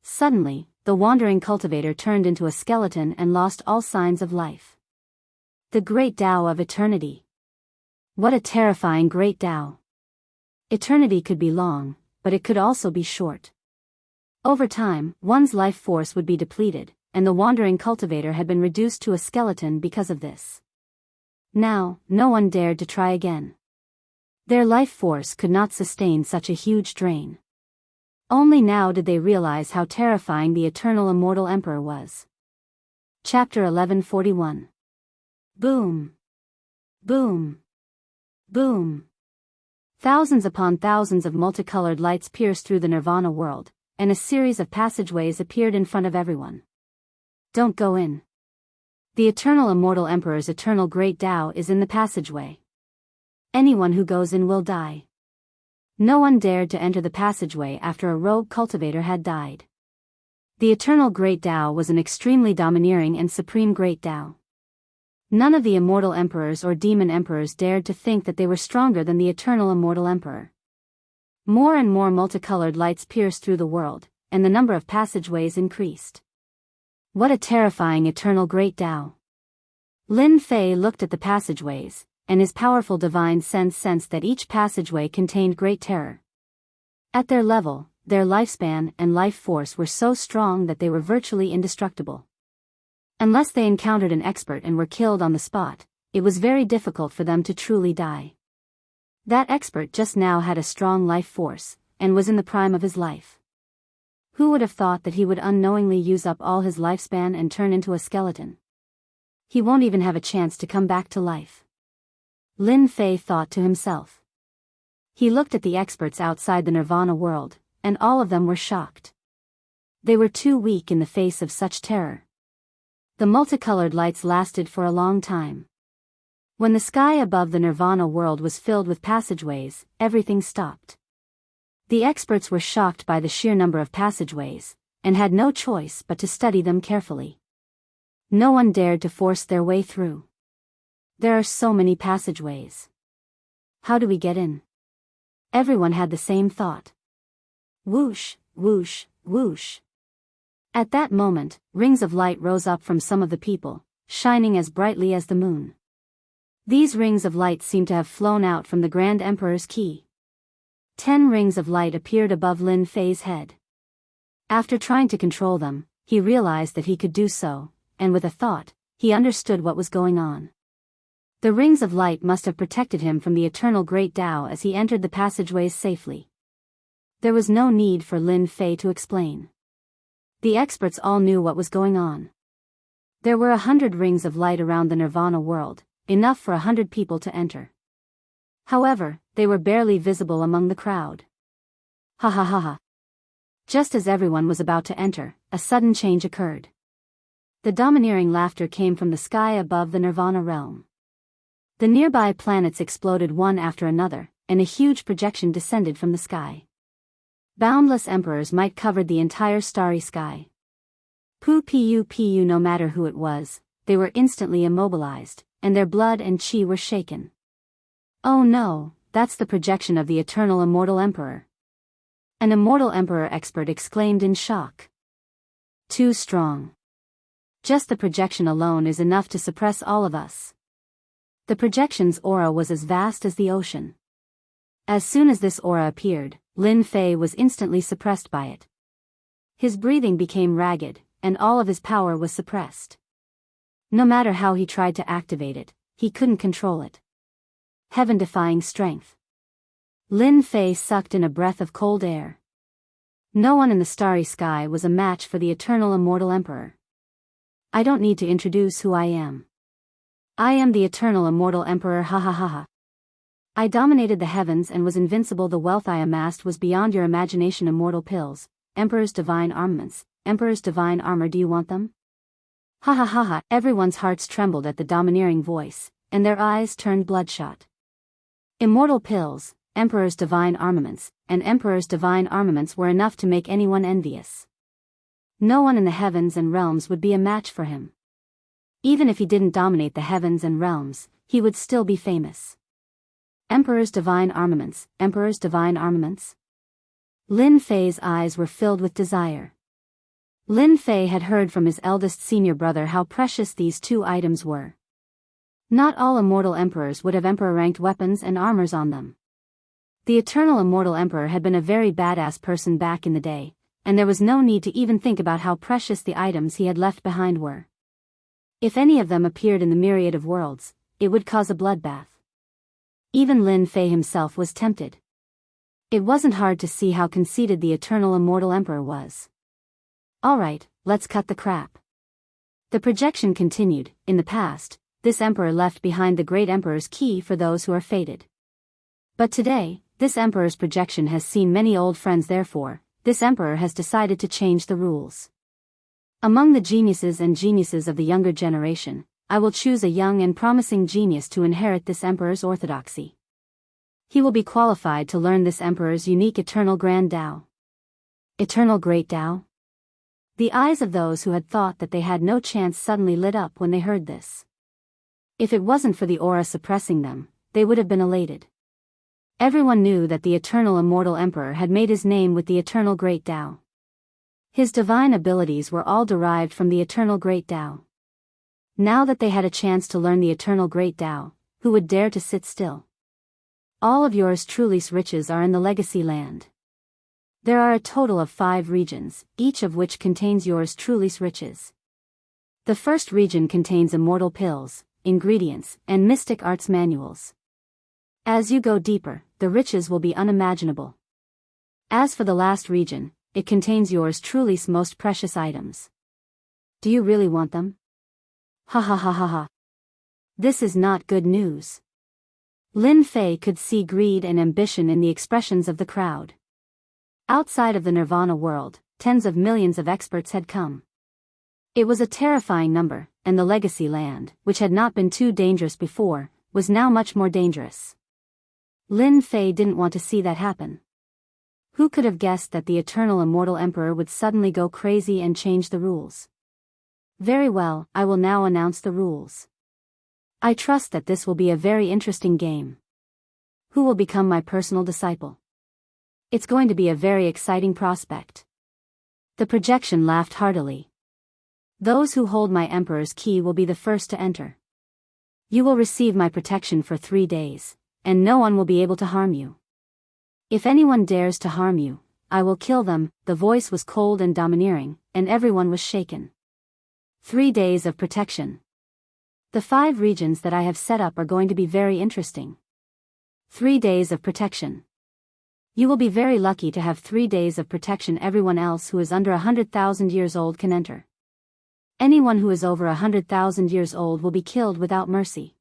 Suddenly, the wandering cultivator turned into a skeleton and lost all signs of life. The great Tao of eternity. What a terrifying great Tao. Eternity could be long, but it could also be short. Over time, one's life force would be depleted, and the wandering cultivator had been reduced to a skeleton because of this. Now, no one dared to try again. Their life force could not sustain such a huge drain. Only now did they realize how terrifying the eternal immortal emperor was. Chapter 1141. Boom. Boom. Boom. Thousands upon thousands of multicolored lights pierced through the Nirvana world, and a series of passageways appeared in front of everyone. Don't go in. The eternal immortal emperor's eternal great Tao is in the passageway. Anyone who goes in will die. No one dared to enter the passageway after a rogue cultivator had died. The eternal great Tao was an extremely domineering and supreme great Tao. None of the immortal emperors or demon emperors dared to think that they were stronger than the eternal immortal emperor. More and more multicolored lights pierced through the world, and the number of passageways increased. What a terrifying eternal great Tao. Lin Fei looked at the passageways, and his powerful divine sense sensed that each passageway contained great terror. At their level, their lifespan and life force were so strong that they were virtually indestructible. Unless they encountered an expert and were killed on the spot, it was very difficult for them to truly die. That expert just now had a strong life force, and was in the prime of his life. Who would have thought that he would unknowingly use up all his lifespan and turn into a skeleton? He won't even have a chance to come back to life. Lin Fei thought to himself. He looked at the experts outside the Nirvana world, and all of them were shocked. They were too weak in the face of such terror. The multicolored lights lasted for a long time. When the sky above the Nirvana world was filled with passageways, everything stopped. The experts were shocked by the sheer number of passageways, and had no choice but to study them carefully. No one dared to force their way through. There are so many passageways. How do we get in? Everyone had the same thought. Whoosh, whoosh, whoosh. At that moment, rings of light rose up from some of the people, shining as brightly as the moon. These rings of light seemed to have flown out from the Grand Emperor's key. 10 rings of light appeared above Lin Fei's head. After trying to control them, he realized that he could do so, and with a thought, he understood what was going on. The rings of light must have protected him from the eternal great Tao as he entered the passageways safely. There was no need for Lin Fei to explain. The experts all knew what was going on. There were 100 rings of light around the Nirvana world, enough for 100 people to enter. However, they were barely visible among the crowd. Ha ha ha ha. Just as everyone was about to enter, a sudden change occurred. The domineering laughter came from the sky above the Nirvana realm. The nearby planets exploded one after another, and a huge projection descended from the sky. Boundless emperors might covered the entire starry sky. Pu, no matter who it was, they were instantly immobilized, and their blood and chi were shaken. Oh no, that's the projection of the eternal immortal emperor. An immortal emperor expert exclaimed in shock. Too strong. Just the projection alone is enough to suppress all of us. The projection's aura was as vast as the ocean. As soon as this aura appeared, Lin Fei was instantly suppressed by it. His breathing became ragged, and all of his power was suppressed. No matter how he tried to activate it, he couldn't control it. Heaven-defying strength. Lin Fei sucked in a breath of cold air. No one in the starry sky was a match for the eternal immortal emperor. I don't need to introduce who I am. I am the eternal immortal emperor, ha ha ha ha. I dominated the heavens and was invincible. The wealth I amassed was beyond your imagination. Immortal pills, emperor's divine armaments, Emperor's divine armor, do you want them? Ha ha ha ha, everyone's hearts trembled at the domineering voice, and their eyes turned bloodshot. Immortal pills, Emperor's divine armaments, and Emperor's divine armaments were enough to make anyone envious. No one in the heavens and realms would be a match for him. Even if he didn't dominate the heavens and realms, he would still be famous. Emperor's divine armaments, Emperor's divine armaments? Lin Fei's eyes were filled with desire. Lin Fei had heard from his eldest senior brother how precious these two items were. Not all immortal emperors would have emperor-ranked weapons and armors on them. The eternal immortal emperor had been a very badass person back in the day, and there was no need to even think about how precious the items he had left behind were. If any of them appeared in the myriad of worlds, it would cause a bloodbath. Even Lin Fei himself was tempted. It wasn't hard to see how conceited the eternal immortal emperor was. Alright, let's cut the crap. The projection continued. In the past, this emperor left behind the great emperor's key for those who are fated. But today, this emperor's projection has seen many old friends, therefore, this emperor has decided to change the rules. Among the geniuses and geniuses of the younger generation, I will choose a young and promising genius to inherit this emperor's orthodoxy. He will be qualified to learn this emperor's unique eternal grand Tao. Eternal great Tao? The eyes of those who had thought that they had no chance suddenly lit up when they heard this. If it wasn't for the aura suppressing them, they would have been elated. Everyone knew that the eternal immortal emperor had made his name with the eternal great Tao. His divine abilities were all derived from the eternal great Tao. Now that they had a chance to learn the eternal great Tao, who would dare to sit still? All of yours truly's riches are in the legacy land. There are a total of 5 regions, each of which contains yours truly's riches. The first region contains immortal pills, ingredients, and mystic arts manuals. As you go deeper, the riches will be unimaginable. As for the last region, it contains yours truly's most precious items. Do you really want them? Ha ha ha ha ha. This is not good news. Lin Fei could see greed and ambition in the expressions of the crowd. Outside of the Nirvana world, tens of millions of experts had come. It was a terrifying number, and the legacy land, which had not been too dangerous before, was now much more dangerous. Lin Fei didn't want to see that happen. Who could have guessed that the eternal immortal emperor would suddenly go crazy and change the rules? Very well, I will now announce the rules. I trust that this will be a very interesting game. Who will become my personal disciple? It's going to be a very exciting prospect. The projection laughed heartily. Those who hold my emperor's key will be the first to enter. You will receive my protection for 3 days, and no one will be able to harm you. If anyone dares to harm you, I will kill them. The voice was cold and domineering, and everyone was shaken. 3 days of protection. The 5 regions that I have set up are going to be very interesting. 3 days of protection. You will be very lucky to have 3 days of protection. Everyone else who is under 100,000 years old can enter. Anyone who is over 100,000 years old will be killed without mercy.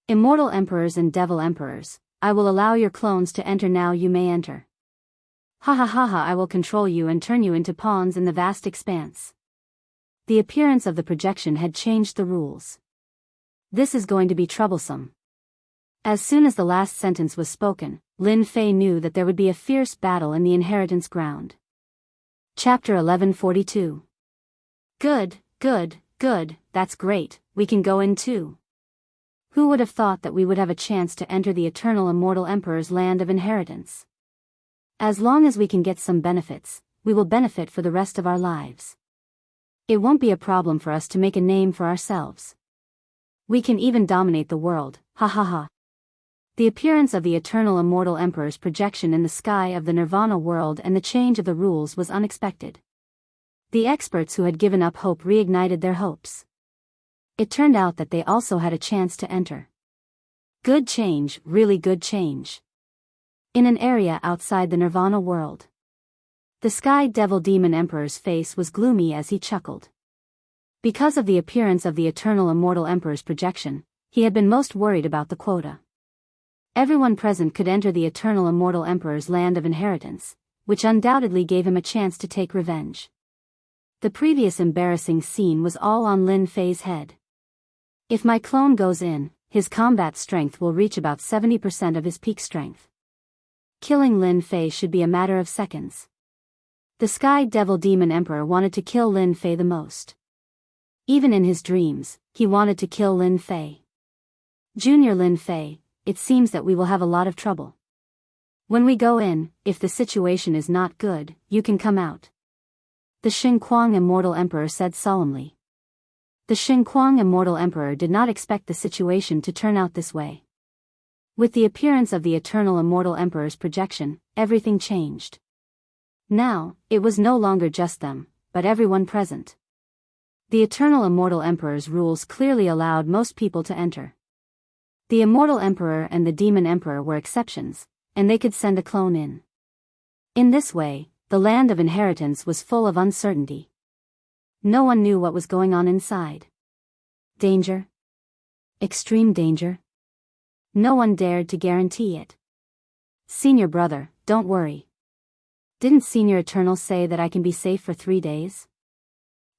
Immortal emperors and devil emperors, I will allow your clones to enter now. You may enter. Ha ha ha ha, I will control you and turn you into pawns in the vast expanse. The appearance of the projection had changed the rules. This is going to be troublesome. As soon as the last sentence was spoken, Lin Fei knew that there would be a fierce battle in the inheritance ground. Chapter 1142. Good, good, good, that's great, we can go in too. Who would have thought that we would have a chance to enter the eternal immortal emperor's land of inheritance? As long as we can get some benefits, we will benefit for the rest of our lives. It won't be a problem for us to make a name for ourselves. We can even dominate the world, ha ha ha. The appearance of the eternal immortal emperor's projection in the sky of the Nirvana world and the change of the rules was unexpected. The experts who had given up hope reignited their hopes. It turned out that they also had a chance to enter. Good change, really good change. In an area outside the Nirvana world. The Sky Devil Demon Emperor's face was gloomy as he chuckled. Because of the appearance of the eternal immortal emperor's projection, he had been most worried about the quota. Everyone present could enter the eternal immortal emperor's land of inheritance, which undoubtedly gave him a chance to take revenge. The previous embarrassing scene was all on Lin Fei's head. If my clone goes in, his combat strength will reach about 70% of his peak strength. Killing Lin Fei should be a matter of seconds. The Sky Devil Demon Emperor wanted to kill Lin Fei the most. Even in his dreams, he wanted to kill Lin Fei. Junior Lin Fei, it seems that we will have a lot of trouble. When we go in, if the situation is not good, you can come out. The Xingguang Immortal Emperor said solemnly. The Xingguang Immortal Emperor did not expect the situation to turn out this way. With the appearance of the Eternal Immortal Emperor's projection, everything changed. Now, it was no longer just them, but everyone present. The Eternal Immortal Emperor's rules clearly allowed most people to enter. The Immortal Emperor and the Demon Emperor were exceptions, and they could send a clone in. In this way, the land of inheritance was full of uncertainty. No one knew what was going on inside. Danger? Extreme danger? No one dared to guarantee it. Senior brother, don't worry. Didn't Senior Eternal say that I can be safe for 3 days?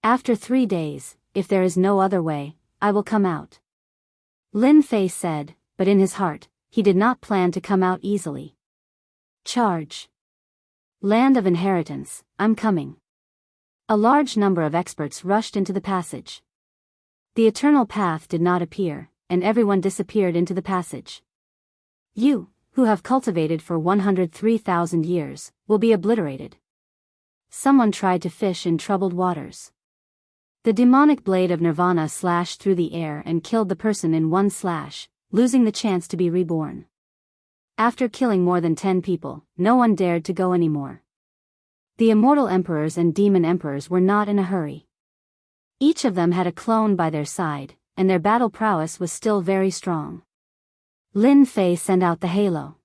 After 3 days, if there is no other way, I will come out. Lin Fei said, but in his heart, he did not plan to come out easily. Charge. Land of inheritance, I'm coming. A large number of experts rushed into the passage. The eternal path did not appear, and everyone disappeared into the passage. You, who have cultivated for 103,000 years, will be obliterated. Someone tried to fish in troubled waters. The demonic blade of Nirvana slashed through the air and killed the person in one slash, losing the chance to be reborn. After killing more than 10 people, no one dared to go anymore. The Immortal Emperors and Demon Emperors were not in a hurry. Each of them had a clone by their side, and their battle prowess was still very strong. Lin Fei sent out the halo.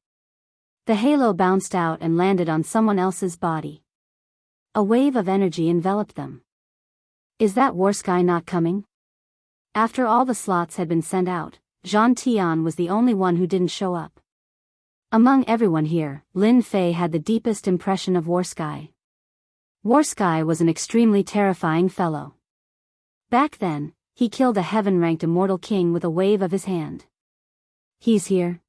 The halo bounced out and landed on someone else's body. A wave of energy enveloped them. Is that War Sky not coming? After all the slots had been sent out, Zhan Tian was the only one who didn't show up. Among everyone here, Lin Fei had the deepest impression of War Sky. War Sky was an extremely terrifying fellow. Back then, he killed a heaven-ranked immortal king with a wave of his hand. He's here.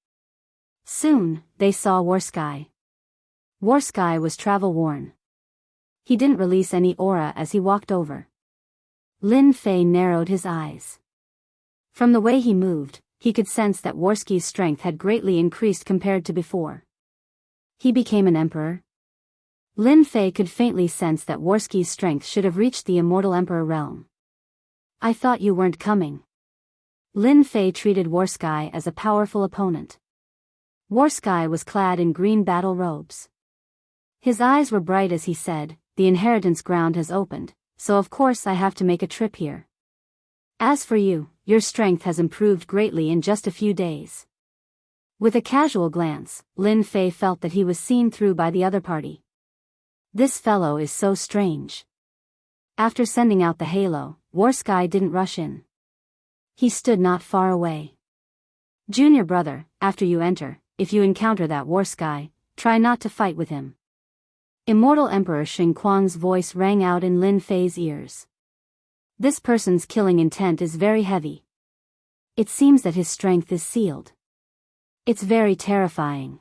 Soon, they saw War Sky. War Sky was travel-worn. He didn't release any aura as he walked over. Lin Fei narrowed his eyes. From the way he moved, he could sense that Warsky's strength had greatly increased compared to before. He became an emperor. Lin Fei could faintly sense that Warsky's strength should have reached the Immortal Emperor realm. I thought you weren't coming. Lin Fei treated Warsky as a powerful opponent. Warsky was clad in green battle robes. His eyes were bright as he said, the inheritance ground has opened, so of course I have to make a trip here. As for you, your strength has improved greatly in just a few days. With a casual glance, Lin Fei felt that he was seen through by the other party. This fellow is so strange. After sending out the halo, Warsky didn't rush in. He stood not far away. Junior brother, after you enter, if you encounter that Warsky, try not to fight with him. Immortal Emperor Xingguang's voice rang out in Lin Fei's ears. This person's killing intent is very heavy. It seems that his strength is sealed. It's very terrifying.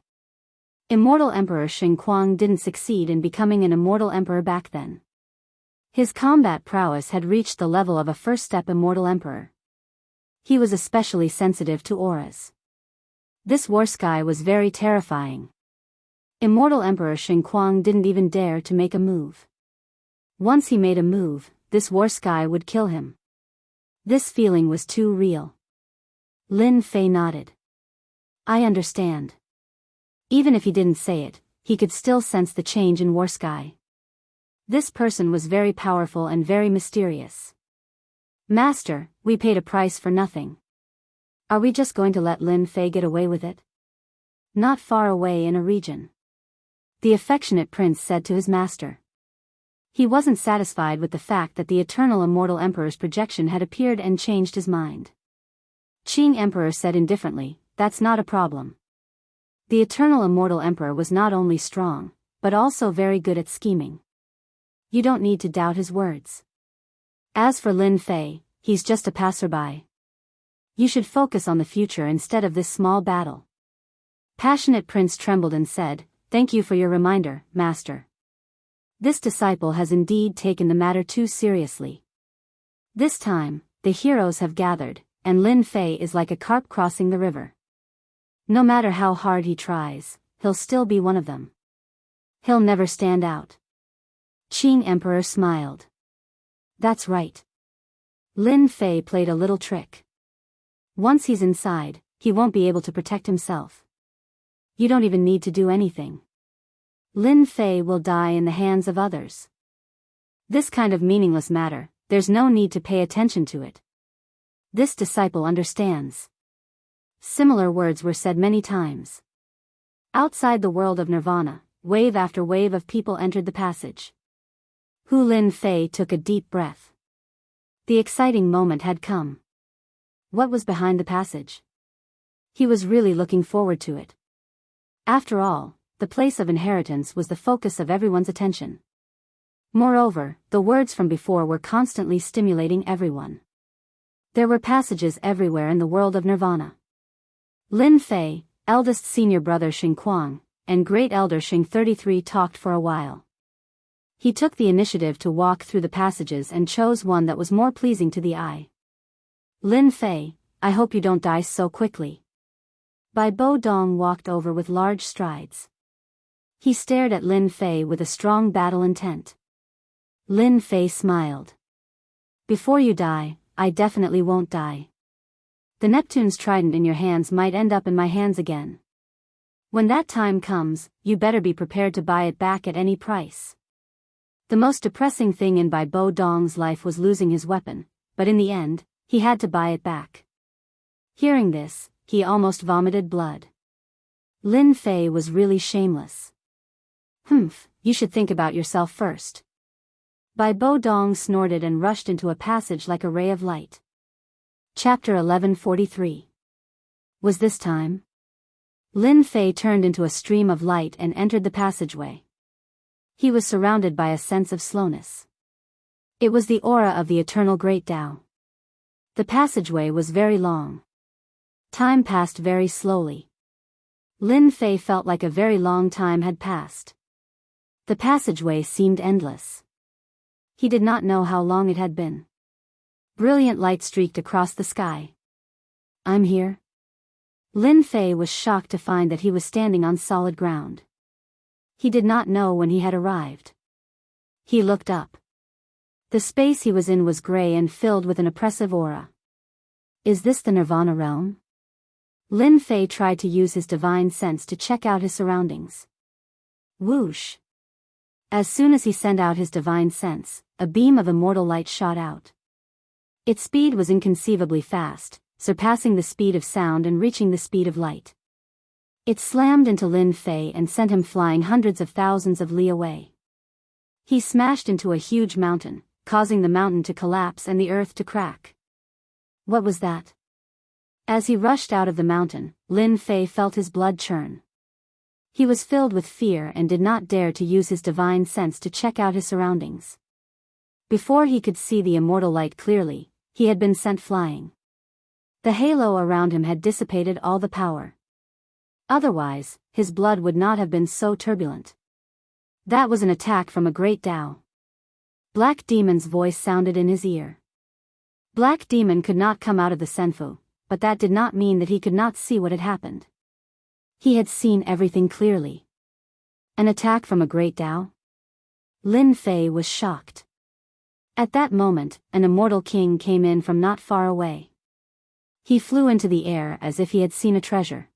Immortal Emperor Xingguang didn't succeed in becoming an Immortal Emperor back then. His combat prowess had reached the level of a first-step Immortal Emperor. He was especially sensitive to auras. This Warsky was very terrifying. Immortal Emperor Xingguang didn't even dare to make a move. Once he made a move, this Warsky would kill him. This feeling was too real. Lin Fei nodded. I understand. Even if he didn't say it, he could still sense the change in Warsky. This person was very powerful and very mysterious. Master, we paid a price for nothing. Are we just going to let Lin Fei get away with it? Not far away in a region. The affectionate prince said to his master. He wasn't satisfied with the fact that the Eternal Immortal Emperor's projection had appeared and changed his mind. Qing Emperor said indifferently, that's not a problem. The Eternal Immortal Emperor was not only strong, but also very good at scheming. You don't need to doubt his words. As for Lin Fei, he's just a passerby. You should focus on the future instead of this small battle. Passionate Prince trembled and said, "Thank you for your reminder, Master. This disciple has indeed taken the matter too seriously. This time, the heroes have gathered, and Lin Fei is like a carp crossing the river. No matter how hard he tries, he'll still be one of them. He'll never stand out." Qing Emperor smiled. That's right. Lin Fei played a little trick. Once he's inside, he won't be able to protect himself. You don't even need to do anything. Lin Fei will die in the hands of others. This kind of meaningless matter, there's no need to pay attention to it. This disciple understands. Similar words were said many times. Outside the world of nirvana, wave after wave of people entered the passage. Hu Lin Fei took a deep breath. The exciting moment had come. What was behind the passage? He was really looking forward to it. After all, the place of inheritance was the focus of everyone's attention. Moreover, the words from before were constantly stimulating everyone. There were passages everywhere in the world of nirvana. Lin Fei, eldest senior brother Xing Kuang, and great elder Xing 33 talked for a while. He took the initiative to walk through the passages and chose one that was more pleasing to the eye. Lin Fei, I hope you don't die so quickly. Bai Bo Dong walked over with large strides. He stared at Lin Fei with a strong battle intent. Lin Fei smiled. Before you die, I definitely won't die. The Neptune's trident in your hands might end up in my hands again. When that time comes, you better be prepared to buy it back at any price. The most depressing thing in Bai Bo Dong's life was losing his weapon, but in the end, he had to buy it back. Hearing this, he almost vomited blood. Lin Fei was really shameless. You should think about yourself first. Bai Bo Dong snorted and rushed into a passage like a ray of light. Chapter 1143. Was this time? Lin Fei turned into a stream of light and entered the passageway. He was surrounded by a sense of slowness. It was the aura of the eternal Great Tao. The passageway was very long. Time passed very slowly. Lin Fei felt like a very long time had passed. The passageway seemed endless. He did not know how long it had been. Brilliant light streaked across the sky. I'm here. Lin Fei was shocked to find that he was standing on solid ground. He did not know when he had arrived. He looked up. The space he was in was gray and filled with an oppressive aura. Is this the Nirvana realm? Lin Fei tried to use his divine sense to check out his surroundings. Whoosh! As soon as he sent out his divine sense, a beam of immortal light shot out. Its speed was inconceivably fast, surpassing the speed of sound and reaching the speed of light. It slammed into Lin Fei and sent him flying hundreds of thousands of li away. He smashed into a huge mountain, causing the mountain to collapse and the earth to crack. What was that? As he rushed out of the mountain, Lin Fei felt his blood churn. He was filled with fear and did not dare to use his divine sense to check out his surroundings. Before he could see the immortal light clearly, he had been sent flying. The halo around him had dissipated all the power. Otherwise, his blood would not have been so turbulent. That was an attack from a great Tao. Black Demon's voice sounded in his ear. Black Demon could not come out of the Senfu, but that did not mean that he could not see what had happened. He had seen everything clearly. An attack from a great Tao? Lin Fei was shocked. At that moment, an immortal king came in from not far away. He flew into the air as if he had seen a treasure.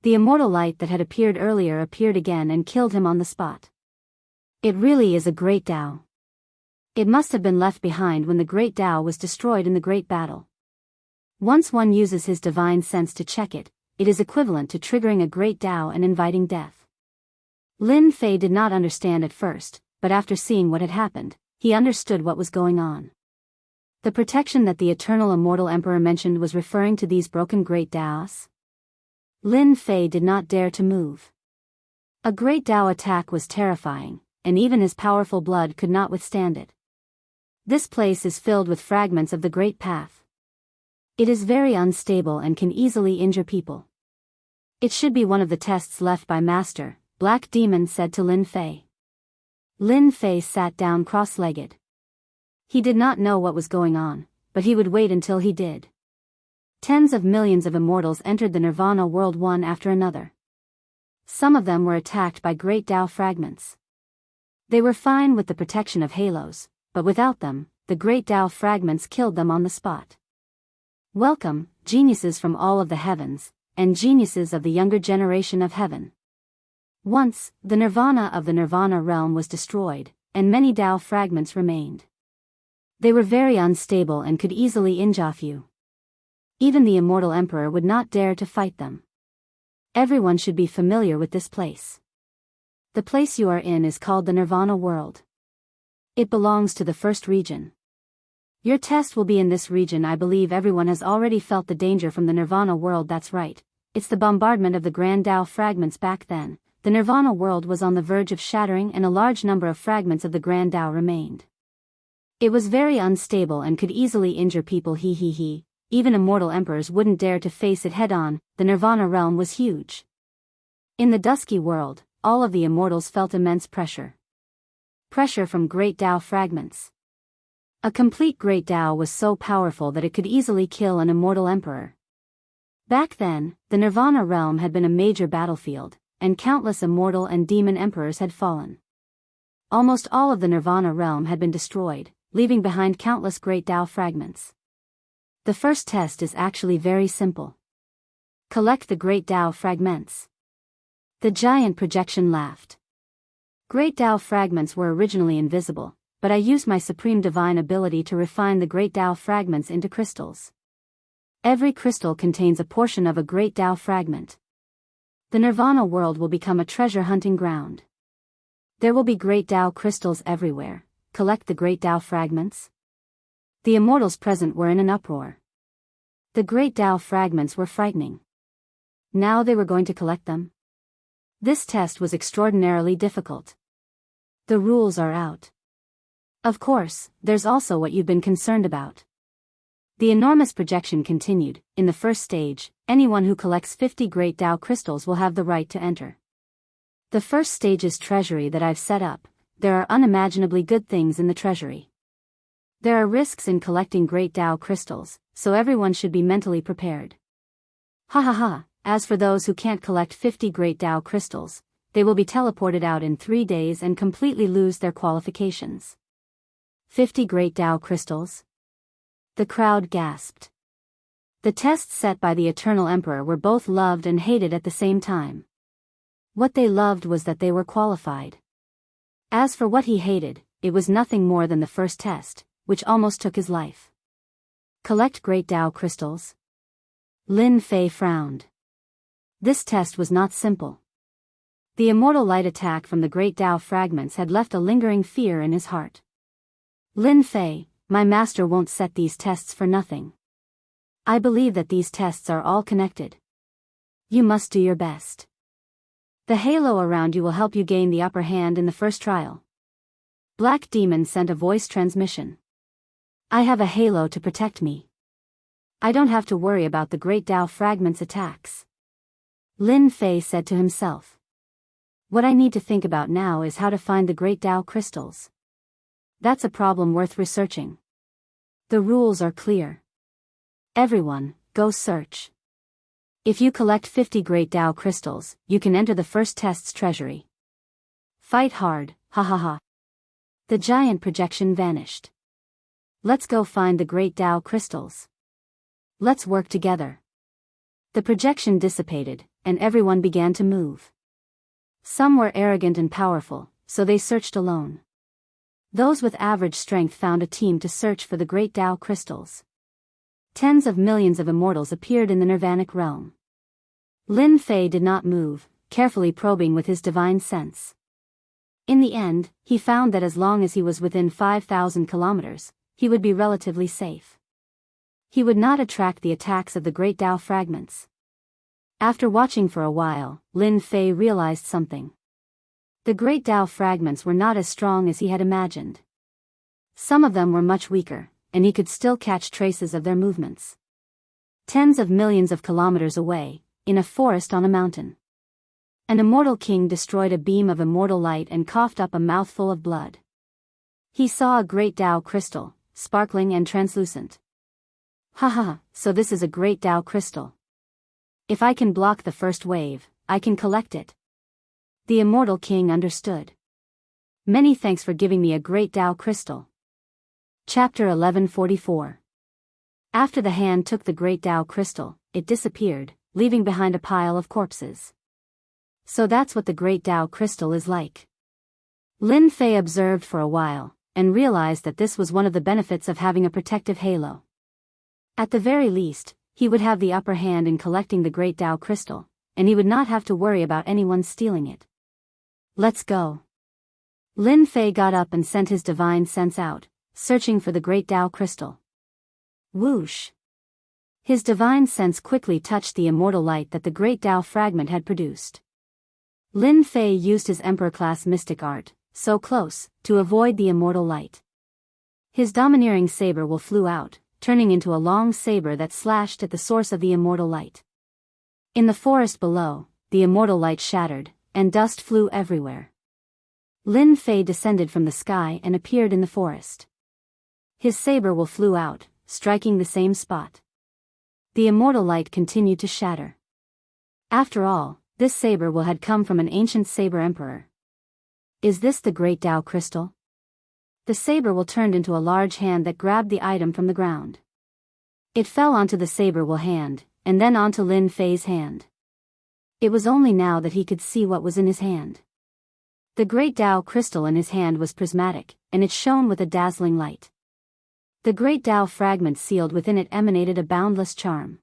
The immortal light that had appeared earlier appeared again and killed him on the spot. It really is a great Tao. It must have been left behind when the great Tao was destroyed in the great battle. Once one uses his divine sense to check it, it is equivalent to triggering a great Tao and inviting death. Lin Fei did not understand at first, but after seeing what had happened, he understood what was going on. The protection that the eternal immortal emperor mentioned was referring to these broken great Taos. Lin Fei did not dare to move. A great Tao attack was terrifying, and even his powerful blood could not withstand it. This place is filled with fragments of the Great Path. It is very unstable and can easily injure people. It should be one of the tests left by Master, Black Demon said to Lin Fei. Lin Fei sat down cross-legged. He did not know what was going on, but he would wait until he did. Tens of millions of immortals entered the Nirvana world one after another. Some of them were attacked by great Tao fragments. They were fine with the protection of halos, but without them, the great Tao fragments killed them on the spot. Welcome, geniuses from all of the heavens, and geniuses of the younger generation of heaven. Once, the Nirvana of the Nirvana realm was destroyed, and many Tao fragments remained. They were very unstable and could easily injure you. Even the immortal emperor would not dare to fight them. Everyone should be familiar with this place. The place you are in is called the Nirvana world. It belongs to the first region. Your test will be in this region. I believe everyone has already felt the danger from the Nirvana world. That's right. It's the bombardment of the Grand Tao fragments back then. The Nirvana world was on the verge of shattering and a large number of fragments of the Grand Tao remained. It was very unstable and could easily injure people. Even immortal emperors wouldn't dare to face it head-on. The Nirvana realm was huge. In the dusky world, all of the immortals felt immense pressure. Pressure from great Tao fragments. A complete great Tao was so powerful that it could easily kill an immortal emperor. Back then, the Nirvana realm had been a major battlefield, and countless immortal and demon emperors had fallen. Almost all of the Nirvana realm had been destroyed, leaving behind countless great Tao fragments. The first test is actually very simple. Collect the great Tao fragments. The giant projection laughed. Great Tao fragments were originally invisible, but I used my supreme divine ability to refine the great Tao fragments into crystals. Every crystal contains a portion of a great Tao fragment. The Nirvana world will become a treasure hunting ground. There will be great Tao crystals everywhere. Collect the great Tao fragments. The immortals present were in an uproar. The great Tao fragments were frightening. Now they were going to collect them. This test was extraordinarily difficult. The rules are out. Of course, there's also what you've been concerned about. The enormous projection continued. In the first stage, anyone who collects 50 great Tao crystals will have the right to enter. The first stage's treasury that I've set up. There are unimaginably good things in the treasury. There are risks in collecting great Tao crystals, so everyone should be mentally prepared. As for those who can't collect 50 great Tao crystals, they will be teleported out in 3 days and completely lose their qualifications. 50 great Tao crystals? The crowd gasped. The tests set by the Eternal Emperor were both loved and hated at the same time. What they loved was that they were qualified. As for what he hated, it was nothing more than the first test, which almost took his life. Collect great Tao crystals? Lin Fei frowned. This test was not simple. The immortal light attack from the great Tao fragments had left a lingering fear in his heart. Lin Fei, my master won't set these tests for nothing. I believe that these tests are all connected. You must do your best. The halo around you will help you gain the upper hand in the first trial. Black Demon sent a voice transmission. I have a halo to protect me. I don't have to worry about the great Tao fragments attacks. Lin Fei said to himself. What I need to think about now is how to find the great Tao crystals. That's a problem worth researching. The rules are clear. Everyone, go search. If you collect 50 great Tao crystals, you can enter the first test's treasury. Fight hard, The giant projection vanished. Let's go find the great Tao crystals. Let's work together. The projection dissipated, and everyone began to move. Some were arrogant and powerful, so they searched alone. Those with average strength found a team to search for the great Tao crystals. Tens of millions of immortals appeared in the Nirvanic realm. Lin Fei did not move, carefully probing with his divine sense. In the end, he found that as long as he was within 5,000 kilometers, he would be relatively safe. He would not attract the attacks of the great Tao fragments. After watching for a while, Lin Fei realized something. The great Tao fragments were not as strong as he had imagined. Some of them were much weaker, and he could still catch traces of their movements. Tens of millions of kilometers away, in a forest on a mountain, an immortal king destroyed a beam of immortal light and coughed up a mouthful of blood. He saw a great Tao crystal, sparkling and translucent. Haha, so this is a great Tao crystal. If I can block the first wave, I can collect it. The immortal king understood. Many thanks for giving me a great Tao crystal. Chapter 1144. After the hand took the great Tao crystal, it disappeared, leaving behind a pile of corpses. So that's what the great Tao crystal is like. Lin Fei observed for a while, and realized that this was one of the benefits of having a protective halo. At the very least, he would have the upper hand in collecting the great Tao crystal, and he would not have to worry about anyone stealing it. Let's go. Lin Fei got up and sent his divine sense out, searching for the great Tao crystal. Whoosh! His divine sense quickly touched the immortal light that the great Tao fragment had produced. Lin Fei used his Emperor-class mystic art, so close, to avoid the immortal light. His domineering saber will flew out, turning into a long saber that slashed at the source of the immortal light. In the forest below, the immortal light shattered, and dust flew everywhere. Lin Fei descended from the sky and appeared in the forest. His saber will flew out, striking the same spot. The immortal light continued to shatter. After all, this saber will had come from an ancient saber emperor. Is this the great Tao crystal? The saber will turned into a large hand that grabbed the item from the ground. It fell onto the saber will hand, and then onto Lin Fei's hand. It was only now that he could see what was in his hand. The great Tao crystal in his hand was prismatic, and it shone with a dazzling light. The great Tao fragment sealed within it emanated a boundless charm.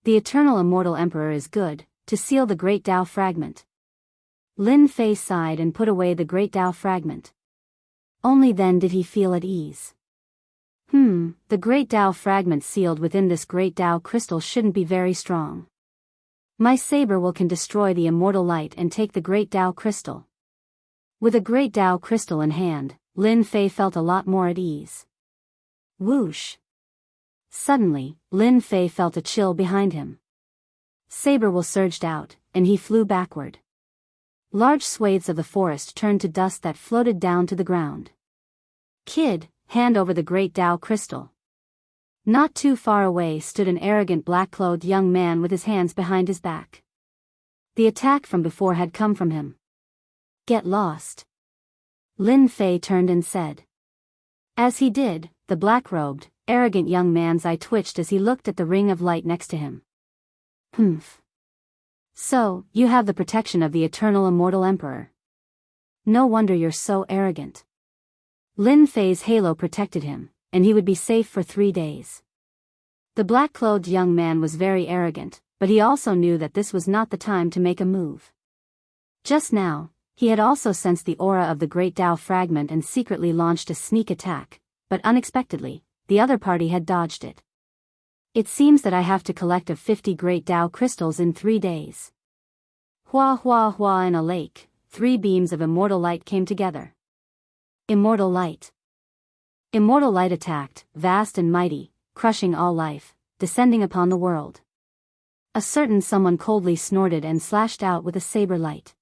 The eternal immortal emperor is good, to seal the great Tao fragment. Lin Fei sighed and put away the great Tao fragment. Only then did he feel at ease. The great Tao fragment sealed within this great Tao crystal shouldn't be very strong. My saber will can destroy the immortal light and take the great Tao crystal. With a great Tao crystal in hand, Lin Fei felt a lot more at ease. Whoosh! Suddenly, Lin Fei felt a chill behind him. Saber will surged out, and he flew backward. Large swathes of the forest turned to dust that floated down to the ground. Kid, hand over the great Tao crystal. Not too far away stood an arrogant black-clothed young man with his hands behind his back. The attack from before had come from him. Get lost. Lin Fei turned and said. As he did, the black-robed, arrogant young man's eye twitched as he looked at the ring of light next to him. So, you have the protection of the eternal immortal emperor. No wonder you're so arrogant. Lin Fei's halo protected him, and he would be safe for 3 days. The black-clothed young man was very arrogant, but he also knew that this was not the time to make a move. Just now, he had also sensed the aura of the great Tao fragment and secretly launched a sneak attack, but unexpectedly, the other party had dodged it. It seems that I have to collect 50 great Tao crystals in 3 days. Hua hua hua in a lake, 3 beams of immortal light came together. Immortal light. Immortal light attacked, vast and mighty, crushing all life, descending upon the world. A certain someone coldly snorted and slashed out with a saber light.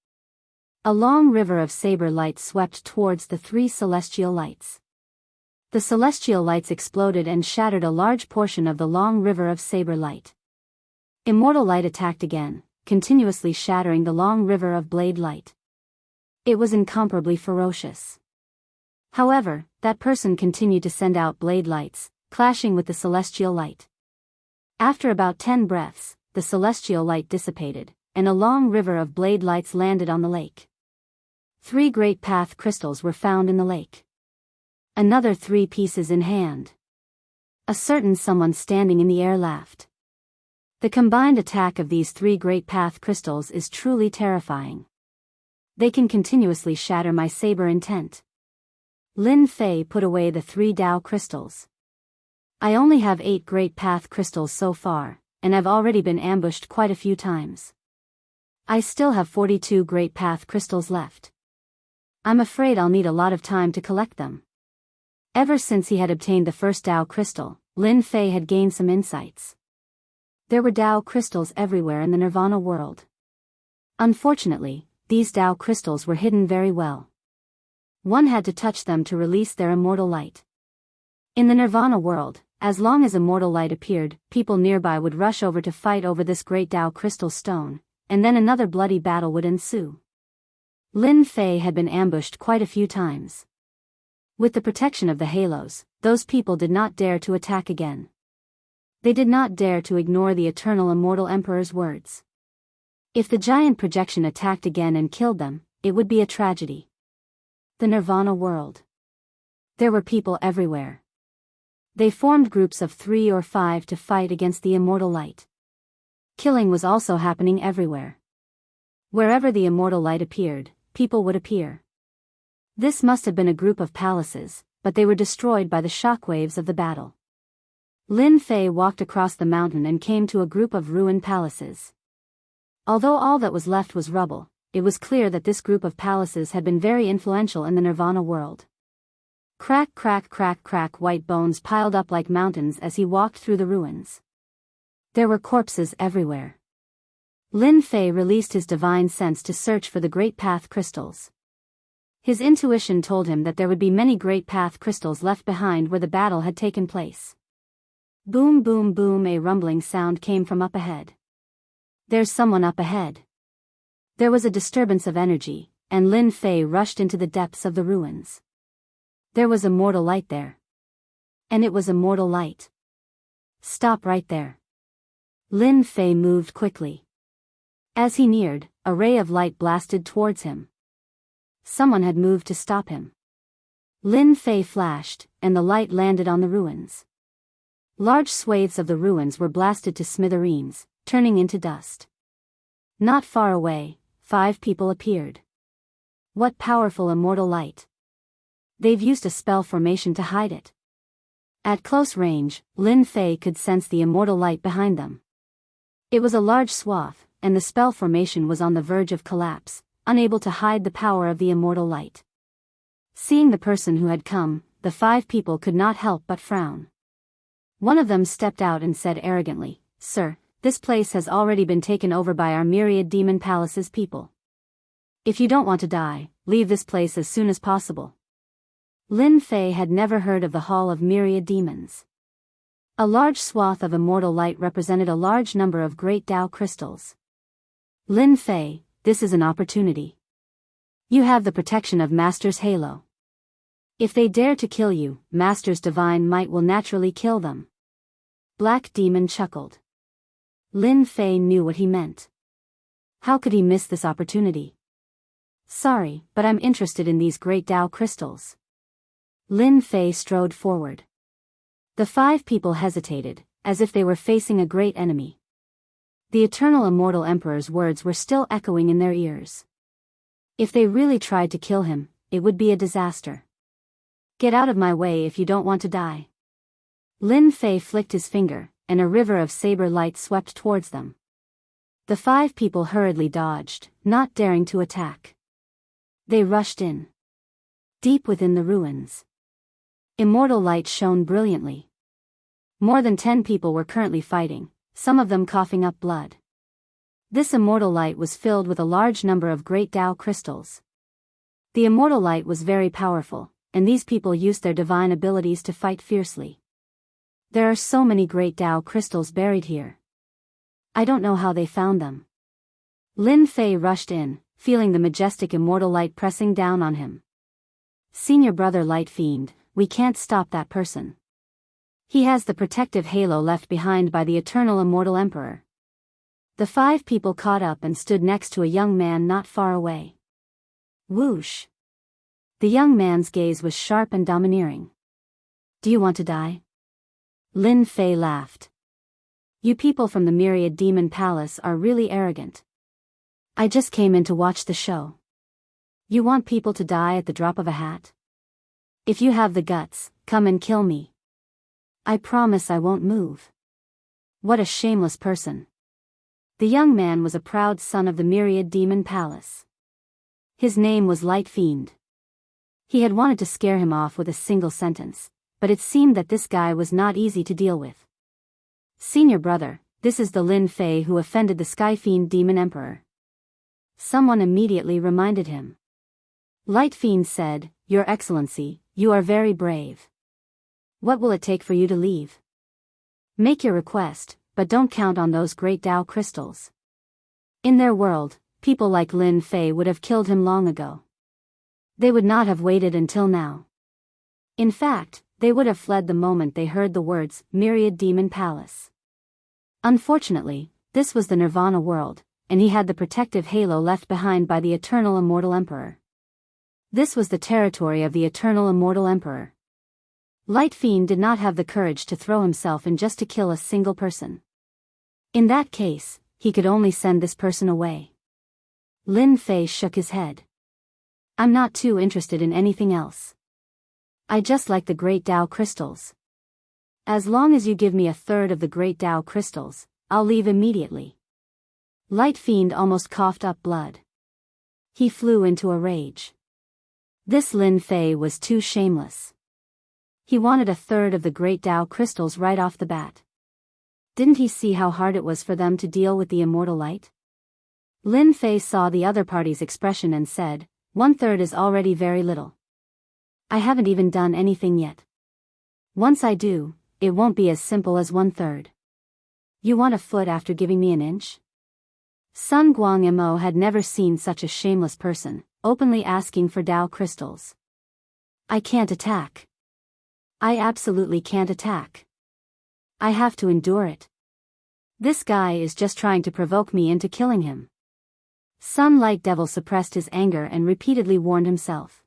A long river of saber light swept towards the 3 celestial lights. The celestial lights exploded and shattered a large portion of the long river of saber light. Immortal light attacked again, continuously shattering the long river of blade light. It was incomparably ferocious. However, that person continued to send out blade lights, clashing with the celestial light. After about 10 breaths, the celestial light dissipated, and a long river of blade lights landed on the lake. 3 great path crystals were found in the lake. Another 3 pieces in hand. A certain someone standing in the air laughed. The combined attack of these 3 great path crystals is truly terrifying. They can continuously shatter my saber intent. Lin Fei put away the 3 Tao crystals. I only have 8 great path crystals so far, and I've already been ambushed quite a few times. I still have 42 great path crystals left. I'm afraid I'll need a lot of time to collect them. Ever since he had obtained the first Tao crystal, Lin Fei had gained some insights. There were Tao crystals everywhere in the Nirvana world. Unfortunately, these Tao crystals were hidden very well. One had to touch them to release their immortal light. In the Nirvana world, as long as immortal light appeared, people nearby would rush over to fight over this great Tao crystal stone, and then another bloody battle would ensue. Lin Fei had been ambushed quite a few times. With the protection of the halos, those people did not dare to attack again. They did not dare to ignore the eternal immortal emperor's words. If the giant projection attacked again and killed them, it would be a tragedy. The Nirvana world. There were people everywhere. They formed groups of 3 or 5 to fight against the immortal light. Killing was also happening everywhere. Wherever the immortal light appeared, people would appear. This must have been a group of palaces, but they were destroyed by the shockwaves of the battle. Lin Fei walked across the mountain and came to a group of ruined palaces. Although all that was left was rubble, it was clear that this group of palaces had been very influential in the Nirvana world. Crack, crack, crack, crack, white bones piled up like mountains as he walked through the ruins. There were corpses everywhere. Lin Fei released his divine sense to search for the Great Path crystals. His intuition told him that there would be many Great Path crystals left behind where the battle had taken place. Boom, boom, boom, a rumbling sound came from up ahead. There's someone up ahead. There was a disturbance of energy, and Lin Fei rushed into the depths of the ruins. There was immortal light there. And it was immortal light. Stop right there. Lin Fei moved quickly. As he neared, a ray of light blasted towards him. Someone had moved to stop him. Lin Fei flashed, and the light landed on the ruins. Large swathes of the ruins were blasted to smithereens, turning into dust. Not far away, 5 people appeared. What powerful immortal light! They've used a spell formation to hide it. At close range, Lin Fei could sense the immortal light behind them. It was a large swath, and the spell formation was on the verge of collapse, unable to hide the power of the immortal light. Seeing the person who had come, the 5 people could not help but frown. One of them stepped out and said arrogantly, "Sir, this place has already been taken over by our myriad demon palace's people. If you don't want to die, leave this place as soon as possible." Lin Fei had never heard of the Hall of Myriad Demons. A large swath of immortal light represented a large number of great Tao crystals. Lin Fei, this is an opportunity. You have the protection of Master's halo. If they dare to kill you, Master's divine might will naturally kill them. Black Demon chuckled. Lin Fei knew what he meant. How could he miss this opportunity? Sorry, but I'm interested in these great Tao crystals. Lin Fei strode forward. The 5 people hesitated, as if they were facing a great enemy. The eternal immortal emperor's words were still echoing in their ears. If they really tried to kill him, it would be a disaster. Get out of my way if you don't want to die. Lin Fei flicked his finger, and a river of saber light swept towards them. The 5 people hurriedly dodged, not daring to attack. They rushed in. Deep within the ruins, immortal light shone brilliantly. More than 10 people were currently fighting, some of them coughing up blood. This immortal light was filled with a large number of great Tao crystals. The immortal light was very powerful, and these people used their divine abilities to fight fiercely. There are so many great Tao crystals buried here. I don't know how they found them. Lin Fei rushed in, feeling the majestic immortal light pressing down on him. Senior brother Light Fiend, we can't stop that person. He has the protective halo left behind by the eternal immortal emperor. The 5 people caught up and stood next to a young man not far away. Whoosh! The young man's gaze was sharp and domineering. Do you want to die? Lin Fei laughed. You people from the Myriad Demon Palace are really arrogant. I just came in to watch the show. You want people to die at the drop of a hat? If you have the guts, come and kill me. I promise I won't move. What a shameless person. The young man was a proud son of the Myriad Demon Palace. His name was Light Fiend. He had wanted to scare him off with a single sentence, but it seemed that this guy was not easy to deal with. "Senior brother, this is the Lin Fei who offended the Sky Fiend Demon Emperor." Someone immediately reminded him. Light Fiend said, "Your Excellency, you are very brave. What will it take for you to leave? Make your request, but don't count on those great Tao crystals." In their world, people like Lin Fei would have killed him long ago. They would not have waited until now. In fact, they would have fled the moment they heard the words, "Myriad Demon Palace." Unfortunately, this was the Nirvana world, and he had the protective halo left behind by the Eternal Immortal Emperor. This was the territory of the Eternal Immortal Emperor. Light Fiend did not have the courage to throw himself in just to kill a single person. In that case, he could only send this person away. Lin Fei shook his head. "I'm not too interested in anything else. I just like the Great Tao crystals. As long as you give me a third of the Great Tao crystals, I'll leave immediately." Light Fiend almost coughed up blood. He flew into a rage. This Lin Fei was too shameless. He wanted a third of the Great Tao crystals right off the bat. Didn't he see how hard it was for them to deal with the immortal light? Lin Fei saw the other party's expression and said, "1/3 is already very little. I haven't even done anything yet. Once I do, it won't be as simple as 1/3. You want a foot after giving me an inch?" Sun Guangmo had never seen such a shameless person, openly asking for Tao crystals. "I can't attack. I absolutely can't attack. I have to endure it. This guy is just trying to provoke me into killing him." Sun Light Devil suppressed his anger and repeatedly warned himself.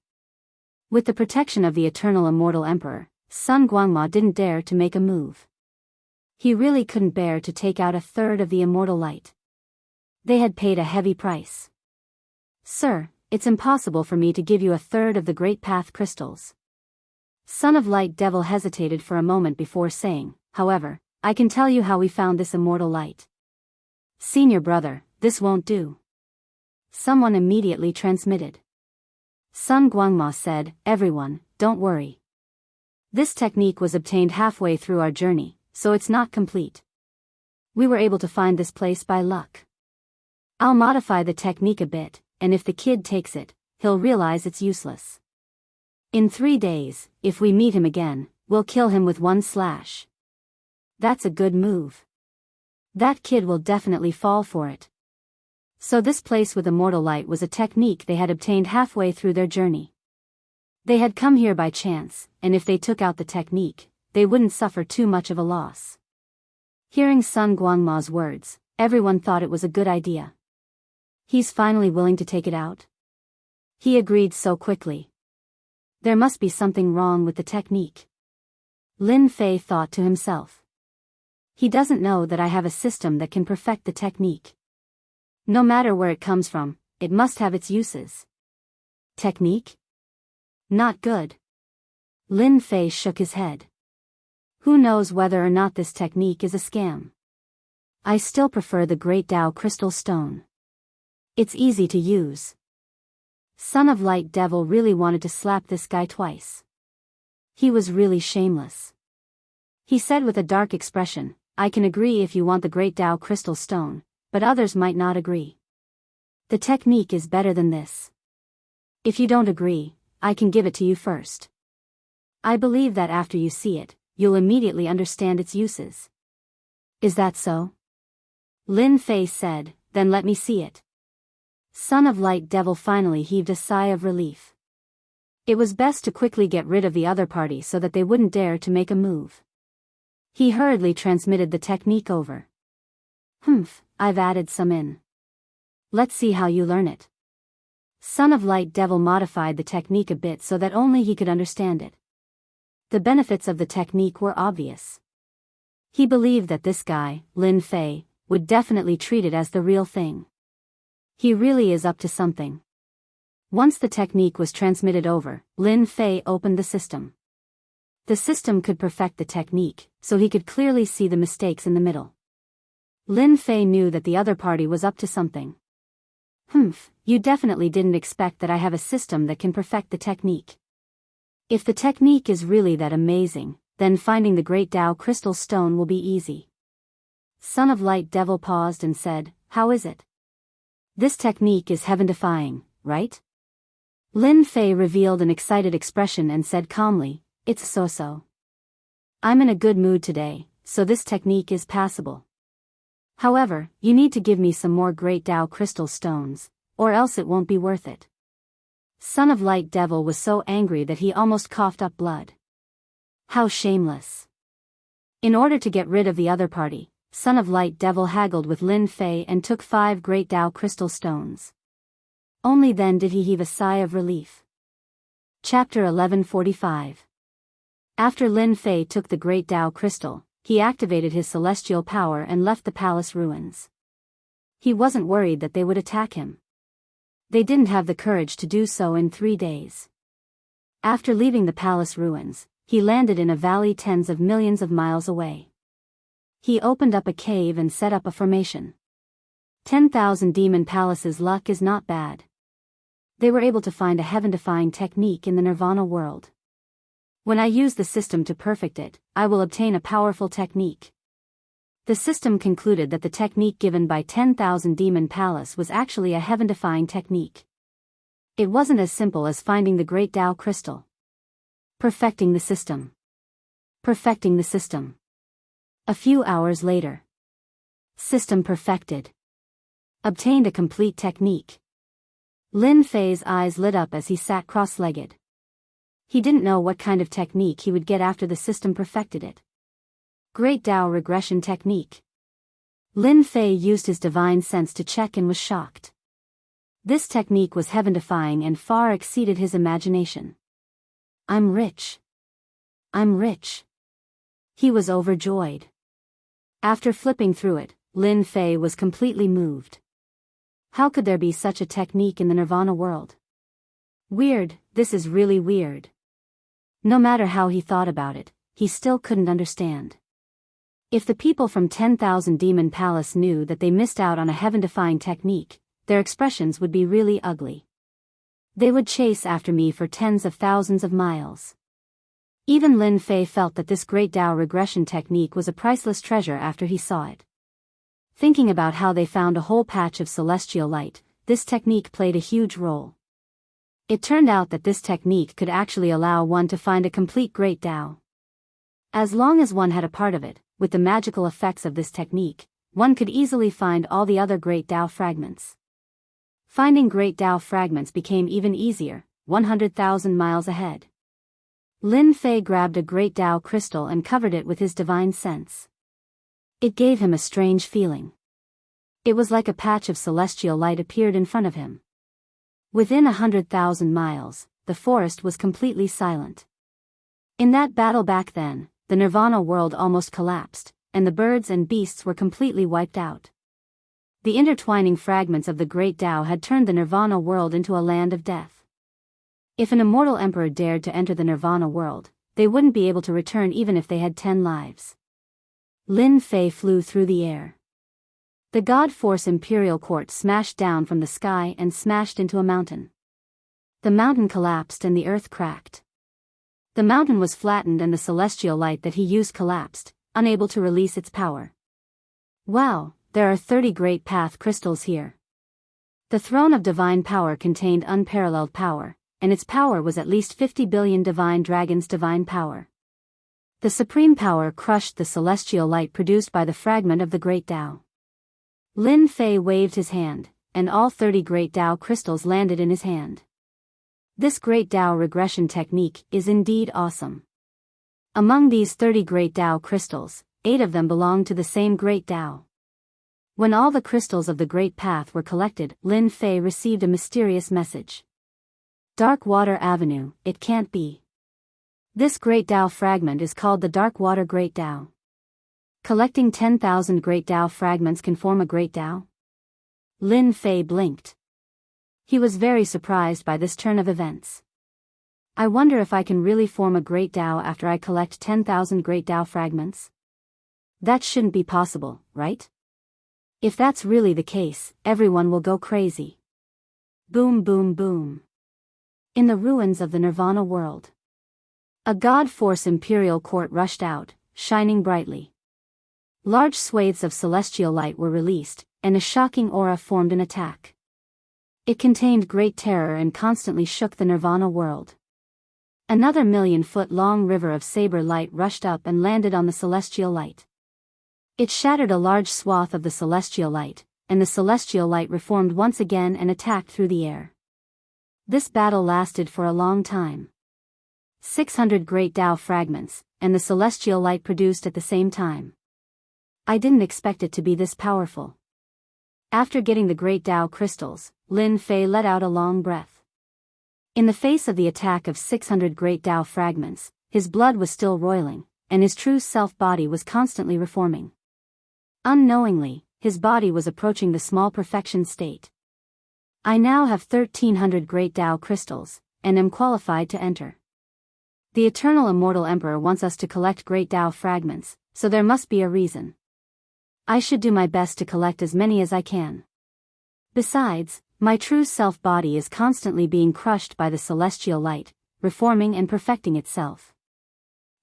With the protection of the Eternal Immortal Emperor, Sun Guangmo didn't dare to make a move. He really couldn't bear to take out a third of the immortal light. They had paid a heavy price. "Sir, it's impossible for me to give you a third of the Great Path crystals." Son of Light Devil hesitated for a moment before saying, "However, I can tell you how we found this immortal light." "Senior brother, this won't do." Someone immediately transmitted. Sun Guangmo said, "Everyone, don't worry. This technique was obtained halfway through our journey, so it's not complete. We were able to find this place by luck. I'll modify the technique a bit, and if the kid takes it, he'll realize it's useless. In 3 days, if we meet him again, we'll kill him with one slash. That's a good move. That kid will definitely fall for it." So this place with immortal light was a technique they had obtained halfway through their journey. They had come here by chance, and if they took out the technique, they wouldn't suffer too much of a loss. Hearing Sun Guangmo's words, everyone thought it was a good idea. He's finally willing to take it out? He agreed so quickly. There must be something wrong with the technique. Lin Fei thought to himself. He doesn't know that I have a system that can perfect the technique. No matter where it comes from, it must have its uses. Technique? Not good. Lin Fei shook his head. Who knows whether or not this technique is a scam? I still prefer the Great Tao Crystal Stone. It's easy to use. Son of Light Devil really wanted to slap this guy twice. He was really shameless. He said with a dark expression, "I can agree if you want the Great Tao Crystal Stone, but others might not agree. The technique is better than this. If you don't agree, I can give it to you first. I believe that after you see it, you'll immediately understand its uses." "Is that so?" Lin Fei said, "Then let me see it." Son of Light Devil finally heaved a sigh of relief. It was best to quickly get rid of the other party so that they wouldn't dare to make a move. He hurriedly transmitted the technique over. I've added some in. Let's see how you learn it." Son of Light Devil modified the technique a bit so that only he could understand it. The benefits of the technique were obvious. He believed that this guy, Lin Fei, would definitely treat it as the real thing. He really is up to something. Once the technique was transmitted over, Lin Fei opened the system. The system could perfect the technique, so he could clearly see the mistakes in the middle. Lin Fei knew that the other party was up to something. You definitely didn't expect that I have a system that can perfect the technique. If the technique is really that amazing, then finding the great Tao crystal stone will be easy. Son of Light Devil paused and said, "How is it? This technique is heaven-defying, right?" Lin Fei revealed an excited expression and said calmly, "It's so-so. I'm in a good mood today, so this technique is passable. However, you need to give me some more great Tao crystal stones, or else it won't be worth it." Son of Light Devil was so angry that he almost coughed up blood. How shameless. In order to get rid of the other party, Son of Light Devil haggled with Lin Fei and took 5 great Tao crystal stones. Only then did he heave a sigh of relief. Chapter 1145. After Lin Fei took the great Tao crystal, he activated his celestial power and left the palace ruins. He wasn't worried that they would attack him. They didn't have the courage to do so in 3 days. After leaving the palace ruins, he landed in a valley tens of millions of miles away. He opened up a cave and set up a formation. 10,000 demon palaces' luck is not bad. They were able to find a heaven-defying technique in the Nirvana world. When I use the system to perfect it, I will obtain a powerful technique. The system concluded that the technique given by 10,000 Demon Palace was actually a heaven-defying technique. It wasn't as simple as finding the great Tao crystal. Perfecting the system. Perfecting the system. A few hours later. System perfected. Obtained a complete technique. Lin Fei's eyes lit up as he sat cross-legged. He didn't know what kind of technique he would get after the system perfected it. Great Tao regression technique. Lin Fei used his divine sense to check and was shocked. This technique was heaven-defying and far exceeded his imagination. I'm rich. I'm rich. He was overjoyed. After flipping through it, Lin Fei was completely moved. How could there be such a technique in the Nirvana world? Weird, this is really weird. No matter how he thought about it, he still couldn't understand. If the people from 10,000 Demon Palace knew that they missed out on a heaven-defying technique, their expressions would be really ugly. They would chase after me for tens of thousands of miles. Even Lin Fei felt that this great Tao regression technique was a priceless treasure after he saw it. Thinking about how they found a whole patch of celestial light, this technique played a huge role. It turned out that this technique could actually allow one to find a complete great Tao. As long as one had a part of it, with the magical effects of this technique, one could easily find all the other great Tao fragments. Finding great Tao fragments became even easier, 100,000 miles ahead. Lin Fei grabbed a great Tao crystal and covered it with his divine sense. It gave him a strange feeling. It was like a patch of celestial light appeared in front of him. Within 100,000 miles, the forest was completely silent. In that battle back then, the Nirvana world almost collapsed, and the birds and beasts were completely wiped out. The intertwining fragments of the great Tao had turned the Nirvana world into a land of death. If an immortal emperor dared to enter the Nirvana world, they wouldn't be able to return even if they had 10 lives. Lin Fei flew through the air. The God Force Imperial Court smashed down from the sky and smashed into a mountain. The mountain collapsed and the earth cracked. The mountain was flattened and the celestial light that he used collapsed, unable to release its power. Wow, there are 30 great path crystals here. The throne of divine power contained unparalleled power, and its power was at least 50 billion divine dragons' divine power. The supreme power crushed the celestial light produced by the fragment of the great Tao. Lin Fei waved his hand, and all 30 great Tao crystals landed in his hand. This great Tao regression technique is indeed awesome. Among these 30 great Tao crystals, 8 of them belong to the same great Tao. When all the crystals of the Great Path were collected, Lin Fei received a mysterious message. Dark Water Avenue, it can't be. This great Tao fragment is called the Dark Water Great Tao. Collecting 10,000 great Tao fragments can form a great Tao? Lin Fei blinked. He was very surprised by this turn of events. I wonder if I can really form a great Tao after I collect 10,000 great Tao fragments? That shouldn't be possible, right? If that's really the case, everyone will go crazy. Boom boom boom. In the ruins of the Nirvana world. A god force imperial court rushed out, shining brightly. Large swathes of celestial light were released, and a shocking aura formed an attack. It contained great terror and constantly shook the Nirvana world. Another 1,000,000-foot-long river of saber light rushed up and landed on the celestial light. It shattered a large swath of the celestial light, and the celestial light reformed once again and attacked through the air. This battle lasted for a long time. 600 great Tao fragments, and the celestial light produced at the same time. I didn't expect it to be this powerful. After getting the great Tao crystals, Lin Fei let out a long breath. In the face of the attack of 600 great Tao fragments, his blood was still roiling, and his true self-body was constantly reforming. Unknowingly, his body was approaching the small perfection state. I now have 1,300 great Tao crystals, and am qualified to enter. The Eternal Immortal Emperor wants us to collect great Tao fragments, so there must be a reason. I should do my best to collect as many as I can. Besides, my true self-body is constantly being crushed by the celestial light, reforming and perfecting itself.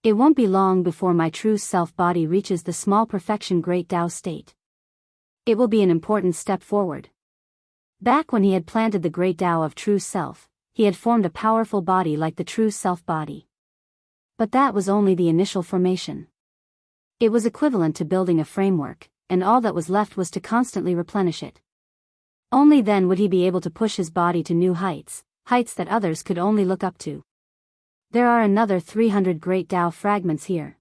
It won't be long before my true self-body reaches the small perfection great Tao state. It will be an important step forward. Back when he had planted the great Tao of true self, he had formed a powerful body like the true self-body. But that was only the initial formation. It was equivalent to building a framework, and all that was left was to constantly replenish it. Only then would he be able to push his body to new heights, heights that others could only look up to. There are another 300 great Tao fragments here.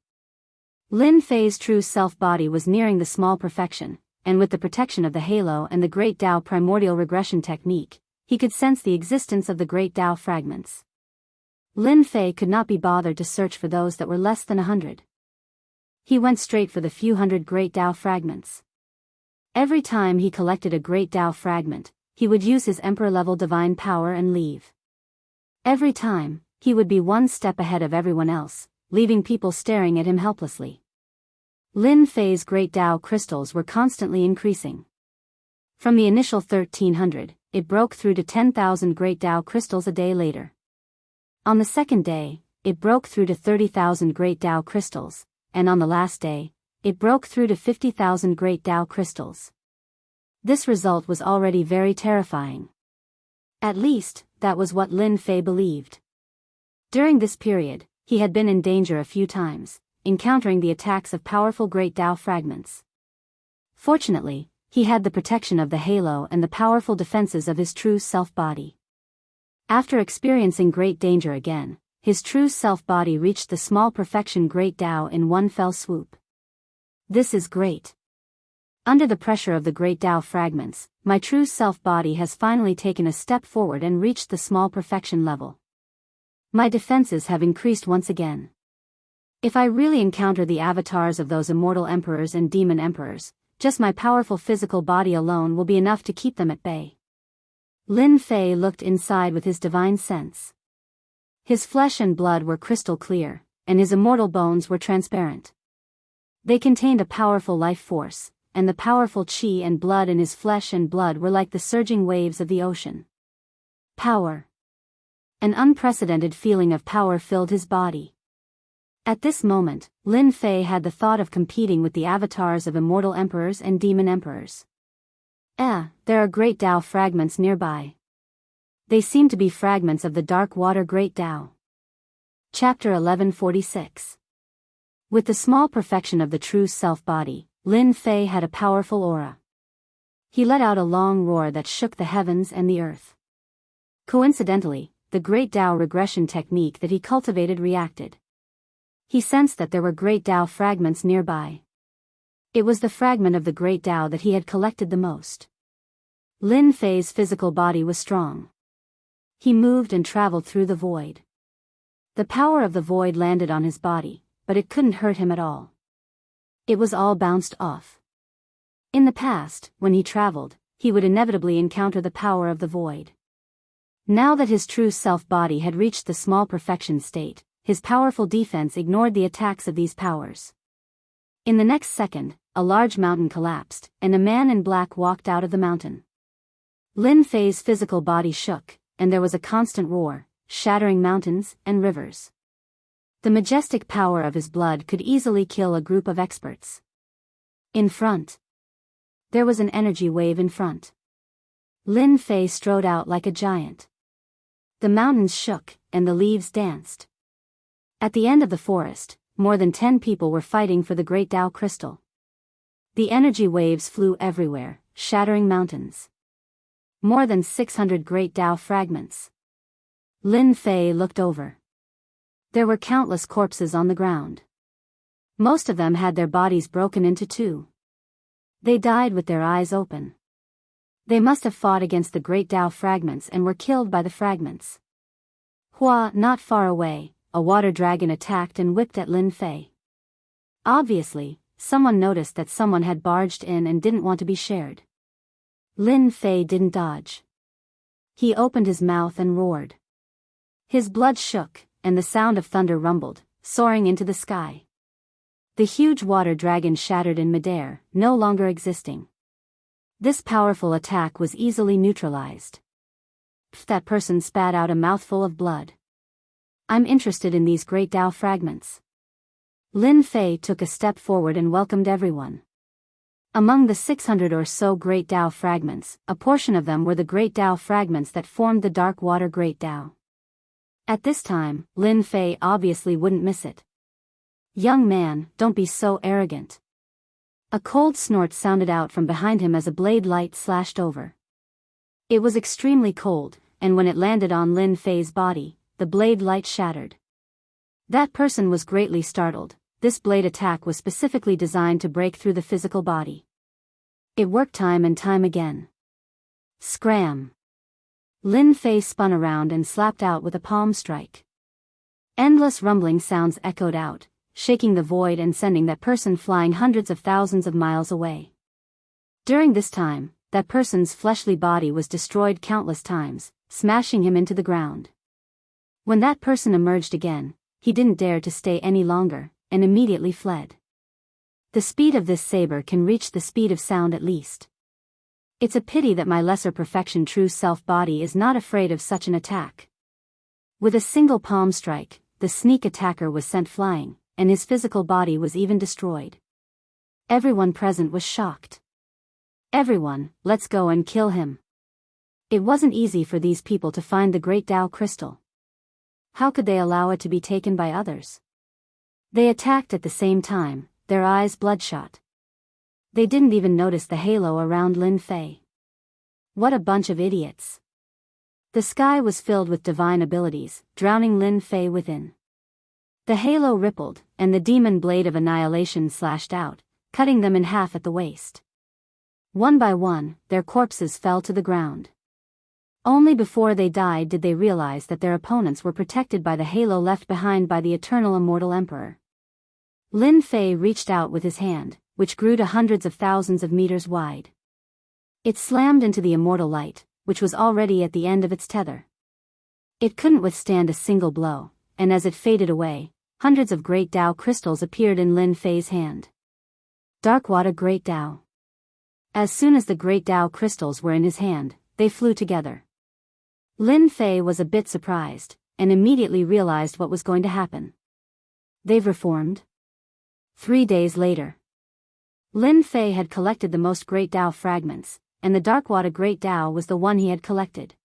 Lin Fei's true self-body was nearing the small perfection, and with the protection of the halo and the great Tao primordial regression technique, he could sense the existence of the great Tao fragments. Lin Fei could not be bothered to search for those that were less than 100. He went straight for the few hundred great Tao fragments. Every time he collected a great Tao fragment, he would use his emperor-level divine power and leave. Every time, he would be one step ahead of everyone else, leaving people staring at him helplessly. Lin Fei's great Tao crystals were constantly increasing. From the initial 1,300, it broke through to 10,000 great Tao crystals a day later. On the second day, it broke through to 30,000 great Tao crystals, and on the last day, it broke through to 50,000 great Tao crystals. This result was already very terrifying. At least, that was what Lin Fei believed. During this period, he had been in danger a few times, encountering the attacks of powerful great Tao fragments. Fortunately, he had the protection of the halo and the powerful defenses of his true self-body. After experiencing great danger again, his true self-body reached the small perfection great Tao in one fell swoop. This is great. Under the pressure of the great Tao fragments, my true self-body has finally taken a step forward and reached the small perfection level. My defenses have increased once again. If I really encounter the avatars of those immortal emperors and demon emperors, just my powerful physical body alone will be enough to keep them at bay. Lin Fei looked inside with his divine sense. His flesh and blood were crystal clear, and his immortal bones were transparent. They contained a powerful life force, and the powerful qi and blood in his flesh and blood were like the surging waves of the ocean. Power. An unprecedented feeling of power filled his body. At this moment, Lin Fei had the thought of competing with the avatars of immortal emperors and demon emperors. There are great Tao fragments nearby. They seem to be fragments of the dark water great Tao. Chapter 1146. With the small perfection of the true self-body, Lin Fei had a powerful aura. He let out a long roar that shook the heavens and the earth. Coincidentally, the great Tao regression technique that he cultivated reacted. He sensed that there were great Tao fragments nearby. It was the fragment of the great Tao that he had collected the most. Lin Fei's physical body was strong. He moved and traveled through the void. The power of the void landed on his body, but it couldn't hurt him at all. It was all bounced off. In the past, when he traveled, he would inevitably encounter the power of the void. Now that his true self-body had reached the small perfection state, his powerful defense ignored the attacks of these powers. In the next second, a large mountain collapsed, and a man in black walked out of the mountain. Lin Fei's physical body shook, and there was a constant roar, shattering mountains and rivers. The majestic power of his blood could easily kill a group of experts. In front. There was an energy wave in front. Lin Fei strode out like a giant. The mountains shook, and the leaves danced. At the end of the forest, more than 10 people were fighting for the Great Tao Crystal. The energy waves flew everywhere, shattering mountains. More than 600 Great Tao fragments. Lin Fei looked over. There were countless corpses on the ground. Most of them had their bodies broken into two. They died with their eyes open. They must have fought against the Great Tao fragments and were killed by the fragments. Not far away, a water dragon attacked and whipped at Lin Fei. Obviously, someone noticed that someone had barged in and didn't want to be shared. Lin Fei didn't dodge. He opened his mouth and roared. His blood shook, and the sound of thunder rumbled, soaring into the sky. The huge water dragon shattered in midair, no longer existing. This powerful attack was easily neutralized. That person spat out a mouthful of blood. I'm interested in these Great Tao fragments. Lin Fei took a step forward and welcomed everyone. Among the 600 or so Great Tao fragments, a portion of them were the Great Tao fragments that formed the Dark Water Great Tao. At this time, Lin Fei obviously wouldn't miss it. Young man, don't be so arrogant. A cold snort sounded out from behind him as a blade light slashed over. It was extremely cold, and when it landed on Lin Fei's body, the blade light shattered. That person was greatly startled. This blade attack was specifically designed to break through the physical body. It worked time and time again. Scram! Lin Fei spun around and slapped out with a palm strike. Endless rumbling sounds echoed out, shaking the void and sending that person flying hundreds of thousands of miles away. During this time, that person's fleshly body was destroyed countless times, smashing him into the ground. When that person emerged again, he didn't dare to stay any longer, and immediately fled. The speed of this saber can reach the speed of sound at least. It's a pity that my lesser perfection true self body is not afraid of such an attack. With a single palm strike, the sneak attacker was sent flying, and his physical body was even destroyed. Everyone present was shocked. Everyone, let's go and kill him. It wasn't easy for these people to find the Great Tao Crystal. How could they allow it to be taken by others? They attacked at the same time, their eyes bloodshot. They didn't even notice the halo around Lin Fei. What a bunch of idiots. The sky was filled with divine abilities, drowning Lin Fei within. The halo rippled, and the demon blade of annihilation slashed out, cutting them in half at the waist. One by one, their corpses fell to the ground. Only before they died did they realize that their opponents were protected by the halo left behind by the eternal immortal emperor. Lin Fei reached out with his hand, which grew to hundreds of thousands of meters wide. It slammed into the immortal light, which was already at the end of its tether. It couldn't withstand a single blow, and as it faded away, hundreds of Great Tao crystals appeared in Lin Fei's hand. Darkwater Great Tao. As soon as the Great Tao crystals were in his hand, they flew together. Lin Fei was a bit surprised, and immediately realized what was going to happen. They've reformed? 3 days later. Lin Fei had collected the most Great Tao fragments, and the Darkwater Great Tao was the one he had collected.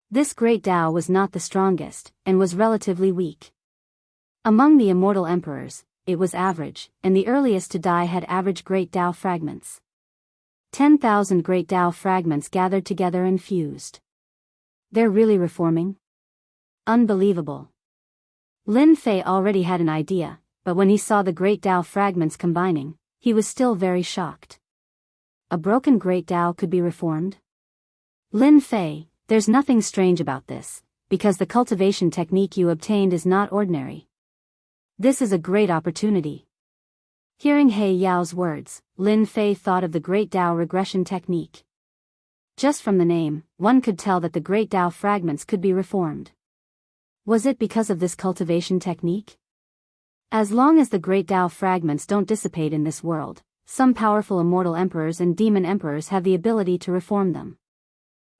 This Great Tao was not the strongest, and was relatively weak. Among the immortal emperors, it was average, and the earliest to die had average Great Tao fragments. 10,000 Great Tao fragments gathered together and fused. They're really reforming? Unbelievable. Lin Fei already had an idea, but when he saw the Great Tao fragments combining, he was still very shocked. A broken Great Tao could be reformed? Lin Fei, there's nothing strange about this, because the cultivation technique you obtained is not ordinary. This is a great opportunity. Hearing He Yao's words, Lin Fei thought of the Great Tao regression technique. Just from the name, one could tell that the Great Tao fragments could be reformed. Was it because of this cultivation technique? As long as the Great Tao fragments don't dissipate in this world, some powerful immortal emperors and demon emperors have the ability to reform them.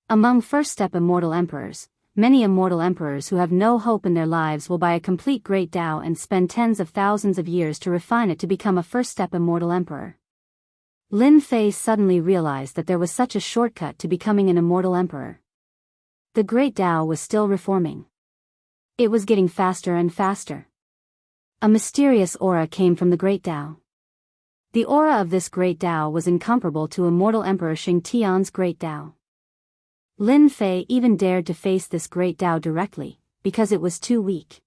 Among first-step immortal emperors, many immortal emperors who have no hope in their lives will buy a complete great Tao and spend tens of thousands of years to refine it to become a first-step immortal emperor. Lin Fei suddenly realized that there was such a shortcut to becoming an immortal emperor. The great Tao was still reforming. It was getting faster and faster. A mysterious aura came from the great Tao. The aura of this great Tao was incomparable to immortal Emperor Xing Tian's great Tao. Lin Fei even dared to face this great Tao directly, because it was too weak.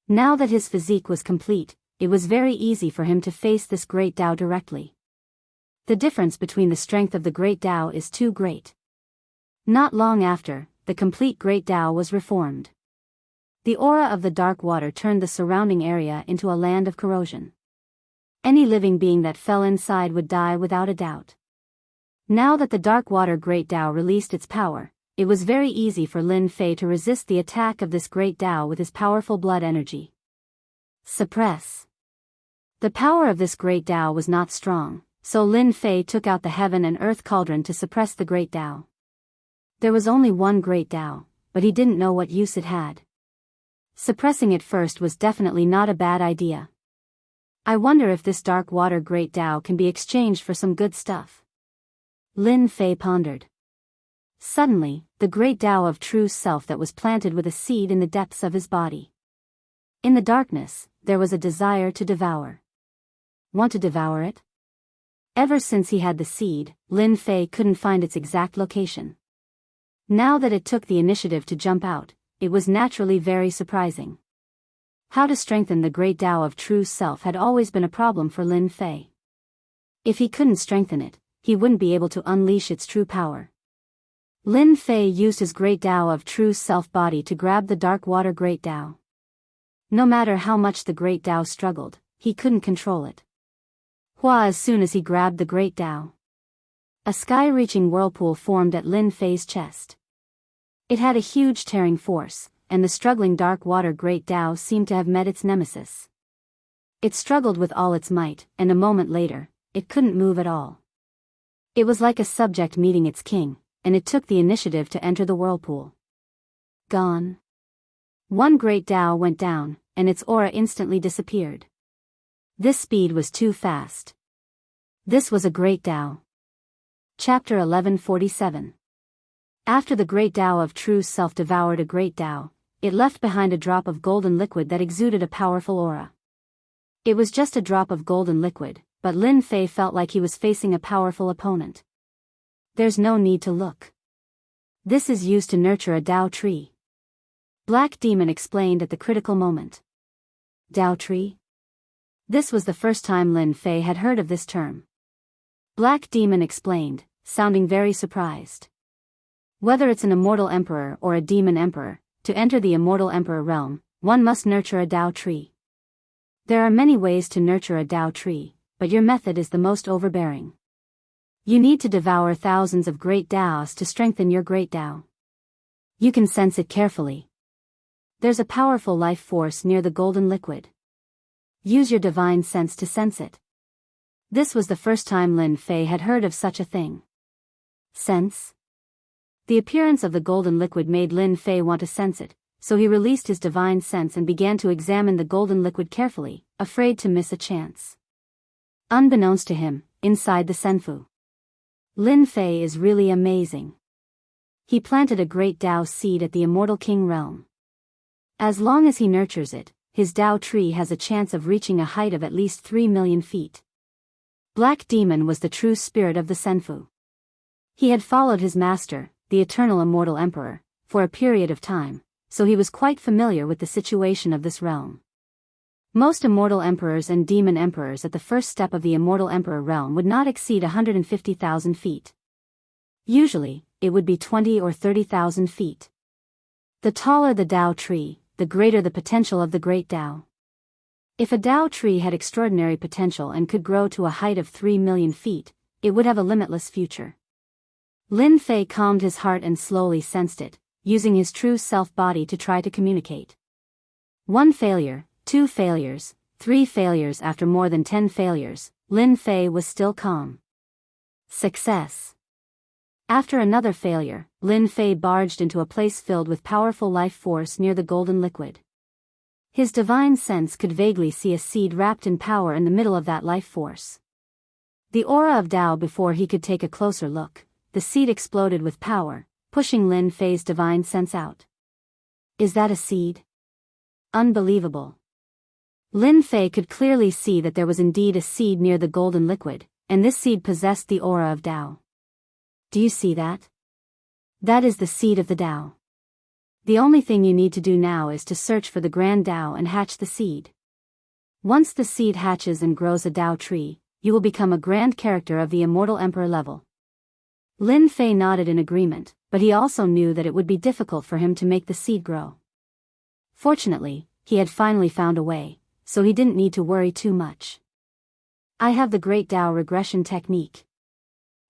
Now that his physique was complete, it was very easy for him to face this great Tao directly. The difference between the strength of the great Tao is too great. Not long after, the complete great Tao was reformed. The aura of the dark water turned the surrounding area into a land of corrosion. Any living being that fell inside would die without a doubt. Now that the dark water great Tao released its power, it was very easy for Lin Fei to resist the attack of this great Tao with his powerful blood energy. Suppress. The power of this great Tao was not strong, so Lin Fei took out the heaven and earth cauldron to suppress the great Tao. There was only one great Tao, but he didn't know what use it had. Suppressing it first was definitely not a bad idea. I wonder if this dark water great Tao can be exchanged for some good stuff. Lin Fei pondered. Suddenly, the great Tao of true self that was planted with a seed in the depths of his body. In the darkness, there was a desire to devour. Want to devour it? Ever since he had the seed, Lin Fei couldn't find its exact location. Now that it took the initiative to jump out, it was naturally very surprising. How to strengthen the great Tao of true self had always been a problem for Lin Fei. If he couldn't strengthen it, he wouldn't be able to unleash its true power. Lin Fei used his great Tao of true self body to grab the dark water great Tao. No matter how much the great Tao struggled, he couldn't control it. As soon as he grabbed the great Tao, a sky-reaching whirlpool formed at Lin Fei's chest. It had a huge tearing force, and the struggling dark water great Tao seemed to have met its nemesis. It struggled with all its might, and a moment later, it couldn't move at all. It was like a subject meeting its king, and it took the initiative to enter the whirlpool. Gone. One great Tao went down, and its aura instantly disappeared. This speed was too fast. This was a great Tao. Chapter 1147. After the great Tao of true self devoured a great Tao, it left behind a drop of golden liquid that exuded a powerful aura. It was just a drop of golden liquid, but Lin Fei felt like he was facing a powerful opponent. There's no need to look. This is used to nurture a Tao tree. Black Demon explained at the critical moment. Tao tree? This was the first time Lin Fei had heard of this term. Black Demon explained, sounding very surprised. Whether it's an immortal emperor or a demon emperor, to enter the immortal emperor realm, one must nurture a Tao tree. There are many ways to nurture a Tao tree, but your method is the most overbearing. You need to devour thousands of great Taos to strengthen your great Tao. You can sense it carefully. There's a powerful life force near the golden liquid. Use your divine sense to sense it. This was the first time Lin Fei had heard of such a thing. Sense? The appearance of the golden liquid made Lin Fei want to sense it, so he released his divine sense and began to examine the golden liquid carefully, afraid to miss a chance. Unbeknownst to him, inside the Senfu, Lin Fei is really amazing. He planted a great Tao seed at the immortal king realm. As long as he nurtures it, his Tao tree has a chance of reaching a height of at least 3 million feet. Black Demon was the true spirit of the Senfu. He had followed his master, the eternal immortal emperor, for a period of time, so he was quite familiar with the situation of this realm. Most immortal emperors and demon emperors at the first step of the immortal emperor realm would not exceed 150,000 feet. Usually, it would be 20 or 30,000 feet. The taller the Tao tree, the greater the potential of the great Tao. If a Tao tree had extraordinary potential and could grow to a height of 3 million feet, it would have a limitless future. Lin Fei calmed his heart and slowly sensed it, using his true self-body to try to communicate. 1 failure, 2 failures, 3 failures. After more than 10 failures, Lin Fei was still calm. Success. After another failure, Lin Fei barged into a place filled with powerful life force near the golden liquid. His divine sense could vaguely see a seed wrapped in power in the middle of that life force. The aura of Tao. Before he could take a closer look, the seed exploded with power, pushing Lin Fei's divine sense out. Is that a seed? Unbelievable. Lin Fei could clearly see that there was indeed a seed near the golden liquid, and this seed possessed the aura of Tao. Do you see that? That is the seed of the Tao. The only thing you need to do now is to search for the grand Tao and hatch the seed. Once the seed hatches and grows a Tao tree, you will become a grand character of the immortal emperor level. Lin Fei nodded in agreement, but he also knew that it would be difficult for him to make the seed grow. Fortunately, he had finally found a way, so he didn't need to worry too much. I have the Great Tao regression technique.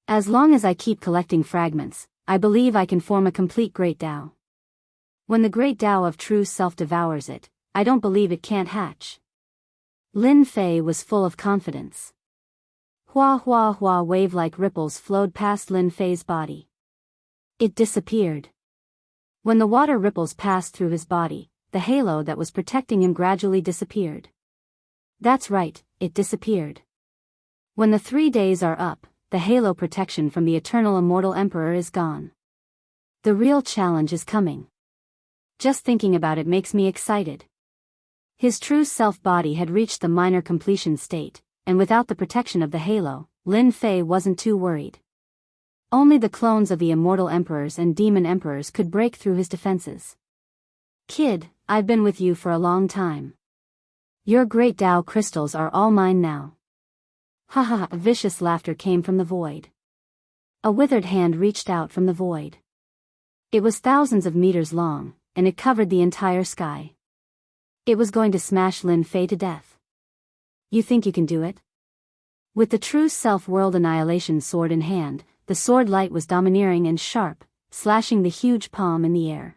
As long as I keep collecting fragments, I believe I can form a complete Great Tao. When the Great Tao of true self devours it, I don't believe it can't hatch. Lin Fei was full of confidence. Hua hua hua, wave-like ripples flowed past Lin Fei's body. It disappeared. When the water ripples passed through his body, the halo that was protecting him gradually disappeared. That's right, it disappeared. When the 3 days are up, the halo protection from the eternal immortal emperor is gone. The real challenge is coming. Just thinking about it makes me excited. His true self body had reached the minor completion state, and without the protection of the halo, Lin Fei wasn't too worried. Only the clones of the immortal emperors and demon emperors could break through his defenses. Kid, I've been with you for a long time. Your great Tao crystals are all mine now. Ha ha ha, vicious laughter came from the void. A withered hand reached out from the void. It was thousands of meters long, and it covered the entire sky. It was going to smash Lin Fei to death. You think you can do it? With the true self-world annihilation sword in hand, the sword light was domineering and sharp, slashing the huge palm in the air.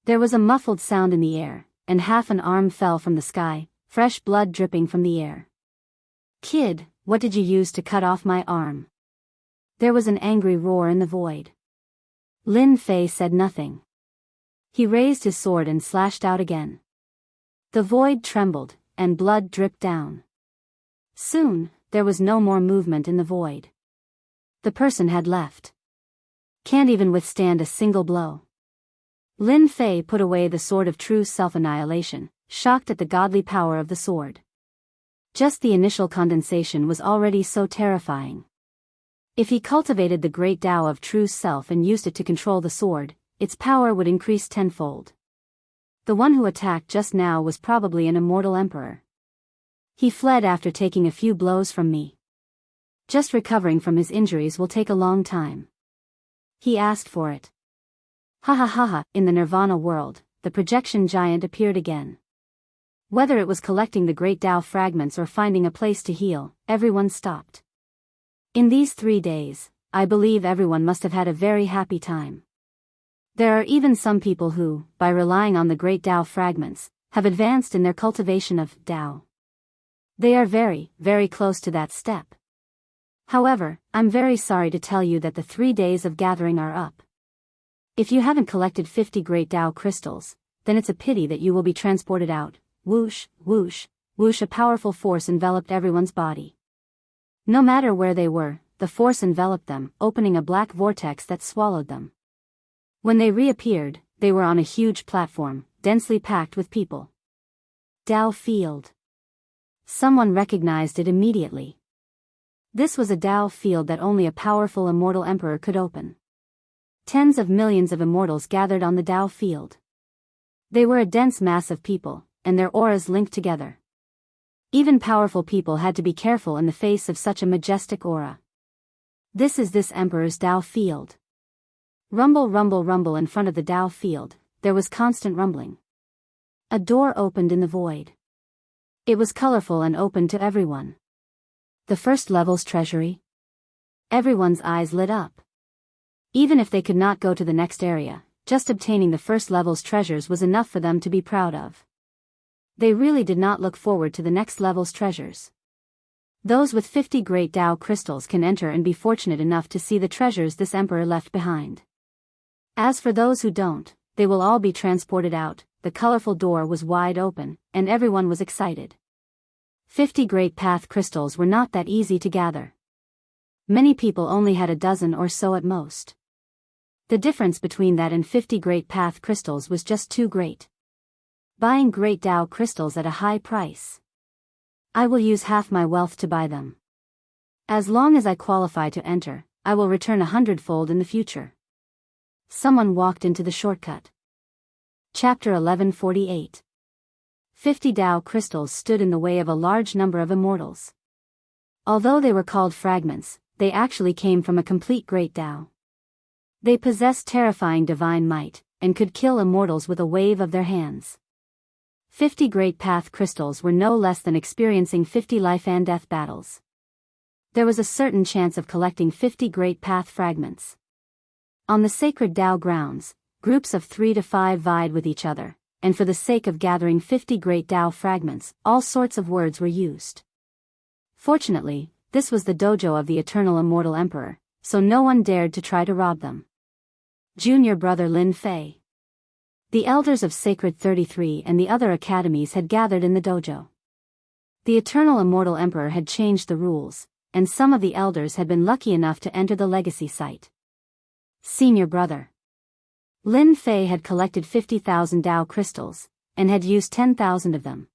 There was a muffled sound in the air, and half an arm fell from the sky, fresh blood dripping from the air. Kid, what did you use to cut off my arm? There was an angry roar in the void. Lin Fei said nothing. He raised his sword and slashed out again. The void trembled, and blood dripped down. Soon, there was no more movement in the void. The person had left. Can't even withstand a single blow. Lin Fei put away the sword of true self-annihilation, shocked at the godly power of the sword. Just the initial condensation was already so terrifying. If he cultivated the great Tao of true self and used it to control the sword, its power would increase tenfold. The one who attacked just now was probably an immortal emperor. He fled after taking a few blows from me. Just recovering from his injuries will take a long time. He asked for it. Ha ha ha ha, in the Nirvana world, the projection giant appeared again. Whether it was collecting the great Tao fragments or finding a place to heal, everyone stopped. In these 3 days, I believe everyone must have had a very happy time. There are even some people who, by relying on the great Tao fragments, have advanced in their cultivation of Tao. They are very, very close to that step. However, I'm very sorry to tell you that the 3 days of gathering are up. If you haven't collected 50 great Tao crystals, then it's a pity that you will be transported out. Whoosh, whoosh, whoosh, a powerful force enveloped everyone's body. No matter where they were, the force enveloped them, opening a black vortex that swallowed them. When they reappeared, they were on a huge platform, densely packed with people. Tao field. Someone recognized it immediately. This was a Tao field that only a powerful immortal emperor could open. Tens of millions of immortals gathered on the Tao field. They were a dense mass of people, and their auras linked together. Even powerful people had to be careful in the face of such a majestic aura. This is this emperor's Tao field. Rumble, rumble, rumble. In front of the Tao field, there was constant rumbling. A door opened in the void. It was colorful and open to everyone. The first level's treasury? Everyone's eyes lit up. Even if they could not go to the next area, just obtaining the first level's treasures was enough for them to be proud of. They really did not look forward to the next level's treasures. Those with 50 great Tao crystals can enter and be fortunate enough to see the treasures this emperor left behind. As for those who don't, they will all be transported out. The colorful door was wide open, and everyone was excited. 50 great path crystals were not that easy to gather. Many people only had a dozen or so at most. The difference between that and 50 great path crystals was just too great. Buying great Tao crystals at a high price. I will use half my wealth to buy them. As long as I qualify to enter, I will return 100-fold in the future. Someone walked into the shortcut. Chapter 1148. 50 Tao crystals stood in the way of a large number of immortals. Although they were called fragments, they actually came from a complete great Tao. They possessed terrifying divine might, and could kill immortals with a wave of their hands. 50 great path crystals were no less than experiencing 50 life and death battles. There was a certain chance of collecting 50 great path fragments. On the sacred Tao grounds, groups of 3 to 5 vied with each other, and for the sake of gathering 50 great Tao fragments, all sorts of words were used. Fortunately, this was the dojo of the eternal immortal emperor, so no one dared to try to rob them. Junior brother Lin Fei. The elders of Sacred 33 and the other academies had gathered in the dojo. The eternal immortal emperor had changed the rules, and some of the elders had been lucky enough to enter the legacy site. Senior brother Lin Fei had collected 50,000 Tao crystals, and had used 10,000 of them.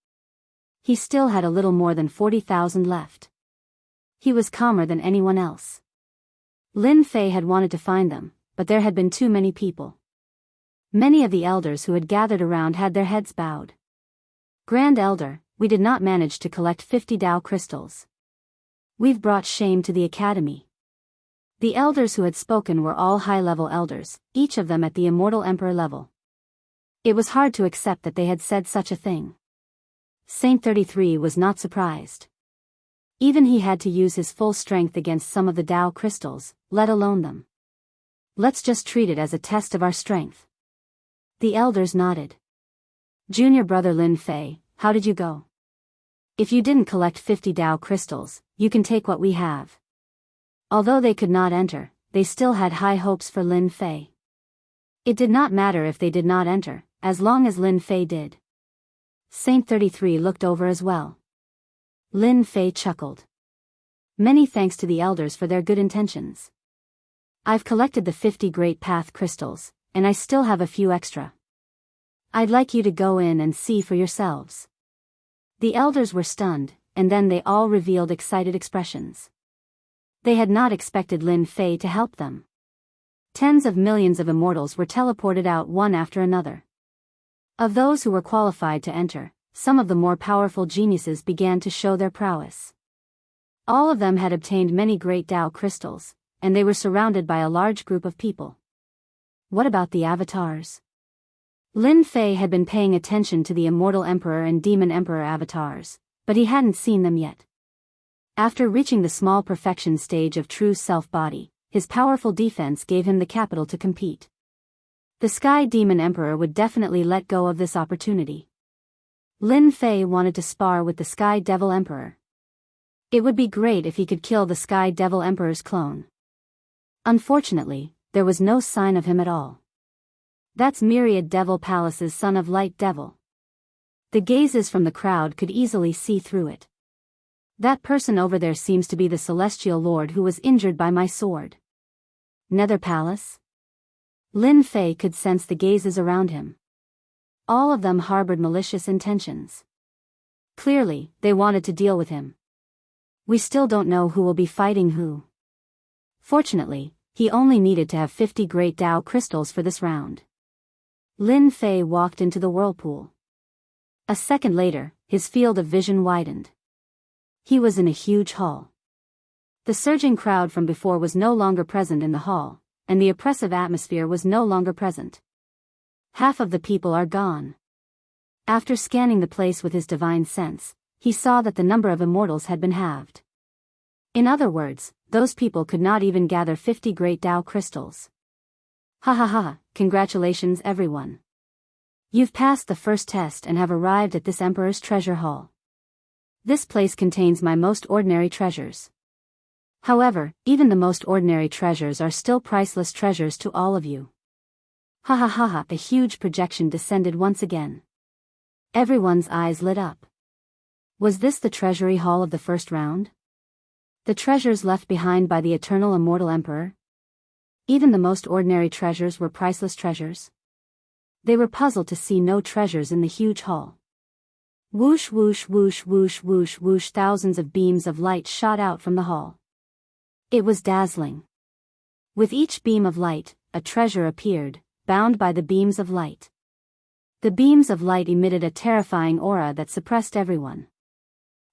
He still had a little more than 40,000 left. He was calmer than anyone else. Lin Fei had wanted to find them, but there had been too many people. Many of the elders who had gathered around had their heads bowed. Grand Elder, we did not manage to collect 50 Tao crystals. We've brought shame to the academy. The elders who had spoken were all high-level elders, each of them at the immortal emperor level. It was hard to accept that they had said such a thing. Saint 33 was not surprised. Even he had to use his full strength against some of the Tao crystals, let alone them. Let's just treat it as a test of our strength. The elders nodded. Junior brother Lin Fei, how did you go? If you didn't collect 50 Tao crystals, you can take what we have. Although they could not enter, they still had high hopes for Lin Fei. It did not matter if they did not enter, as long as Lin Fei did. Saint 33 looked over as well. Lin Fei chuckled. Many thanks to the elders for their good intentions. I've collected the 50 great path crystals, and I still have a few extra. I'd like you to go in and see for yourselves. The elders were stunned, and then they all revealed excited expressions. They had not expected Lin Fei to help them. Tens of millions of immortals were teleported out one after another. Of those who were qualified to enter, some of the more powerful geniuses began to show their prowess. All of them had obtained many great Tao crystals, and they were surrounded by a large group of people. What about the avatars? Lin Fei had been paying attention to the Immortal Emperor and Demon Emperor avatars, but he hadn't seen them yet. After reaching the small perfection stage of true self-body, his powerful defense gave him the capital to compete. The Sky Demon Emperor would definitely let go of this opportunity. Lin Fei wanted to spar with the Sky Devil Emperor. It would be great if he could kill the Sky Devil Emperor's clone. Unfortunately, there was no sign of him at all. That's Myriad Devil Palace's son of Light Devil. The gazes from the crowd could easily see through it. That person over there seems to be the Celestial Lord who was injured by my sword. Nether Palace? Lin Fei could sense the gazes around him. All of them harbored malicious intentions. Clearly, they wanted to deal with him. We still don't know who will be fighting who. Fortunately, he only needed to have 50 great Tao crystals for this round. Lin Fei walked into the whirlpool. A second later, his field of vision widened. He was in a huge hall. The surging crowd from before was no longer present in the hall, and the oppressive atmosphere was no longer present. Half of the people are gone. After scanning the place with his divine sense, he saw that the number of immortals had been halved. In other words, those people could not even gather 50 great Tao crystals. Ha ha ha, congratulations everyone. You've passed the first test and have arrived at this Emperor's treasure hall. This place contains my most ordinary treasures. However, even the most ordinary treasures are still priceless treasures to all of you. Ha ha ha ha, the huge projection descended once again. Everyone's eyes lit up. Was this the treasury hall of the first round? The treasures left behind by the eternal immortal emperor? Even the most ordinary treasures were priceless treasures? They were puzzled to see no treasures in the huge hall. Whoosh whoosh whoosh whoosh whoosh whoosh, thousands of beams of light shot out from the hall. It was dazzling. With each beam of light, a treasure appeared, bound by the beams of light. The beams of light emitted a terrifying aura that suppressed everyone.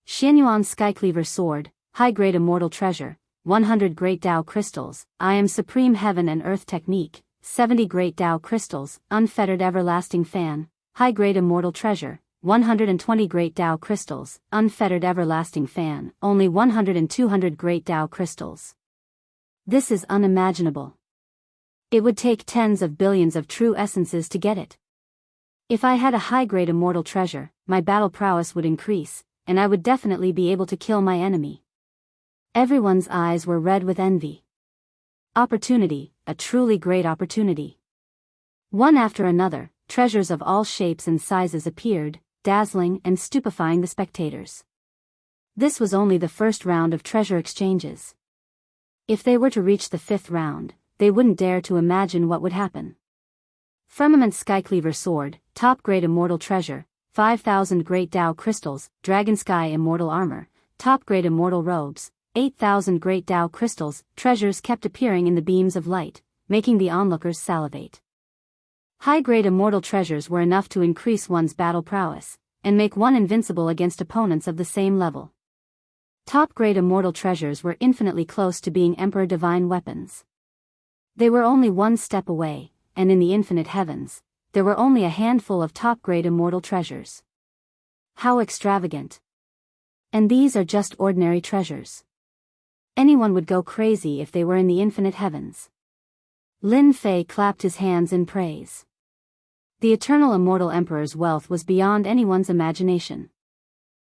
Xianyuan Skycleaver Sword, high-grade immortal treasure, 100 great Tao crystals, I am supreme heaven and earth technique, 70 great Tao crystals, unfettered everlasting fan, high-grade immortal treasure, 120 great Tao crystals, unfettered everlasting fan, only 100 and 200 great Tao crystals. This is unimaginable. It would take tens of billions of true essences to get it. If I had a high-grade immortal treasure, my battle prowess would increase, and I would definitely be able to kill my enemy. Everyone's eyes were red with envy. Opportunity, a truly great opportunity. One after another, treasures of all shapes and sizes appeared, dazzling and stupefying the spectators. This was only the first round of treasure exchanges. If they were to reach the fifth round, they wouldn't dare to imagine what would happen. Firmament Skycleaver Sword, top grade immortal treasure, 5,000 great Tao crystals, Dragon Sky immortal armor, top grade immortal robes, 8,000 great Tao crystals. Treasures kept appearing in the beams of light, making the onlookers salivate. High-grade immortal treasures were enough to increase one's battle prowess, and make one invincible against opponents of the same level. Top-grade immortal treasures were infinitely close to being Emperor Divine weapons. They were only one step away, and in the infinite heavens, there were only a handful of top-grade immortal treasures. How extravagant! And these are just ordinary treasures. Anyone would go crazy if they were in the infinite heavens. Lin Fei clapped his hands in praise. The eternal immortal emperor's wealth was beyond anyone's imagination.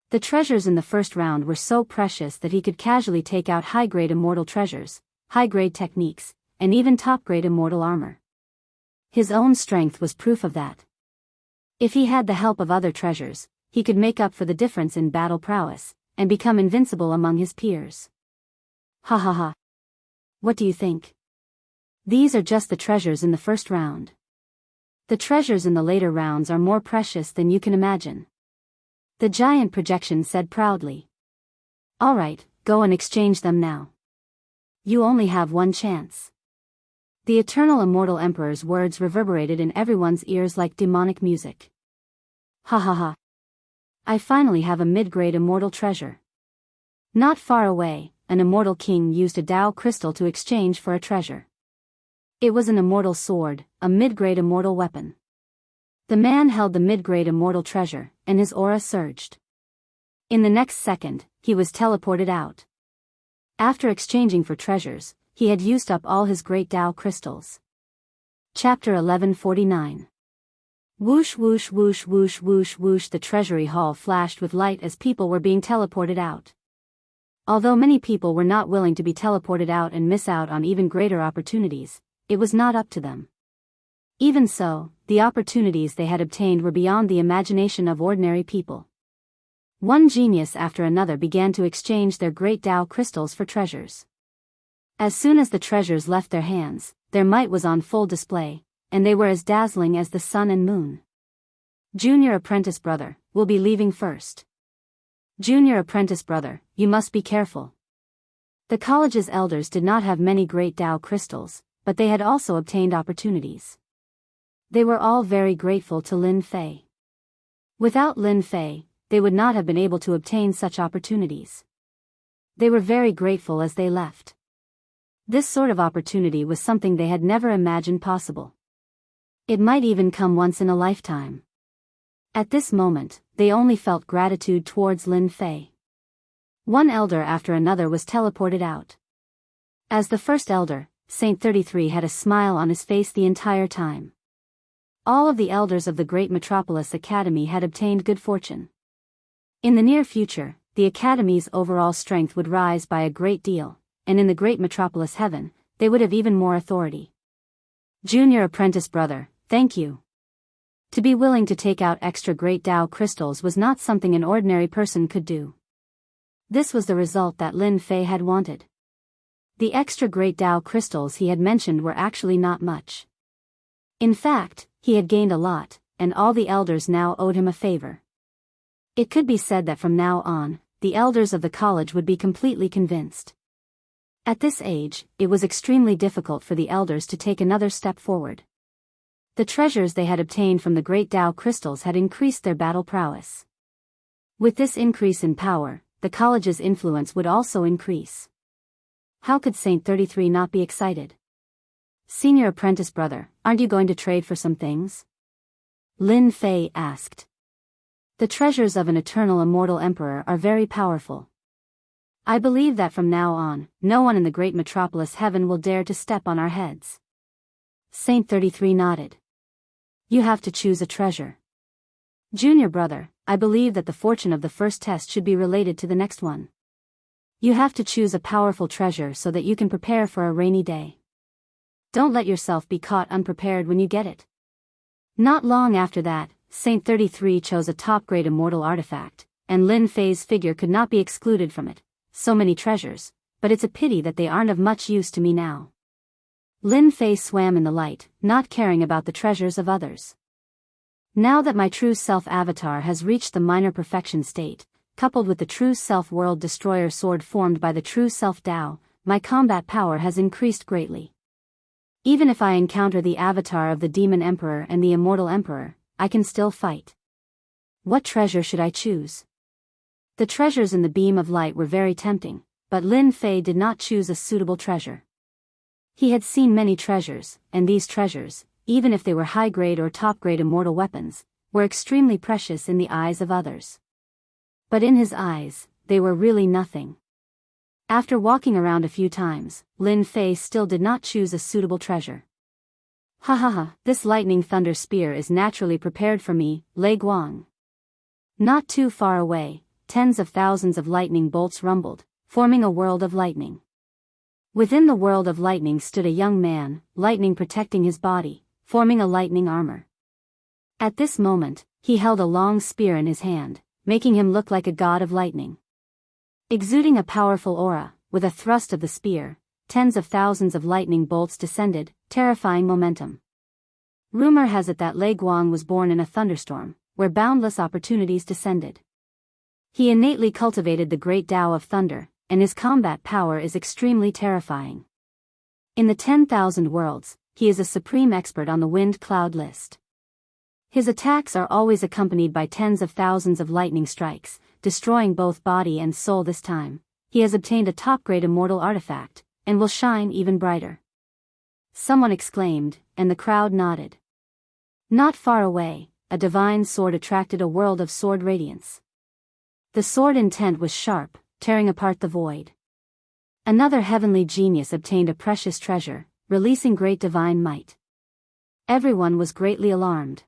The treasures in the first round were so precious that he could casually take out high-grade immortal treasures, high-grade techniques, and even top-grade immortal armor. His own strength was proof of that. If he had the help of other treasures, he could make up for the difference in battle prowess, and become invincible among his peers. Ha ha ha. What do you think? These are just the treasures in the first round. The treasures in the later rounds are more precious than you can imagine. The giant projection said proudly. All right, go and exchange them now. You only have one chance. The eternal immortal emperor's words reverberated in everyone's ears like demonic music. Ha ha ha. I finally have a mid-grade immortal treasure. Not far away, an immortal king used a Tao crystal to exchange for a treasure. It was an immortal sword, a mid-grade immortal weapon. The man held the mid-grade immortal treasure, and his aura surged. In the next second, he was teleported out. After exchanging for treasures, he had used up all his great Tao crystals. Chapter 1149. Whoosh whoosh whoosh whoosh whoosh whoosh, the treasury hall flashed with light as people were being teleported out. Although many people were not willing to be teleported out and miss out on even greater opportunities, it was not up to them. Even so, the opportunities they had obtained were beyond the imagination of ordinary people. One genius after another began to exchange their great Tao crystals for treasures. As soon as the treasures left their hands, their might was on full display, and they were as dazzling as the sun and moon. Junior apprentice brother, will be leaving first. Junior apprentice brother, you must be careful. The college's elders did not have many great Tao crystals, but they had also obtained opportunities. They were all very grateful to Lin Fei. Without Lin Fei, they would not have been able to obtain such opportunities. They were very grateful as they left. This sort of opportunity was something they had never imagined possible. It might even come once in a lifetime. At this moment, they only felt gratitude towards Lin Fei. One elder after another was teleported out. As the first elder, Saint 33 had a smile on his face the entire time. All of the elders of the great Metropolis Academy had obtained good fortune. In the near future, the Academy's overall strength would rise by a great deal, and in the great metropolis heaven, they would have even more authority. Junior apprentice brother, thank you. To be willing to take out extra great Tao crystals was not something an ordinary person could do. This was the result that Lin Fei had wanted. The extra great Tao crystals he had mentioned were actually not much. In fact, he had gained a lot, and all the elders now owed him a favor. It could be said that from now on, the elders of the college would be completely convinced. At this age, it was extremely difficult for the elders to take another step forward. The treasures they had obtained from the great Tao crystals had increased their battle prowess. With this increase in power, the college's influence would also increase. How could Saint 33 not be excited? Senior apprentice brother, aren't you going to trade for some things? Lin Fei asked. The treasures of an eternal immortal emperor are very powerful. I believe that from now on, no one in the great metropolis heaven will dare to step on our heads. Saint 33 nodded. You have to choose a treasure. Junior brother, I believe that the fortune of the first test should be related to the next one. You have to choose a powerful treasure so that you can prepare for a rainy day. Don't let yourself be caught unprepared when you get it. Not long after that, Saint 33 chose a top-grade immortal artifact, and Lin Fei's figure could not be excluded from it. So many treasures, but it's a pity that they aren't of much use to me now. Lin Fei swam in the light, not caring about the treasures of others. Now that my true self avatar has reached the minor perfection state, coupled with the true self world destroyer sword formed by the true self Tao, my combat power has increased greatly. Even if I encounter the avatar of the demon emperor and the immortal emperor, I can still fight. What treasure should I choose? The treasures in the beam of light were very tempting, but Lin Fei did not choose a suitable treasure. He had seen many treasures, and these treasures, even if they were high-grade or top-grade immortal weapons, were extremely precious in the eyes of others. But in his eyes, they were really nothing. After walking around a few times, Lin Fei still did not choose a suitable treasure. Ha ha ha, this lightning thunder spear is naturally prepared for me, Lei Guang. Not too far away, tens of thousands of lightning bolts rumbled, forming a world of lightning. Within the world of lightning stood a young man, lightning protecting his body, forming a lightning armor. At this moment, he held a long spear in his hand, making him look like a god of lightning. Exuding a powerful aura, with a thrust of the spear, tens of thousands of lightning bolts descended, terrifying momentum. Rumor has it that Lei Guang was born in a thunderstorm, where boundless opportunities descended. He innately cultivated the great Tao of thunder, and his combat power is extremely terrifying. In the 10,000 worlds, he is a supreme expert on the wind cloud list. His attacks are always accompanied by tens of thousands of lightning strikes, destroying both body and soul. This time, he has obtained a top-grade immortal artifact, and will shine even brighter. Someone exclaimed, and the crowd nodded. Not far away, a divine sword attracted a world of sword radiance. The sword intent was sharp, tearing apart the void. Another heavenly genius obtained a precious treasure, releasing great divine might. Everyone was greatly alarmed.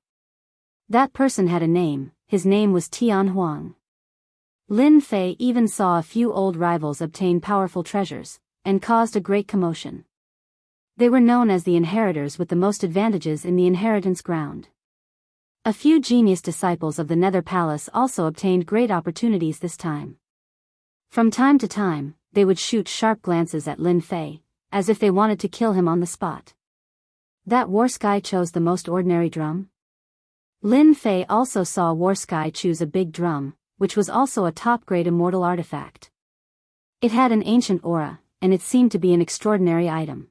That person had a name, his name was Tian Huang. Lin Fei even saw a few old rivals obtain powerful treasures, and caused a great commotion. They were known as the inheritors with the most advantages in the inheritance ground. A few genius disciples of the Nether Palace also obtained great opportunities this time. From time to time, they would shoot sharp glances at Lin Fei, as if they wanted to kill him on the spot. That War Sky chose the most ordinary drum? Lin Fei also saw War Sky choose a big drum, which was also a top-grade immortal artifact. It had an ancient aura, and it seemed to be an extraordinary item.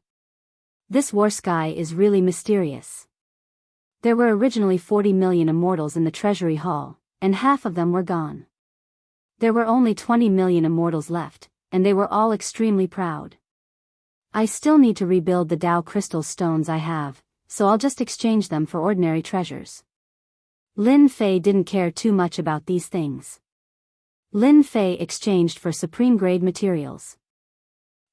This War Sky is really mysterious. There were originally 40 million immortals in the Treasury Hall, and half of them were gone. There were only 20 million immortals left, and they were all extremely proud. I still need to rebuild the Tao crystal stones I have, so I'll just exchange them for ordinary treasures. Lin Fei didn't care too much about these things. Lin Fei exchanged for supreme-grade materials.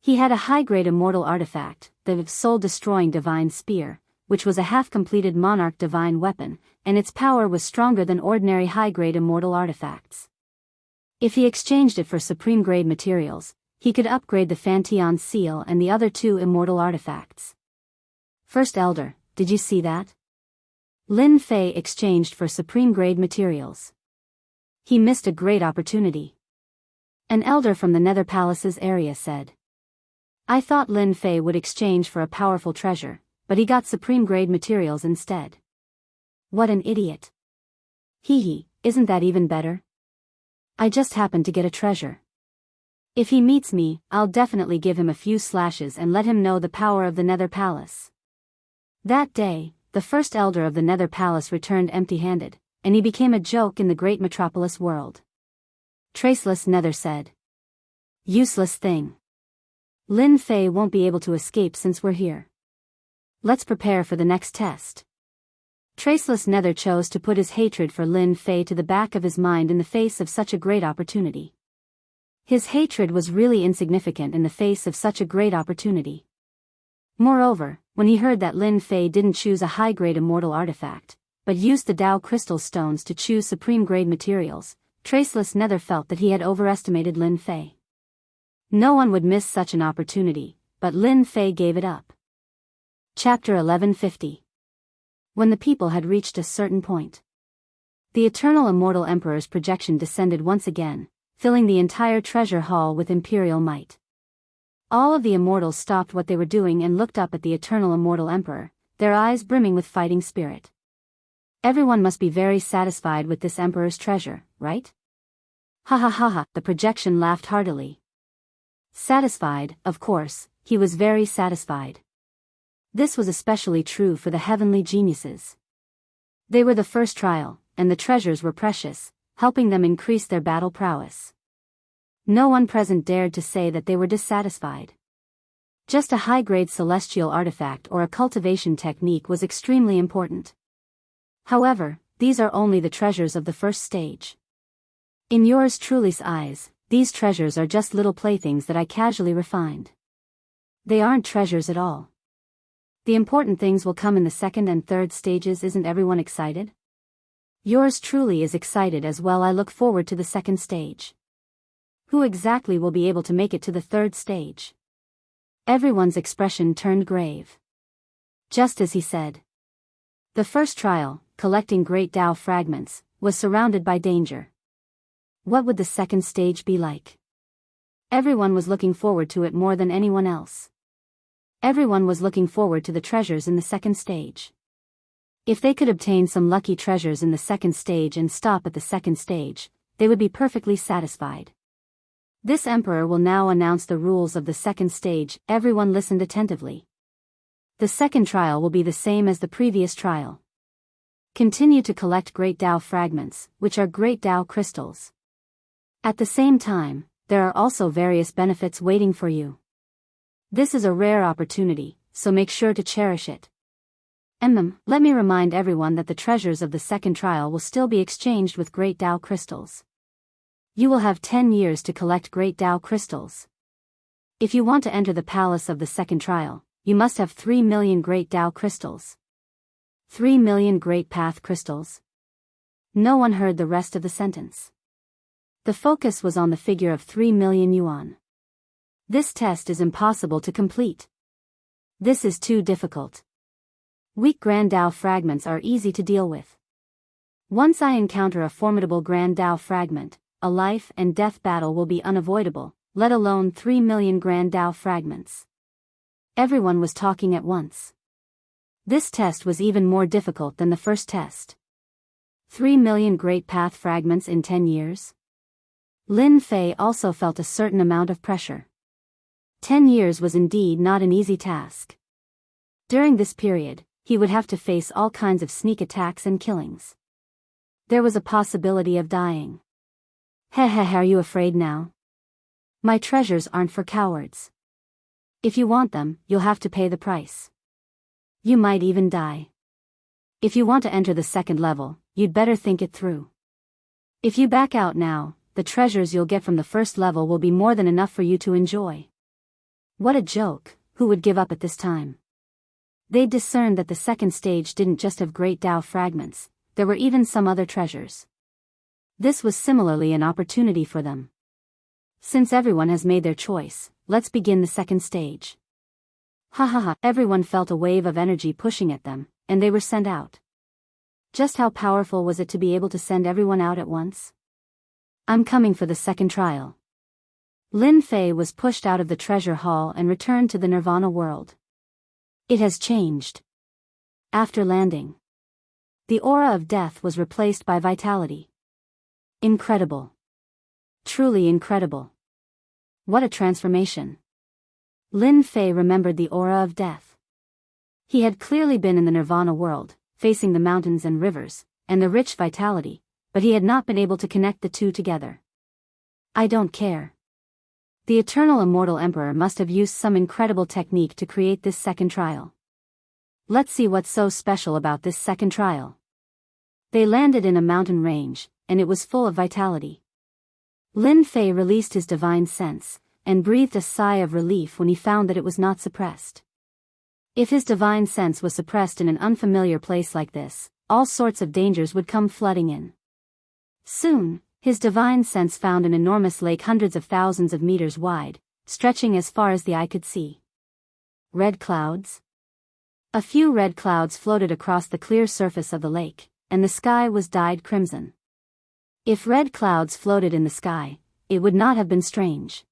He had a high-grade immortal artifact, the soul-destroying divine spear, which was a half-completed monarch divine weapon, and its power was stronger than ordinary high-grade immortal artifacts. If he exchanged it for supreme-grade materials, he could upgrade the Fanteon seal and the other two immortal artifacts. First Elder, did you see that? Lin Fei exchanged for supreme-grade materials. He missed a great opportunity. An elder from the Nether Palace's area said. I thought Lin Fei would exchange for a powerful treasure, but he got supreme-grade materials instead. What an idiot. Hee, isn't that even better? I just happened to get a treasure. If he meets me, I'll definitely give him a few slashes and let him know the power of the Nether Palace. That day, the first elder of the Nether Palace returned empty-handed, and he became a joke in the great metropolis world. Traceless Nether said. Useless thing. Lin Fei won't be able to escape since we're here. Let's prepare for the next test. Traceless Nether chose to put his hatred for Lin Fei to the back of his mind in the face of such a great opportunity. His hatred was really insignificant in the face of such a great opportunity. Moreover, when he heard that Lin Fei didn't choose a high-grade immortal artifact, but used the Dao crystal stones to choose supreme-grade materials, Traceless Nether felt that he had overestimated Lin Fei. No one would miss such an opportunity, but Lin Fei gave it up. Chapter 1150. When the people had reached a certain point, the Eternal Immortal Emperor's projection descended once again, filling the entire treasure hall with imperial might. All of the immortals stopped what they were doing and looked up at the Eternal Immortal Emperor, their eyes brimming with fighting spirit. Everyone must be very satisfied with this emperor's treasure, right? Ha ha ha ha, the projection laughed heartily. Satisfied, of course, he was very satisfied. This was especially true for the heavenly geniuses. They were the first trial, and the treasures were precious, helping them increase their battle prowess. No one present dared to say that they were dissatisfied. Just a high-grade celestial artifact or a cultivation technique was extremely important. However, these are only the treasures of the first stage. In yours truly's eyes, these treasures are just little playthings that I casually refined. They aren't treasures at all. The important things will come in the second and third stages. Isn't everyone excited? Yours truly is excited as well. I look forward to the second stage. Who exactly will be able to make it to the third stage? Everyone's expression turned grave. Just as he said. The first trial, collecting great Dao fragments, was surrounded by danger. What would the second stage be like? Everyone was looking forward to it more than anyone else. Everyone was looking forward to the treasures in the second stage. If they could obtain some lucky treasures in the second stage and stop at the second stage, they would be perfectly satisfied. This emperor will now announce the rules of the second stage. Everyone listened attentively. The second trial will be the same as the previous trial. Continue to collect great Dao fragments, which are great Dao crystals. At the same time, there are also various benefits waiting for you. This is a rare opportunity, so make sure to cherish it. Let me remind everyone that the treasures of the second trial will still be exchanged with great Dao crystals. You will have 10 years to collect great Dao crystals. If you want to enter the palace of the second trial, you must have 3 million great Dao crystals. 3 million great path crystals. No one heard the rest of the sentence. The focus was on the figure of 3 million yuan. This test is impossible to complete. This is too difficult. Weak Grand Dao fragments are easy to deal with. Once I encounter a formidable Grand Dao fragment, a life and death battle will be unavoidable, let alone 3 million Grand Dao fragments. Everyone was talking at once. This test was even more difficult than the first test. 3 million Great Path fragments in 10 years? Lin Fei also felt a certain amount of pressure. 10 years was indeed not an easy task. During this period, he would have to face all kinds of sneak attacks and killings. There was a possibility of dying. Are you afraid now? My treasures aren't for cowards. If you want them, you'll have to pay the price. You might even die. If you want to enter the second level, you'd better think it through. If you back out now, the treasures you'll get from the first level will be more than enough for you to enjoy. What a joke, who would give up at this time? They discerned that the second stage didn't just have great Dao fragments, there were even some other treasures. This was similarly an opportunity for them. Since everyone has made their choice, let's begin the second stage. Ha ha ha, everyone felt a wave of energy pushing at them, and they were sent out. Just how powerful was it to be able to send everyone out at once? I'm coming for the second trial. Lin Fei was pushed out of the treasure hall and returned to the Nirvana world. It has changed. After landing, the aura of death was replaced by vitality. Incredible. Truly incredible. What a transformation. Lin Fei remembered the aura of death. He had clearly been in the Nirvana world, facing the mountains and rivers, and the rich vitality, but he had not been able to connect the two together. I don't care. The eternal immortal emperor must have used some incredible technique to create this second trial. Let's see what's so special about this second trial. They landed in a mountain range, and it was full of vitality. Lin Fei released his divine sense, and breathed a sigh of relief when he found that it was not suppressed. If his divine sense was suppressed in an unfamiliar place like this, all sorts of dangers would come flooding in. Soon, his divine sense found an enormous lake hundreds of thousands of meters wide, stretching as far as the eye could see. Red clouds? A few red clouds floated across the clear surface of the lake, and the sky was dyed crimson. If red clouds floated in the sky, it would not have been strange.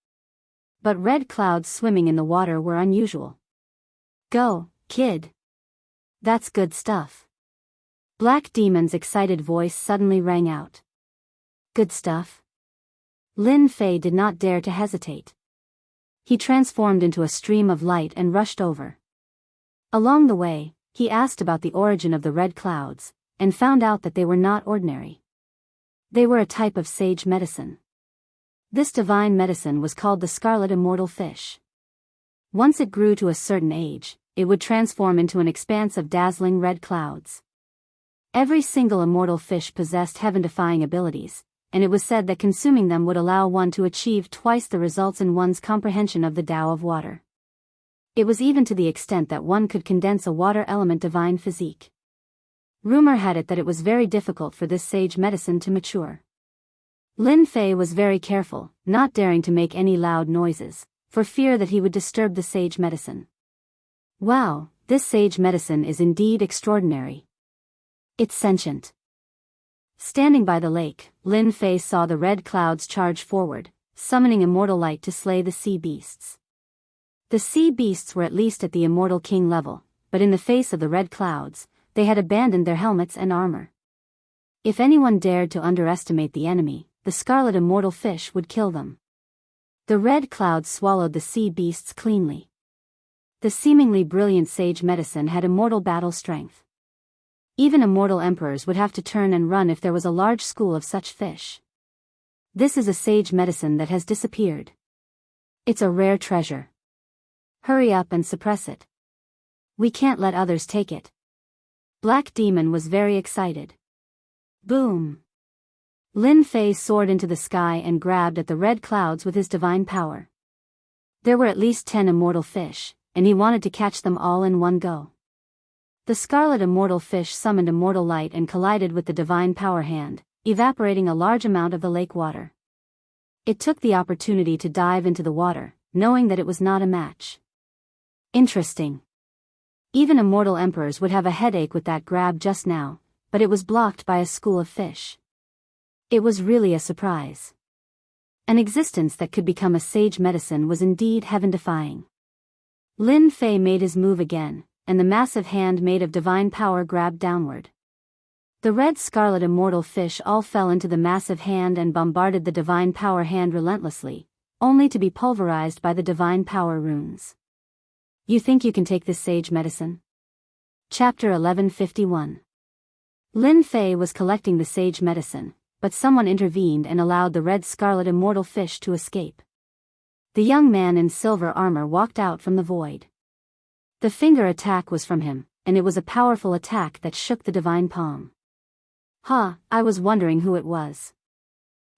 But red clouds swimming in the water were unusual. Go, kid. That's good stuff. Black Demon's excited voice suddenly rang out. Good stuff? Lin Fei did not dare to hesitate. He transformed into a stream of light and rushed over. Along the way, he asked about the origin of the red clouds, and found out that they were not ordinary. They were a type of sage medicine. This divine medicine was called the scarlet immortal fish. Once it grew to a certain age, it would transform into an expanse of dazzling red clouds. Every single immortal fish possessed heaven-defying abilities, and it was said that consuming them would allow one to achieve twice the results in one's comprehension of the Tao of water. It was even to the extent that one could condense a water element divine physique. Rumor had it that it was very difficult for this sage medicine to mature. Lin Fei was very careful, not daring to make any loud noises, for fear that he would disturb the sage medicine. Wow, this sage medicine is indeed extraordinary. It's sentient. Standing by the lake, Lin Fei saw the red clouds charge forward, summoning immortal light to slay the sea beasts. The sea beasts were at least at the immortal king level, but in the face of the red clouds, they had abandoned their helmets and armor. If anyone dared to underestimate the enemy, the scarlet immortal fish would kill them. The red clouds swallowed the sea beasts cleanly. The seemingly brilliant sage medicine had immortal battle strength. Even immortal emperors would have to turn and run if there was a large school of such fish. This is a sage medicine that has disappeared. It's a rare treasure. Hurry up and suppress it. We can't let others take it. Black Demon was very excited. Boom! Lin Fei soared into the sky and grabbed at the red clouds with his divine power. There were at least 10 immortal fish, and he wanted to catch them all in one go. The scarlet immortal fish summoned immortal light and collided with the divine power hand, evaporating a large amount of the lake water. It took the opportunity to dive into the water, knowing that it was not a match. Interesting. Even immortal emperors would have a headache with that grab just now, but it was blocked by a school of fish. It was really a surprise. An existence that could become a sage medicine was indeed heaven-defying. Lin Fei made his move again, and the massive hand made of divine power grabbed downward. The red scarlet immortal fish all fell into the massive hand and bombarded the divine power hand relentlessly, only to be pulverized by the divine power runes. You think you can take this sage medicine? Chapter 1151. Lin Fei was collecting the sage medicine, but someone intervened and allowed the red scarlet immortal fish to escape. The young man in silver armor walked out from the void. The finger attack was from him, and it was a powerful attack that shook the divine palm. I was wondering who it was.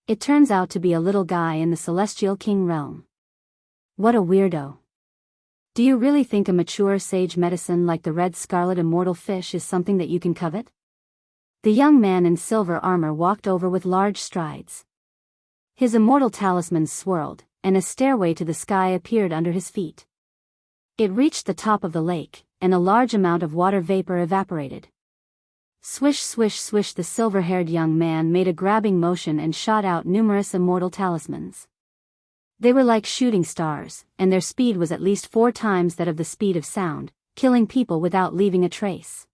It turns out to be a little guy in the Celestial King realm. What a weirdo. Do you really think a mature sage medicine like the red scarlet immortal fish is something that you can covet? The young man in silver armor walked over with large strides. His immortal talismans swirled, and a stairway to the sky appeared under his feet. It reached the top of the lake, and a large amount of water vapor evaporated. Swish swish swish, the silver-haired young man made a grabbing motion and shot out numerous immortal talismans. They were like shooting stars, and their speed was at least 4 times that of the speed of sound, killing people without leaving a trace.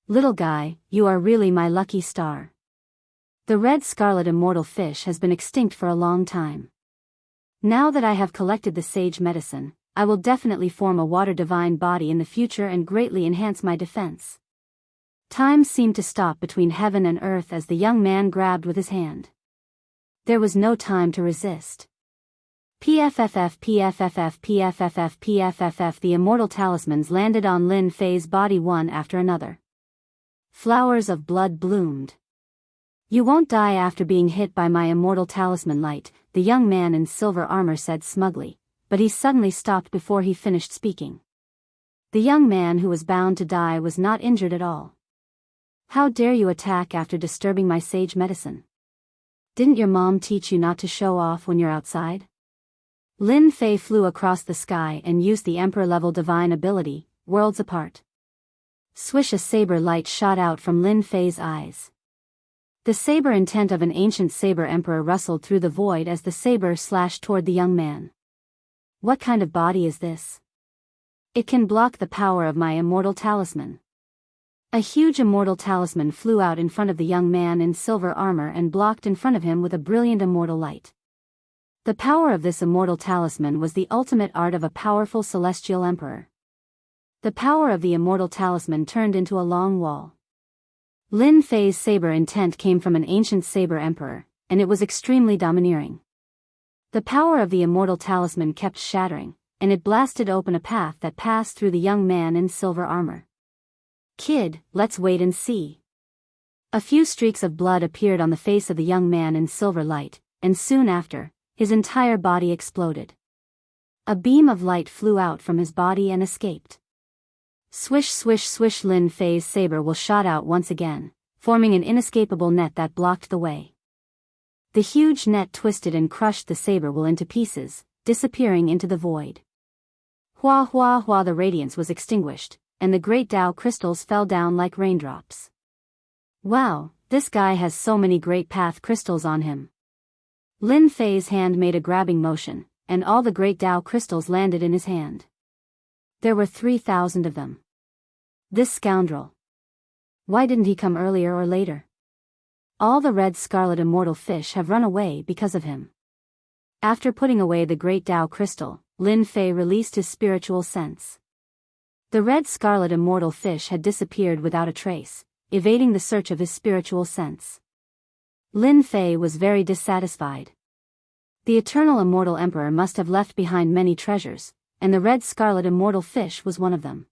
Little guy, you are really my lucky star. The red scarlet immortal fish has been extinct for a long time. Now that I have collected the sage medicine, I will definitely form a water divine body in the future and greatly enhance my defense. Time seemed to stop between heaven and earth as the young man grabbed with his hand. There was no time to resist. PFFF PFFF PFFF PFFF. The immortal talismans landed on Lin Fei's body one after another. Flowers of blood bloomed. You won't die after being hit by my immortal talisman light, the young man in silver armor said smugly, but he suddenly stopped before he finished speaking. The young man who was bound to die was not injured at all. How dare you attack after disturbing my sage medicine? Didn't your mom teach you not to show off when you're outside? Lin Fei flew across the sky and used the emperor-level divine ability, Worlds Apart. Swish, a saber light shot out from Lin Fei's eyes. The saber intent of an ancient saber emperor rustled through the void as the saber slashed toward the young man. What kind of body is this? It can block the power of my immortal talisman. A huge immortal talisman flew out in front of the young man in silver armor and blocked in front of him with a brilliant immortal light. The power of this immortal talisman was the ultimate art of a powerful celestial emperor. The power of the immortal talisman turned into a long wall. Lin Fei's saber intent came from an ancient saber emperor, and it was extremely domineering. The power of the immortal talisman kept shattering, and it blasted open a path that passed through the young man in silver armor. Kid, let's wait and see. A few streaks of blood appeared on the face of the young man in silver light, and soon after, his entire body exploded. A beam of light flew out from his body and escaped. Swish swish swish, Lin Fei's saber will shot out once again, forming an inescapable net that blocked the way. The huge net twisted and crushed the saber will into pieces, disappearing into the void. Hua hua hua, the radiance was extinguished, and the great Tao crystals fell down like raindrops. Wow, this guy has so many great path crystals on him. Lin Fei's hand made a grabbing motion, and all the great Tao crystals landed in his hand. There were 3,000 of them. This scoundrel. Why didn't he come earlier or later? All the red scarlet immortal fish have run away because of him. After putting away the great Tao crystal, Lin Fei released his spiritual sense. The red scarlet immortal fish had disappeared without a trace, evading the search of his spiritual sense. Lin Fei was very dissatisfied. The eternal immortal emperor must have left behind many treasures, and the red scarlet immortal fish was one of them.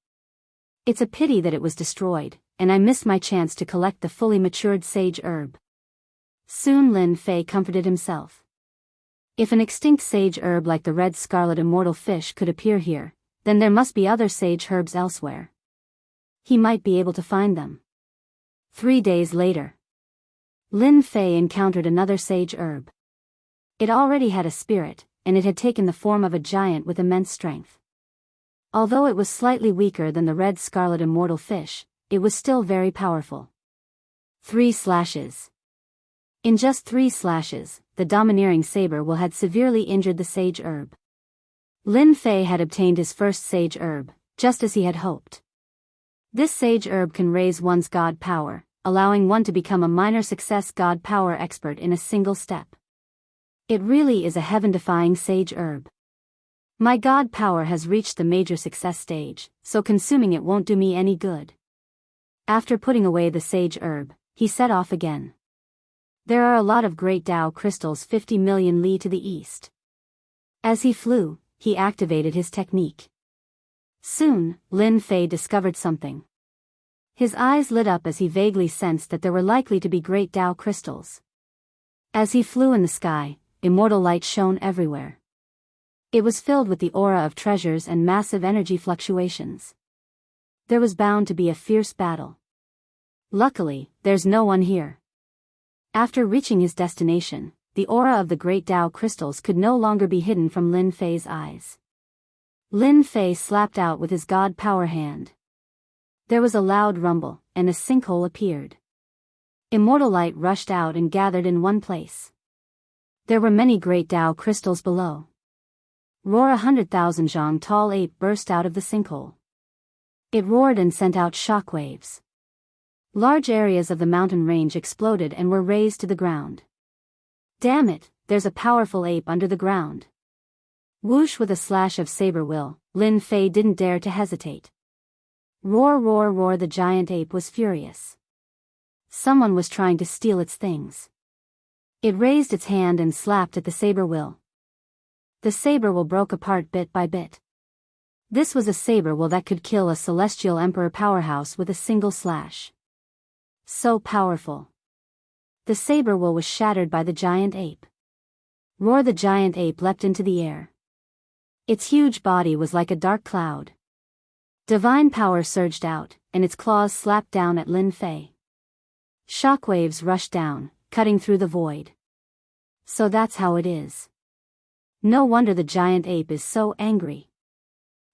It's a pity that it was destroyed, and I missed my chance to collect the fully matured sage herb. Soon Lin Fei comforted himself. If an extinct sage herb like the red scarlet immortal fish could appear here, then there must be other sage herbs elsewhere. He might be able to find them. 3 days later, Lin Fei encountered another sage herb. It already had a spirit, and it had taken the form of a giant with immense strength. Although it was slightly weaker than the red scarlet immortal fish, it was still very powerful. 3 slashes. In just 3 slashes, the domineering saber will had severely injured the sage herb. Lin Fei had obtained his first sage herb, just as he had hoped. This sage herb can raise one's god power, allowing one to become a minor success god power expert in a single step. It really is a heaven-defying sage herb. My god power has reached the major success stage, so consuming it won't do me any good. After putting away the sage herb, he set off again. There are a lot of great Tao crystals 50 million li to the east. As he flew, he activated his technique. Soon, Lin Fei discovered something. His eyes lit up as he vaguely sensed that there were likely to be great Tao crystals. As he flew in the sky, immortal light shone everywhere. It was filled with the aura of treasures and massive energy fluctuations. There was bound to be a fierce battle. Luckily, there's no one here. After reaching his destination, the aura of the great Tao crystals could no longer be hidden from Lin Fei's eyes. Lin Fei slapped out with his god power hand. There was a loud rumble, and a sinkhole appeared. Immortal light rushed out and gathered in one place. There were many great Tao crystals below. Roar 100,000 zhang tall ape burst out of the sinkhole. It roared and sent out shockwaves. Large areas of the mountain range exploded and were razed to the ground. Damn it, there's a powerful ape under the ground. Whoosh with a slash of saber will, Lin Fei didn't dare to hesitate. Roar roar roar, the giant ape was furious. Someone was trying to steal its things. It raised its hand and slapped at the saber will. The saber will broke apart bit by bit. This was a saber will that could kill a celestial emperor powerhouse with a single slash. So powerful. The saber will was shattered by the giant ape. Roar, the giant ape leapt into the air. Its huge body was like a dark cloud. Divine power surged out, and its claws slapped down at Lin Fei. Shockwaves rushed down, cutting through the void. So that's how it is. No wonder the giant ape is so angry.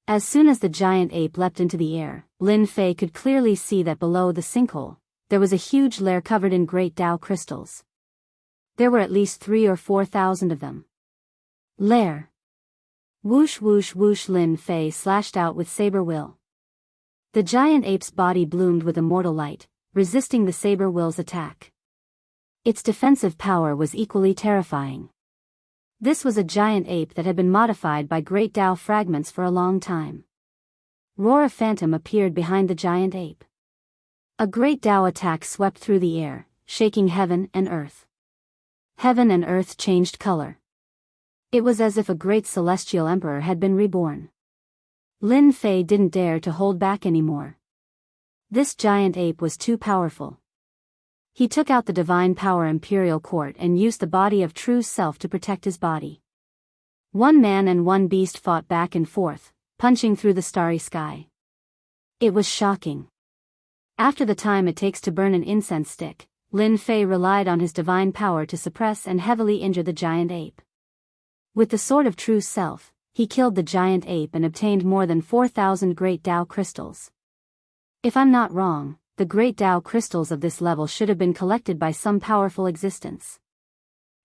As soon as the giant ape leapt into the air, Lin Fei could clearly see that below the sinkhole, there was a huge lair covered in great Tao crystals. There were at least 3,000 or 4,000 of them. Lair. Whoosh whoosh whoosh, Lin Fei slashed out with saber will. The giant ape's body bloomed with immortal light, resisting the saber will's attack. Its defensive power was equally terrifying. This was a giant ape that had been modified by great Tao fragments for a long time. Roar, a phantom appeared behind the giant ape. A great Tao attack swept through the air, shaking heaven and earth. Heaven and earth changed color. It was as if a great celestial emperor had been reborn. Lin Fei didn't dare to hold back anymore. This giant ape was too powerful. He took out the divine power imperial court and used the body of true self to protect his body. One man and one beast fought back and forth, punching through the starry sky. It was shocking. After the time it takes to burn an incense stick, Lin Fei relied on his divine power to suppress and heavily injure the giant ape. With the sword of true self, he killed the giant ape and obtained more than 4,000 great Tao crystals. If I'm not wrong, the great Tao crystals of this level should have been collected by some powerful existence.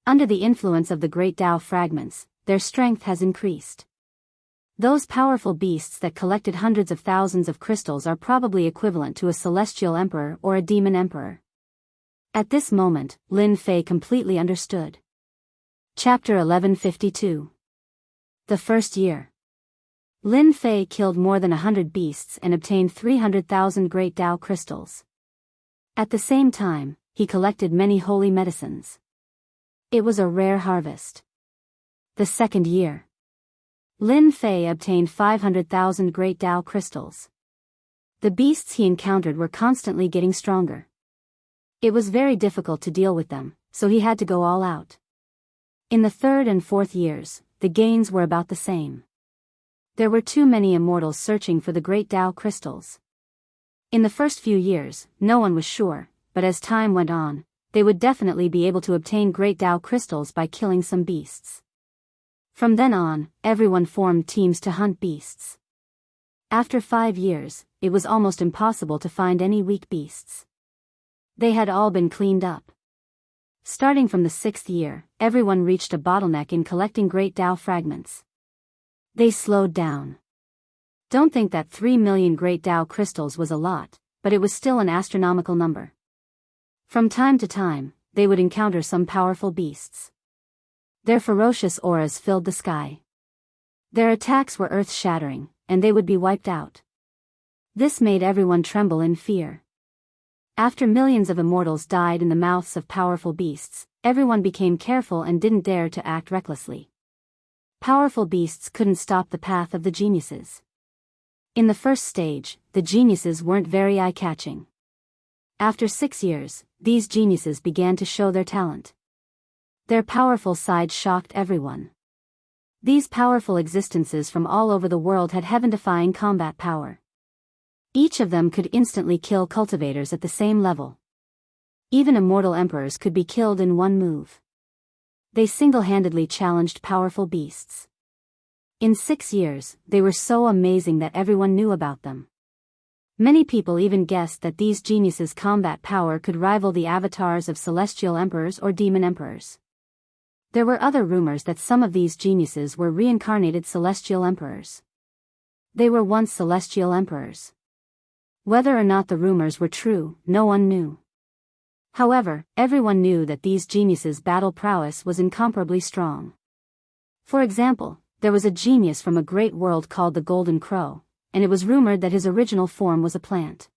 Under the influence of the great Tao fragments, their strength has increased. Those powerful beasts that collected hundreds of thousands of crystals are probably equivalent to a celestial emperor or a demon emperor. At this moment, Lin Fei completely understood. Chapter 1152. The first year. Lin Fei killed more than 100 beasts and obtained 300,000 great Tao crystals. At the same time, he collected many holy medicines. It was a rare harvest. The second year. Lin Fei obtained 500,000 great Tao crystals. The beasts he encountered were constantly getting stronger. It was very difficult to deal with them, so he had to go all out. In the third and fourth years, the gains were about the same. There were too many immortals searching for the great Tao crystals. In the first few years, no one was sure, but as time went on, they would definitely be able to obtain great Tao crystals by killing some beasts. From then on, everyone formed teams to hunt beasts. After 5 years, it was almost impossible to find any weak beasts. They had all been cleaned up. Starting from the 6th year, everyone reached a bottleneck in collecting great Tao fragments. They slowed down. Don't think that 3 million great Tao crystals was a lot, but it was still an astronomical number. From time to time, they would encounter some powerful beasts. Their ferocious auras filled the sky. Their attacks were earth-shattering, and they would be wiped out. This made everyone tremble in fear. After millions of immortals died in the mouths of powerful beasts, everyone became careful and didn't dare to act recklessly. Powerful beasts couldn't stop the path of the geniuses. In the first stage, the geniuses weren't very eye-catching. After 6 years, these geniuses began to show their talent. Their powerful side shocked everyone. These powerful existences from all over the world had heaven-defying combat power. Each of them could instantly kill cultivators at the same level. Even immortal emperors could be killed in one move. They single-handedly challenged powerful beasts. In 6 years, they were so amazing that everyone knew about them. Many people even guessed that these geniuses' combat power could rival the avatars of celestial emperors or demon emperors. There were other rumors that some of these geniuses were reincarnated celestial emperors. They were once celestial emperors. Whether or not the rumors were true, no one knew. However, everyone knew that these geniuses' battle prowess was incomparably strong. For example, there was a genius from a great world called the Golden Crow, and it was rumored that his original form was a plant.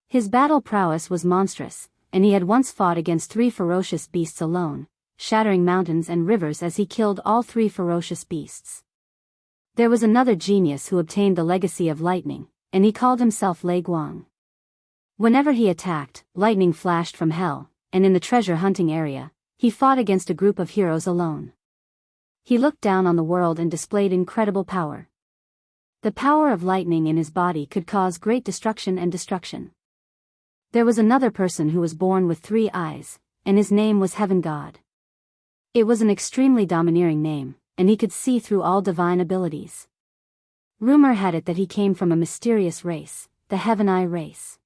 His battle prowess was monstrous, and he had once fought against 3 ferocious beasts alone, shattering mountains and rivers as he killed all 3 ferocious beasts. There was another genius who obtained the legacy of lightning, and he called himself Lei Guang. Whenever he attacked, lightning flashed from hell, and in the treasure hunting area, he fought against a group of heroes alone. He looked down on the world and displayed incredible power. The power of lightning in his body could cause great destruction and destruction. There was another person who was born with 3 eyes, and his name was Heaven God. It was an extremely domineering name, and he could see through all divine abilities. Rumor had it that he came from a mysterious race, the Heaven Eye race.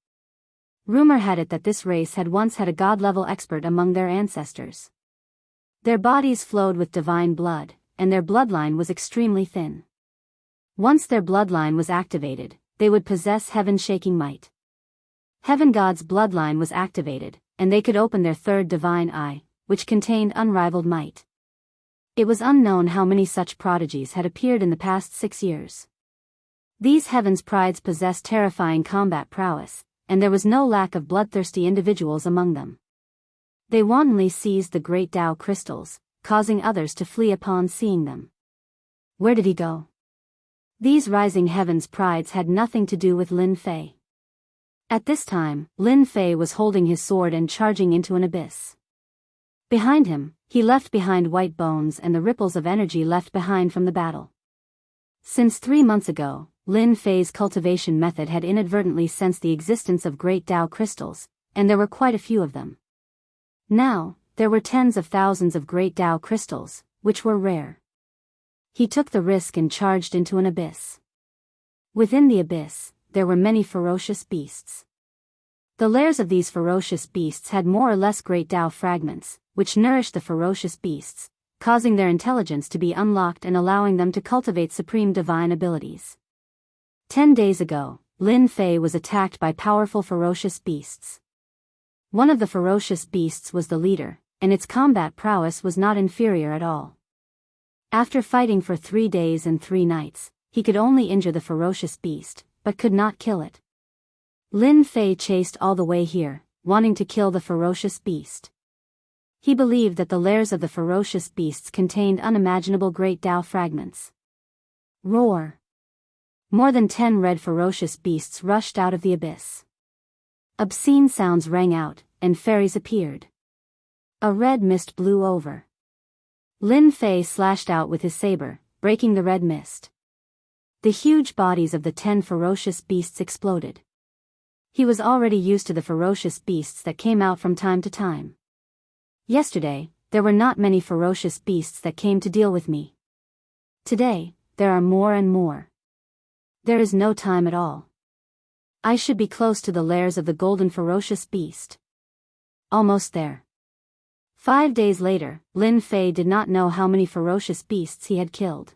Rumor had it that this race had once had a god-level expert among their ancestors. Their bodies flowed with divine blood, and their bloodline was extremely thin. Once their bloodline was activated, they would possess heaven-shaking might. Heaven God's bloodline was activated, and they could open their 3rd divine eye, which contained unrivaled might. It was unknown how many such prodigies had appeared in the past 6 years. These heaven's prides possessed terrifying combat prowess, and there was no lack of bloodthirsty individuals among them. They wantonly seized the great Tao crystals, causing others to flee upon seeing them. Where did he go? These rising heavens' prides had nothing to do with Lin Fei. At this time, Lin Fei was holding his sword and charging into an abyss. Behind him, he left behind white bones and the ripples of energy left behind from the battle. Since 3 months ago, Lin Fei's cultivation method had inadvertently sensed the existence of great Tao crystals, and there were quite a few of them. Now, there were tens of thousands of great Tao crystals, which were rare. He took the risk and charged into an abyss. Within the abyss, there were many ferocious beasts. The lairs of these ferocious beasts had more or less great Tao fragments, which nourished the ferocious beasts, causing their intelligence to be unlocked and allowing them to cultivate supreme divine abilities. 10 days ago, Lin Fei was attacked by powerful ferocious beasts. One of the ferocious beasts was the leader, and its combat prowess was not inferior at all. After fighting for 3 days and 3 nights, he could only injure the ferocious beast, but could not kill it. Lin Fei chased all the way here, wanting to kill the ferocious beast. He believed that the lairs of the ferocious beasts contained unimaginable great Tao fragments. Roar! More than 10 red ferocious beasts rushed out of the abyss. Obscene sounds rang out, and fairies appeared. A red mist blew over. Lin Fei slashed out with his saber, breaking the red mist. The huge bodies of the 10 ferocious beasts exploded. He was already used to the ferocious beasts that came out from time to time. Yesterday, there were not many ferocious beasts that came to deal with me. Today, there are more and more. There is no time at all. I should be close to the lairs of the golden ferocious beast. Almost there. 5 days later, Lin Fei did not know how many ferocious beasts he had killed.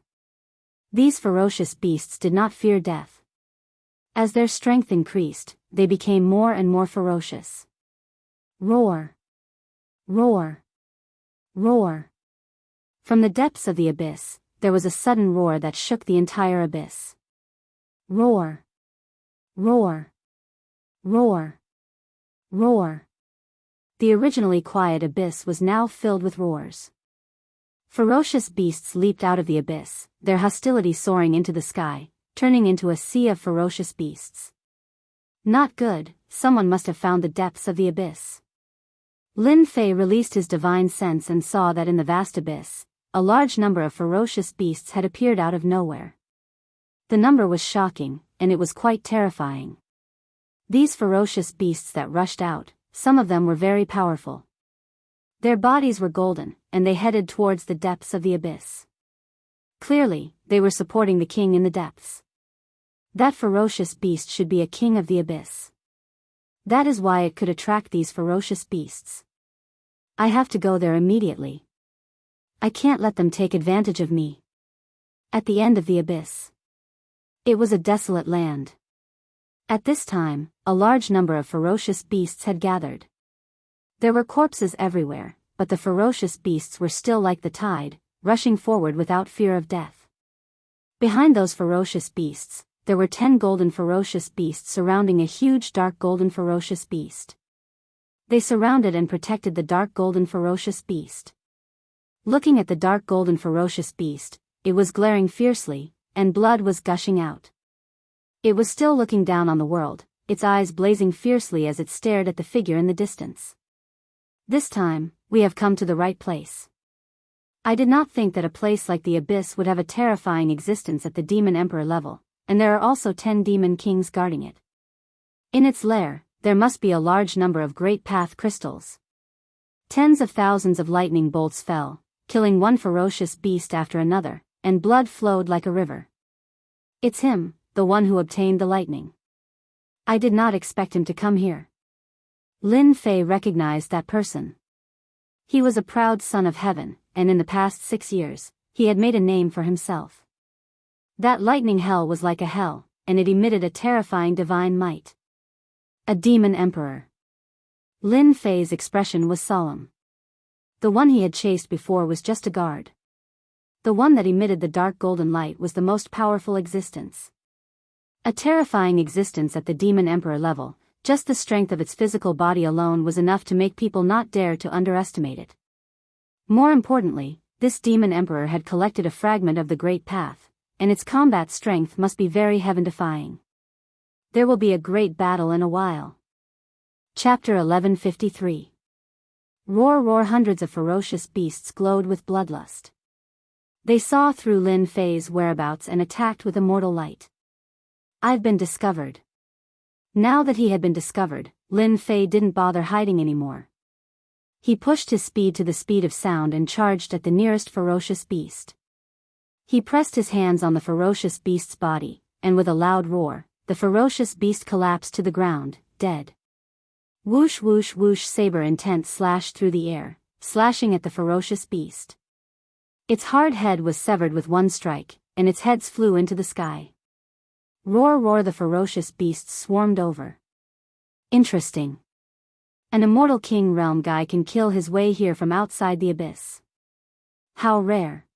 These ferocious beasts did not fear death. As their strength increased, they became more and more ferocious. Roar! Roar! Roar! From the depths of the abyss, there was a sudden roar that shook the entire abyss. Roar! Roar! Roar! Roar! The originally quiet abyss was now filled with roars. Ferocious beasts leaped out of the abyss, their hostility soaring into the sky, turning into a sea of ferocious beasts. Not good, someone must have found the depths of the abyss. Lin Fei released his divine sense and saw that in the vast abyss, a large number of ferocious beasts had appeared out of nowhere. The number was shocking, and it was quite terrifying. These ferocious beasts that rushed out, some of them were very powerful. Their bodies were golden, and they headed towards the depths of the abyss. Clearly, they were supporting the king in the depths. That ferocious beast should be a king of the abyss. That is why it could attract these ferocious beasts. I have to go there immediately. I can't let them take advantage of me. At the end of the abyss. It was a desolate land. At this time, a large number of ferocious beasts had gathered. There were corpses everywhere, but the ferocious beasts were still like the tide, rushing forward without fear of death. Behind those ferocious beasts, there were 10 golden ferocious beasts surrounding a huge dark golden ferocious beast. They surrounded and protected the dark golden ferocious beast. Looking at the dark golden ferocious beast, it was glaring fiercely, and blood was gushing out. It was still looking down on the world, its eyes blazing fiercely as it stared at the figure in the distance. This time, we have come to the right place. I did not think that a place like the abyss would have a terrifying existence at the demon emperor level, and there are also 10 demon kings guarding it. In its lair, there must be a large number of great path crystals. Tens of thousands of lightning bolts fell, killing one ferocious beast after another, and blood flowed like a river. It's him, the one who obtained the lightning. I did not expect him to come here. Lin Fei recognized that person. He was a proud son of heaven, and in the past 6 years, he had made a name for himself. That lightning hell was like a hell, and it emitted a terrifying divine might. A demon emperor. Lin Fei's expression was solemn. The one he had chased before was just a guard. The one that emitted the dark golden light was the most powerful existence. A terrifying existence at the demon emperor level, just the strength of its physical body alone was enough to make people not dare to underestimate it. More importantly, this demon emperor had collected a fragment of the great path, and its combat strength must be very heaven-defying. There will be a great battle in a while. Chapter 1153. Roar roar. Hundreds of ferocious beasts glowed with bloodlust. They saw through Lin Fei's whereabouts and attacked with immortal light. I've been discovered. Now that he had been discovered, Lin Fei didn't bother hiding anymore. He pushed his speed to the speed of sound and charged at the nearest ferocious beast. He pressed his hands on the ferocious beast's body, and with a loud roar, the ferocious beast collapsed to the ground, dead. Whoosh whoosh whoosh. Saber intent slashed through the air, slashing at the ferocious beast. Its hard head was severed with one strike, and its heads flew into the sky. Roar roar. The ferocious beasts swarmed over. Interesting. An immortal king realm guy can kill his way here from outside the abyss. How rare.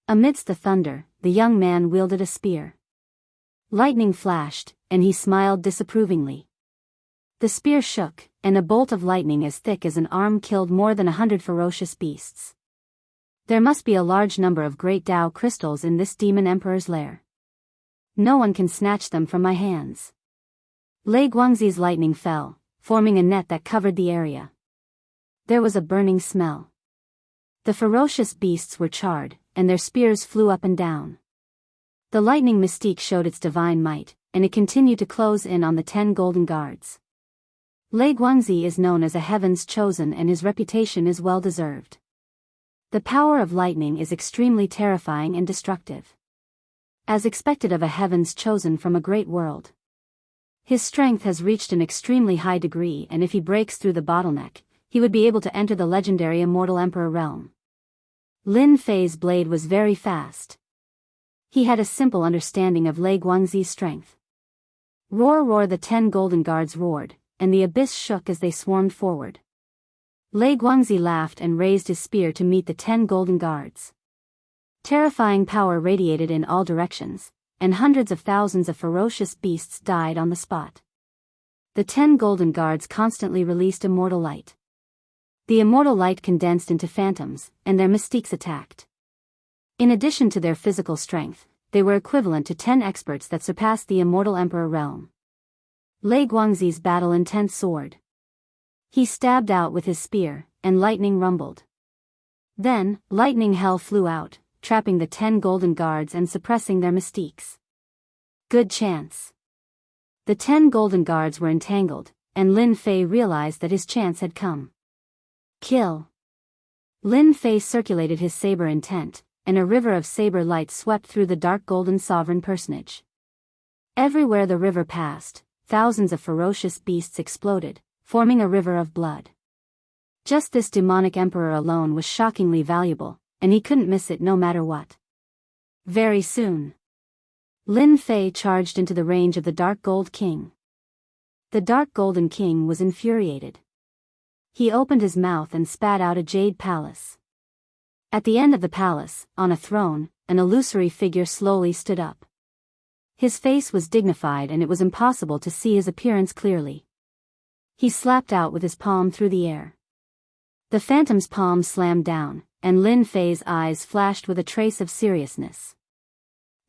Amidst the thunder, the young man wielded a spear. Lightning flashed, and he smiled disapprovingly. The spear shook, and a bolt of lightning as thick as an arm killed more than 100 ferocious beasts. There must be a large number of great Tao crystals in this demon emperor's lair. No one can snatch them from my hands. Lei Guangzi's lightning fell, forming a net that covered the area. There was a burning smell. The ferocious beasts were charred, and their spears flew up and down. The lightning mystique showed its divine might, and it continued to close in on the 10 golden guards. Lei Guangzi is known as a heaven's chosen, and his reputation is well deserved. The power of lightning is extremely terrifying and destructive. As expected of a heaven's chosen from a great world. His strength has reached an extremely high degree, and if he breaks through the bottleneck, he would be able to enter the legendary immortal emperor realm. Lin Fei's blade was very fast. He had a simple understanding of Lei Guangzi's strength. Roar roar. The 10 golden guards roared, and the abyss shook as they swarmed forward. Lei Guangzi laughed and raised his spear to meet the 10 golden guards. Terrifying power radiated in all directions, and hundreds of thousands of ferocious beasts died on the spot. The 10 golden guards constantly released immortal light. The immortal light condensed into phantoms, and their mystiques attacked. In addition to their physical strength, they were equivalent to 10 experts that surpassed the immortal emperor realm. Lei Guangzi's battle-intent soared. He stabbed out with his spear, and lightning rumbled. Then, lightning hell flew out, trapping the 10 golden guards and suppressing their mystiques. Good chance. The 10 golden guards were entangled, and Lin Fei realized that his chance had come. Kill. Lin Fei circulated his saber intent, and a river of saber light swept through the dark golden sovereign personage. Everywhere the river passed, thousands of ferocious beasts exploded, forming a river of blood. Just this demonic emperor alone was shockingly valuable, and he couldn't miss it no matter what. Very soon, Lin Fei charged into the range of the Dark Gold King. The Dark Golden King was infuriated. He opened his mouth and spat out a jade palace. At the end of the palace, on a throne, an illusory figure slowly stood up. His face was dignified and it was impossible to see his appearance clearly. He slapped out with his palm through the air. The phantom's palm slammed down, and Lin Fei's eyes flashed with a trace of seriousness.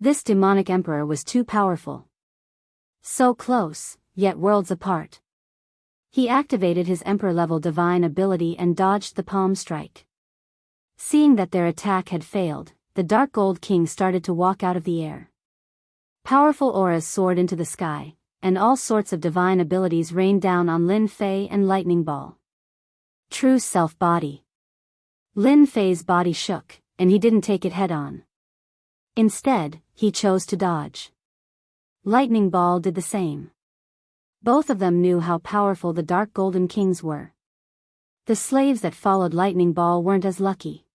This demonic emperor was too powerful. So close, yet worlds apart. He activated his emperor-level divine ability and dodged the palm strike. Seeing that their attack had failed, the Dark Gold King started to walk out of the air. Powerful auras soared into the sky, and all sorts of divine abilities rained down on Lin Fei and Lightning Ball. True self-body. Lin Fei's body shook, and he didn't take it head-on. Instead, he chose to dodge. Lightning Ball did the same. Both of them knew how powerful the Dark Golden Kings were. The slaves that followed Lightning Ball weren't as lucky.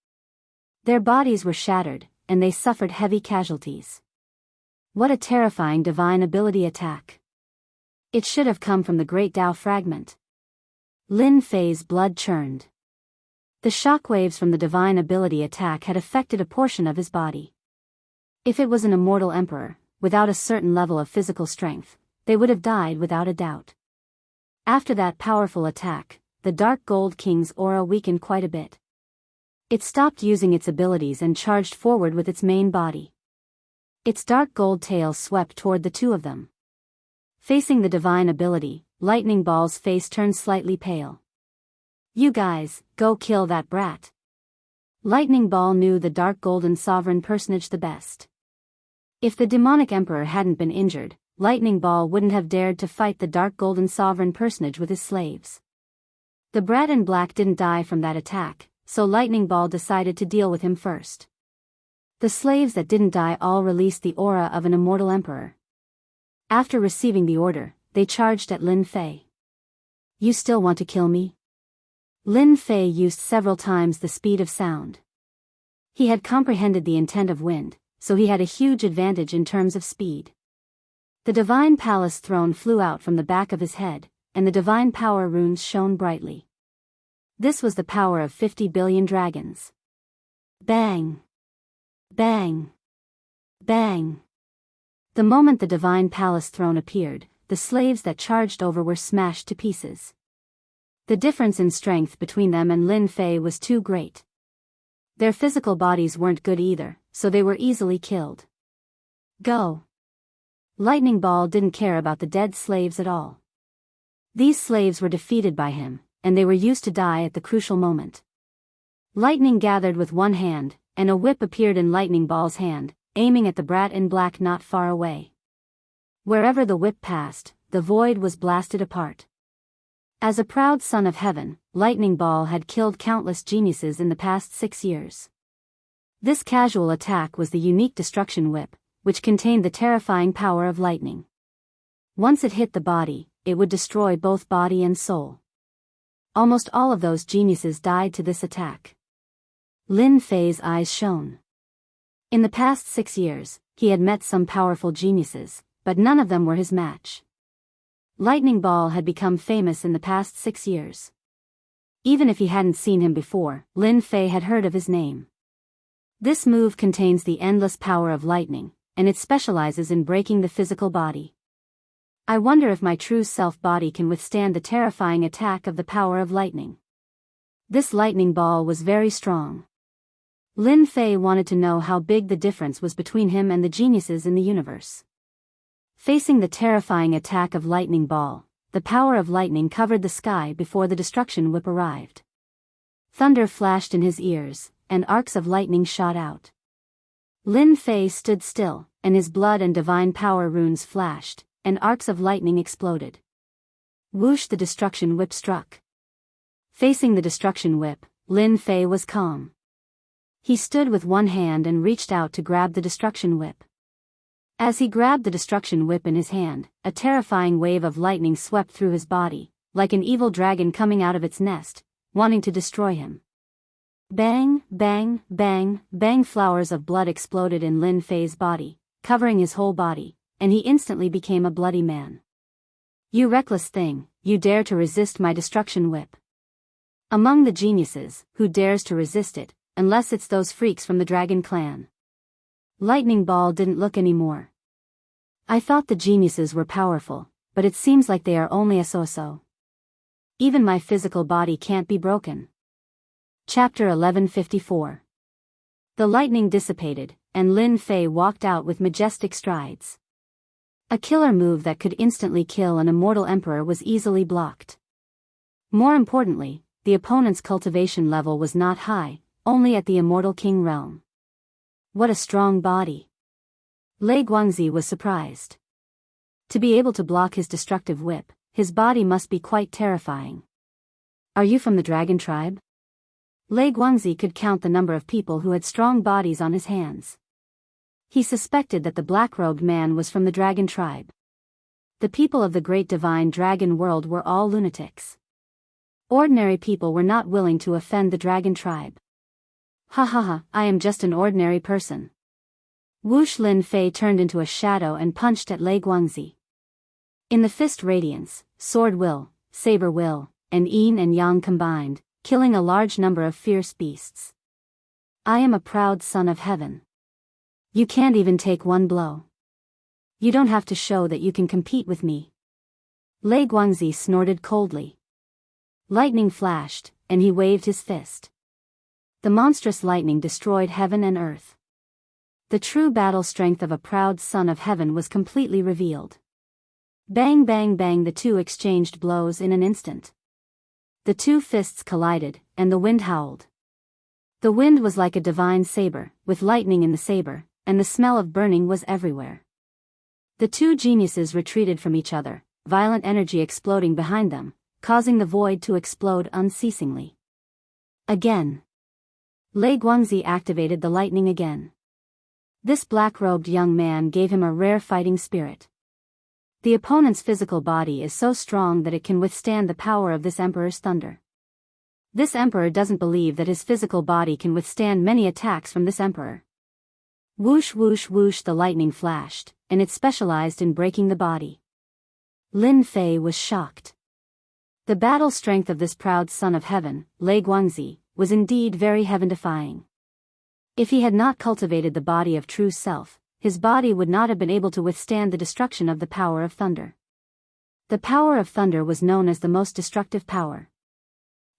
Their bodies were shattered, and they suffered heavy casualties. What a terrifying divine ability attack. It should have come from the Great Tao Fragment. Lin Fei's blood churned. The shockwaves from the divine ability attack had affected a portion of his body. If it was an immortal emperor, without a certain level of physical strength, they would have died without a doubt. After that powerful attack, the Dark Gold King's aura weakened quite a bit. It stopped using its abilities and charged forward with its main body. Its dark gold tail swept toward the two of them. Facing the divine ability, Lightning Ball's face turned slightly pale. You guys, go kill that brat. Lightning Ball knew the Dark Golden Sovereign personage the best. If the demonic emperor hadn't been injured, Lightning Ball wouldn't have dared to fight the Dark Golden Sovereign personage with his slaves. The brat in black didn't die from that attack, so Lightning Ball decided to deal with him first. The slaves that didn't die all released the aura of an immortal emperor. After receiving the order, they charged at Lin Fei. You still want to kill me? Lin Fei used several times the speed of sound. He had comprehended the intent of wind, so he had a huge advantage in terms of speed. The divine palace throne flew out from the back of his head, and the divine power runes shone brightly. This was the power of 50 billion dragons. Bang! Bang! Bang! The moment the divine palace throne appeared, the slaves that charged over were smashed to pieces. The difference in strength between them and Lin Fei was too great. Their physical bodies weren't good either, so they were easily killed. Go! Lightning Ball didn't care about the dead slaves at all. These slaves were defeated by him, and they were used to die at the crucial moment. Lightning gathered with one hand, and a whip appeared in Lightning Ball's hand, aiming at the brat in black not far away. Wherever the whip passed, the void was blasted apart. As a proud son of heaven, Lightning Ball had killed countless geniuses in the past 6 years. This casual attack was the unique destruction whip, which contained the terrifying power of lightning. Once it hit the body, it would destroy both body and soul. Almost all of those geniuses died to this attack. Lin Fei's eyes shone. In the past 6 years, he had met some powerful geniuses, but none of them were his match. Lightning Ball had become famous in the past 6 years. Even if he hadn't seen him before, Lin Fei had heard of his name. This move contains the endless power of lightning, and it specializes in breaking the physical body. I wonder if my true self-body can withstand the terrifying attack of the power of lightning. This Lightning Ball was very strong. Lin Fei wanted to know how big the difference was between him and the geniuses in the universe. Facing the terrifying attack of Lightning Ball, the power of lightning covered the sky before the destruction whip arrived. Thunder flashed in his ears, and arcs of lightning shot out. Lin Fei stood still, and his blood and divine power runes flashed, and arcs of lightning exploded. Whoosh! The destruction whip struck. Facing the destruction whip, Lin Fei was calm. He stood with one hand and reached out to grab the destruction whip. As he grabbed the destruction whip in his hand, a terrifying wave of lightning swept through his body, like an evil dragon coming out of its nest, wanting to destroy him. Bang, bang, bang, bang! Flowers of blood exploded in Lin Fei's body, covering his whole body, and he instantly became a bloody man. You reckless thing, you dare to resist my destruction whip. Among the geniuses, who dares to resist it, unless it's those freaks from the Dragon Clan? Lightning Ball didn't look anymore. I thought the geniuses were powerful, but it seems like they are only a so-so. Even my physical body can't be broken. Chapter 1154. The lightning dissipated, and Lin Fei walked out with majestic strides. A killer move that could instantly kill an immortal emperor was easily blocked. More importantly, the opponent's cultivation level was not high, only at the immortal king realm. What a strong body! Lei Guangzi was surprised. To be able to block his destructive whip, his body must be quite terrifying. Are you from the dragon tribe? Lei Guangzi could count the number of people who had strong bodies on his hands. He suspected that the black-robed man was from the dragon tribe. The people of the great divine dragon world were all lunatics. Ordinary people were not willing to offend the dragon tribe. Ha ha ha, I am just an ordinary person. Whoosh! Lin Fei turned into a shadow and punched at Lei Guangzi. In the fist radiance, sword will, saber will, and yin and yang combined, killing a large number of fierce beasts. I am a proud son of heaven. You can't even take one blow. You don't have to show that you can compete with me. Lei Guangzi snorted coldly. Lightning flashed, and he waved his fist. The monstrous lightning destroyed heaven and earth. The true battle strength of a proud son of heaven was completely revealed. Bang bang bang! The two exchanged blows in an instant. The two fists collided, and the wind howled. The wind was like a divine saber, with lightning in the saber, and the smell of burning was everywhere. The two geniuses retreated from each other, violent energy exploding behind them, causing the void to explode unceasingly. Again. Lei Guangzi activated the lightning again. This black-robed young man gave him a rare fighting spirit. The opponent's physical body is so strong that it can withstand the power of this emperor's thunder. This emperor doesn't believe that his physical body can withstand many attacks from this emperor. Whoosh whoosh whoosh! The lightning flashed, and it specialized in breaking the body. Lin Fei was shocked. The battle strength of this proud son of heaven, Lei Guangzi, was indeed very heaven-defying. If he had not cultivated the body of true self, his body would not have been able to withstand the destruction of the power of thunder. The power of thunder was known as the most destructive power.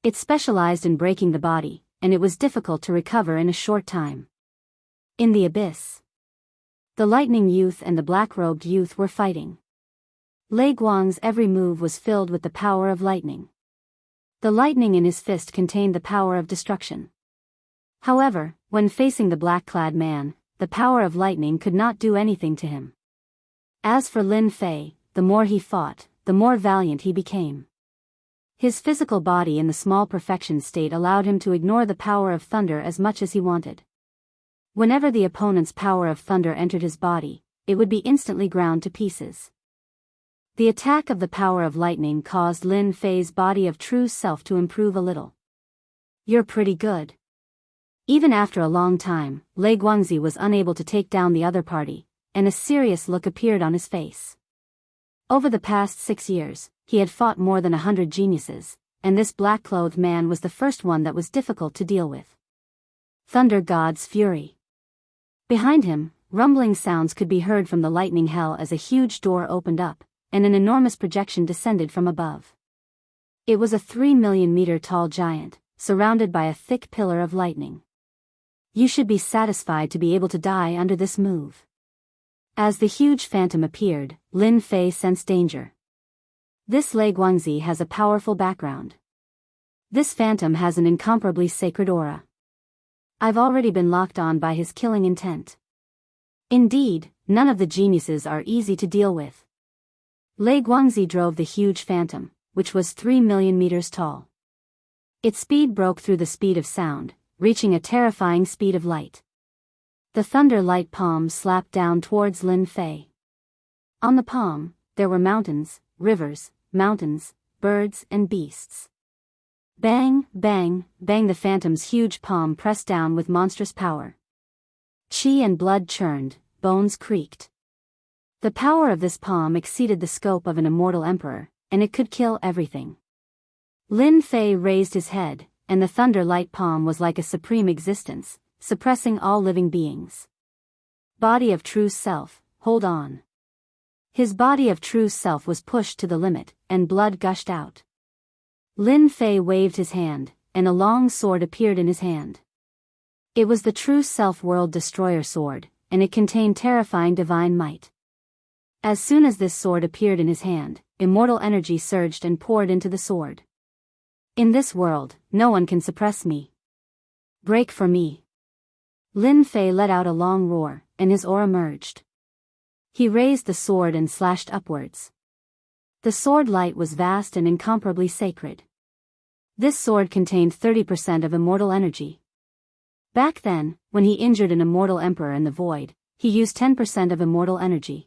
It specialized in breaking the body, and it was difficult to recover in a short time. In the abyss, the lightning youth and the black-robed youth were fighting. Lei Guang's every move was filled with the power of lightning. The lightning in his fist contained the power of destruction. However, when facing the black-clad man, the power of lightning could not do anything to him. As for Lin Fei, the more he fought, the more valiant he became. His physical body in the small perfection state allowed him to ignore the power of thunder as much as he wanted. Whenever the opponent's power of thunder entered his body, it would be instantly ground to pieces. The attack of the power of lightning caused Lin Fei's body of true self to improve a little. You're pretty good. Even after a long time, Lei Guangzi was unable to take down the other party, and a serious look appeared on his face. Over the past 6 years, he had fought more than 100 geniuses, and this black-clothed man was the first one that was difficult to deal with. Thunder God's fury. Behind him, rumbling sounds could be heard from the lightning hell as a huge door opened up, and an enormous projection descended from above. It was a 3 million meter tall giant, surrounded by a thick pillar of lightning. You should be satisfied to be able to die under this move. As the huge phantom appeared, Lin Fei sensed danger. This Lei Guangzi has a powerful background. This phantom has an incomparably sacred aura. I've already been locked on by his killing intent. Indeed, none of the geniuses are easy to deal with. Lei Guangzi drove the huge phantom, which was 3 million meters tall. Its speed broke through the speed of sound, reaching a terrifying speed of light. The thunder light palm slapped down towards Lin Fei. On the palm, there were mountains, rivers, mountains, birds and beasts. Bang, bang, bang, the phantom's huge palm pressed down with monstrous power. Qi and blood churned, bones creaked. The power of this palm exceeded the scope of an immortal emperor, and it could kill everything. Lin Fei raised his head, and the thunder light palm was like a supreme existence, suppressing all living beings. Body of true self, hold on. His body of true self was pushed to the limit, and blood gushed out. Lin Fei waved his hand, and a long sword appeared in his hand. It was the true self world destroyer sword, and it contained terrifying divine might. As soon as this sword appeared in his hand, immortal energy surged and poured into the sword. In this world, no one can suppress me. Break for me. Lin Fei let out a long roar, and his aura merged. He raised the sword and slashed upwards. The sword light was vast and incomparably sacred. This sword contained 30% of immortal energy. Back then, when he injured an immortal emperor in the void, he used 10% of immortal energy.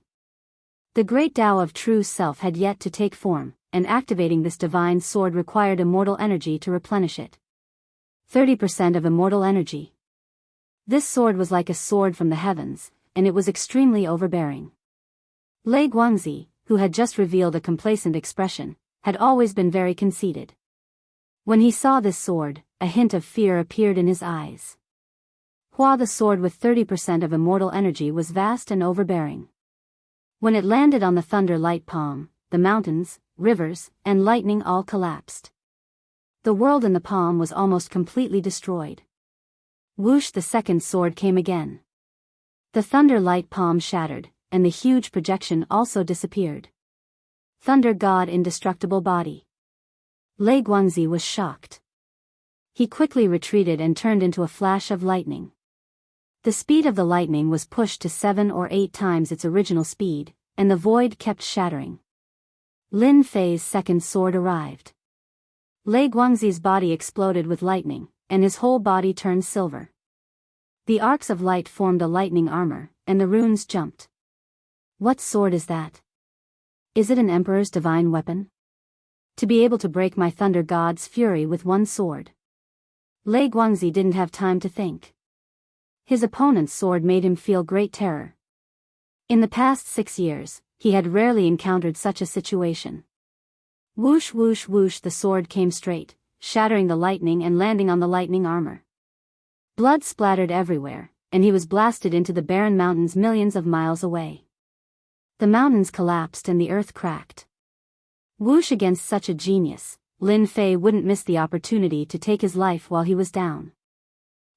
The great Tao of true self had yet to take form, and activating this divine sword required immortal energy to replenish it. 30% of immortal energy. This sword was like a sword from the heavens, and it was extremely overbearing. Lei Guangzi, who had just revealed a complacent expression, had always been very conceited. When he saw this sword, a hint of fear appeared in his eyes. The sword with 30% of immortal energy was vast and overbearing. When it landed on the thunder light palm, the mountains, rivers, and lightning all collapsed. The world in the palm was almost completely destroyed. Whoosh, the second sword came again. The thunder light palm shattered, and the huge projection also disappeared. Thunder God indestructible body. Lei Guangzi was shocked. He quickly retreated and turned into a flash of lightning. The speed of the lightning was pushed to 7 or 8 times its original speed, and the void kept shattering. Lin Fei's second sword arrived. Lei Guangzi's body exploded with lightning, and his whole body turned silver. The arcs of light formed a lightning armor, and the runes jumped. What sword is that? Is it an emperor's divine weapon? To be able to break my thunder god's fury with one sword. Lei Guangzi didn't have time to think. His opponent's sword made him feel great terror. In the past 6 years, he had rarely encountered such a situation. Whoosh whoosh whoosh, the sword came straight, shattering the lightning and landing on the lightning armor. Blood splattered everywhere, and he was blasted into the barren mountains millions of miles away. The mountains collapsed and the earth cracked. Whoosh, against such a genius, Lin Fei wouldn't miss the opportunity to take his life while he was down.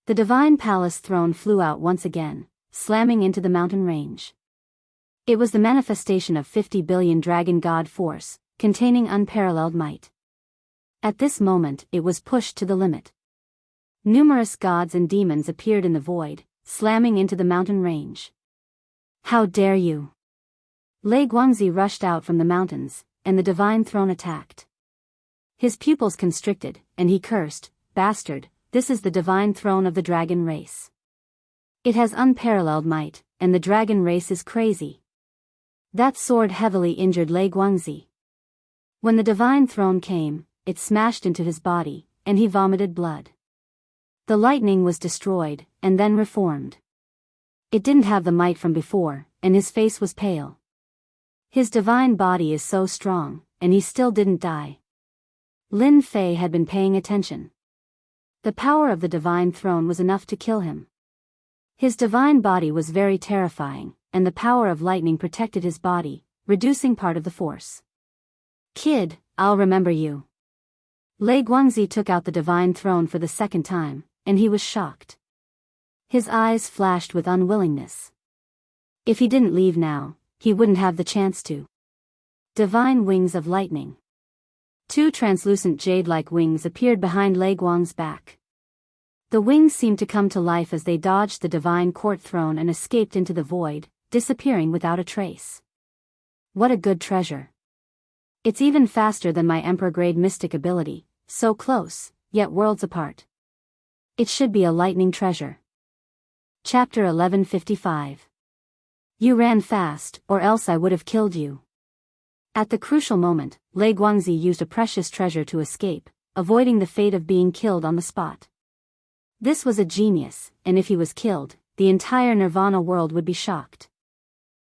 The divine palace throne flew out once again, slamming into the mountain range. It was the manifestation of 50 billion dragon god force, containing unparalleled might. At this moment it was pushed to the limit. Numerous gods and demons appeared in the void, slamming into the mountain range. How dare you! Lei Guangzi rushed out from the mountains, and the divine throne attacked. His pupils constricted, and he cursed, "Bastard, this is the divine throne of the dragon race. It has unparalleled might, and the dragon race is crazy." That sword heavily injured Lei Guangzi. When the divine throne came, it smashed into his body, and he vomited blood. The lightning was destroyed, and then reformed. It didn't have the might from before, and his face was pale. His divine body is so strong, and he still didn't die. Lin Fei had been paying attention. The power of the divine throne was enough to kill him. His divine body was very terrifying, and the power of lightning protected his body, reducing part of the force. "Kid, I'll remember you." Lei Guangzi took out the divine throne for the second time, and he was shocked. His eyes flashed with unwillingness. If he didn't leave now, he wouldn't have the chance to. Divine wings of lightning. 2 translucent jade-like wings appeared behind Lei Guang's back. The wings seemed to come to life as they dodged the divine court throne and escaped into the void, disappearing without a trace. What a good treasure. It's even faster than my Emperor-grade mystic ability, so close, yet worlds apart. It should be a lightning treasure. Chapter 1155. You ran fast, or else I would have killed you. At the crucial moment, Lei Guangzi used a precious treasure to escape, avoiding the fate of being killed on the spot. This was a genius, and if he was killed, the entire Nirvana world would be shocked.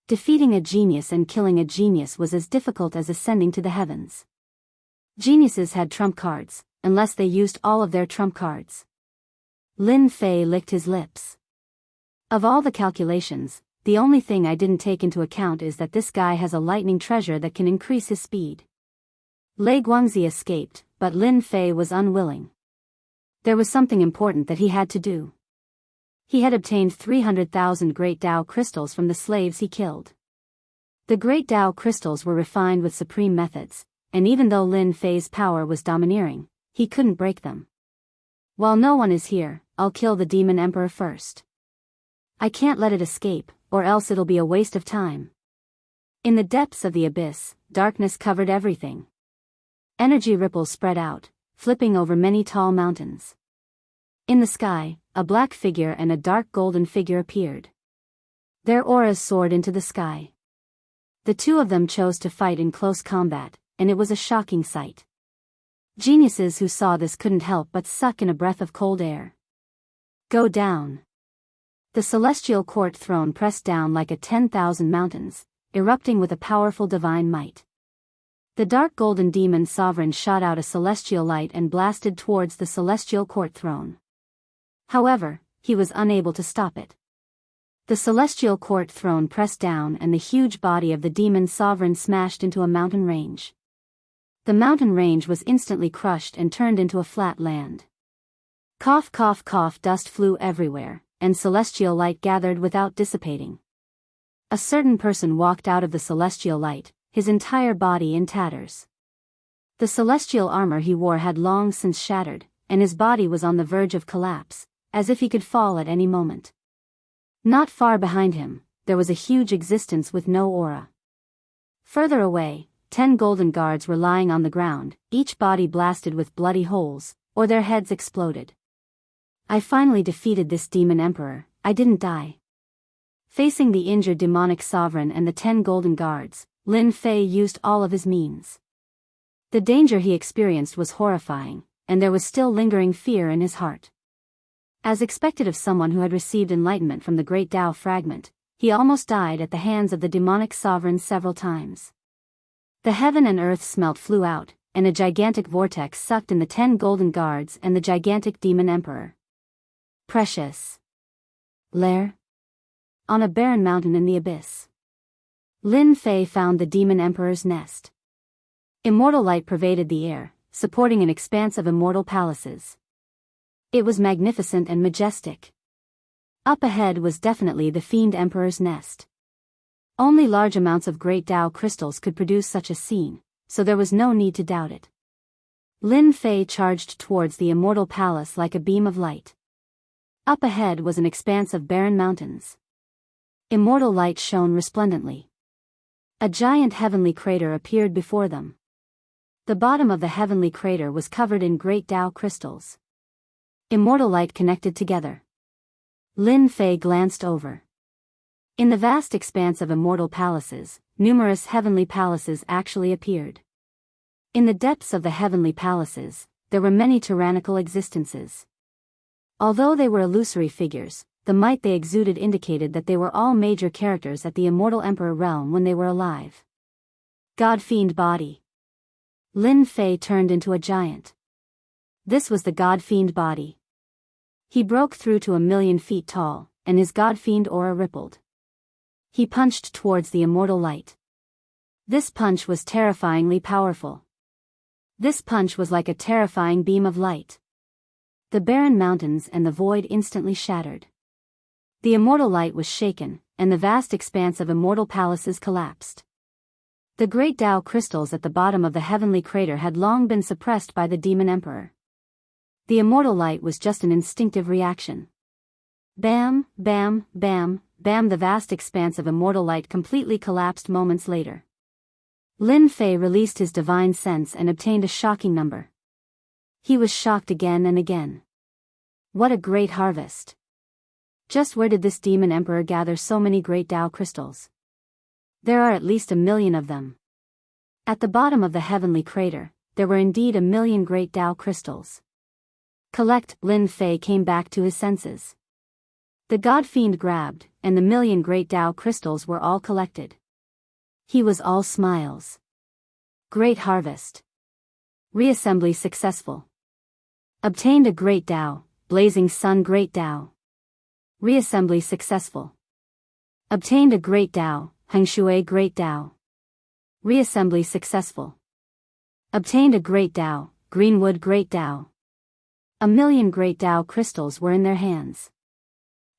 Defeating a genius and killing a genius was as difficult as ascending to the heavens. Geniuses had trump cards, unless they used all of their trump cards. Lin Fei licked his lips. Of all the calculations, the only thing I didn't take into account is that this guy has a lightning treasure that can increase his speed. Lei Guangzi escaped, but Lin Fei was unwilling. There was something important that he had to do. He had obtained 300,000 Great Tao crystals from the slaves he killed. The Great Tao crystals were refined with supreme methods, and even though Lin Fei's power was domineering, he couldn't break them. While no one is here, I'll kill the Demon Emperor first. I can't let it escape, or else it'll be a waste of time. In the depths of the abyss, darkness covered everything. Energy ripples spread out, flipping over many tall mountains. In the sky, a black figure and a dark golden figure appeared. Their auras soared into the sky. The two of them chose to fight in close combat, and it was a shocking sight. Geniuses who saw this couldn't help but suck in a breath of cold air. Go down. The celestial court throne pressed down like a 10,000 mountains, erupting with a powerful divine might. The dark golden demon sovereign shot out a celestial light and blasted towards the celestial court throne. However, he was unable to stop it. The celestial court throne pressed down and the huge body of the demon sovereign smashed into a mountain range. The mountain range was instantly crushed and turned into a flat land. Cough cough cough, dust flew everywhere, and celestial light gathered without dissipating. A certain person walked out of the celestial light, his entire body in tatters. The celestial armor he wore had long since shattered, and his body was on the verge of collapse, as if he could fall at any moment. Not far behind him, there was a huge existence with no aura. Further away, 10 golden guards were lying on the ground, each body blasted with bloody holes, or their heads exploded. I finally defeated this demon emperor, I didn't die. Facing the injured demonic sovereign and the 10 golden guards, Lin Fei used all of his means. The danger he experienced was horrifying, and there was still lingering fear in his heart. As expected of someone who had received enlightenment from the Great Tao fragment, he almost died at the hands of the demonic sovereign several times. The heaven and earth smelt flew out, and a gigantic vortex sucked in the 10 golden guards and the gigantic demon emperor. Precious. Lair? On a barren mountain in the abyss. Lin Fei found the demon emperor's nest. Immortal light pervaded the air, supporting an expanse of immortal palaces. It was magnificent and majestic. Up ahead was definitely the fiend emperor's nest. Only large amounts of Great Tao crystals could produce such a scene, so there was no need to doubt it. Lin Fei charged towards the immortal palace like a beam of light. Up ahead was an expanse of barren mountains. Immortal light shone resplendently. A giant heavenly crater appeared before them. The bottom of the heavenly crater was covered in Great Tao crystals. Immortal light connected together. Lin Fei glanced over. In the vast expanse of immortal palaces, numerous heavenly palaces actually appeared. In the depths of the heavenly palaces, there were many tyrannical existences. Although they were illusory figures, the might they exuded indicated that they were all major characters at the immortal emperor realm when they were alive. God-fiend body. Lin Fei turned into a giant. This was the God-fiend body. He broke through to 1,000,000 feet tall, and his God-fiend aura rippled. He punched towards the immortal light. This punch was terrifyingly powerful. This punch was like a terrifying beam of light. The barren mountains and the void instantly shattered. The immortal light was shaken, and the vast expanse of immortal palaces collapsed. The Great Tao crystals at the bottom of the heavenly crater had long been suppressed by the demon emperor. The immortal light was just an instinctive reaction. Bam, bam, bam, bam, the vast expanse of immortal light completely collapsed moments later. Lin Fei released his divine sense and obtained a shocking number. He was shocked again and again. What a great harvest! Just where did this demon emperor gather so many great Tao crystals? There are at least 1,000,000 of them. At the bottom of the heavenly crater, there were indeed 1,000,000 great Tao crystals. Collect. Lin Fei came back to his senses. The god fiend grabbed, and the 1,000,000 great Tao crystals were all collected. He was all smiles. Great harvest. Reassembly successful. Obtained a great Tao, blazing sun great Tao. Reassembly successful. Obtained a great Tao, Hengshui great Tao. Reassembly successful. Obtained a great Tao, Greenwood great Tao. 1,000,000 great Tao crystals were in their hands.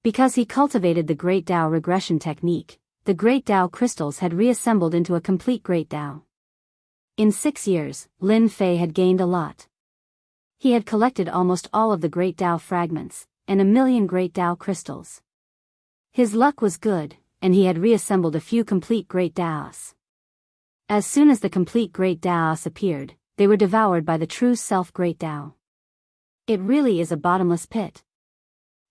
Because he cultivated the great Tao regression technique, the great Tao crystals had reassembled into a complete great Tao. In 6 years, Lin Fei had gained a lot. He had collected almost all of the great Tao fragments, and 1,000,000 great Tao crystals. His luck was good, and he had reassembled a few complete great Taos. As soon as the complete great Taos appeared, they were devoured by the true self great Tao. It really is a bottomless pit.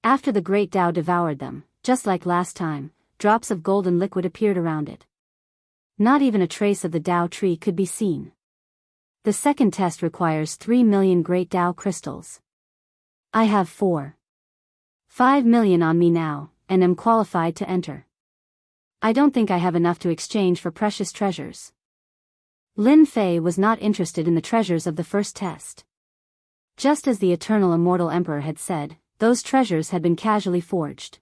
After the great Tao devoured them, just like last time, drops of golden liquid appeared around it. Not even a trace of the Tao tree could be seen. The second test requires 3,000,000 great Tao crystals. I have 5,000,000 on me now, and am qualified to enter. I don't think I have enough to exchange for precious treasures. Lin Fei was not interested in the treasures of the first test. Just as the eternal immortal emperor had said, those treasures had been casually forged.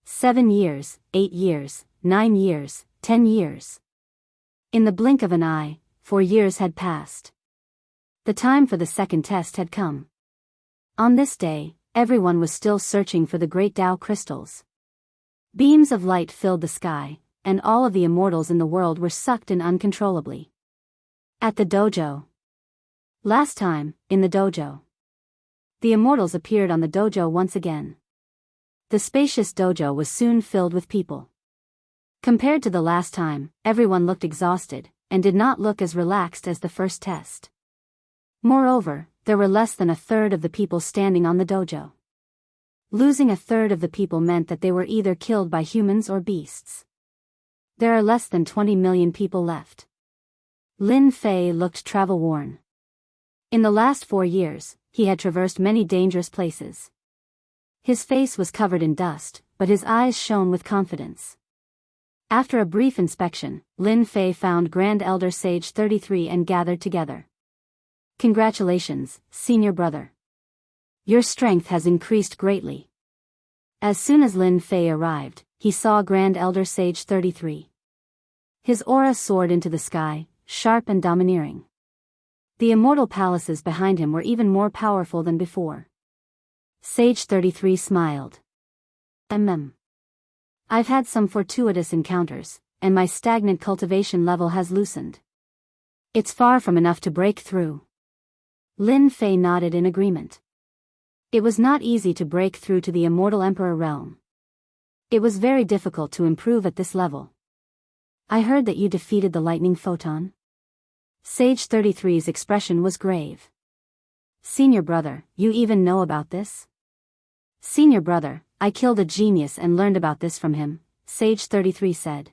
7 years, 8 years, 9 years, 10 years. In the blink of an eye, 4 years had passed. The time for the second test had come. On this day, everyone was still searching for the great Tao crystals. Beams of light filled the sky, and all of the immortals in the world were sucked in uncontrollably. At the dojo. Last time, in the dojo. The immortals appeared on the dojo once again. The spacious dojo was soon filled with people. Compared to the last time, everyone looked exhausted, and did not look as relaxed as the first test. Moreover, there were less than a third of the people standing on the dojo. Losing a third of the people meant that they were either killed by humans or beasts. There are less than 20,000,000 people left. Lin Fei looked travel-worn. In the last 4 years, he had traversed many dangerous places. His face was covered in dust, but his eyes shone with confidence. After a brief inspection, Lin Fei found Grand Elder Sage 33 and gathered together. Congratulations, senior brother. Your strength has increased greatly. As soon as Lin Fei arrived, he saw Grand Elder Sage 33. His aura soared into the sky, sharp and domineering. The immortal palaces behind him were even more powerful than before. Sage 33 smiled. I've had some fortuitous encounters, and my stagnant cultivation level has loosened. It's far from enough to break through. Lin Fei nodded in agreement. It was not easy to break through to the immortal emperor realm. It was very difficult to improve at this level. I heard that you defeated the lightning photon. Sage 33's expression was grave. Senior brother, you even know about this? Senior brother, I killed a genius and learned about this from him, Sage 33 said.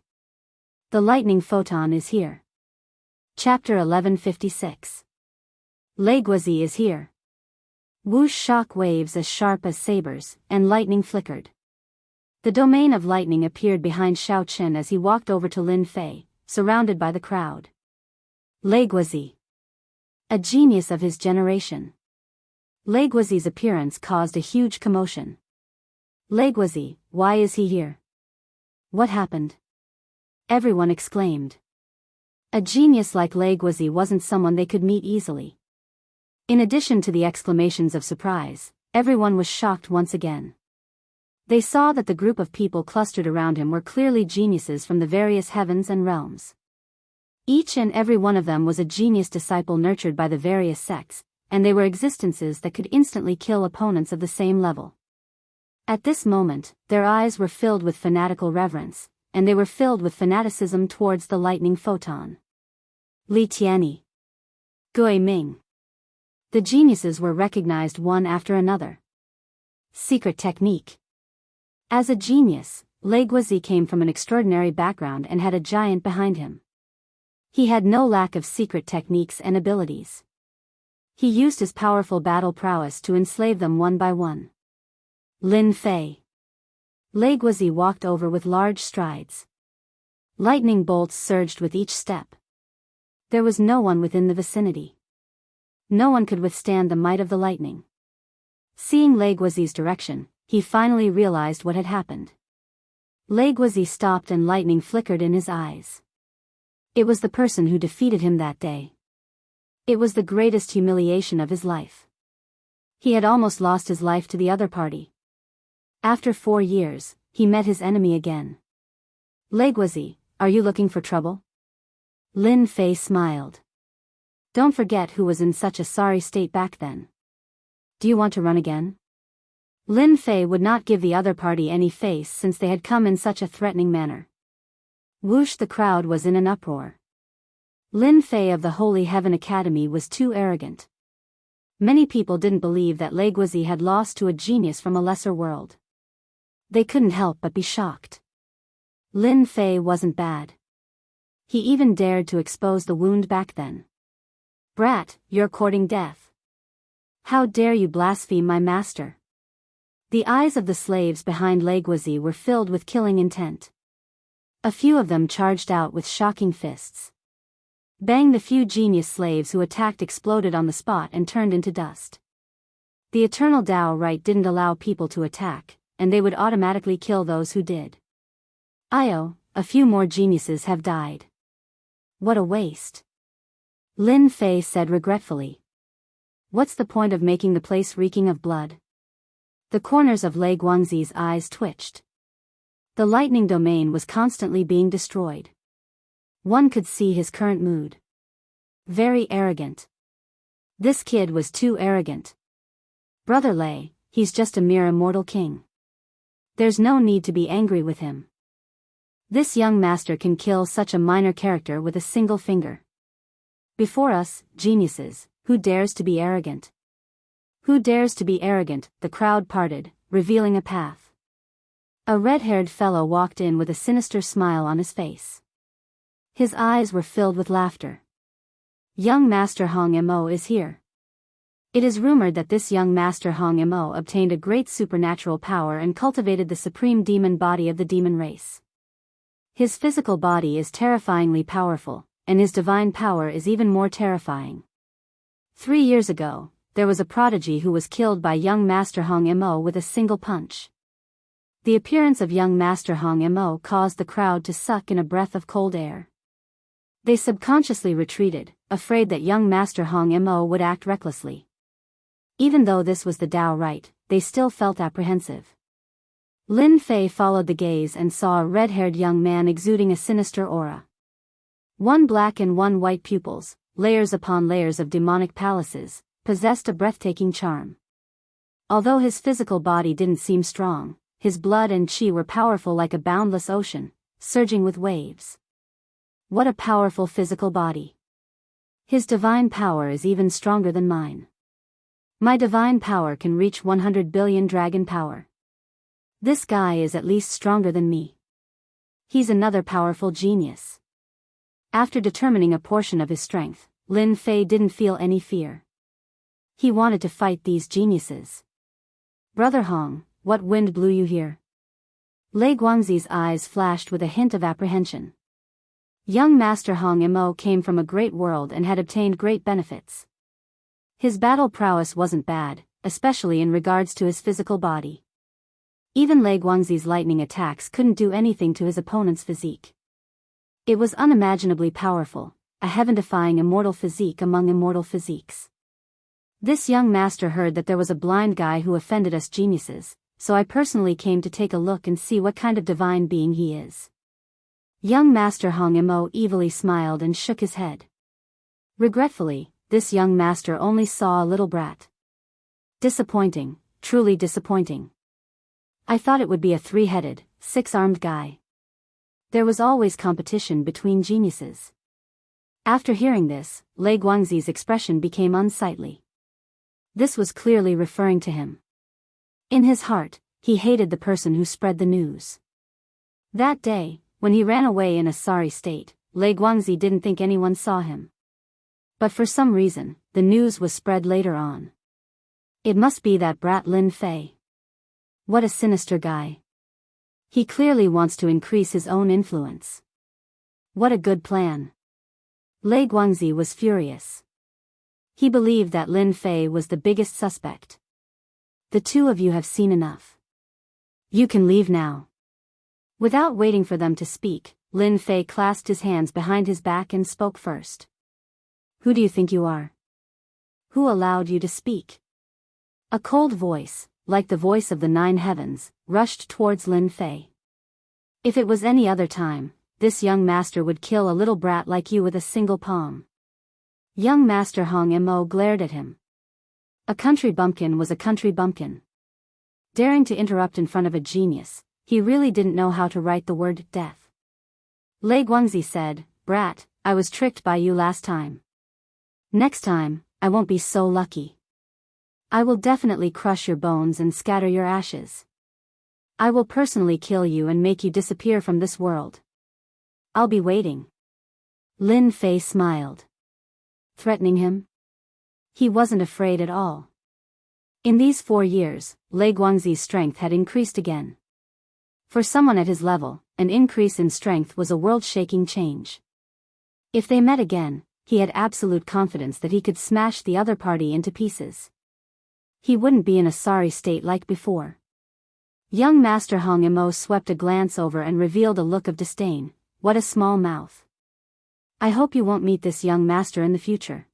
The lightning photon is here. Chapter 1156. Leguizi is here. Whoosh shock waves as sharp as sabers, and lightning flickered. The domain of lightning appeared behind Xiao Chen as he walked over to Lin Fei, surrounded by the crowd. Leguizi. A genius of his generation. Leguizi's appearance caused a huge commotion. Leguizi, why is he here? What happened? Everyone exclaimed. A genius like Leguizi wasn't someone they could meet easily. In addition to the exclamations of surprise, everyone was shocked once again. They saw that the group of people clustered around him were clearly geniuses from the various heavens and realms. Each and every one of them was a genius disciple nurtured by the various sects, and they were existences that could instantly kill opponents of the same level. At this moment, their eyes were filled with fanatical reverence, and they were filled with fanaticism towards the lightning photon. Li Tianyi. Gui Ming. The geniuses were recognized one after another. Secret technique. As a genius, Lei Guozi came from an extraordinary background and had a giant behind him. He had no lack of secret techniques and abilities. He used his powerful battle prowess to enslave them one by one. Lin Fei. Lei Guozi walked over with large strides. Lightning bolts surged with each step. There was no one within the vicinity. No one could withstand the might of the lightning. Seeing Lei Guozi's direction, he finally realized what had happened. Lei Guozi stopped and lightning flickered in his eyes. It was the person who defeated him that day. It was the greatest humiliation of his life. He had almost lost his life to the other party. After 4 years, he met his enemy again. Lei Guozi, are you looking for trouble? Lin Fei smiled. Don't forget who was in such a sorry state back then. Do you want to run again? Lin Fei would not give the other party any face since they had come in such a threatening manner. Whoosh, the crowd was in an uproar. Lin Fei of the Holy Heaven Academy was too arrogant. Many people didn't believe that Lei Guozi had lost to a genius from a lesser world. They couldn't help but be shocked. Lin Fei wasn't bad. He even dared to expose the wound back then. Brat, you're courting death. How dare you blaspheme my master? The eyes of the slaves behind Lei Guozi were filled with killing intent. A few of them charged out with shocking fists. Bang! The few genius slaves who attacked exploded on the spot and turned into dust. The eternal Tao right didn't allow people to attack, and they would automatically kill those who did. Io, a few more geniuses have died. What a waste. Lin Fei said regretfully. What's the point of making the place reeking of blood? The corners of Lei Guangzi's eyes twitched. The lightning domain was constantly being destroyed. One could see his current mood. Very arrogant. This kid was too arrogant. Brother Lei, he's just a mere immortal king. There's no need to be angry with him. This young master can kill such a minor character with a single finger. Before us, geniuses, who dares to be arrogant? Who dares to be arrogant? The crowd parted, revealing a path. A red-haired fellow walked in with a sinister smile on his face. His eyes were filled with laughter. Young Master Hong Mo is here. It is rumored that this young Master Hong Mo obtained a great supernatural power and cultivated the supreme demon body of the demon race. His physical body is terrifyingly powerful, and his divine power is even more terrifying. 3 years ago, there was a prodigy who was killed by young Master Hong Mo with a single punch. The appearance of young Master Hong Mo caused the crowd to suck in a breath of cold air. They subconsciously retreated, afraid that young Master Hong Mo would act recklessly. Even though this was the Tao right, they still felt apprehensive. Lin Fei followed the gaze and saw a red-haired young man exuding a sinister aura. One black and one white pupils, layers upon layers of demonic palaces, possessed a breathtaking charm. Although his physical body didn't seem strong, his blood and chi were powerful like a boundless ocean, surging with waves. What a powerful physical body. His divine power is even stronger than mine. My divine power can reach 100 billion dragon power. This guy is at least stronger than me. He's another powerful genius. After determining a portion of his strength, Lin Fei didn't feel any fear. He wanted to fight these geniuses. Brother Hong, what wind blew you here? Lei Guangzi's eyes flashed with a hint of apprehension. Young Master Hong Mo came from a great world and had obtained great benefits. His battle prowess wasn't bad, especially in regards to his physical body. Even Lei Guangzi's lightning attacks couldn't do anything to his opponent's physique. It was unimaginably powerful, a heaven-defying immortal physique among immortal physiques. This young master heard that there was a blind guy who offended us geniuses, so I personally came to take a look and see what kind of divine being he is. Young Master Hong Mo evilly smiled and shook his head. Regretfully, this young master only saw a little brat. Disappointing, truly disappointing. I thought it would be a 3-headed, 6-armed guy. There was always competition between geniuses. After hearing this, Lei Guangzi's expression became unsightly. This was clearly referring to him. In his heart, he hated the person who spread the news. That day, when he ran away in a sorry state, Lei Guangzi didn't think anyone saw him. But for some reason, the news was spread later on. It must be that brat Lin Fei. What a sinister guy. He clearly wants to increase his own influence. What a good plan. Lei Guangzi was furious. He believed that Lin Fei was the biggest suspect. The two of you have seen enough. You can leave now. Without waiting for them to speak, Lin Fei clasped his hands behind his back and spoke first. Who do you think you are? Who allowed you to speak? A cold voice, like the voice of the 9 heavens, rushed towards Lin Fei. If it was any other time, this young master would kill a little brat like you with a single palm. Young Master Hong Mo glared at him. A country bumpkin was a country bumpkin. Daring to interrupt in front of a genius, he really didn't know how to write the word death. Lei Guangzi said, Brat, I was tricked by you last time. Next time, I won't be so lucky. I will definitely crush your bones and scatter your ashes. I will personally kill you and make you disappear from this world. I'll be waiting. Lin Fei smiled. Threatening him? He wasn't afraid at all. In these 4 years, Lei Guangzi's strength had increased again. For someone at his level, an increase in strength was a world-shaking change. If they met again, he had absolute confidence that he could smash the other party into pieces. He wouldn't be in a sorry state like before. Young Master Hong Mo swept a glance over and revealed a look of disdain. What a small mouth. I hope you won't meet this young master in the future.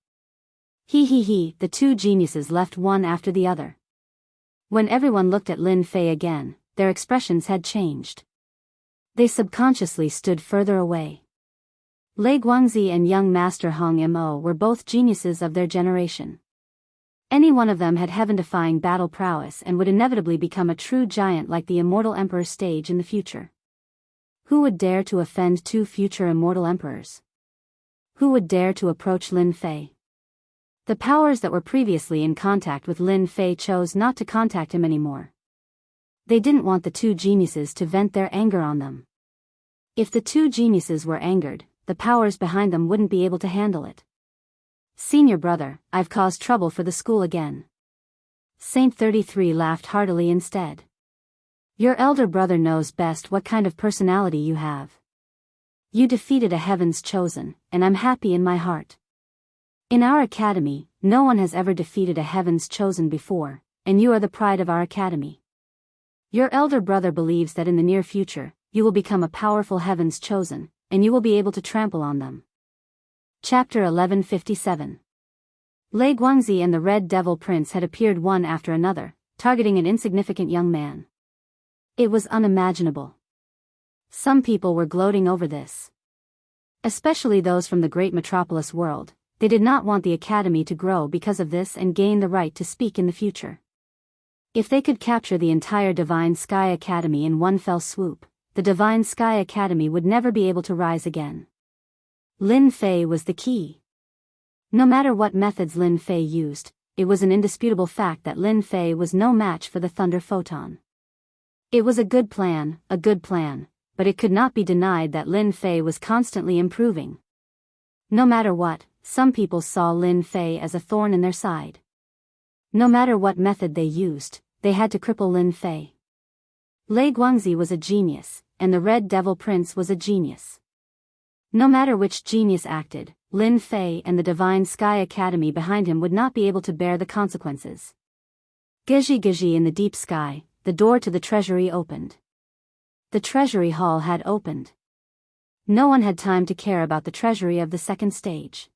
He, the two geniuses left one after the other. When everyone looked at Lin Fei again, their expressions had changed. They subconsciously stood further away. Lei Guangzi and young Master Hong Mo were both geniuses of their generation. Any one of them had heaven-defying battle prowess and would inevitably become a true giant like the immortal emperor stage in the future. Who would dare to offend 2 future immortal emperors? Who would dare to approach Lin Fei? The powers that were previously in contact with Lin Fei chose not to contact him anymore. They didn't want the 2 geniuses to vent their anger on them. If the 2 geniuses were angered, the powers behind them wouldn't be able to handle it. Senior brother, I've caused trouble for the school again. Saint 33 laughed heartily instead. Your elder brother knows best what kind of personality you have. You defeated a heaven's chosen, and I'm happy in my heart. In our academy, no one has ever defeated a heaven's chosen before, and you are the pride of our academy. Your elder brother believes that in the near future, you will become a powerful heaven's chosen, and you will be able to trample on them. Chapter 1157. Lei Guangzi and the Red Devil Prince had appeared one after another, targeting an insignificant young man. It was unimaginable. Some people were gloating over this. Especially those from the great metropolis world, they did not want the academy to grow because of this and gain the right to speak in the future. If they could capture the entire Divine Sky Academy in one fell swoop, the Divine Sky Academy would never be able to rise again. Lin Fei was the key. No matter what methods Lin Fei used, it was an indisputable fact that Lin Fei was no match for the Thunder Photon. It was a good plan, but it could not be denied that Lin Fei was constantly improving. No matter what, some people saw Lin Fei as a thorn in their side. No matter what method they used, they had to cripple Lin Fei. Lei Guangzi was a genius, and the Red Devil Prince was a genius. No matter which genius acted, Lin Fei and the Divine Sky Academy behind him would not be able to bear the consequences. Gizhi in the deep sky, the door to the treasury opened. The treasury hall had opened. No one had time to care about the treasury of the second stage.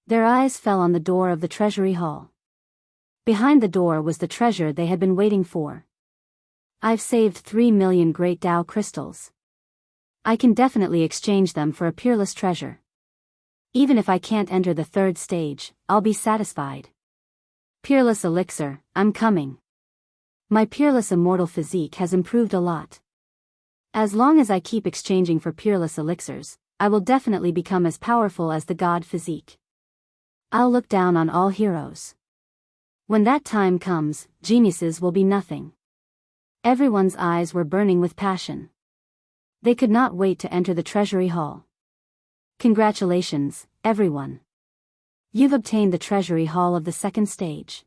Their eyes fell on the door of the treasury hall. Behind the door was the treasure they had been waiting for. I've saved 3 million Great Tao crystals. I can definitely exchange them for a peerless treasure. Even if I can't enter the 3rd stage, I'll be satisfied. Peerless elixir, I'm coming. My peerless immortal physique has improved a lot. As long as I keep exchanging for peerless elixirs, I will definitely become as powerful as the god physique. I'll look down on all heroes. When that time comes, geniuses will be nothing. Everyone's eyes were burning with passion. They could not wait to enter the treasury hall. Congratulations, everyone. You've obtained the treasury hall of the second stage.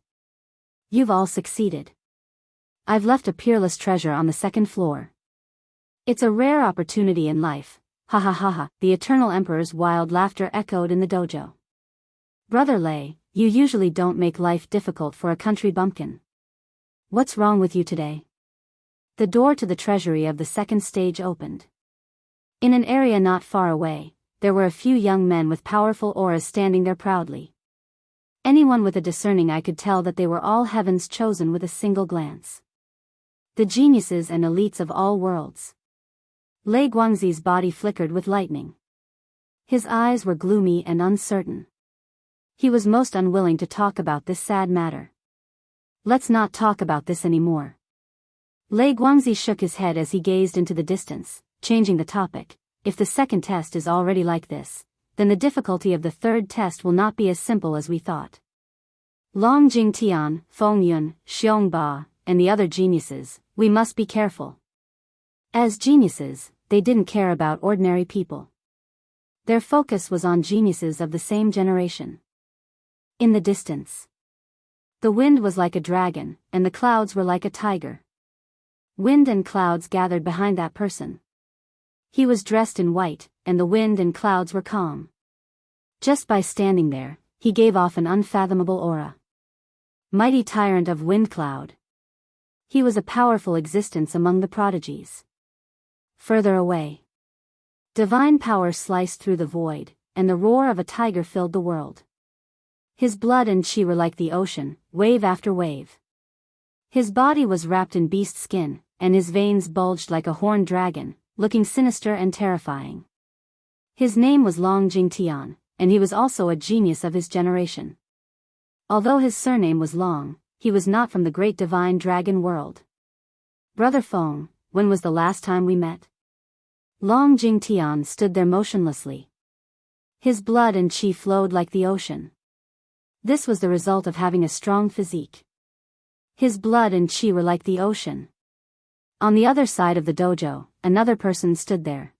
You've all succeeded. I've left a peerless treasure on the second floor. It's a rare opportunity in life. Ha ha ha ha. The Eternal Emperor's wild laughter echoed in the dojo. Brother Lei, you usually don't make life difficult for a country bumpkin. What's wrong with you today? The door to the treasury of the second stage opened. In an area not far away, there were a few young men with powerful auras standing there proudly. Anyone with a discerning eye could tell that they were all heaven's chosen with a single glance. The geniuses and elites of all worlds. Lei Guangzi's body flickered with lightning. His eyes were gloomy and uncertain. He was most unwilling to talk about this sad matter. Let's not talk about this anymore. Lei Guangzi shook his head as he gazed into the distance, changing the topic. If the second test is already like this, then the difficulty of the third test will not be as simple as we thought. Long Jingtian, Feng Yun, Xiong Ba, and the other geniuses, we must be careful. As geniuses, they didn't care about ordinary people. Their focus was on geniuses of the same generation. In the distance, the wind was like a dragon, and the clouds were like a tiger. Wind and clouds gathered behind that person. He was dressed in white, and the wind and clouds were calm. Just by standing there, he gave off an unfathomable aura. Mighty tyrant of wind cloud. He was a powerful existence among the prodigies. Further away, divine power sliced through the void, and the roar of a tiger filled the world. His blood and chi were like the ocean, wave after wave. His body was wrapped in beast skin, and his veins bulged like a horned dragon, looking sinister and terrifying. His name was Long Jingtian, and he was also a genius of his generation. Although his surname was Long, he was not from the great divine dragon world. Brother Feng, when was the last time we met? Long Jingtian stood there motionlessly. His blood and chi flowed like the ocean. This was the result of having a strong physique. His blood and chi were like the ocean. On the other side of the dojo, another person stood there.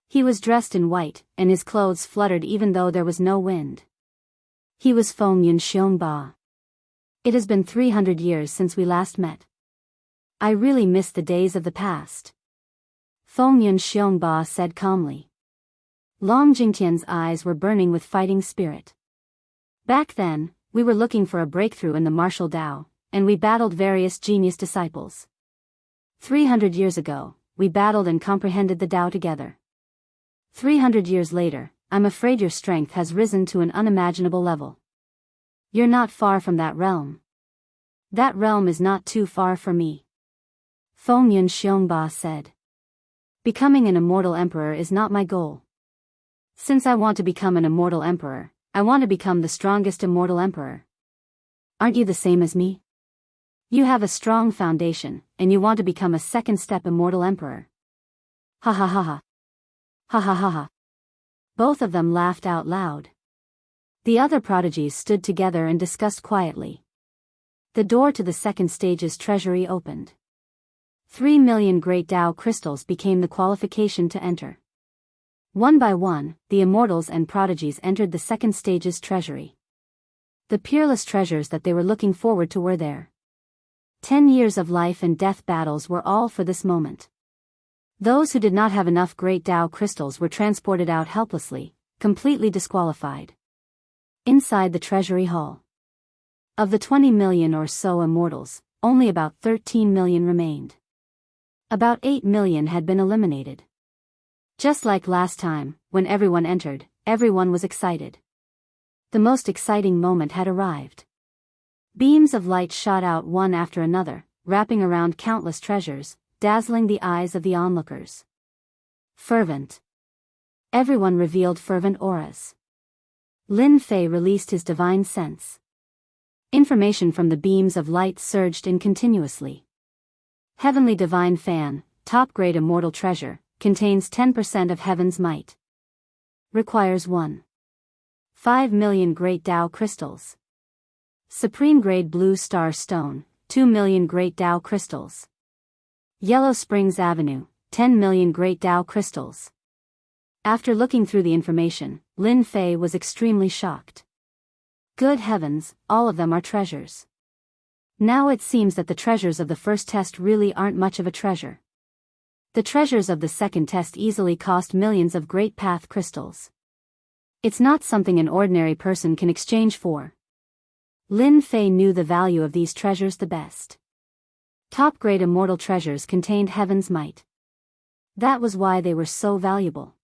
He was dressed in white, and his clothes fluttered even though there was no wind. He was Feng Yun Xiongba. It has been 300 years since we last met. I really miss the days of the past. Feng Yun Xiongba said calmly. Long Jingtian's eyes were burning with fighting spirit. Back then, we were looking for a breakthrough in the martial Tao, and we battled various genius disciples. 300 years ago, we battled and comprehended the Tao together. 300 years later, I'm afraid your strength has risen to an unimaginable level. You're not far from that realm. That realm is not too far for me. Feng Yun Xiongba said. Becoming an immortal emperor is not my goal. Since I want to become an immortal emperor, I want to become the strongest immortal emperor. Aren't you the same as me? You have a strong foundation, and you want to become a second-step immortal emperor. Ha ha ha ha. Ha ha ha ha. Both of them laughed out loud. The other prodigies stood together and discussed quietly. The door to the second stage's treasury opened. 3 million great Tao crystals became the qualification to enter. One by one, the immortals and prodigies entered the second stage's treasury. The peerless treasures that they were looking forward to were there. 10 years of life and death battles were all for this moment. Those who did not have enough great Tao crystals were transported out helplessly, completely disqualified. Inside the treasury hall, of the 20 million or so immortals, only about 13 million remained. About 8 million had been eliminated. Just like last time, when everyone entered, everyone was excited. The most exciting moment had arrived. Beams of light shot out one after another, wrapping around countless treasures, dazzling the eyes of the onlookers. Fervent. Everyone revealed fervent auras. Lin Fei released his divine sense. Information from the beams of light surged in continuously. Heavenly Divine Fan, top-grade immortal treasure, contains 10% of heaven's might. requires 1.5 million Great Tao crystals. Supreme Grade Blue Star Stone, 2 million Great Tao crystals. Yellow Springs Avenue, 10 million Great Tao crystals. After looking through the information, Lin Fei was extremely shocked. Good heavens, all of them are treasures. Now it seems that the treasures of the first test really aren't much of a treasure. The treasures of the second test easily cost millions of Great Path crystals. It's not something an ordinary person can exchange for. Lin Fei knew the value of these treasures the best. Top-grade immortal treasures contained heaven's might. That was why they were so valuable.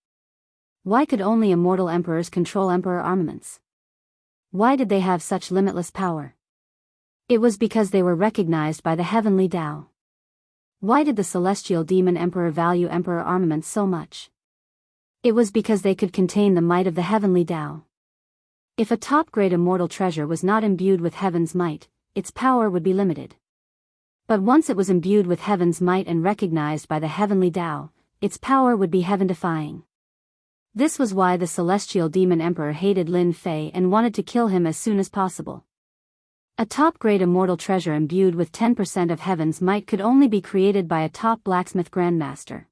Why could only immortal emperors control emperor armaments? Why did they have such limitless power? It was because they were recognized by the heavenly Tao. Why did the celestial demon emperor value emperor armaments so much? It was because they could contain the might of the heavenly Tao. If a top-grade immortal treasure was not imbued with heaven's might, its power would be limited. But once it was imbued with heaven's might and recognized by the heavenly Tao, its power would be heaven-defying. This was why the celestial demon emperor hated Lin Fei and wanted to kill him as soon as possible. A top-grade immortal treasure imbued with 10% of heaven's might could only be created by a top blacksmith grandmaster.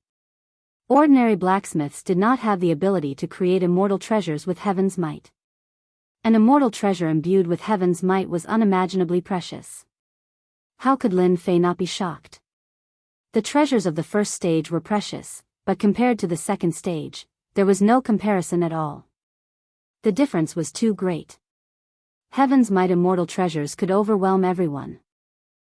Ordinary blacksmiths did not have the ability to create immortal treasures with heaven's might. An immortal treasure imbued with heaven's might was unimaginably precious. How could Lin Fei not be shocked? The treasures of the first stage were precious, but compared to the second stage, there was no comparison at all. The difference was too great. Heaven's might immortal treasures could overwhelm everyone.